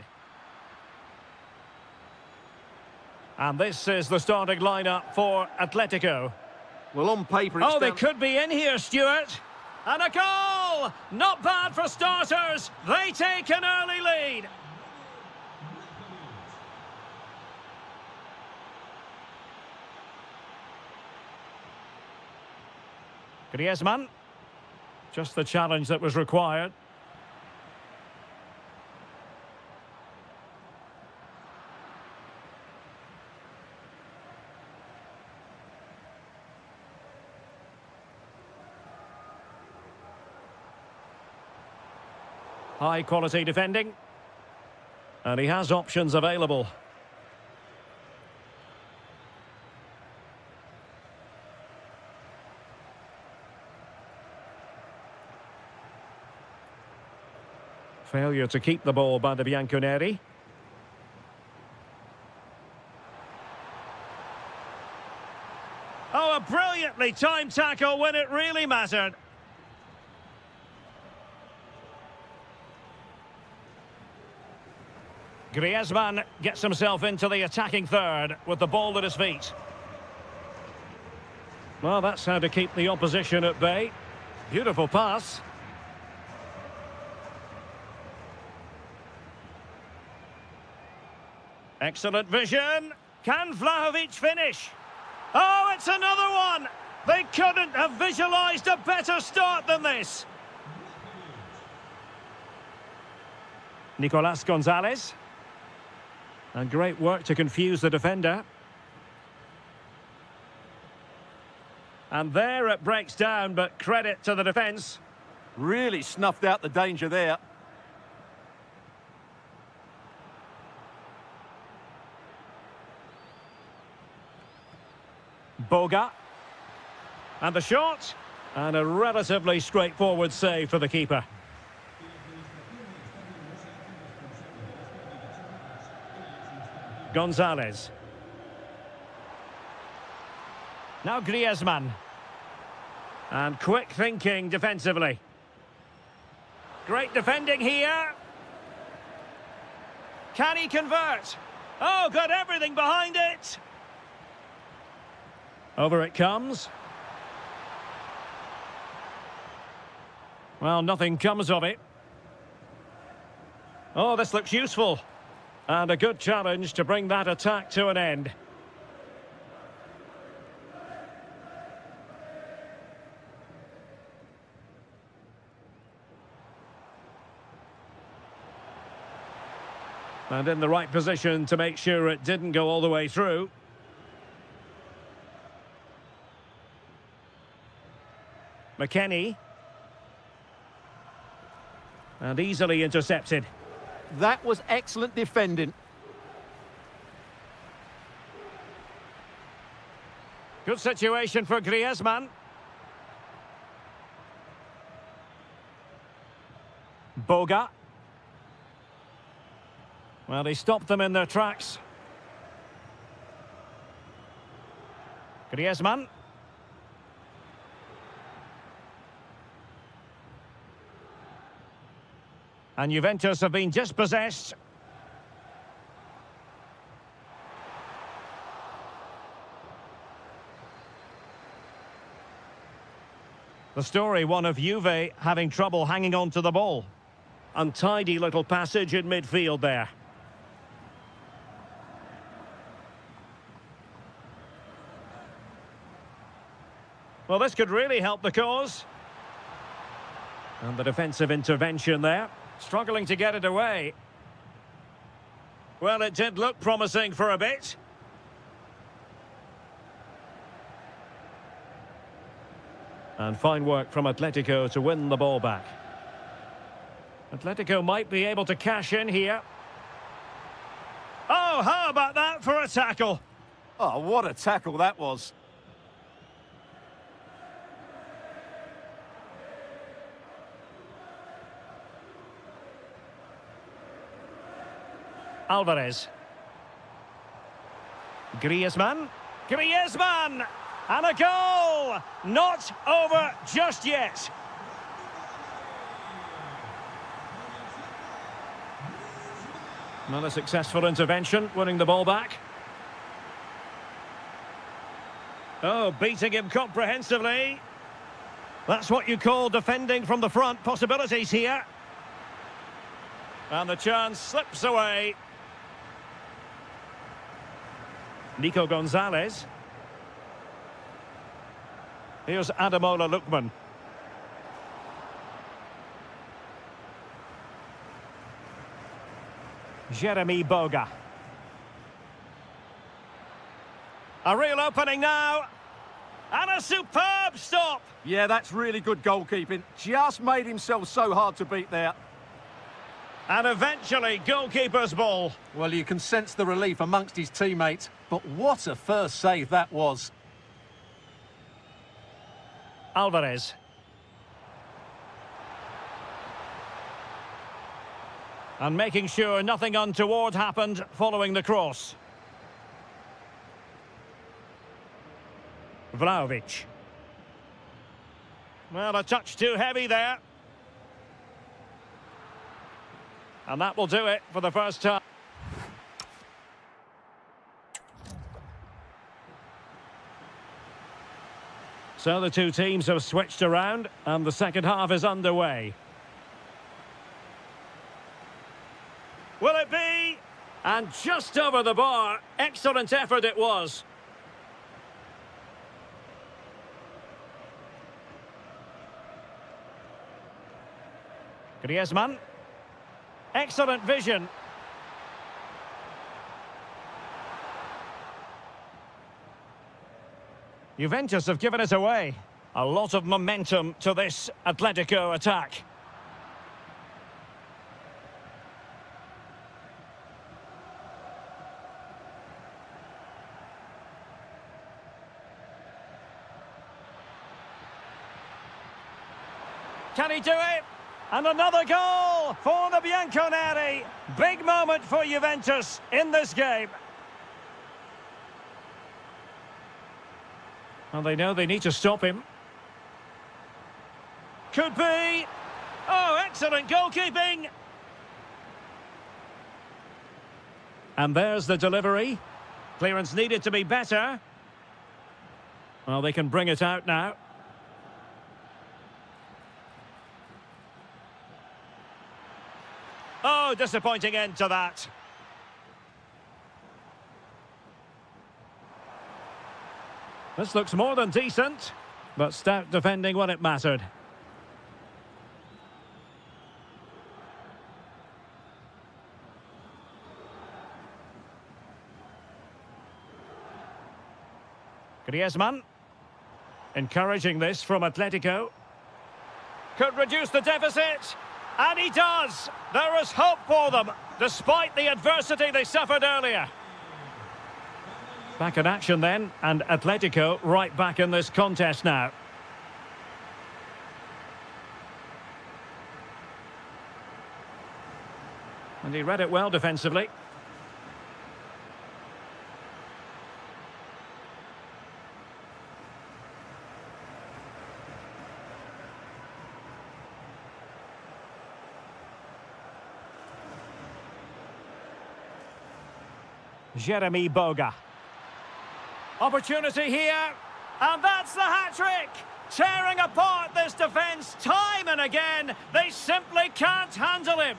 And this is the starting lineup for Atletico. Well, on paper, it's They could be in here, Stuart. And a goal! Not bad for starters. They take an early lead. Griezmann. Just the challenge that was required. High quality defending. And he has options available. Failure to keep the ball by the Bianconeri. Oh, a brilliantly timed tackle when it really mattered. Griezmann gets himself into the attacking third with the ball at his feet. Well, that's how to keep the opposition at bay. Beautiful pass. Excellent vision. Can Vlahovic finish? Oh, it's another one! They couldn't have visualised a better start than this. Nicolas Gonzalez. And great work to confuse the defender. And there it breaks down, but credit to the defence. really snuffed out the danger there. Boga. And the shot. And a relatively straightforward save for the keeper. Gonzalez. Now Griezmann. And quick thinking defensively. Great defending here. Can he convert? Oh, got everything behind it. Over it comes. Well, nothing comes of it. Oh, this looks useful. And a good challenge to bring that attack to an end. And in the right position to make sure it didn't go all the way through. McKennie. And easily intercepted. That was excellent defending. Good situation for Griezmann. Boga. Well, he stopped them in their tracks. Griezmann. And Juventus have been dispossessed. The story, one of Juve having trouble hanging on to the ball. Untidy little passage in midfield there. Well, this could really help the cause. And the defensive intervention there. Struggling to get it away. Well, it did look promising for a bit. And fine work from Atletico to win the ball back. Atletico might be able to cash in here. Oh, how about that for a tackle? Oh, what a tackle that was. Alvarez. Griezmann. Griezmann! And a goal! Not over just yet. Another successful intervention, winning the ball back. Oh, beating him comprehensively. That's what you call defending from the front. Possibilities here. And the chance slips away. Nico Gonzalez. Here's Ademola Lookman. Jeremy Boga. A real opening now. And a superb stop. Yeah, that's really good goalkeeping. Just made himself so hard to beat there. And eventually, goalkeeper's ball. Well, you can sense the relief amongst his teammates. But what a first save that was. Alvarez. And making sure nothing untoward happened following the cross. Vlahovic. Well, a touch too heavy there. And that will do it for the first time. So the two teams have switched around and the second half is underway. Will it be? And just over the bar. Excellent effort it was. Griezmann. Excellent vision. Juventus have given it away. A lot of momentum to this Atletico attack. Can he do it? And another goal for the Bianconeri. Big moment for Juventus in this game. Well, they know they need to stop him. Could be. Oh, excellent goalkeeping. And there's the delivery. Clearance needed to be better. Well, they can bring it out now. Oh, disappointing end to that. This looks more than decent, but stout defending when it mattered. Griezmann. Encouraging this from Atletico. Could reduce the deficit. And he does! There is hope for them, despite the adversity they suffered earlier. Back in action then, and Atletico right back in this contest now. And he read it well defensively. Jeremy Boga. Opportunity here, and that's the hat-trick! Tearing apart this defence time and again. They simply can't handle him.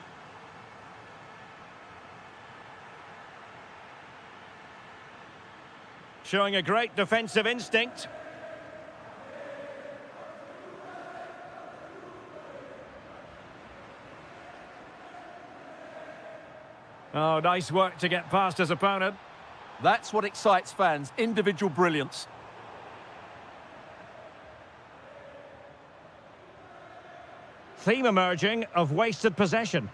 Showing a great defensive instinct. Oh, nice work to get past his opponent. That's what excites fans, individual brilliance. Theme emerging of wasted possession.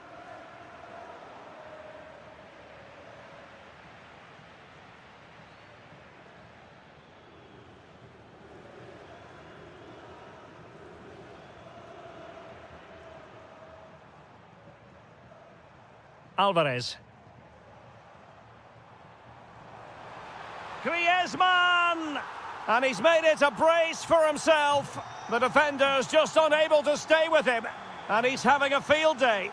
Alvarez. Griezmann! And he's made it a brace for himself. The defender's just unable to stay with him. And he's having a field day.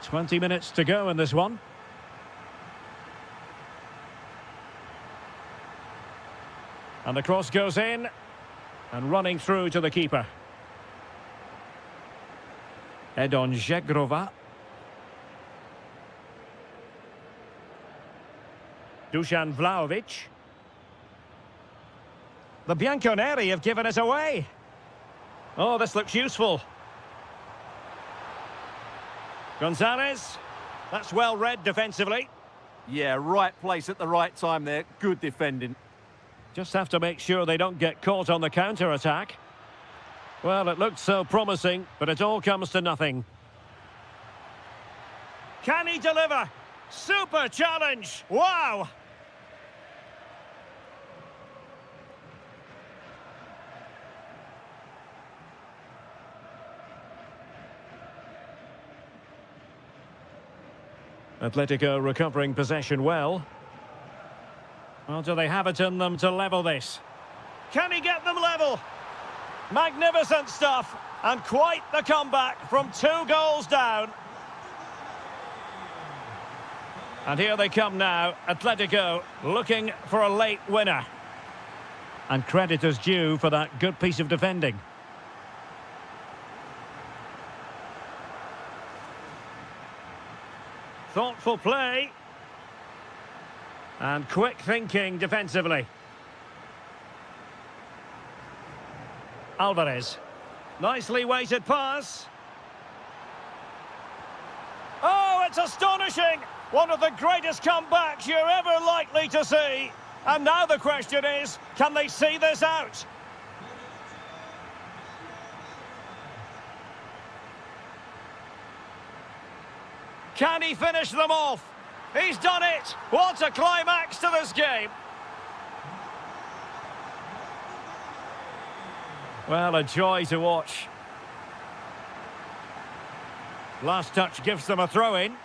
20 minutes to go in this one. And the cross goes in. And running through to the keeper. Edon Žegrova. Dusan Vlahovic. The Bianconeri have given us away. Oh, this looks useful. Gonzalez. That's well read defensively. Yeah, right place at the right time there. Good defending. Just have to make sure they don't get caught on the counter-attack. Well, it looked so promising, but it all comes to nothing. Can he deliver? Super challenge! Wow! Atletico recovering possession well. Well, do they have it in them to level this? Can he get them level? Magnificent stuff, and quite the comeback from 2 goals down. And here they come now, Atletico looking for a late winner. And credit is due for that good piece of defending. Thoughtful play. And quick thinking defensively. Alvarez. Nicely weighted pass. Oh, it's astonishing! One of the greatest comebacks you're ever likely to see. And now the question is, can they see this out? Can he finish them off? He's done it! What a climax to this game! Well, a joy to watch. Last touch gives them a throw-in.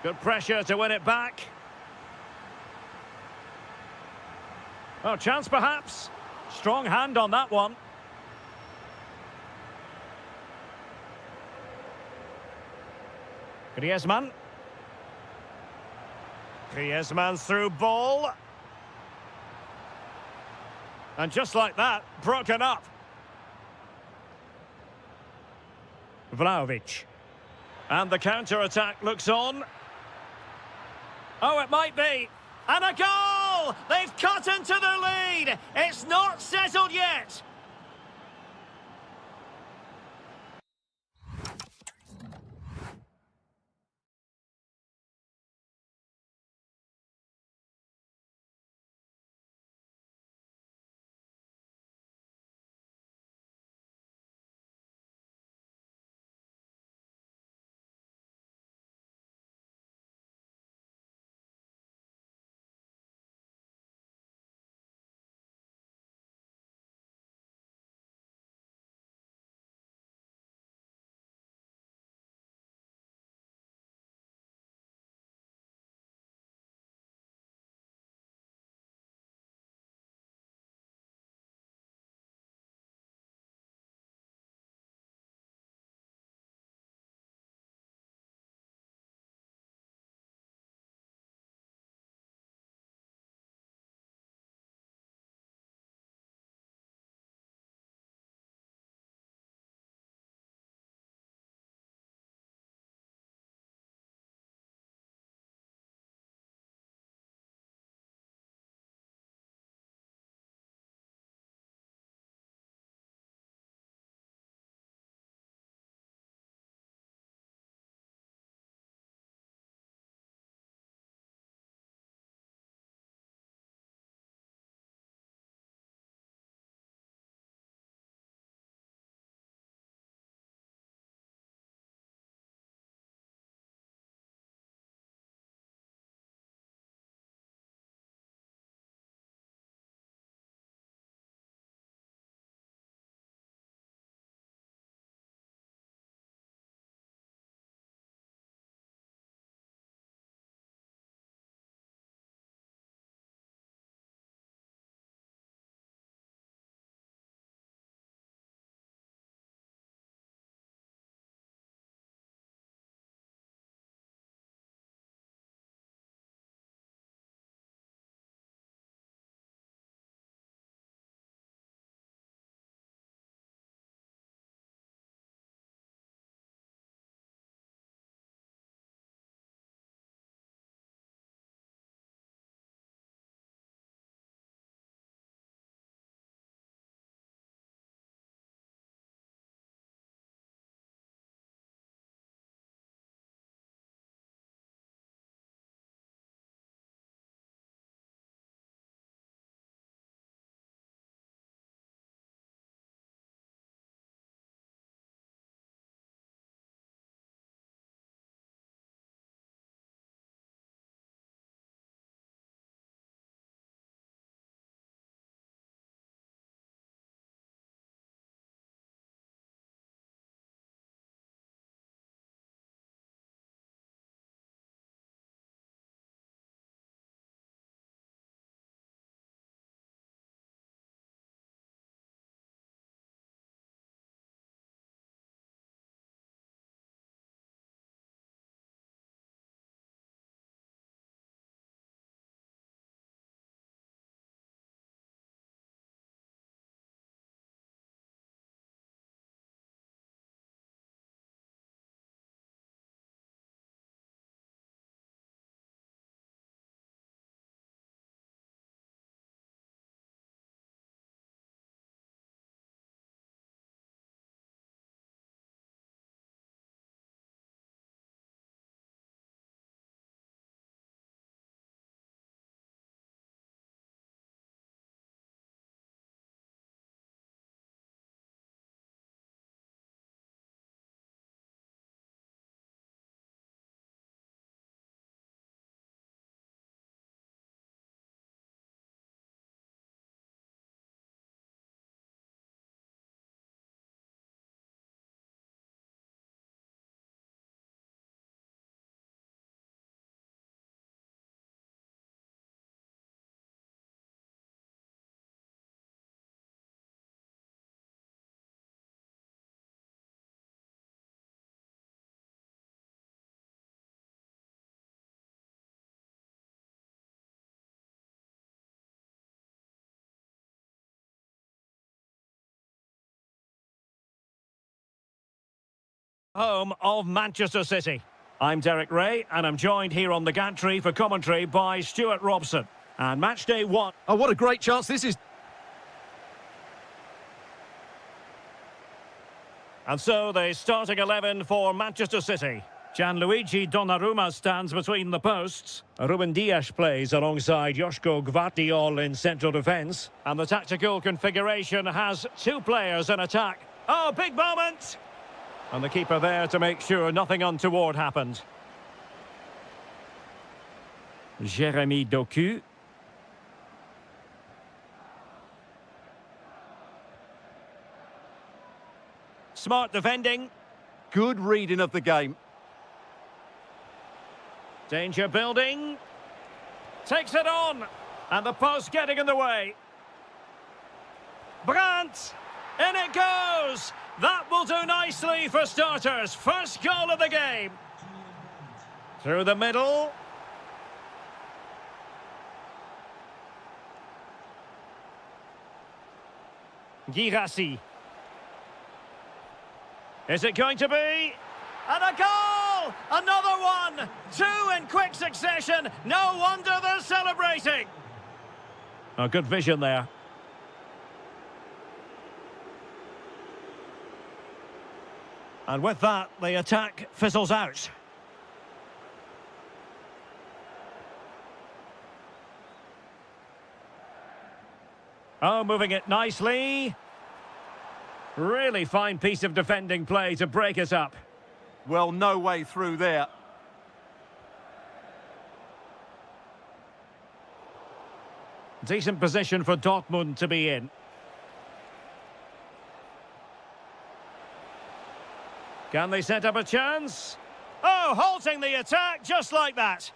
Good pressure to win it back. Oh, chance perhaps. Strong hand on that one. Griezmann. Griezmann's through ball. And just like that, broken up. Vlahovic. And the counter-attack looks on. Oh, it might be. And a goal! They've cut into their lead. It's not settled yet. home of Manchester City. I'm Derek Ray, and I'm joined here on the gantry for commentary by Stuart Robson. And match day 1. Oh, what a great chance this is. And so the starting 11 for Manchester City. Gianluigi Donnarumma stands between the posts. Ruben Dias plays alongside Joško Gvardiol in central defence. And the tactical configuration has 2 players in attack. Oh, big moment! And the keeper there to make sure nothing untoward happened. Jérémy Doku. Smart defending. Good reading of the game. Danger building. Takes it on. And the post getting in the way. Brandt. In it goes. That will do nicely for starters. First goal of the game. Through the middle. Guirassy. Is it going to be? And a goal! Another one! 2 in quick succession. No wonder they're celebrating. A good vision there. And with that, the attack fizzles out. Oh, moving it nicely. Really fine piece of defending play to break us up. Well, no way through there. Decent position for Dortmund to be in. Can they set up a chance? Oh, halting the attack just like that.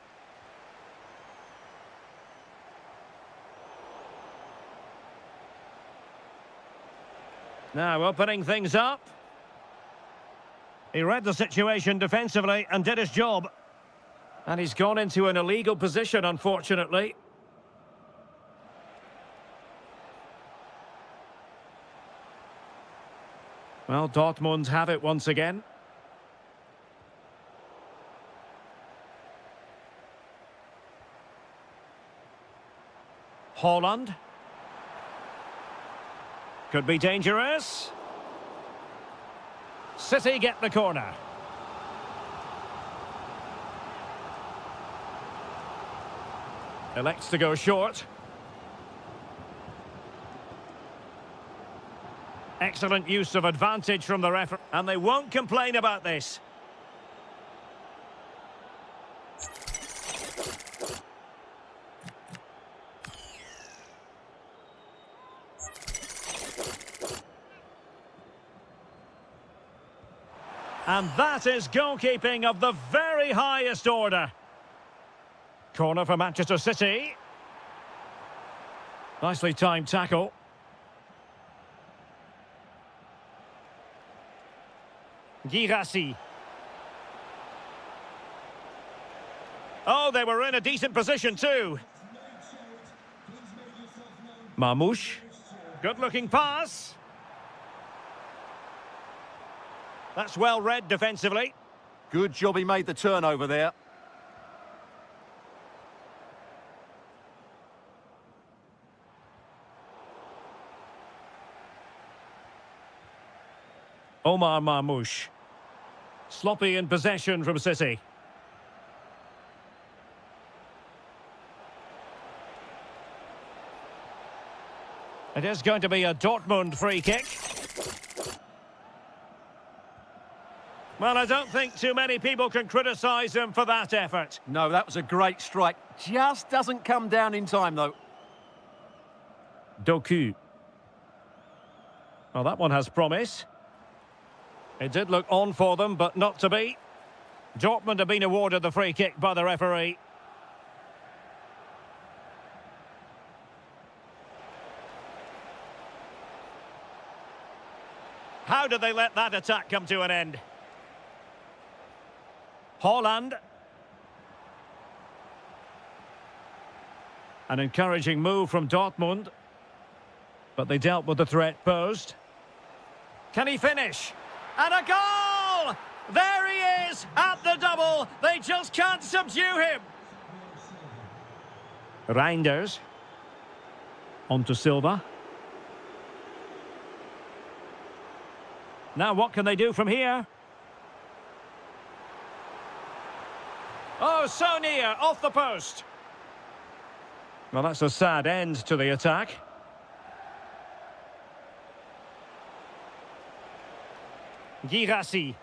Now opening things up. He read the situation defensively and did his job. And he's gone into an illegal position, unfortunately. Well, Dortmund have it once again. Haaland. Could be dangerous. City get the corner. Elects to go short. Excellent use of advantage from the referee. And they won't complain about this. And that is goalkeeping of the very highest order. Corner for Manchester City. Nicely timed tackle. Guirassy. Oh, they were in a decent position too. Marmoush. Good-looking pass. That's well read defensively. Good job he made the turnover there. Omar Marmoush. Sloppy in possession from City. It is going to be a Dortmund free kick. Well, I don't think too many people can criticise him for that effort. No, that was a great strike. Just doesn't come down in time, though. Doku. Well, that one has promise. It did look on for them, but not to be. Dortmund have been awarded the free kick by the referee. How did they let that attack come to an end? Haaland. An encouraging move from Dortmund. But they dealt with the threat posed. Can he finish? And a goal! There he is at the double. They just can't subdue him. Reinders. On to Silva. Now what can they do from here? Oh, so near, off the post. Well, that's a sad end to the attack. Girassi.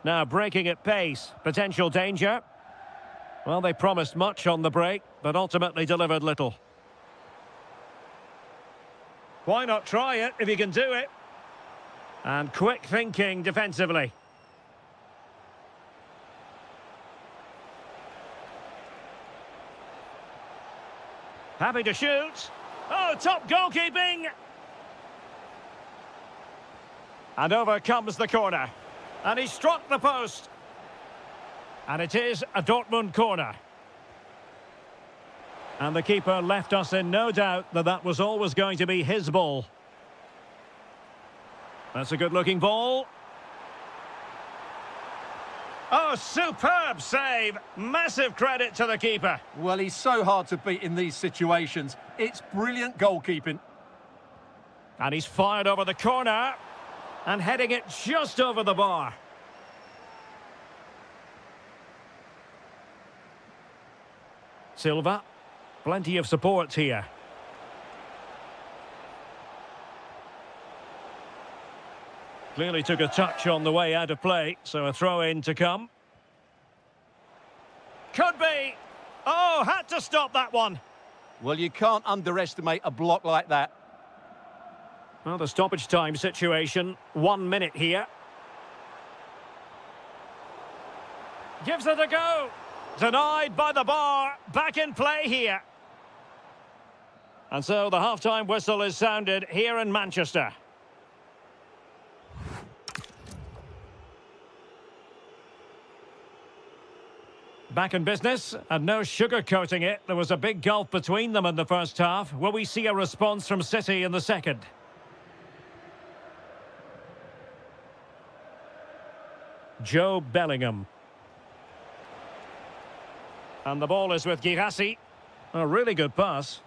Now breaking at pace, potential danger. Well, they promised much on the break, but ultimately delivered little. Why not try it if you can do it? And quick thinking defensively. Happy to shoot. Oh, top goalkeeping! And over comes the corner. And he struck the post. And it is a Dortmund corner. And the keeper left us in no doubt that that was always going to be his ball. That's a good-looking ball. Oh, superb save. Massive credit to the keeper. Well, he's so hard to beat in these situations. It's brilliant goalkeeping. And he's fired over the corner. And heading it just over the bar. Silva. Plenty of support here. Clearly took a touch on the way out of play, so a throw-in to come. Could be. Oh, had to stop that one. Well, you can't underestimate a block like that. Well, the stoppage time situation, 1 minute here. Gives it a go. Denied by the bar. Back in play here. And so the half-time whistle is sounded here in Manchester. Back in business, and no sugarcoating it. There was a big gulf between them in the first half. Will we see a response from City in the second? Joe Bellingham. And the ball is with Girassi. A really good pass.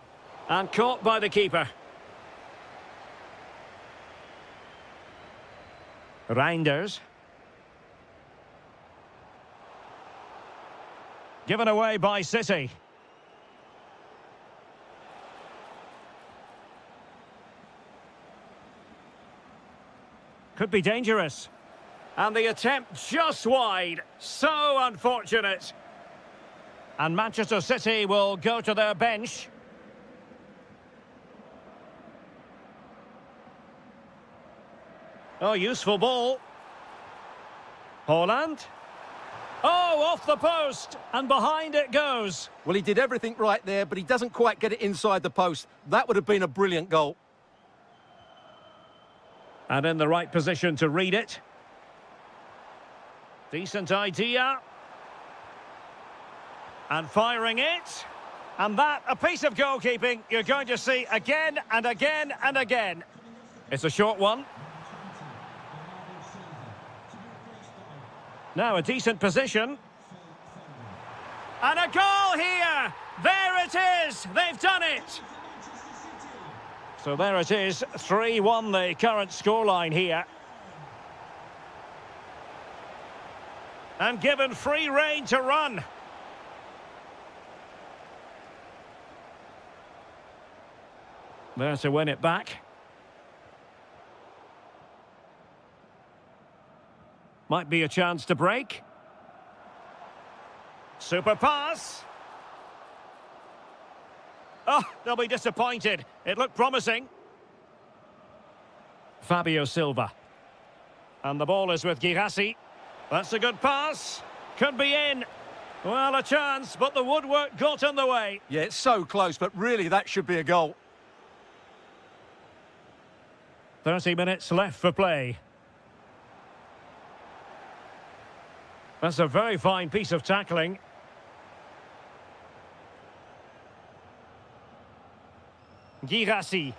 And caught by the keeper. Reinders. Given away by City. Could be dangerous. And the attempt just wide. So unfortunate. And Manchester City will go to their bench. Oh, useful ball. Haaland. Oh, off the post. And behind it goes. Well, he did everything right there, but he doesn't quite get it inside the post. That would have been a brilliant goal. And in the right position to read it. Decent idea. And firing it. And that, a piece of goalkeeping you're going to see again and again and again. It's a short one. Now a decent position. And a goal here! There it is! They've done it! So there it is, 3-1 the current scoreline here. And given free rein to run. There to win it back. Might be a chance to break. Super pass. Oh, they'll be disappointed. It looked promising. Fabio Silva. And the ball is with Girassi. That's a good pass. Could be in. Well, a chance, but the woodwork got in the way. Yeah, it's so close, but really that should be a goal. 30 minutes left for play. That's a very fine piece of Girassi.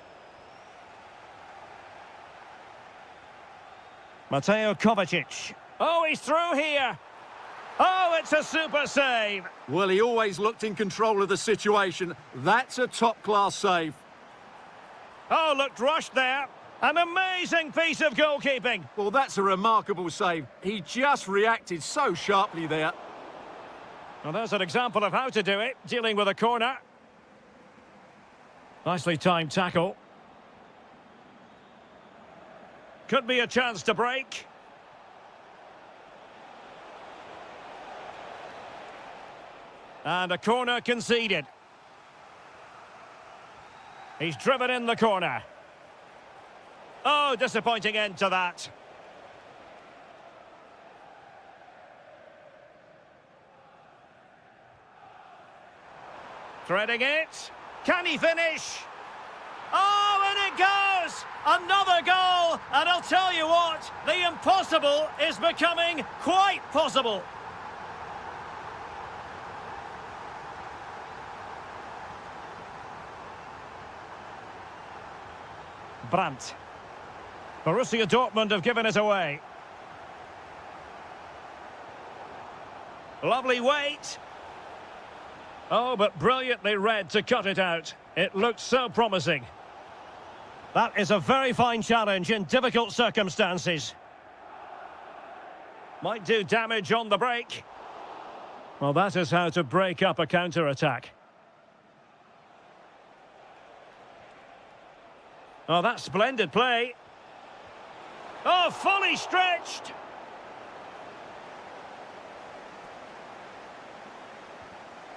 Mateo Kovacic. Oh, he's through here. Oh, it's a super save. Well, he always looked in control of the situation. That's a top-class save. Oh, looked rushed there. An amazing piece of goalkeeping. Well, that's a remarkable save. He just reacted so sharply there. Well, there's an example of how to do it, dealing with a corner. Nicely timed tackle. Could be a chance to break. And a corner conceded. He's driven in the corner. Oh, disappointing end to that. Threading it. Can he finish? Oh, and it goes! Another goal! And I'll tell you what, the impossible is becoming quite possible. Brandt. Borussia Dortmund have given it away. Lovely weight. Oh, but brilliantly read to cut it out. It looked so promising. That is a very fine challenge in difficult circumstances. Might do damage on the break. Well, that is how to break up a counter-attack. Oh, that's splendid play. Oh, fully stretched.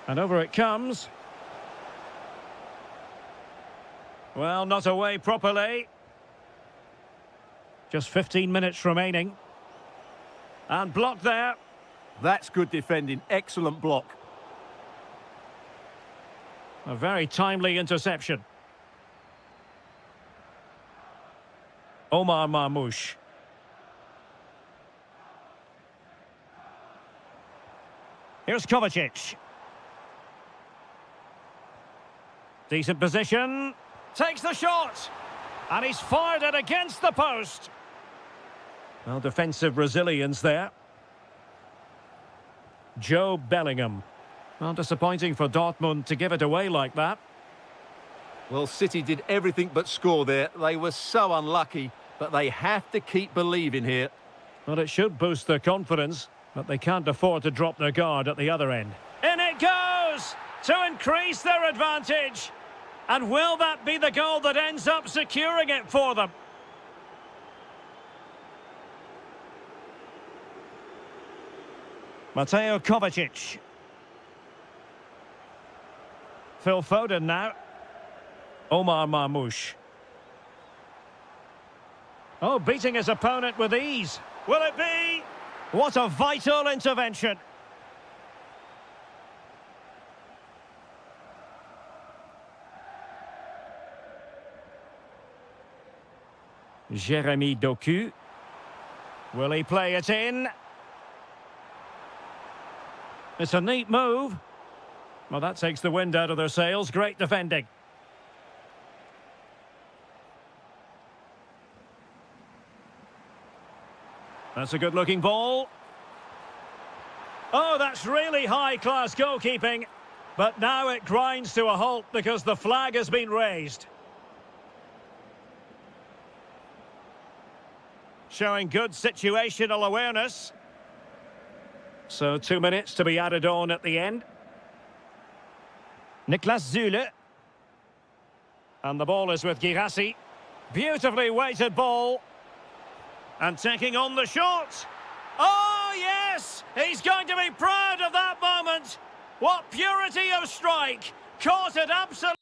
And over it comes. Well, not away properly. Just 15 minutes remaining. And blocked there. That's good defending. Excellent block. A very timely interception. Omar Marmoush. Here's Kovacic. Decent position. Takes the shot. And he's fired it against the post. Well, defensive resilience there. Joe Bellingham. Well, disappointing for Dortmund to give it away like that. Well, City did everything but score there. They were so unlucky, but they have to keep believing here. Well, it should boost their confidence, but they can't afford to drop their guard at the other end. In it goes! To increase their advantage. And will that be the goal that ends up securing it for them? Mateo Kovacic. Phil Foden now. Omar Marmoush. Oh, beating his opponent with ease. Will it be? What a vital intervention. Jeremy Doku. Will he play it in? It's a neat move. Well, that takes the wind out of their sails. Great defending. That's a good-looking ball. Oh, that's really high-class goalkeeping. But now it grinds to a halt because the flag has been raised. Showing good situational awareness. So 2 minutes to be added on at the end. Niklas Süle. And the ball is with Girassi. Beautifully weighted ball. And taking on the shot. Oh, yes! He's going to be proud of that moment. What purity of strike. Caught it absolutely.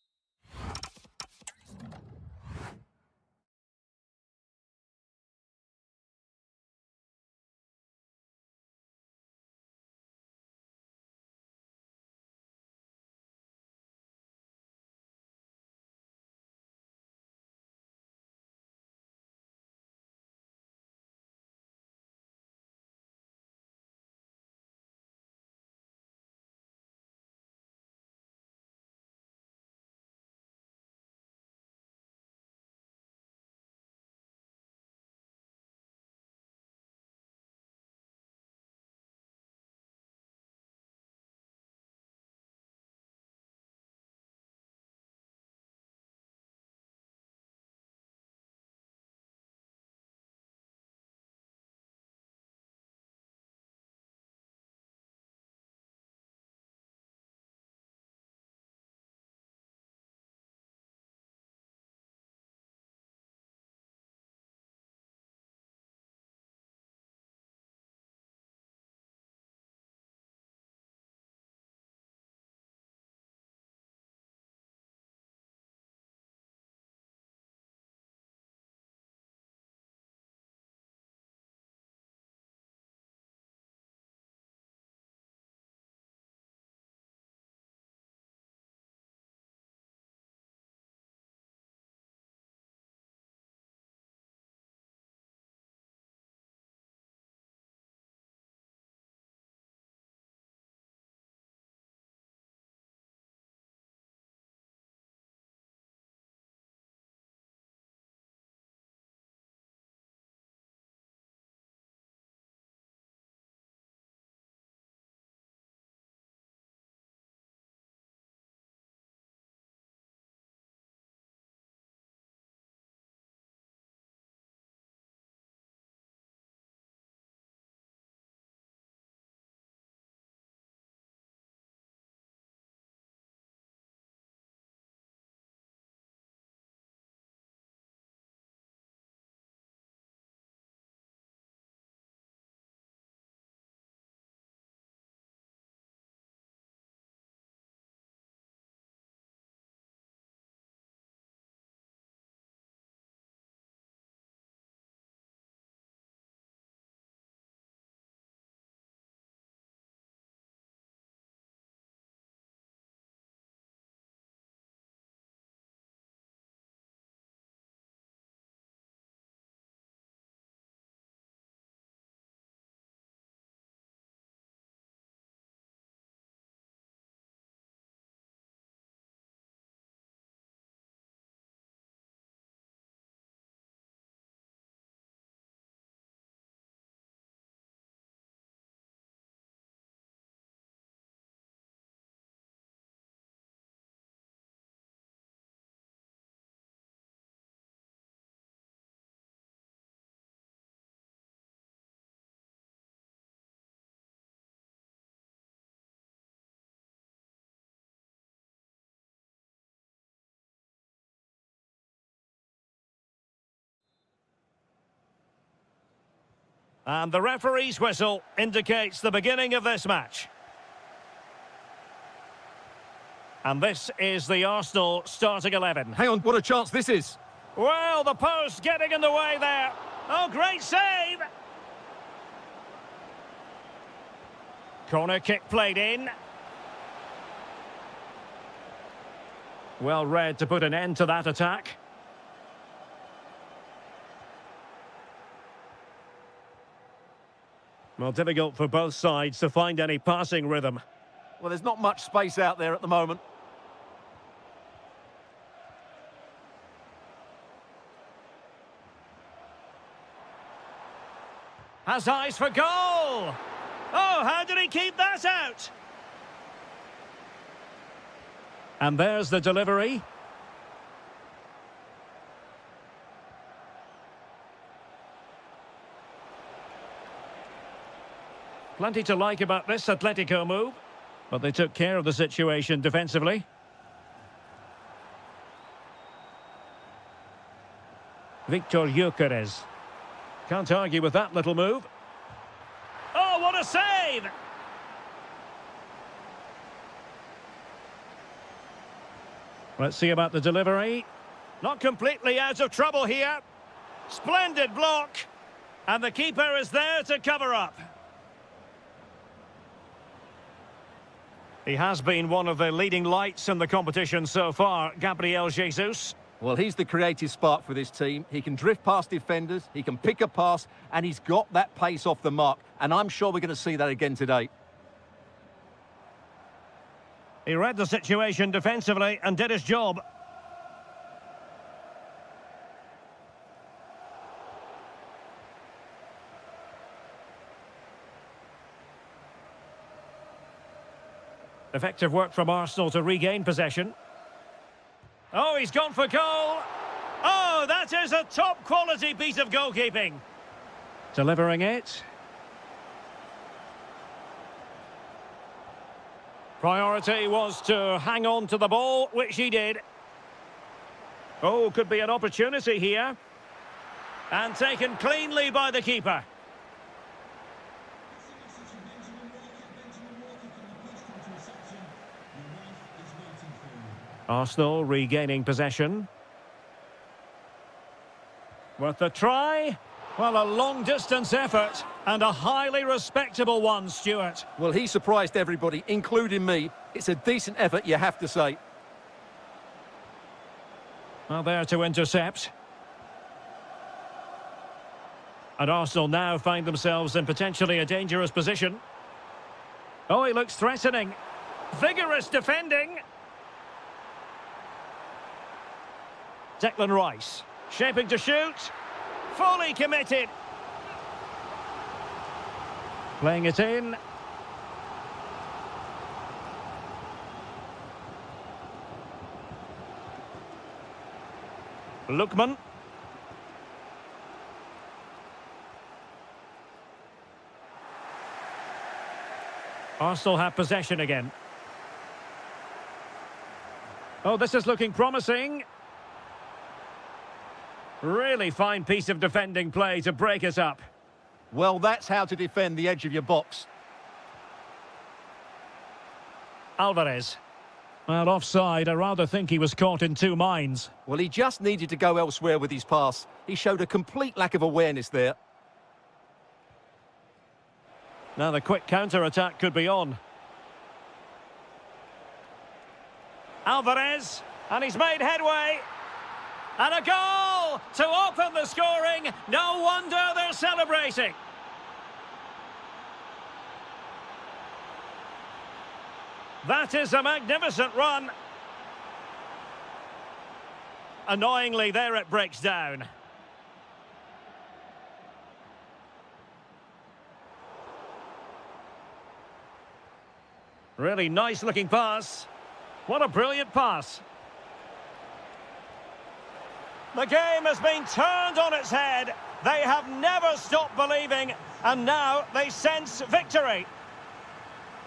And the referee's whistle indicates the beginning of this match. And this is the Arsenal starting 11. Hang on, what a chance this is. Well, the post getting in the way there. Oh, great save! Corner kick played in. Well read to put an end to that attack. Well, difficult for both sides to find any passing rhythm. Well, there's not much space out there at the moment. Has eyes for goal! Oh, how did he keep that out? And there's the delivery. Plenty to like about this Atletico move, but they took care of the situation defensively. Victor Gyökeres. Can't argue with that little move. Oh, what a save! Let's see about the delivery. Not completely out of trouble here. Splendid block. And the keeper is there to cover up. He has been one of the leading lights in the competition so far, Gabriel Jesus. Well, he's the creative spark for this team. He can drift past defenders, he can pick a pass, and he's got that pace off the mark. And I'm sure we're going to see that again today. He read the situation defensively and did his job. Effective work from Arsenal to regain possession. Oh, he's gone for goal. Oh, that is a top-quality piece of goalkeeping. Delivering it. Priority was to hang on to the ball, which he did. Oh, could be an opportunity here. And taken cleanly by the keeper. Arsenal regaining possession. Worth a try? Well, a long-distance effort and a highly respectable one, Stuart. Well, he surprised everybody, including me. It's a decent effort, you have to say. Well, there to intercept. And Arsenal now find themselves in potentially a dangerous position. Oh, he looks threatening. Vigorous defending. Declan Rice, shaping to shoot, fully committed. Playing it in. Lookman. Arsenal have possession again. Oh, this is looking promising. Really fine piece of defending play to break us up. Well, that's how to defend the edge of your box. Alvarez. Well, offside. I rather think he was caught in two minds. Well, he just needed to go elsewhere with his pass. He showed a complete lack of awareness there. Now the quick counter-attack could be on. Alvarez, and he's made headway. And a goal to open the scoring. No wonder they're celebrating. That is a magnificent run. Annoyingly, there it breaks down. Really nice looking pass. What a brilliant pass. The game has been turned on its head. They have never stopped believing, and now they sense victory.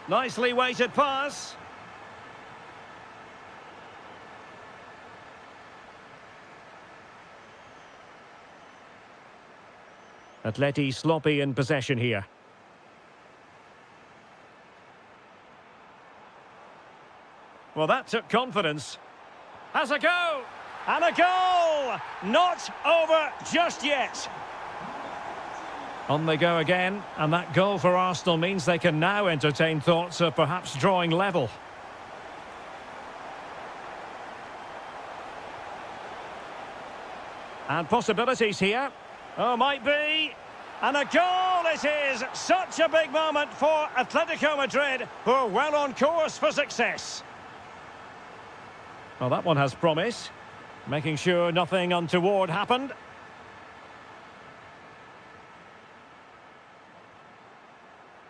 Nicely weighted pass. Atleti sloppy in possession here. Well, that took confidence. Has a go! And a goal! Not over just yet. On they go again, and that goal for Arsenal means they can now entertain thoughts of perhaps drawing level. And possibilities here. Oh, might be. And a goal it is! Such a big moment for Atletico Madrid, who are well on course for success. Well, that one has promise. Making sure nothing untoward happened.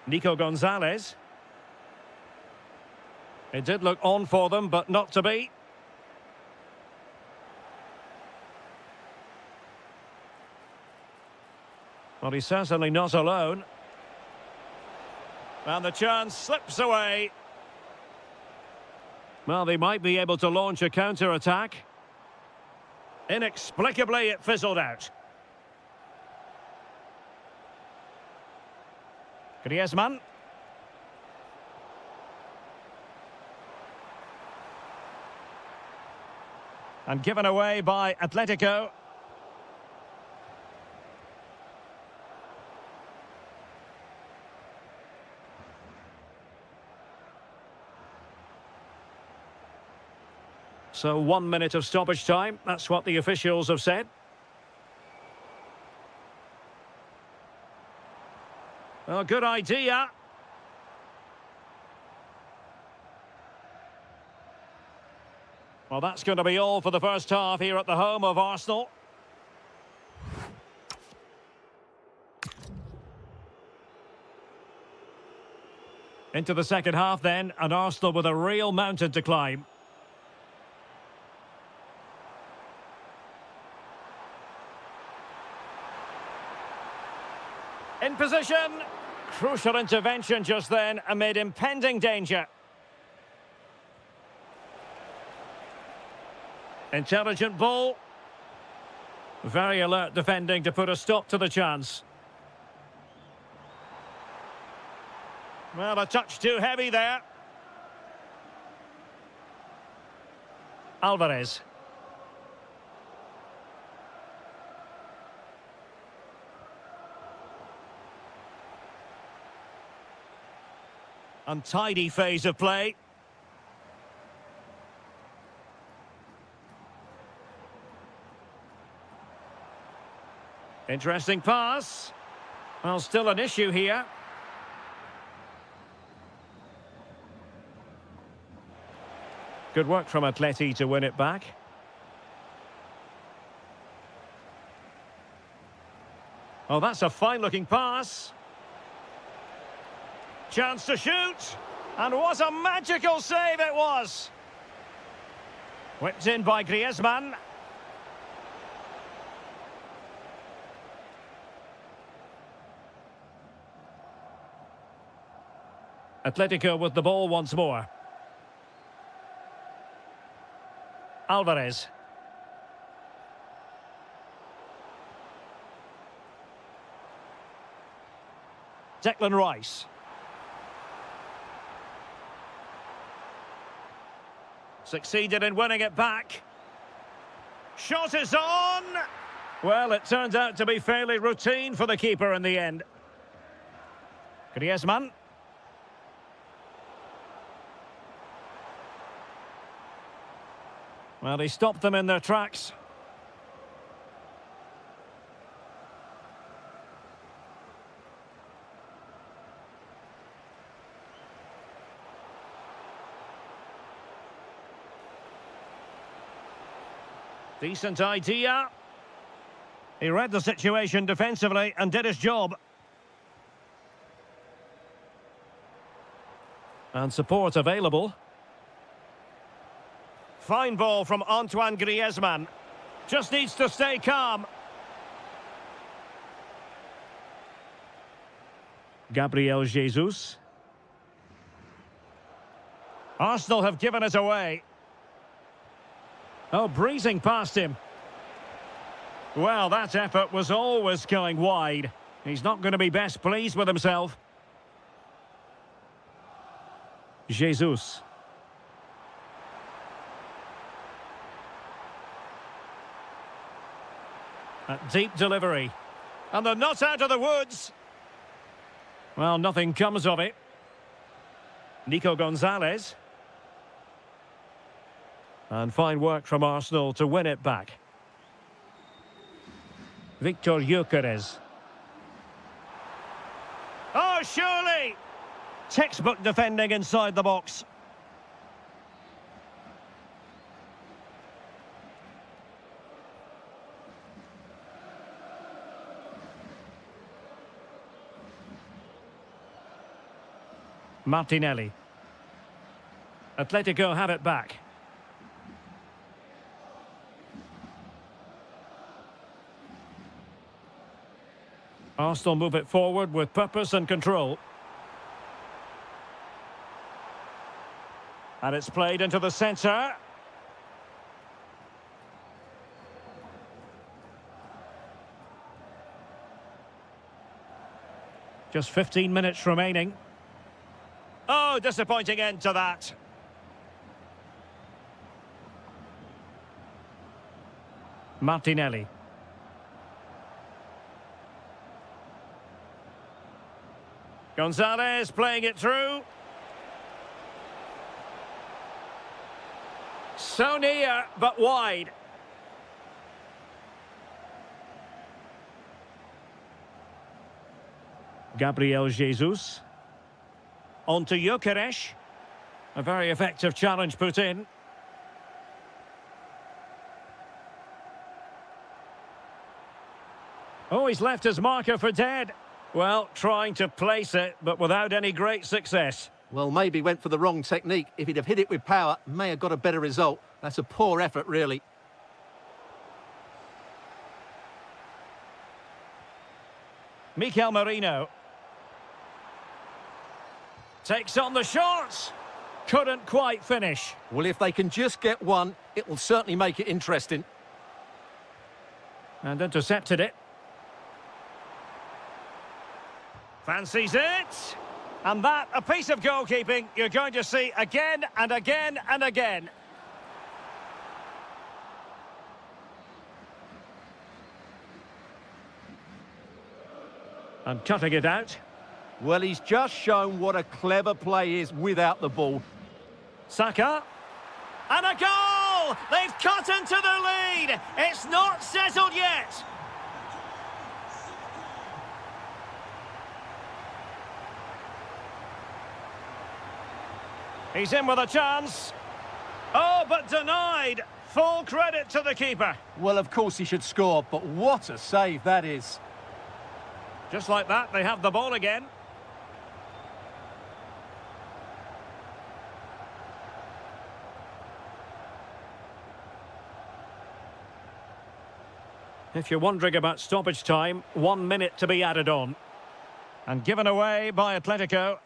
Nico Gonzalez. It did look on for them, but not to be. Well, he's certainly not alone. And the chance slips away. Well, they might be able to launch a counter-attack. Inexplicably, it fizzled out. Griezmann. And given away by Atletico. So 1 minute of stoppage time, that's what the officials have said. Well, good idea. Well, that's going to be all for the first half here at the home of Arsenal. Into the second half then, and Arsenal with a real mountain to climb. In position. Crucial intervention just then amid impending danger. Intelligent ball. Very alert defending to put a stop to the chance. Well, a touch too heavy there. Alvarez. Untidy phase of play. Interesting pass. Well, still an issue here. Good work from Atleti to win it back. Oh, that's a fine-looking pass. Chance to shoot. And what a magical save it was. Whipped in by Griezmann. Atletico with the ball once more. Alvarez. Declan Rice. Succeeded in winning it back. Shot is on! Well, it turns out to be fairly routine for the keeper in the end. Griezmann. Well, he stopped them in their tracks. Decent idea. He read the situation defensively and did his job. And support available. Fine ball from Antoine Griezmann. Just needs to stay calm. Gabriel Jesus. Arsenal have given it away. Oh, breezing past him. Well, that effort was always going wide. He's not going to be best pleased with himself. Jesus. A deep delivery. And they're not out of the woods. Well, nothing comes of it. Nico Gonzalez. And fine work from Arsenal to win it back. Victor Gyökeres. Oh, surely! Textbook defending inside the box. Martinelli. Atletico have it back. Arsenal move it forward with purpose and control. And it's played into the centre. Just 15 minutes remaining. Oh, disappointing end to that. Martinelli. Gonzalez playing it through. So near, but wide. Gabriel Jesus. On to Gyökeres. A very effective challenge put in. Oh, he's left his marker for dead. Well, trying to place it, but without any great success. Well, maybe went for the wrong technique. If he'd have hit it with power, may have got a better result. That's a poor effort, really. Mikel Merino. Takes on the shots. Couldn't quite finish. Well, if they can just get one, it will certainly make it interesting. And intercepted it. Fancies it. And that, a piece of goalkeeping you're going to see again and again and again. And cutting it out. Well, he's just shown what a clever play is without the ball. Saka. And a goal! They've cut into the lead. It's not settled yet. He's in with a chance. Oh, but denied. Full credit to the keeper. Well, of course he should score, but what a save that is. Just like that, they have the ball again. If you're wondering about stoppage time, 1 minute to be added on. And given away by Atletico.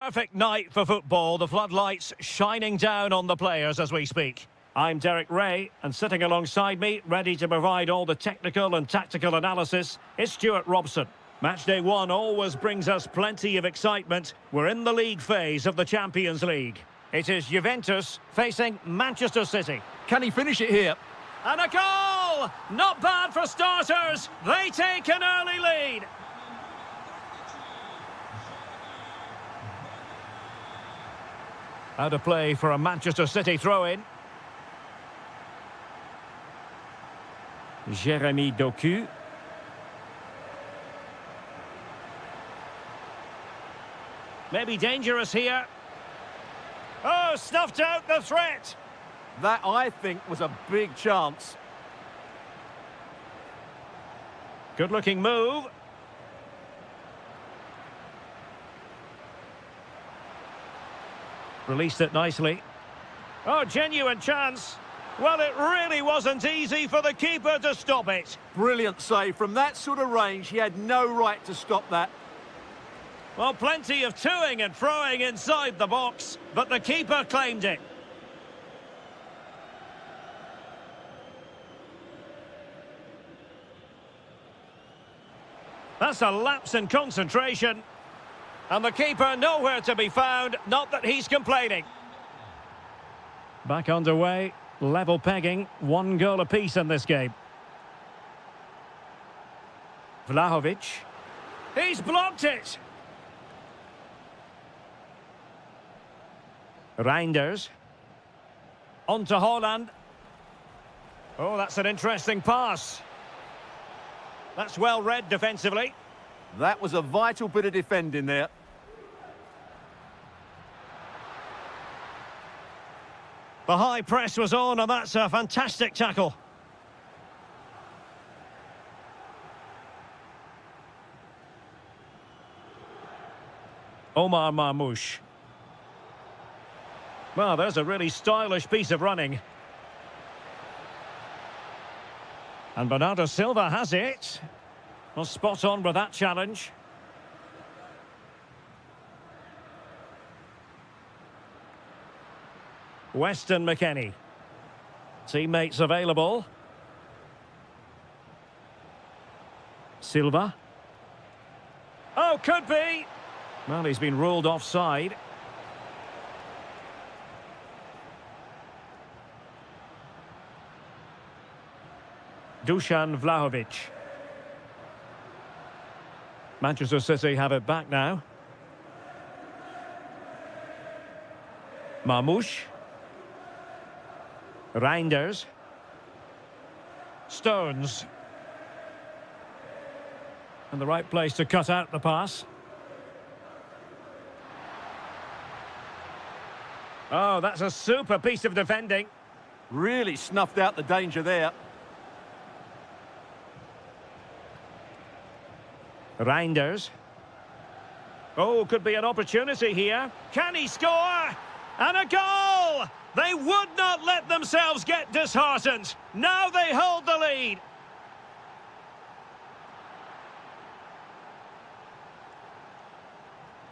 Perfect night for football, the floodlights shining down on the players as we speak. I'm Derek Ray, and sitting alongside me, ready to provide all the technical and tactical analysis, is Stuart Robson. Matchday 1 always brings us plenty of excitement. We're in the league phase of the Champions League. It is Juventus facing Manchester City. Can he finish it here? And a goal! Not bad for starters. They take an early lead. Out of play for a Manchester City throw-in. Jérémy Doku. Maybe dangerous here. Oh, snuffed out the threat. That, I think, was a big chance. Good-looking move. Released it nicely. Oh, genuine chance. Well, it really wasn't easy for the keeper to stop it. Brilliant save. From that sort of range, he had no right to stop that. Well, plenty of toing and throwing inside the box, but the keeper claimed it. That's a lapse in concentration. And the keeper nowhere to be found, not that he's complaining. Back underway, level pegging, 1 goal apiece in this game. Vlahovic. He's blocked it. Reinders. On to Haaland. Oh, that's an interesting pass. That's well read defensively. That was a vital bit of defending there. The high press was on, and that's a fantastic tackle. Omar Marmoush. Well, there's a really stylish piece of running. And Bernardo Silva has it. Well, spot on with that challenge. Weston McKennie. Teammates available. Silva. Oh, could be. Well, he's been ruled offside. Dusan Vlahovic. Manchester City have it back now. Marmoush. Reinders. Stones. And the right place to cut out the pass. Oh, that's a super piece of defending. Really snuffed out the danger there. Reinders. Oh, could be an opportunity here. Can he score? And a goal! They would not let themselves get disheartened. Now they hold the lead.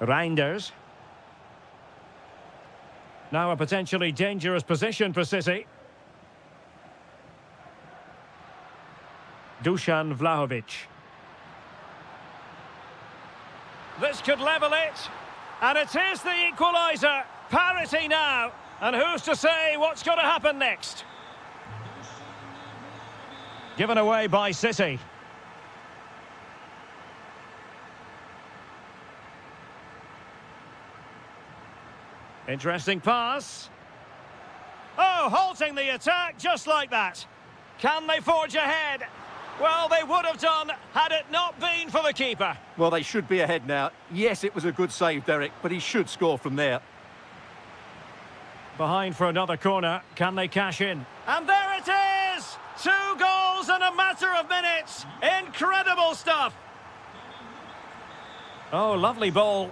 Reinders. Now a potentially dangerous position for City. Dusan Vlahovic. This could level it. And it is the equaliser. Parity now. And who's to say what's going to happen next? Given away by City. Interesting pass. Oh, halting the attack just like that. Can they forge ahead? Well, they would have done had it not been for the keeper. Well, they should be ahead now. Yes, it was a good save, Derek, but he should score from there. Behind for another corner. Can they cash in? And there it is! 2 goals in a matter of minutes. Incredible stuff. Oh, lovely ball.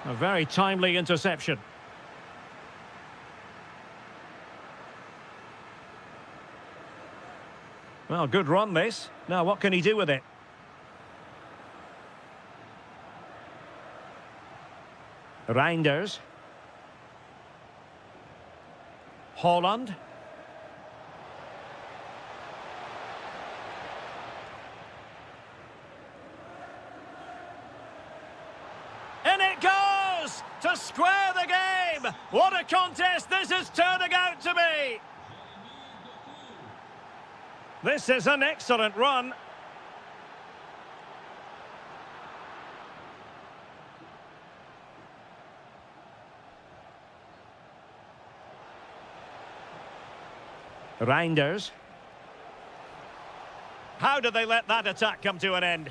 A very timely interception. Well, good run this. Now, what can he do with it? Reinders. Holland. In it goes to square the game. What a contest this is turning out to be. This is an excellent run. Reinders. How did they let that attack come to an end?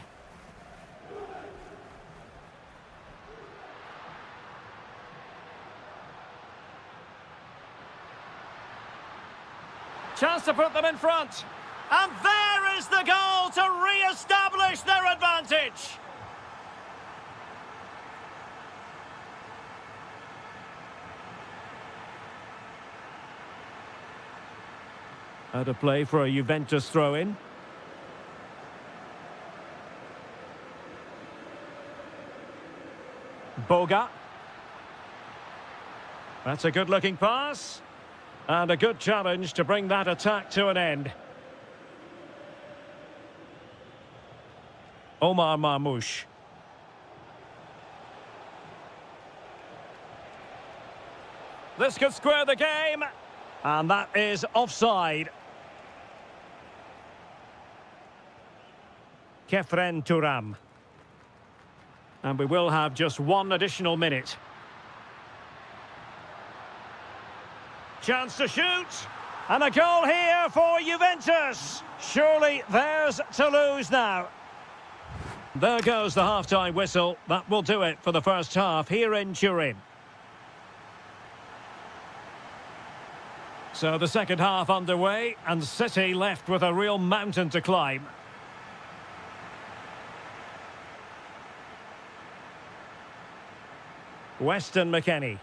Chance to put them in front. And there is the goal to re-establish their advantage. Out of play for a Juventus throw-in. Boga. That's a good-looking pass. And a good challenge to bring that attack to an end. Omar Marmoush. This could square the game. And that is offside. Kefren Turam. And we will have just one additional minute. Chance to shoot. And a goal here for Juventus. Surely theirs to lose now. There goes the half-time whistle. That will do it for the first half here in Turin. So the second half underway, and City left with a real mountain to climb. Weston McKennie.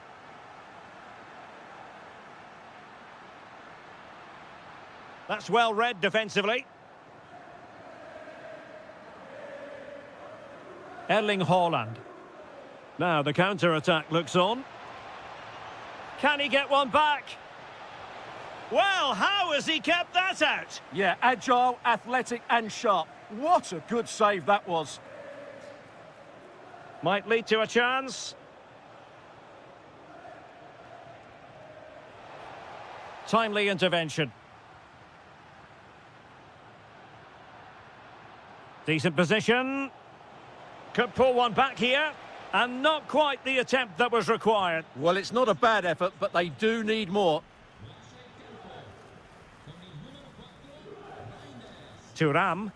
That's well read defensively. Erling Haaland. Now the counter-attack looks on. Can he get one back? Well, how has he kept that out? Yeah, agile, athletic and sharp. What a good save that was. Might lead to a chance. Timely intervention. Decent position. Could pull one back here. And not quite the attempt that was required. Well, it's not a bad effort, but they do need more. Thuram.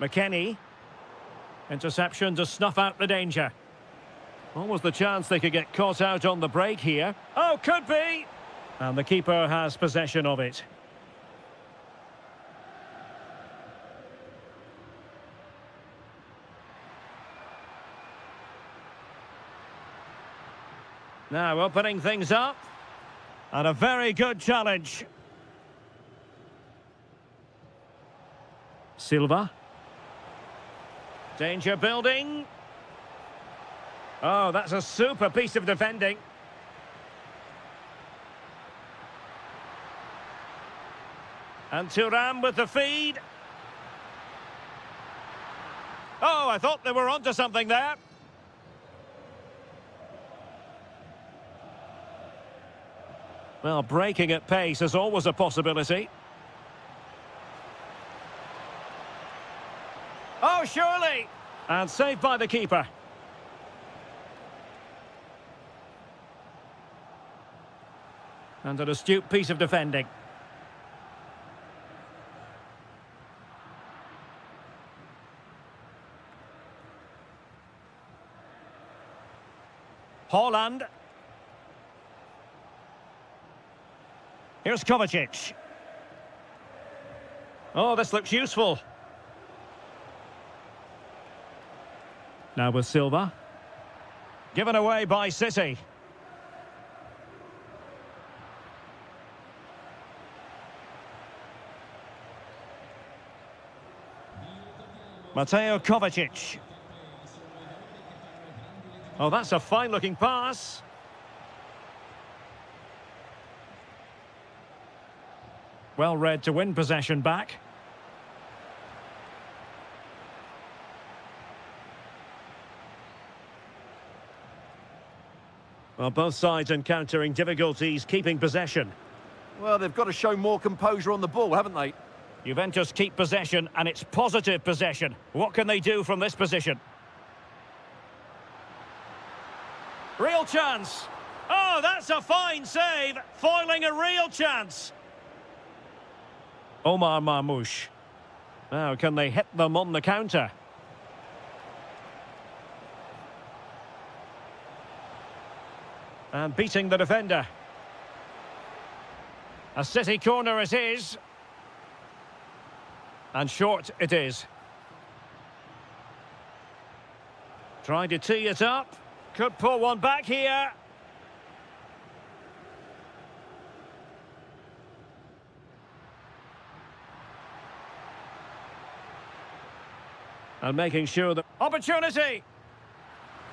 McKennie. Interception to snuff out the danger. What was the chance they could get caught out on the break here? Oh, could be! And the keeper has possession of it. Now opening things up. And a very good challenge. Silva. Danger building. Oh, that's a super piece of defending. And Thuram with the feed. Oh, I thought they were onto something there. Well, breaking at pace is always a possibility. Oh, surely! And saved by the keeper. And an astute piece of defending. Haaland. Here's Kovacic. Oh, this looks useful. Now with Silva. Given away by City. Mateo Kovacic. Oh, that's a fine-looking pass. Well read to win possession back. Well, both sides encountering difficulties keeping possession. Well, they've got to show more composure on the ball, haven't they? Juventus keep possession, and it's positive possession. What can they do from this position? Real chance. Oh, that's a fine save, foiling a real chance. Omar Marmoush. Now, can they hit them on the counter? And beating the defender. A City corner it is. And short it is. Trying to tee it up. Could pull one back here. And making sure that... Opportunity!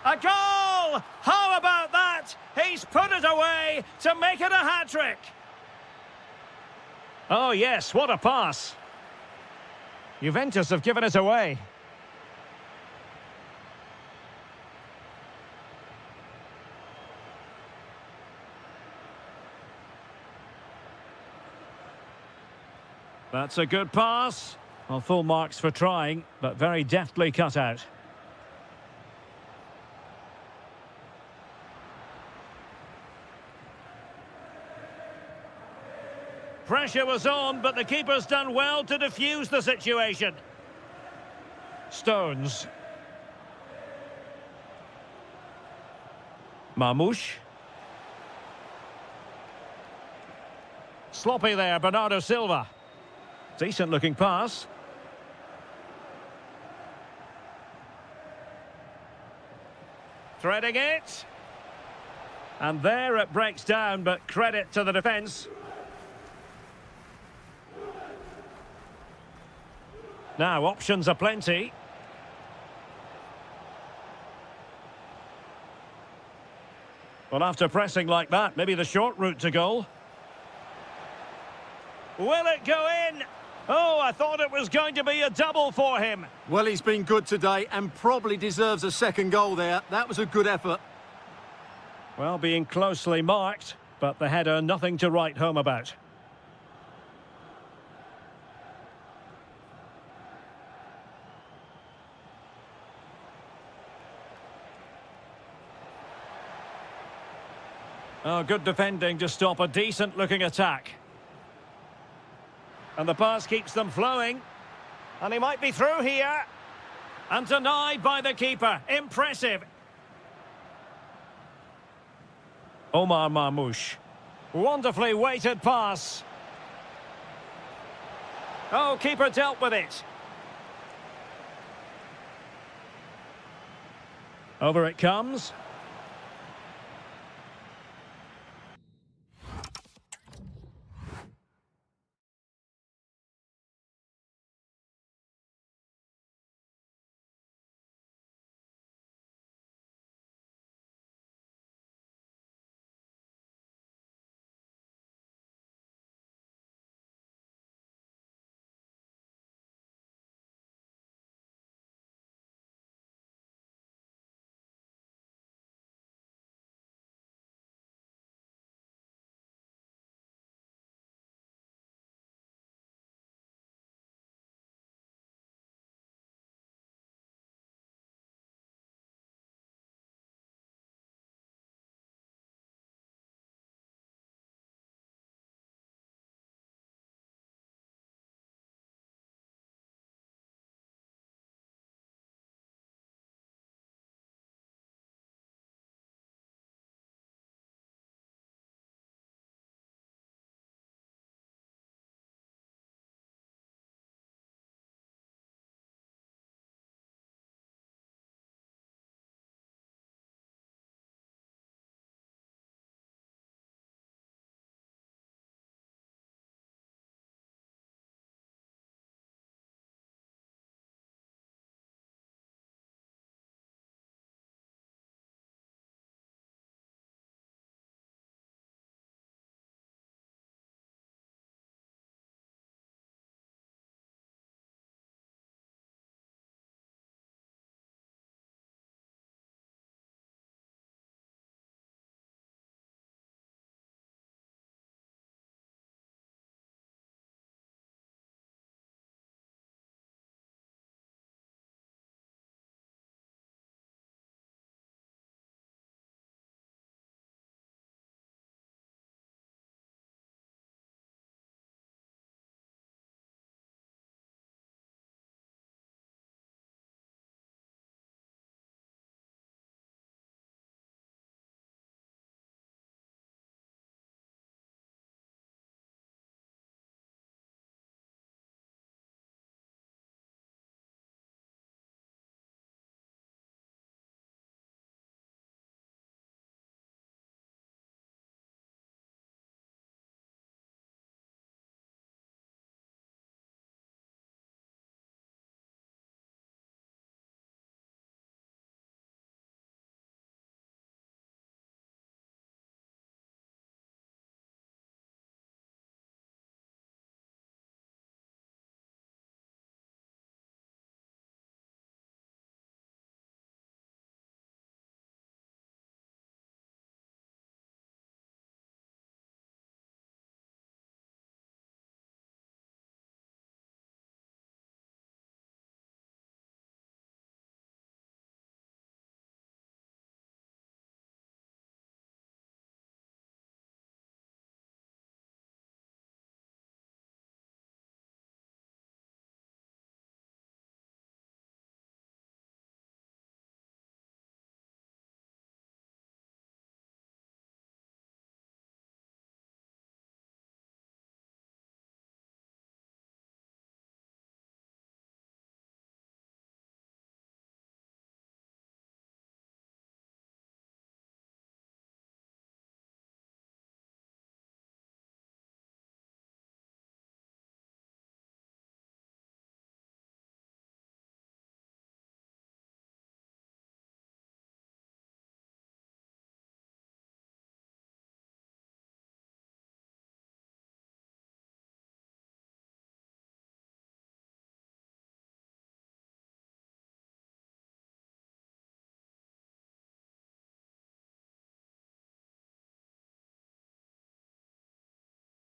A goal! How about that? He's put it away to make it a hat-trick. Oh, yes, what a pass. Juventus have given it away. That's a good pass. Well, full marks for trying, but very deftly cut out. Pressure was on, but the keeper's done well to defuse the situation. Stones. Marmoush. Sloppy there, Bernardo Silva. Decent looking pass. Threading it. And there it breaks down, but credit to the defence. Now, options are plenty. Well, after pressing like that, maybe the short route to goal. Will it go in? Oh, I thought it was going to be a double for him. Well, he's been good today and probably deserves a second goal there. That was a good effort. Well, being closely marked, but the header nothing to write home about. Oh, good defending to stop a decent-looking attack. And the pass keeps them flowing. And he might be through here. And denied by the keeper. Impressive. Omar Marmoush. Wonderfully weighted pass. Oh, keeper dealt with it. Over it comes.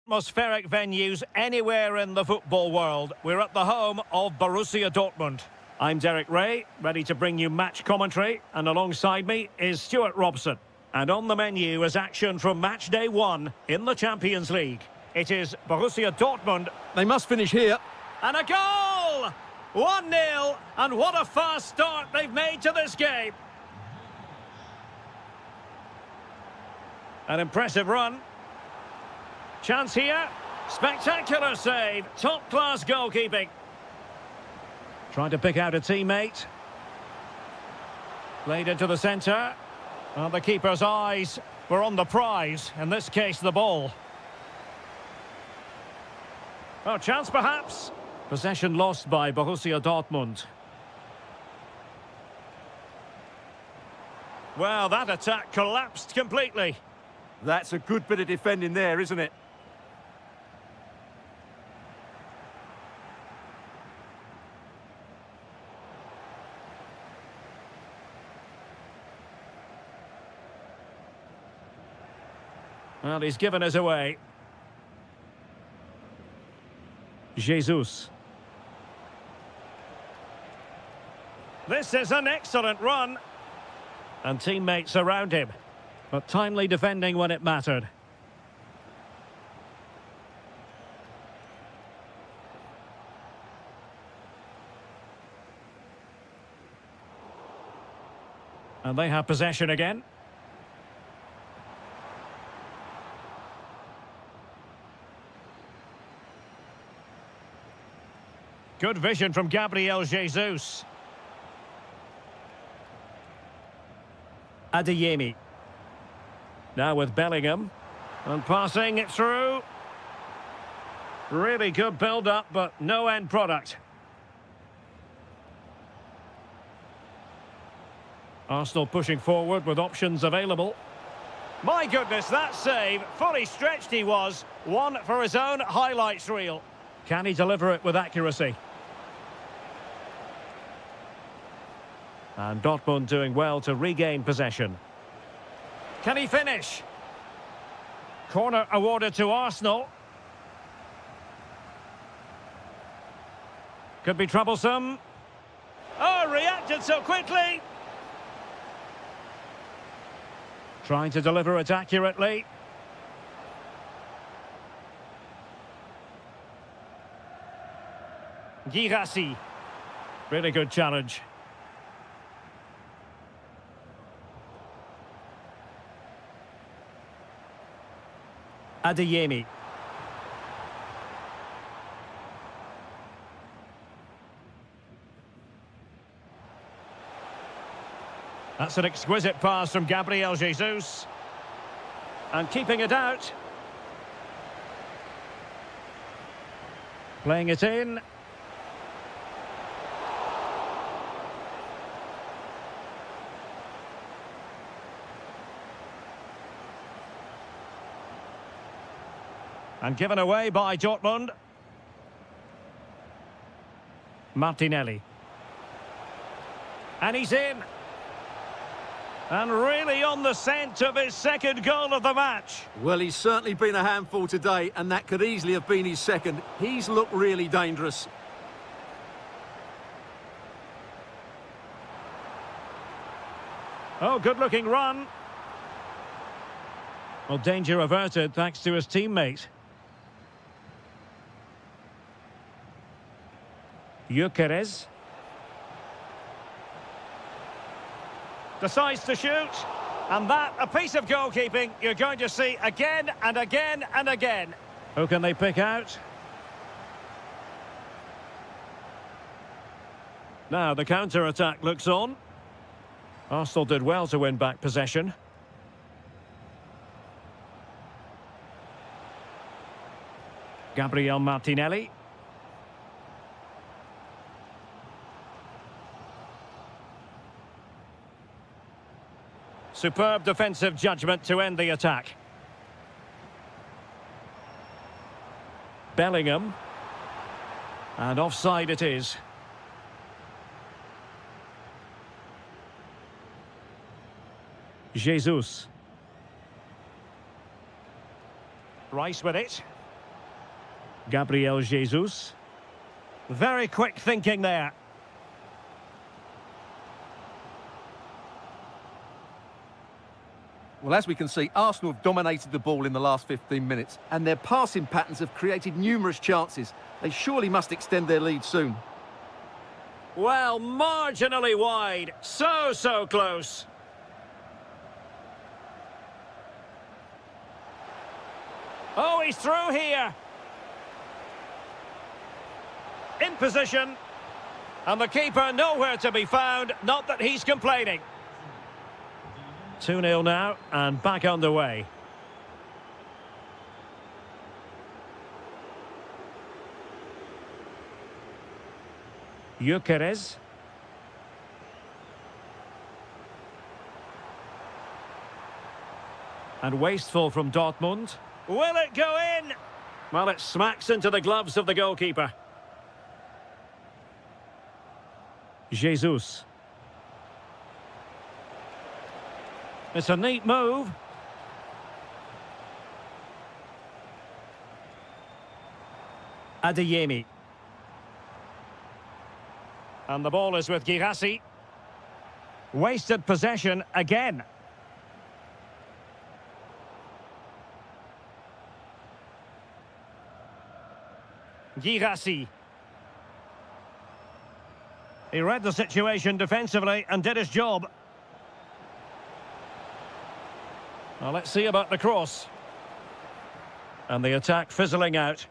atmospheric venues anywhere in the football world. We're at the home of Borussia Dortmund. I'm Derek Ray, ready to bring you match commentary, and alongside me is Stuart Robson. And on the menu is action from match day 1 in the Champions League. It is Borussia Dortmund. They must finish here. And a goal! 1-0, and what a fast start they've made to this game. An impressive run. Chance here. Spectacular save. Top-class goalkeeping. Trying to pick out a teammate. Played into the centre. Well, the keeper's eyes were on the prize. In this case, the ball. Oh, chance perhaps. Possession lost by Borussia Dortmund. Well, that attack collapsed completely. That's a good bit of defending there, isn't it? Well, he's given us away. Jesus. This is an excellent run. And teammates around him. But timely defending when it mattered. And they have possession again. Good vision from Gabriel Jesus. Adeyemi. Now with Bellingham. And passing it through. Really good build-up, but no end product. Arsenal pushing forward with options available. My goodness, that save. Fully stretched he was. One for his own highlights reel. Can he deliver it with accuracy? And Dortmund doing well to regain possession. Can he finish? Corner awarded to Arsenal. Could be troublesome. Oh, reacted so quickly. Trying to deliver it accurately. Girassi. Really good challenge. Adeyemi. That's an exquisite pass from Gabriel Jesus. And keeping it out. Playing it in. And given away by Dortmund. Martinelli. And he's in. And really on the scent of his second goal of the match. Well, he's certainly been a handful today, and that could easily have been his second. He's looked really dangerous. Oh, good-looking run. Well, danger averted thanks to his teammate. Gyökeres. Decides to shoot. And that, a piece of goalkeeping you're going to see again and again and again. Who can they pick out? Now the counter-attack looks on. Arsenal did well to win back possession. Gabriel Martinelli. Superb defensive judgment to end the attack. Bellingham. And offside it is. Jesus. Rice with it. Gabriel Jesus. Very quick thinking there. Well, as we can see, Arsenal have dominated the ball in the last 15 minutes, and their passing patterns have created numerous chances. They surely must extend their lead soon. Well, marginally wide. So close. Oh, he's through here. In position. And the keeper nowhere to be found. Not that he's complaining. 2-0 now, and back underway. Gyökeres. And wasteful from Dortmund. Will it go in? Well, it smacks into the gloves of the goalkeeper. Jesus. It's a neat move. Adeyemi. And the ball is with Girassi. Wasted possession again. Girassi. He read the situation defensively and did his job. Well, let's see about the cross. And the attack fizzling out.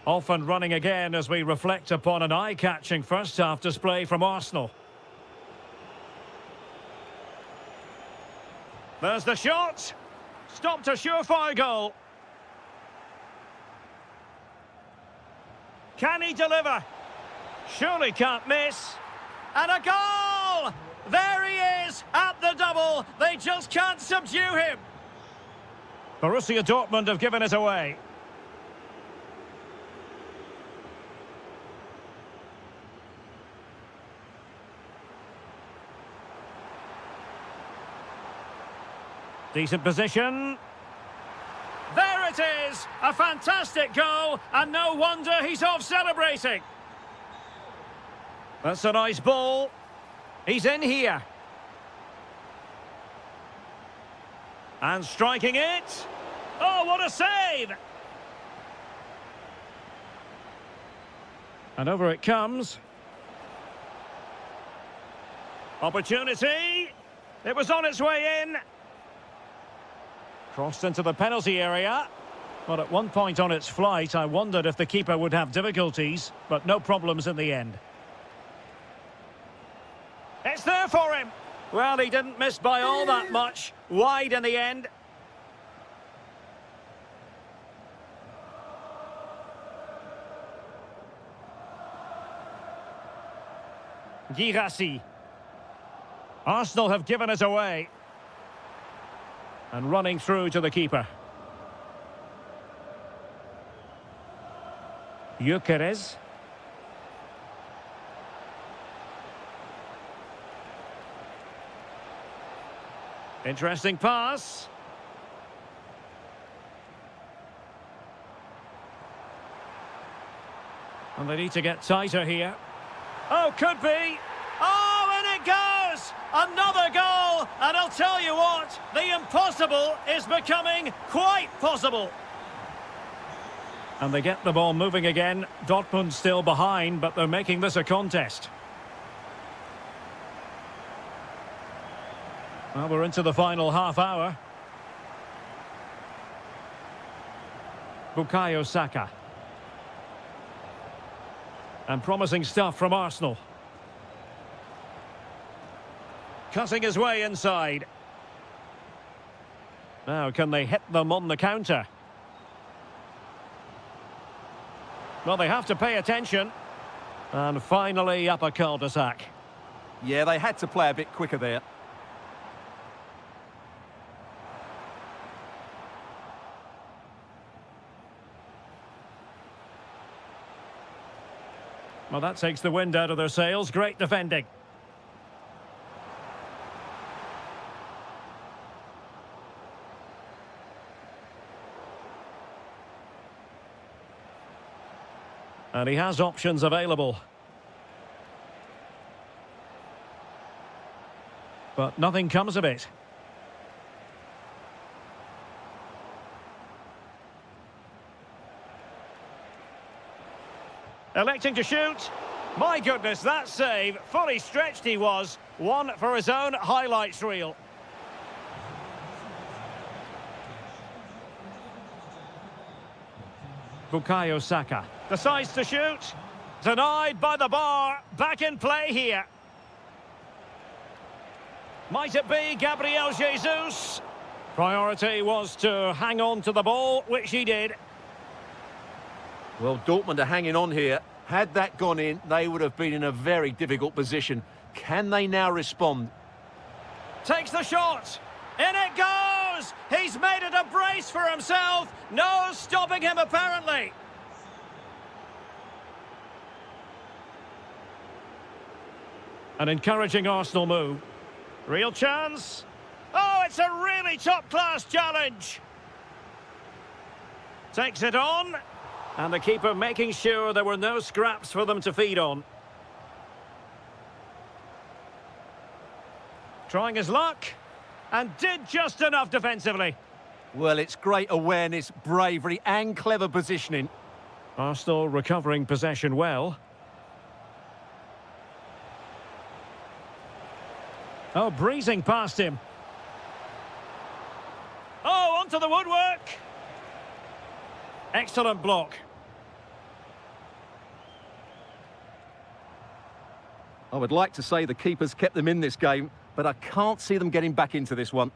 Off and running again as we reflect upon an eye-catching first-half display from Arsenal. There's the shot. Stopped a surefire goal. Can he deliver? Surely can't miss. And a goal! There he is at the double. They just can't subdue him. Borussia Dortmund have given it away. Decent position. There it is! A fantastic goal, and no wonder he's off celebrating. That's a nice ball. He's in here. And striking it. Oh, what a save! And over it comes. Opportunity. It was on its way in. Crossed into the penalty area. But at one point on its flight, I wondered if the keeper would have difficulties, but no problems in the end. It's there for him. Well, he didn't miss by all that much. Wide in the end. Girassi. Arsenal have given it away. And running through to the keeper. Gyökeres. Interesting pass. And they need to get tighter here. Oh, could be. Oh, and it goes! Another goal! And I'll tell you what, the impossible is becoming quite possible. And they get the ball moving again. Dortmund still behind, but they're making this a contest. Well, we're into the final half hour. Bukayo Saka. And promising stuff from Arsenal. Cutting his way inside. Now, can they hit them on the counter? Well, they have to pay attention. And finally, up a cul-de-sac. Yeah, they had to play a bit quicker there. Well, that takes the wind out of their sails. Great defending. And he has options available. But nothing comes of it. Electing to shoot. My goodness, that save. Fully stretched he was. One for his own highlights reel. Bukayo Saka decides to shoot. Denied by the bar. Back in play here. Might it be Gabriel Jesus? Priority was to hang on to the ball, which he did. Well, Dortmund are hanging on here. Had that gone in, they would have been in a very difficult position. Can they now respond? Takes the shot. In it goes! He's made it a brace for himself. No stopping him, apparently. An encouraging Arsenal move. Real chance. Oh, it's a really top-class challenge. Takes it on. And the keeper making sure there were no scraps for them to feed on. Trying his luck. And did just enough defensively. Well, it's great awareness, bravery and clever positioning. Arsenal recovering possession well. Oh, breezing past him. Oh, onto the woodwork. Excellent block. I would like to say the keepers kept them in this game, but I can't see them getting back into this one.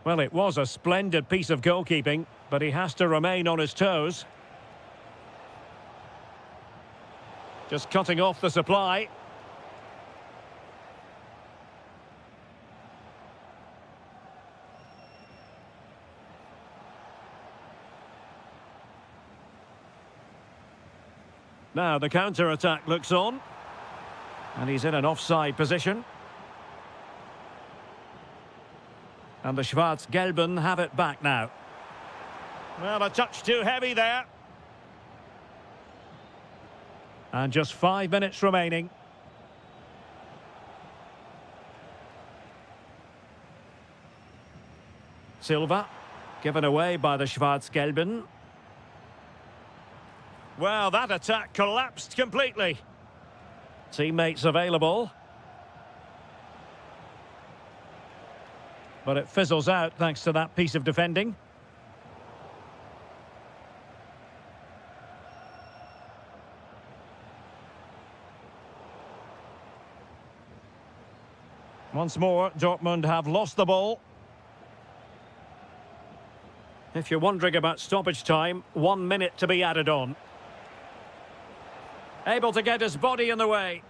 Well, it was a splendid piece of goalkeeping, but he has to remain on his toes. Just cutting off the supply. Now the counter-attack looks on. And he's in an offside position. And the Schwarz-Gelben have it back now. Well, a touch too heavy there. And just 5 minutes remaining. Silva, given away by the Schwarz-Gelben. Well, that attack collapsed completely. Teammates available. But it fizzles out thanks to that piece of defending. Once more, Dortmund have lost the ball. If you're wondering about stoppage time, 1 minute to be added on. Able to get his body in the way.